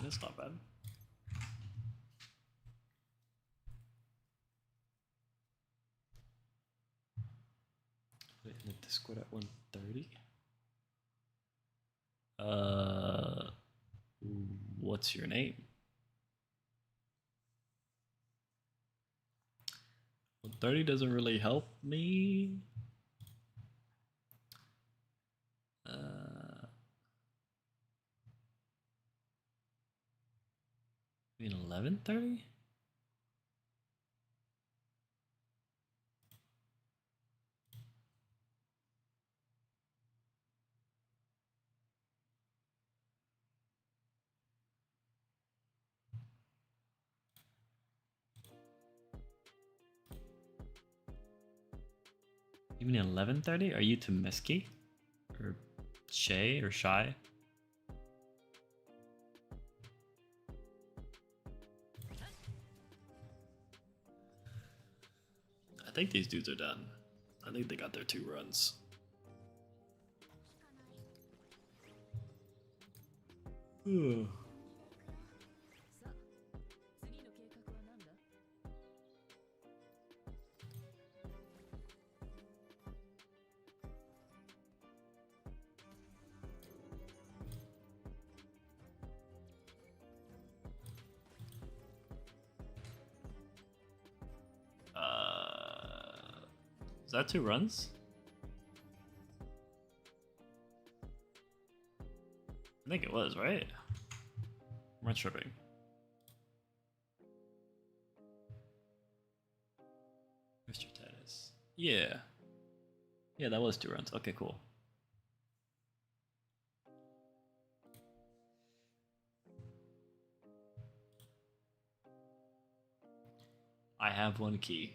That's not bad. Put it in the Discord at 1:30. What's your name? 1:30 doesn't really help me. You mean 11:30? You mean 11:30? Are you Tomiski? Or Shay or Shy? I think these dudes are done. I think they got their 2 runs. Ugh. Is that 2 runs? I think it was, right? Am I tripping? Mr. Tennis. Yeah. Yeah, that was 2 runs. Okay, cool. I have 1 key.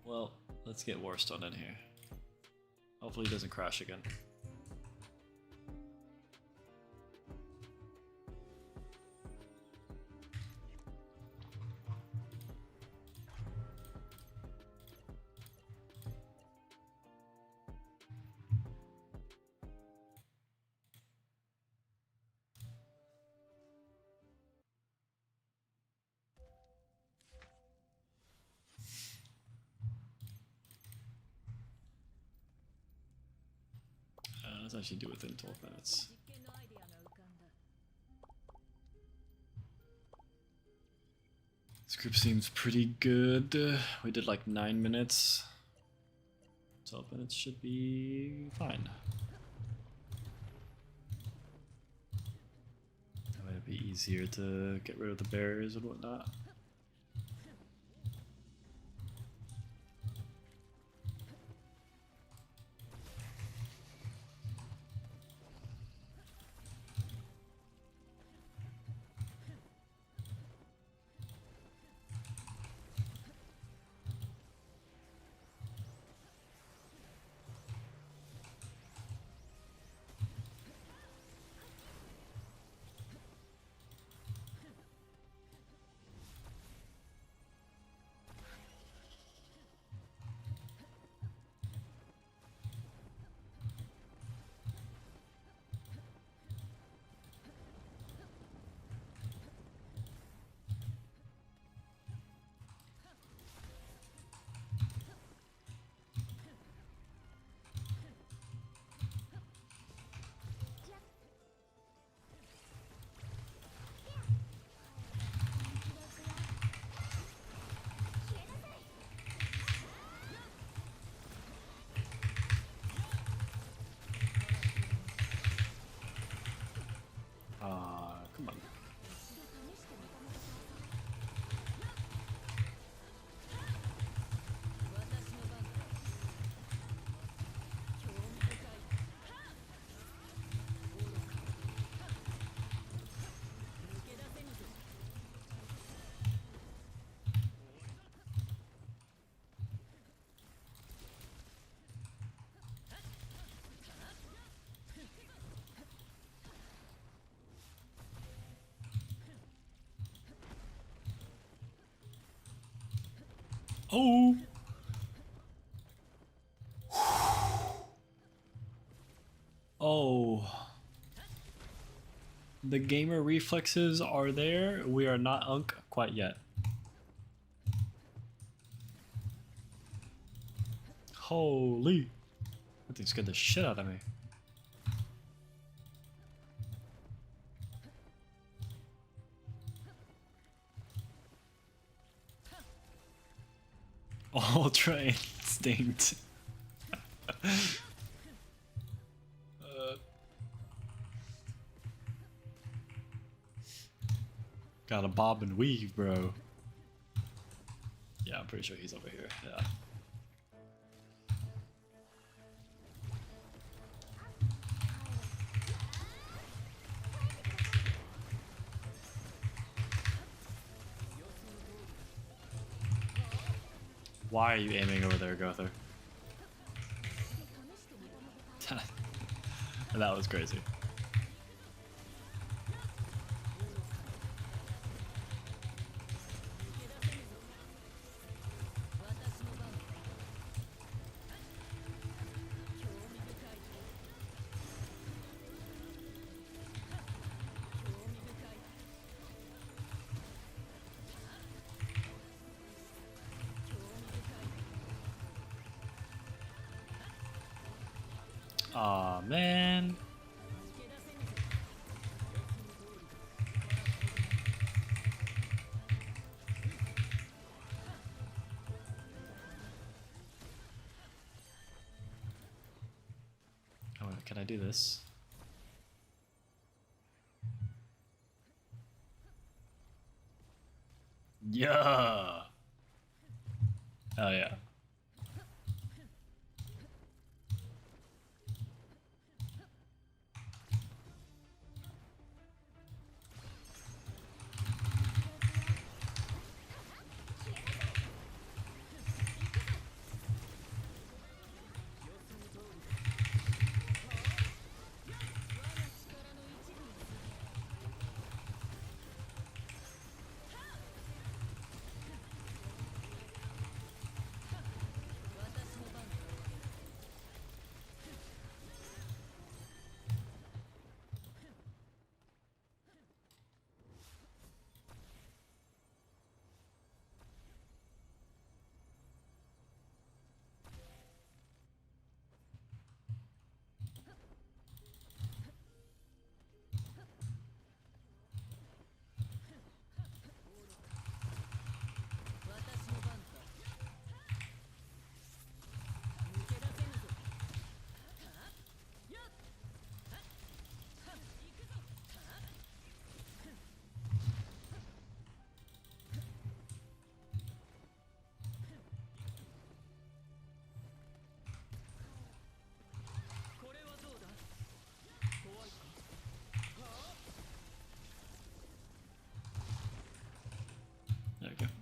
Well, let's get Warstone in here. Hopefully he doesn't crash again. Let's actually do within 12 minutes. This group seems pretty good. We did like 9 minutes. 12 minutes should be fine. That way it'd be easier to get rid of the barriers and whatnot. Come on. Oh! Oh. The gamer reflexes are there. We are not unk quite yet. Holy. That thing scared the shit out of me. Ultra instinct. Gotta bob and weave, bro. Yeah, I'm pretty sure he's over here. Yeah. Why are you aiming over there, Gother? That was crazy. Aw, man. Oh, can I do this? Yeah. Oh yeah. There we go.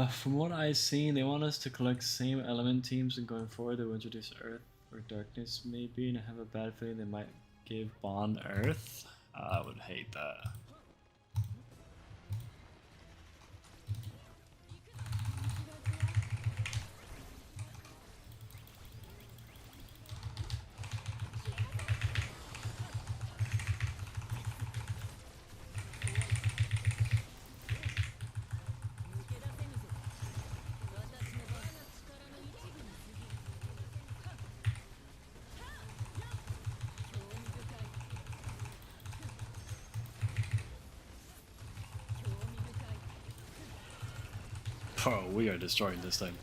From what I've seen, they want us to collect same element teams, and going forward they will introduce Earth or Darkness maybe, and I have a bad feeling they might give Bond Earth. I would hate that. Bro, we are destroying this thing.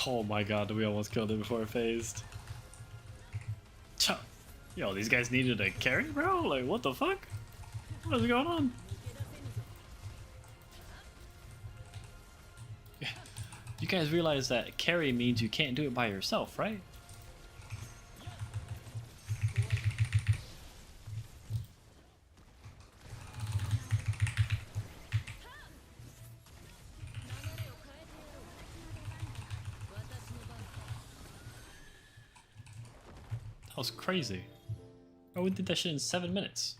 Oh my god, we almost killed it before it phased. Yo, these guys needed a carry, bro? Like, what the fuck? What is going on? You guys realize that carry means you can't do it by yourself, right? That was crazy. Oh, we did that shit in 7 minutes.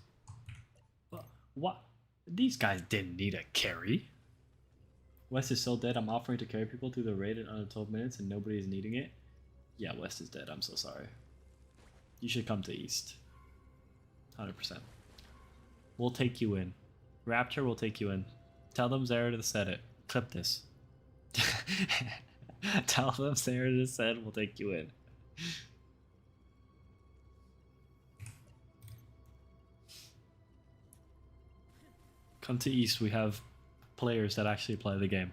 What? These guys didn't need a carry. West is so dead, I'm offering to carry people through the raid in under 12 minutes and nobody's needing it. Yeah, West is dead, I'm so sorry. You should come to East. 100%. We'll take you in. Rapture will take you in. Tell them Zara to set it. Clip this. Tell them Zara to set it, we'll take you in. Come to East, we have players that actually play the game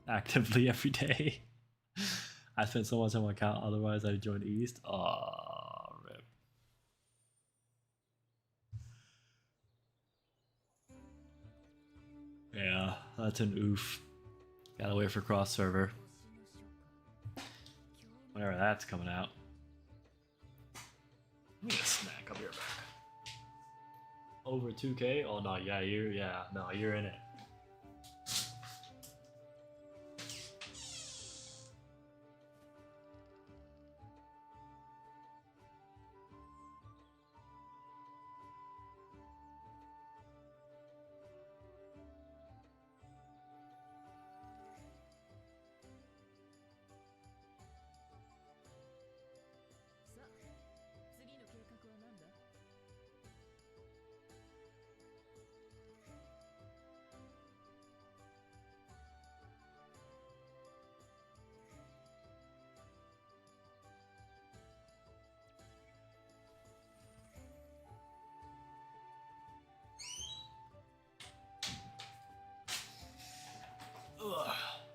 actively every day. I spent so much on my account, otherwise I'd join East. Aw, rip. Yeah, that's an oof. Gotta wait for cross server. Whenever that's coming out. Let me get a snack, I'll be right back. Over 2K? Oh no, yeah, you're in it.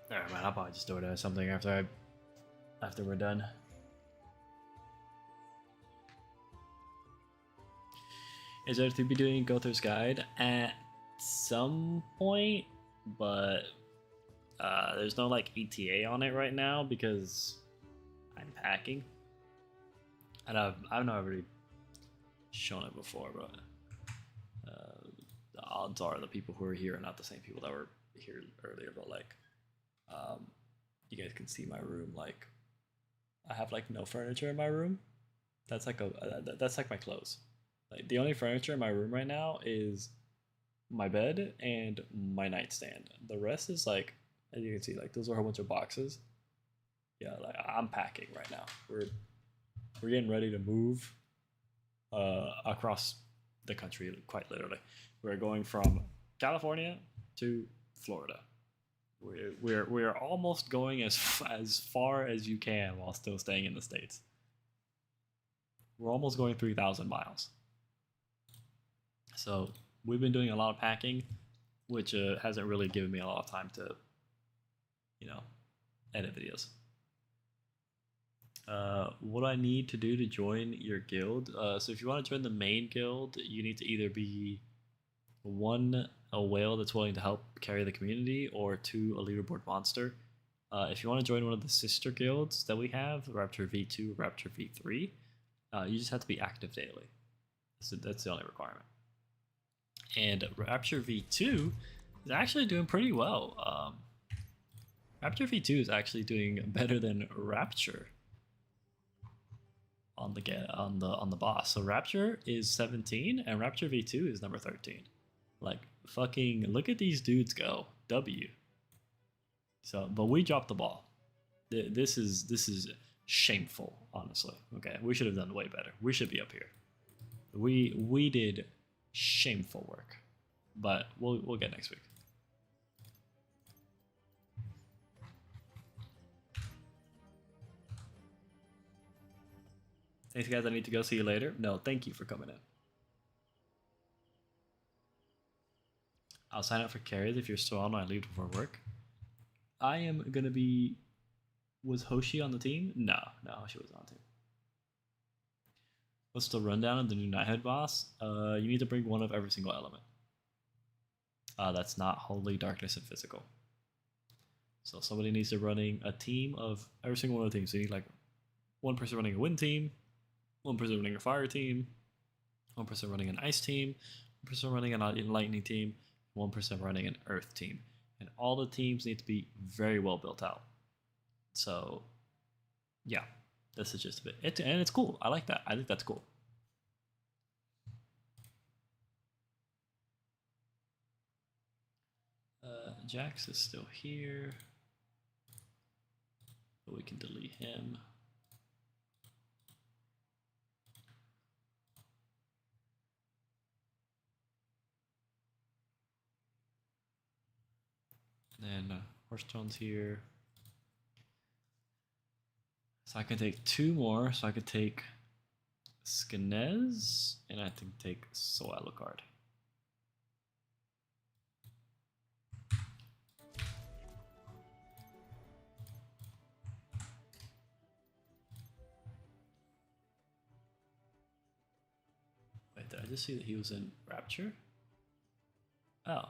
Alright, man, I'll probably just do it as something after we're done. Is there to be doing Gother's Guide at some point, but there's no like ETA on it right now because I'm packing, and I've not already shown it before, but the odds are the people who are here are not the same people that were here earlier. But like, you guys can see my room. Like, I have like no furniture in my room. That's like that's like my clothes. Like the only furniture in my room right now is my bed and my nightstand. The rest is like, as you can see, like those are a whole bunch of boxes. Yeah, like I'm packing right now. We're getting ready to move across the country, quite literally. We're going from California to Florida. We're almost going as far as you can while still staying in the States. We're almost going 3,000 miles. So we've been doing a lot of packing, which hasn't really given me a lot of time to, edit videos. What do I need to do to join your guild? So if you want to join the main guild, you need to either be 1, a whale that's willing to help carry the community, or 2, a leaderboard monster. If you want to join one of the sister guilds that we have, Rapture V2, Rapture V3, you just have to be active daily. So that's the only requirement. And Rapture V2 is actually doing pretty well. Rapture V2 is actually doing better than Rapture on the boss. So Rapture is 17 and Rapture V2 is number 13. Like, fucking look at these dudes go. W. So, but we dropped the ball. This is shameful, honestly. Okay, we should have done way better. We should be up here. We did shameful work, but we'll get next week. Thanks, guys. I need to go. See you later. No, thank you for coming in. I'll sign up for carries if you're still on when I leave before work. I am gonna be. Was Hoshi on the team? No, Hoshi was on the team. What's the rundown of the new Knighthood boss? You need to bring one of every single element. That's not Holy, Darkness, and Physical. So somebody needs to running a team of every single one of the teams. So you need like one person running a wind team, one person running a fire team, one person running an ice team, one person running a lightning team, one person running an earth team. And all the teams need to be very well built out. So, yeah. That's the gist of it. And it's cool. I like that. I think that's cool. Jax is still here, but we can delete him. And then Hearthstone's here. So I can take 2 more. So I could take Skinez, and I can take Soul Alucard. Wait, did I just see that he was in Rapture? Oh.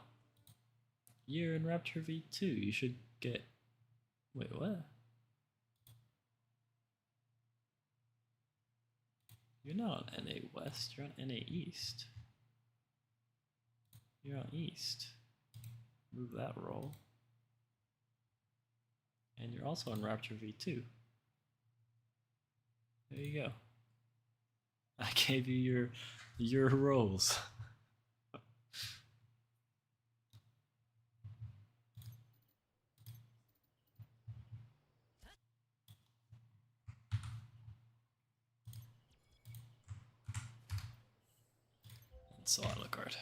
You're in Rapture V2. You should get... Wait, what? You're not on NA West, you're on NA East. You're on East. Move that role. And you're also on Rapture V2. There you go. I gave you your roles. So Alucard.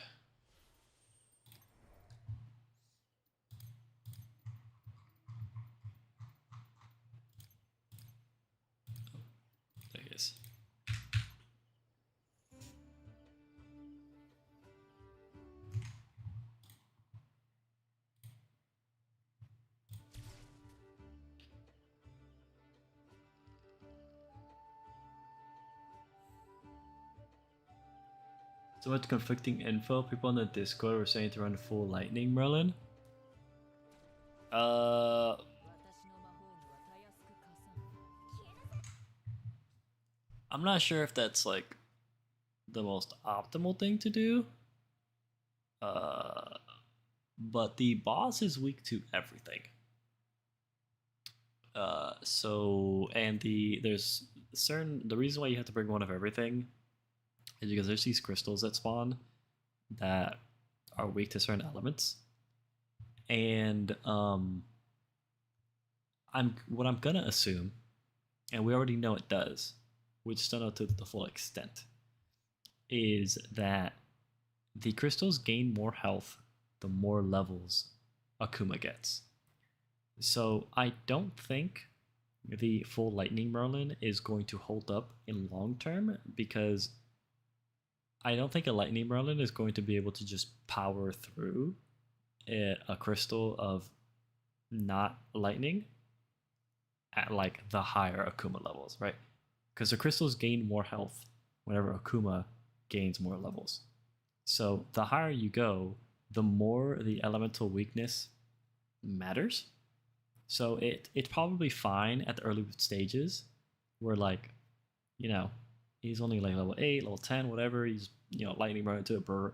Oh, there he is. So much conflicting info. People on the Discord were saying to run full Lightning Merlin. I'm not sure if that's like the most optimal thing to do. But the boss is weak to everything. The reason why you have to bring one of everything is because there's these crystals that spawn that are weak to certain elements. And what I'm gonna assume, and we already know it does, we just don't know to the full extent, is that the crystals gain more health the more levels Akuma gets. So I don't think the full Lightning Merlin is going to hold up in long term, because I don't think a Lightning Merlin is going to be able to just power through a crystal of not lightning at like the higher Akuma levels, right? Because the crystals gain more health whenever Akuma gains more levels. So the higher you go, the more the elemental weakness matters. So it's probably fine at the early stages where, like, you know, he's only like level 8, level 10, whatever. He's, you know, lightning right into a bird.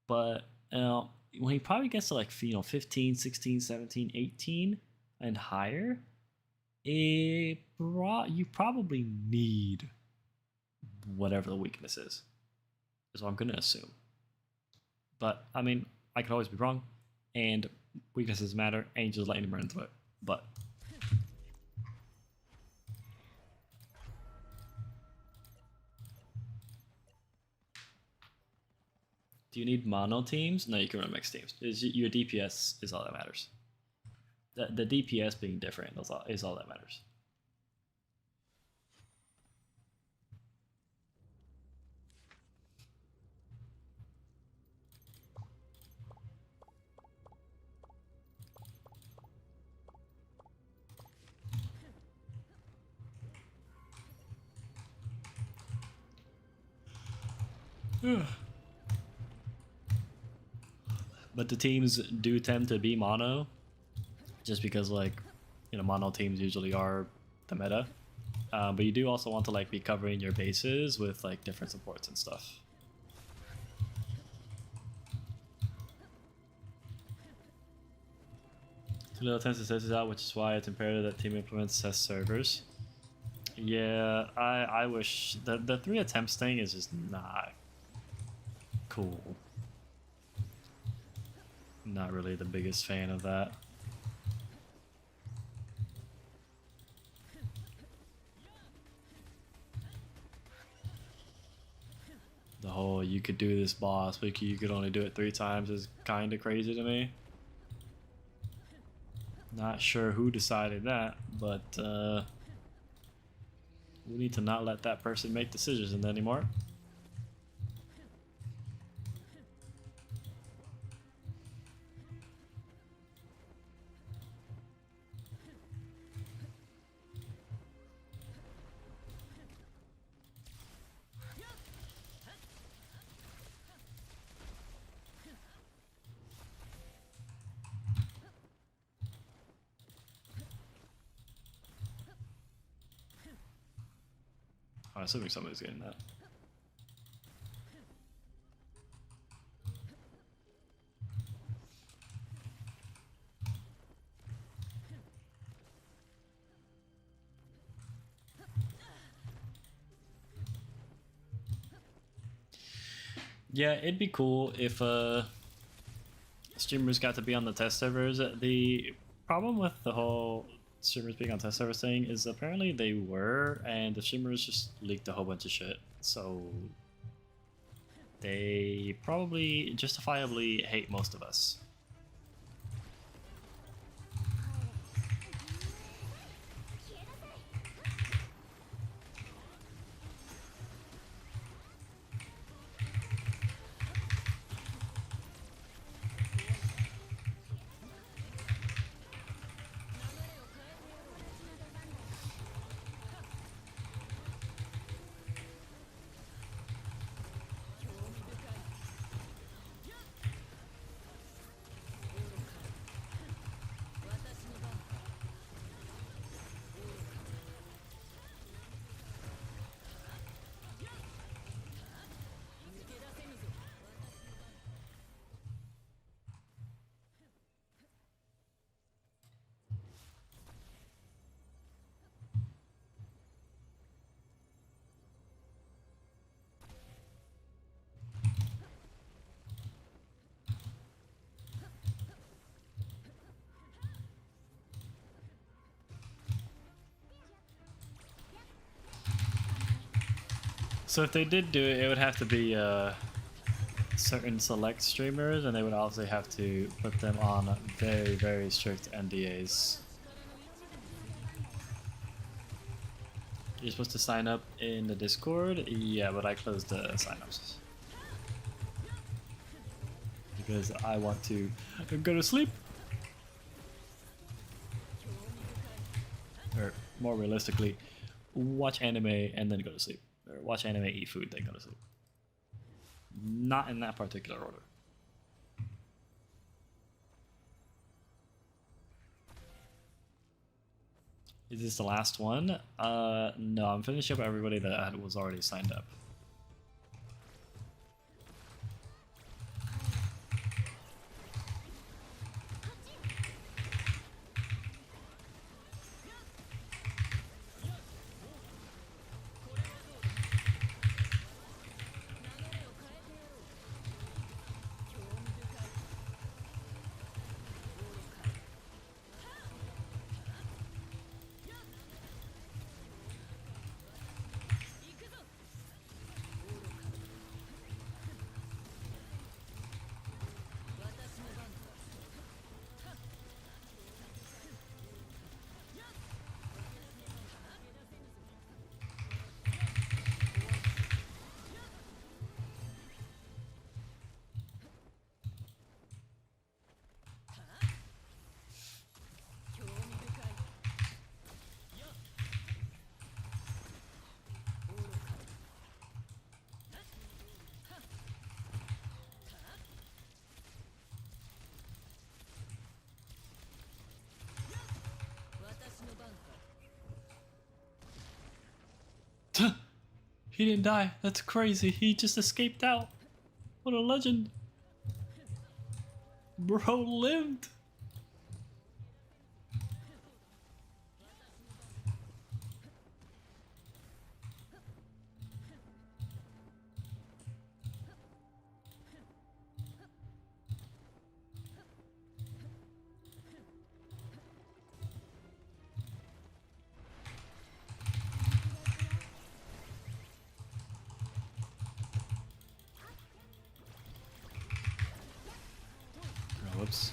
But when he probably gets to like, 15, 16, 17, 18 and higher, you probably need whatever the weakness is what I'm going to assume. But, I mean, I could always be wrong. And weaknesses matter, and you just lightning run into it. But do you need mono teams? No, you can run mixed teams. Your DPS is all that matters. The DPS being different is all that matters. But the teams do tend to be mono, just because, like, you know, mono teams usually are the meta. But you do also want to, like, be covering your bases with, like, different supports and stuff. Too little tends to test this out, which is why it's imperative that team implements test servers. Yeah, I wish the 3 attempts thing is just not cool. Not really the biggest fan of that. The whole you could do this boss, but you could only do it 3 times is kind of crazy to me. Not sure who decided that, but we need to not let that person make decisions anymore. I'm assuming somebody's getting that. Yeah, it'd be cool if streamers got to be on the test servers. The problem with the whole streamers being on test servers thing is apparently they were, and the streamers just leaked a whole bunch of shit. So they probably justifiably hate most of us. So if they did do it, it would have to be certain select streamers, and they would obviously have to put them on very, very strict NDAs. You're supposed to sign up in the Discord? Yeah, but I closed the signups. Because I want to go to sleep. Or more realistically, watch anime and then go to sleep. Or watch anime, eat food, then go to sleep. Not in that particular order. Is this the last one? No, I'm finishing up everybody that was already signed up. He didn't die. That's crazy. He just escaped out. What a legend. Bro lived. ropes.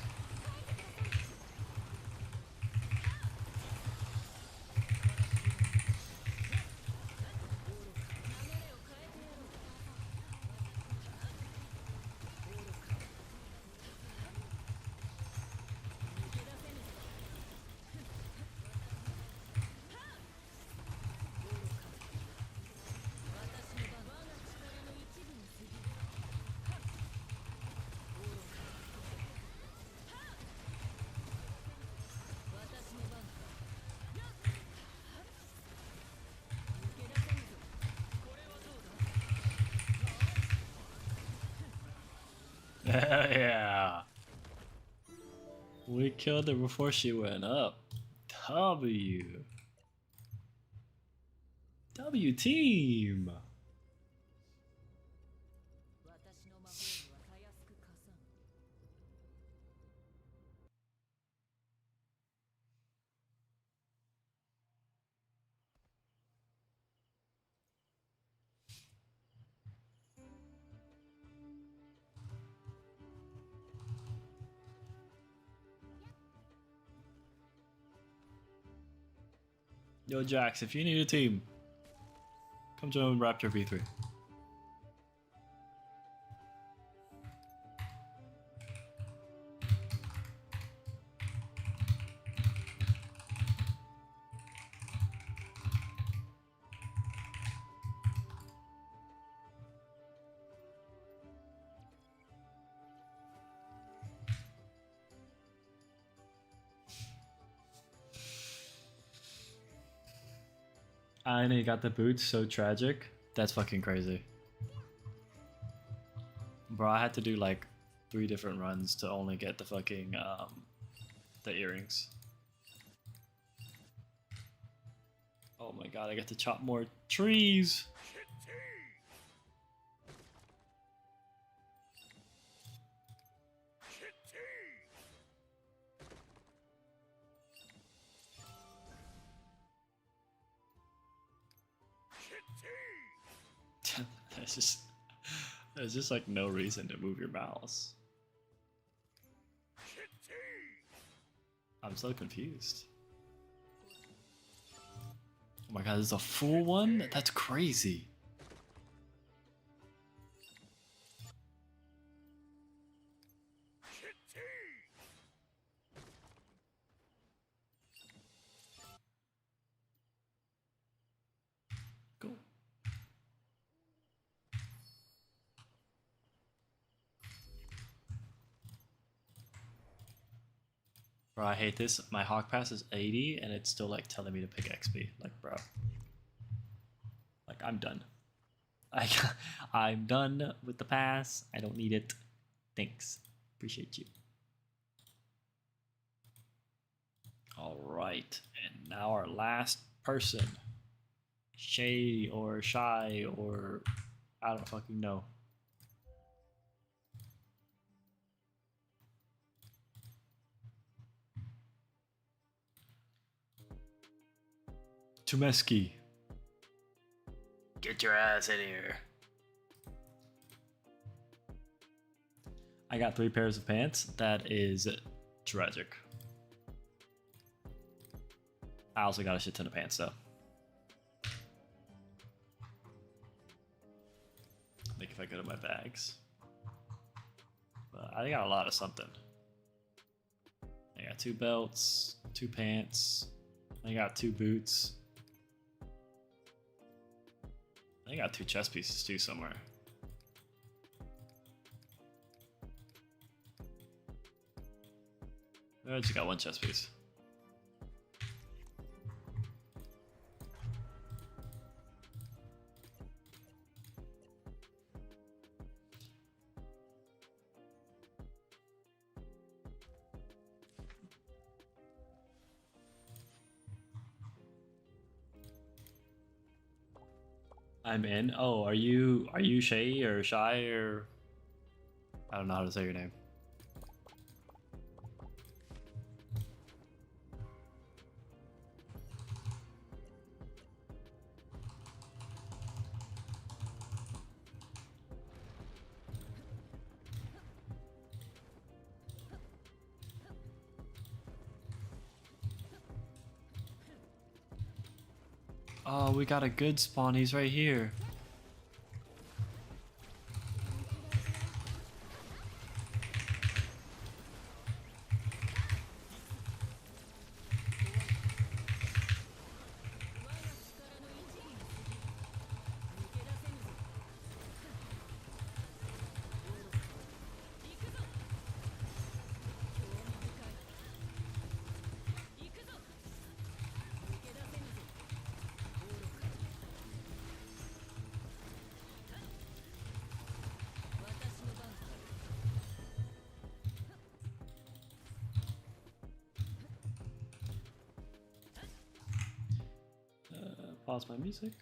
Yeah. We killed her before she went up. W. W team. Yo, Jax, if you need a team, come join Raptor V3. I know you got the boots, so tragic. That's fucking crazy. Bro, I had to do like 3 different runs to only get the fucking, the earrings. Oh my god, I get to chop more trees! There's just like no reason to move your mouse. I'm so confused. Oh my god, this is a full one? That's crazy. Cool. Bro, I hate this. My Hawk Pass is 80 and it's still like telling me to pick XP. Like, bro. Like, I'm done. I'm done with the pass. I don't need it. Thanks. Appreciate you. Alright. And now our last person. Shay or Shy or I don't fucking know. Tumeski. Get your ass in here. I got 3 pairs of pants. That is tragic. I also got a shit ton of pants though. I think if I go to my bags. But I got a lot of something. I got 2 belts, 2 pants. I got 2 boots. I got 2 chest pieces too somewhere. I just got 1 chest piece. I'm in. Oh, are you Shay or Shy or I don't know how to say your name. Oh, we got a good spawn. He's right here. Pause my music.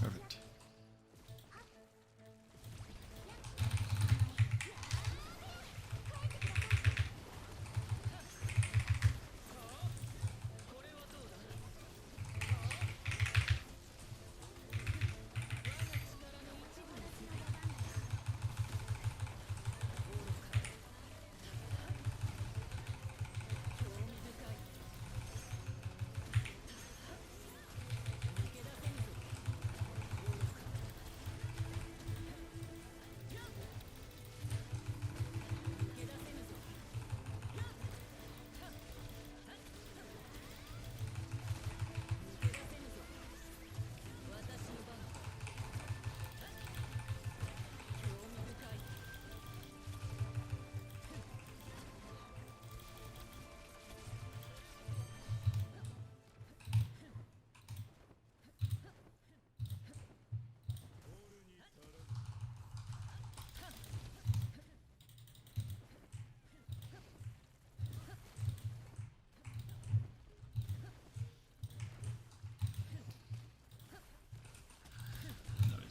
Perfect.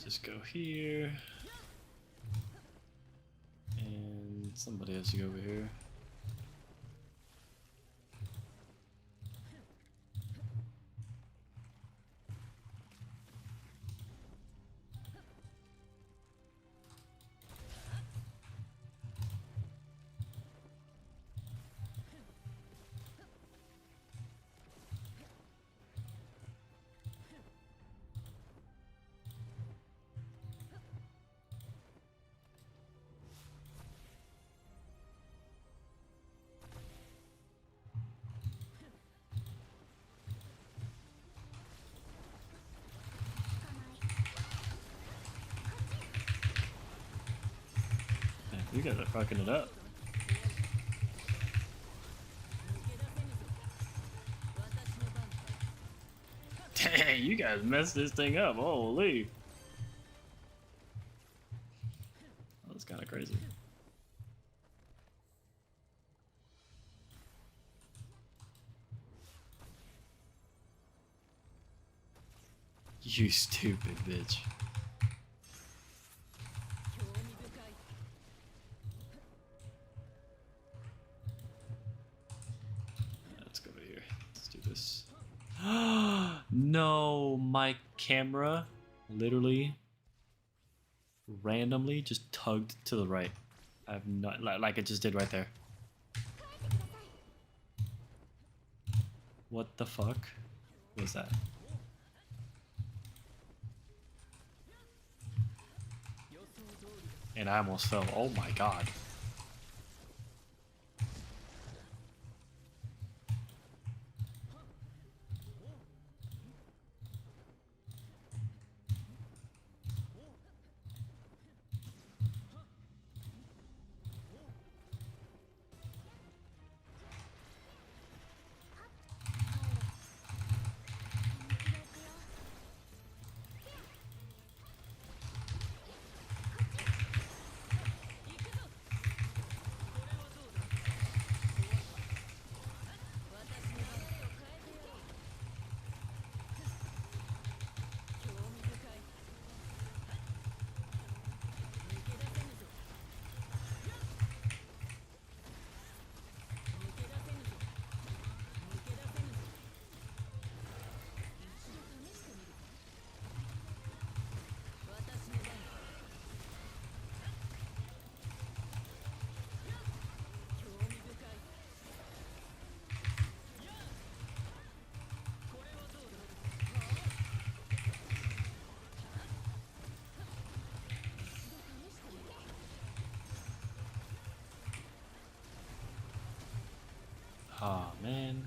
Just go here. And somebody has to go over here. Man, you guys are fucking it up. Dang, you guys messed this thing up. Holy. Oh, that's kind of crazy. You stupid bitch. Let's go over here. Let's do this. No, my camera literally randomly just tugged to the right. I have not, like it just did right there. What the fuck was that? And I almost fell. Oh my god. Oh man.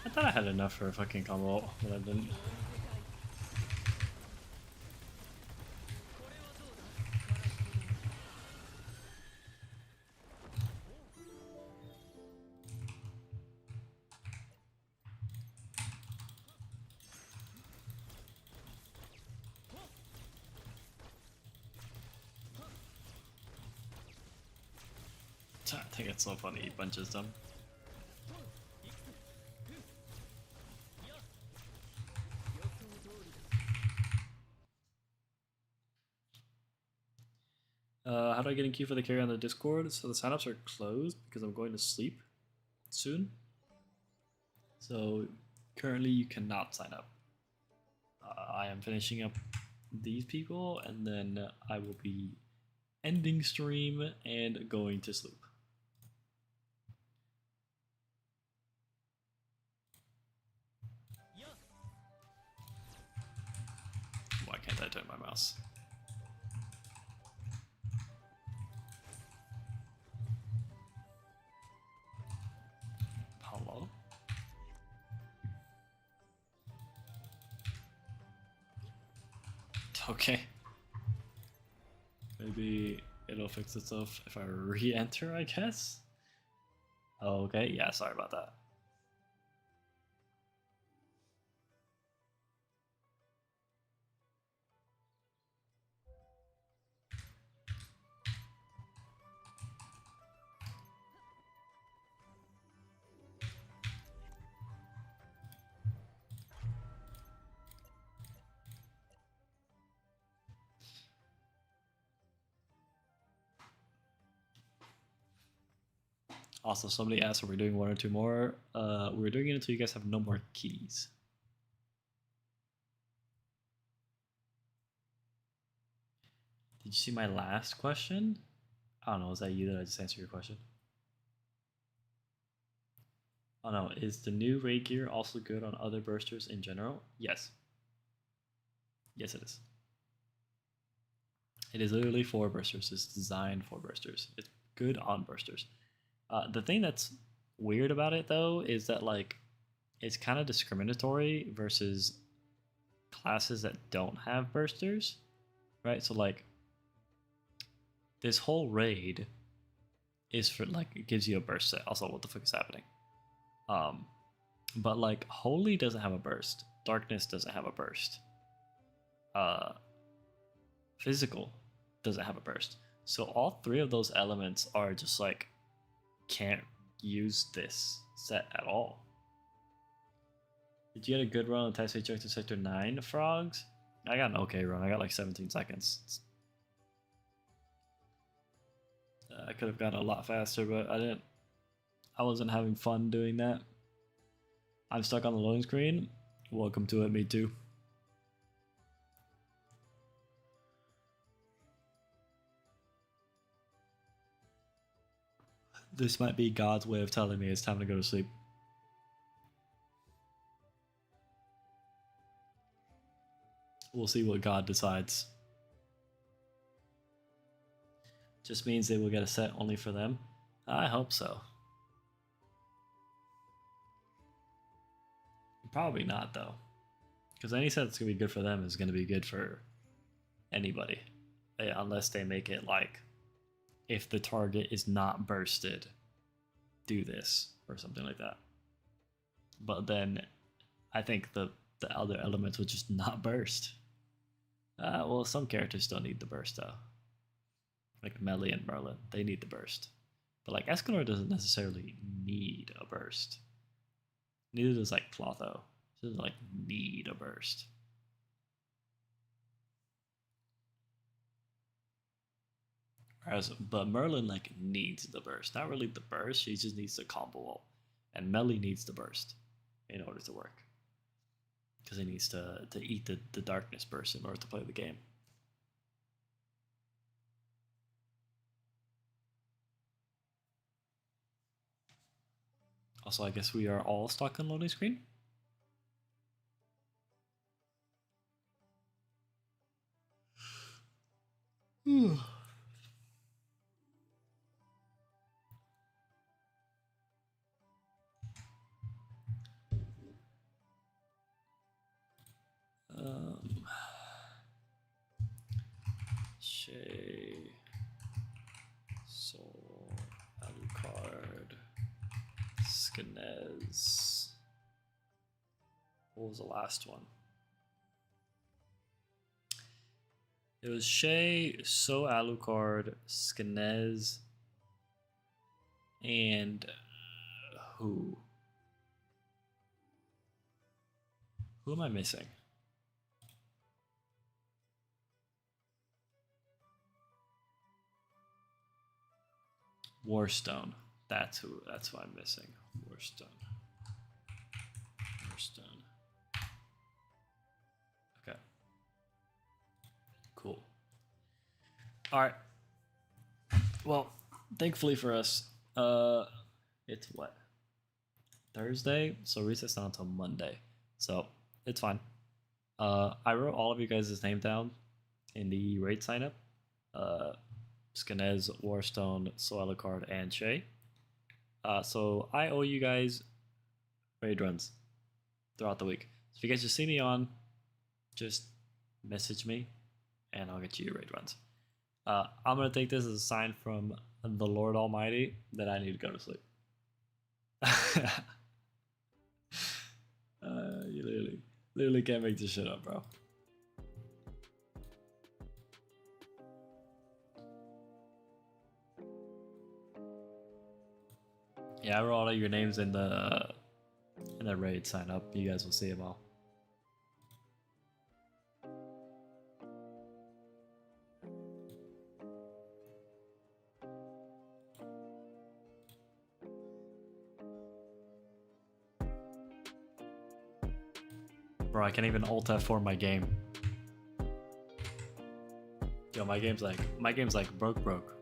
I thought I had enough for a fucking combo, but I didn't. I think it's so funny he punches them. How do I get in queue for the carry on the Discord? So the signups are closed because I'm going to sleep soon. So currently you cannot sign up. I am finishing up these people and then I will be ending stream and going to sleep. Why can't I turn my mouse? Hello? Okay. Maybe it'll fix itself if I re-enter, I guess? Okay, yeah, sorry about that. Also, somebody asked if we're doing one or two more. We're doing it until you guys have no more keys. Did you see my last question? I don't know, is that you that I just answered your question? Oh no, is the new raid gear also good on other bursters in general? Yes. Yes, it is. It is literally for bursters. It's designed for bursters. It's good on bursters. The thing that's weird about it though is that like it's kind of discriminatory versus classes that don't have bursters, right? So like this whole raid is for like it gives you a burst set. Also, what the fuck is happening? But like Holy doesn't have a burst. Darkness doesn't have a burst. Physical doesn't have a burst. So all three of those elements are just like can't use this set at all. Did you get a good run on the taxi check to sector 9, Frogs? I got an okay run. I got like 17 seconds. I could have gotten a lot faster, but I didn't. I wasn't having fun doing that. I'm stuck on the loading screen. Welcome to it, me too. This might be God's way of telling me it's time to go to sleep. We'll see what God decides. Just means they will get a set only for them. I hope so. Probably not though, because any set that's gonna be good for them is gonna be good for anybody, unless they make it like, if the target is not bursted, do this or something like that. But then I think the other elements would just not burst. Well, some characters still need the burst though, like Melly and Merlin. They need the burst, but like Escanor doesn't necessarily need a burst. Neither does like Clotho. She doesn't like need a burst. But Merlin like needs the burst. Not really the burst, she just needs the combo ult. And Melly needs the burst in order to work. Because he needs to eat the darkness burst in order to play the game. Also, I guess we are all stuck on loading screen. Shay, Soul, Alucard, Skinez. What was the last one? It was Shay, So Alucard, Skinez, and who? Who am I missing? Warstone. That's who I'm missing. Warstone. Okay. Cool. Alright. Well, thankfully for us, it's what? Thursday? So reset's not until Monday. So it's fine. I wrote all of you guys' name down in the raid sign up. Skinez, Warstone, Soalicard, and Shay. So I owe you guys raid runs throughout the week. So if you guys just see me on, just message me and I'll get you your raid runs. I'm going to take this as a sign from the Lord Almighty that I need to go to sleep. You literally can't make this shit up, bro. Yeah, I wrote all of your names in the raid sign up. You guys will see them all. Bro, I can't even alt F4 my game. Yo, my game's like broke.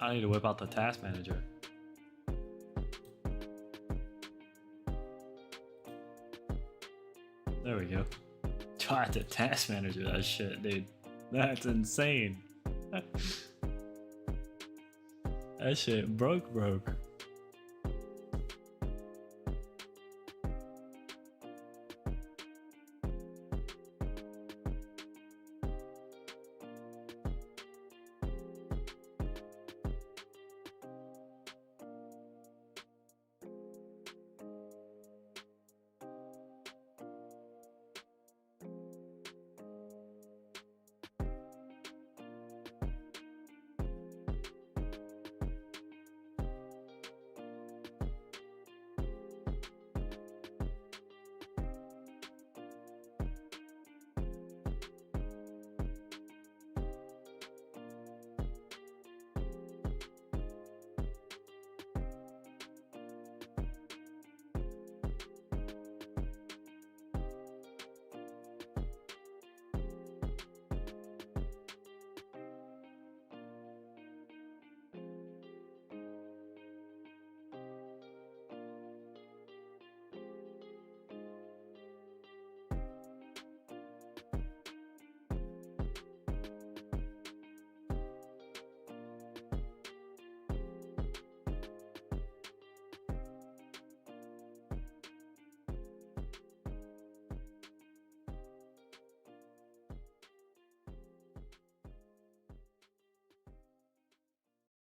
I need to whip out the task manager. There we go. Try the task manager that shit, dude. That's insane. That shit broke.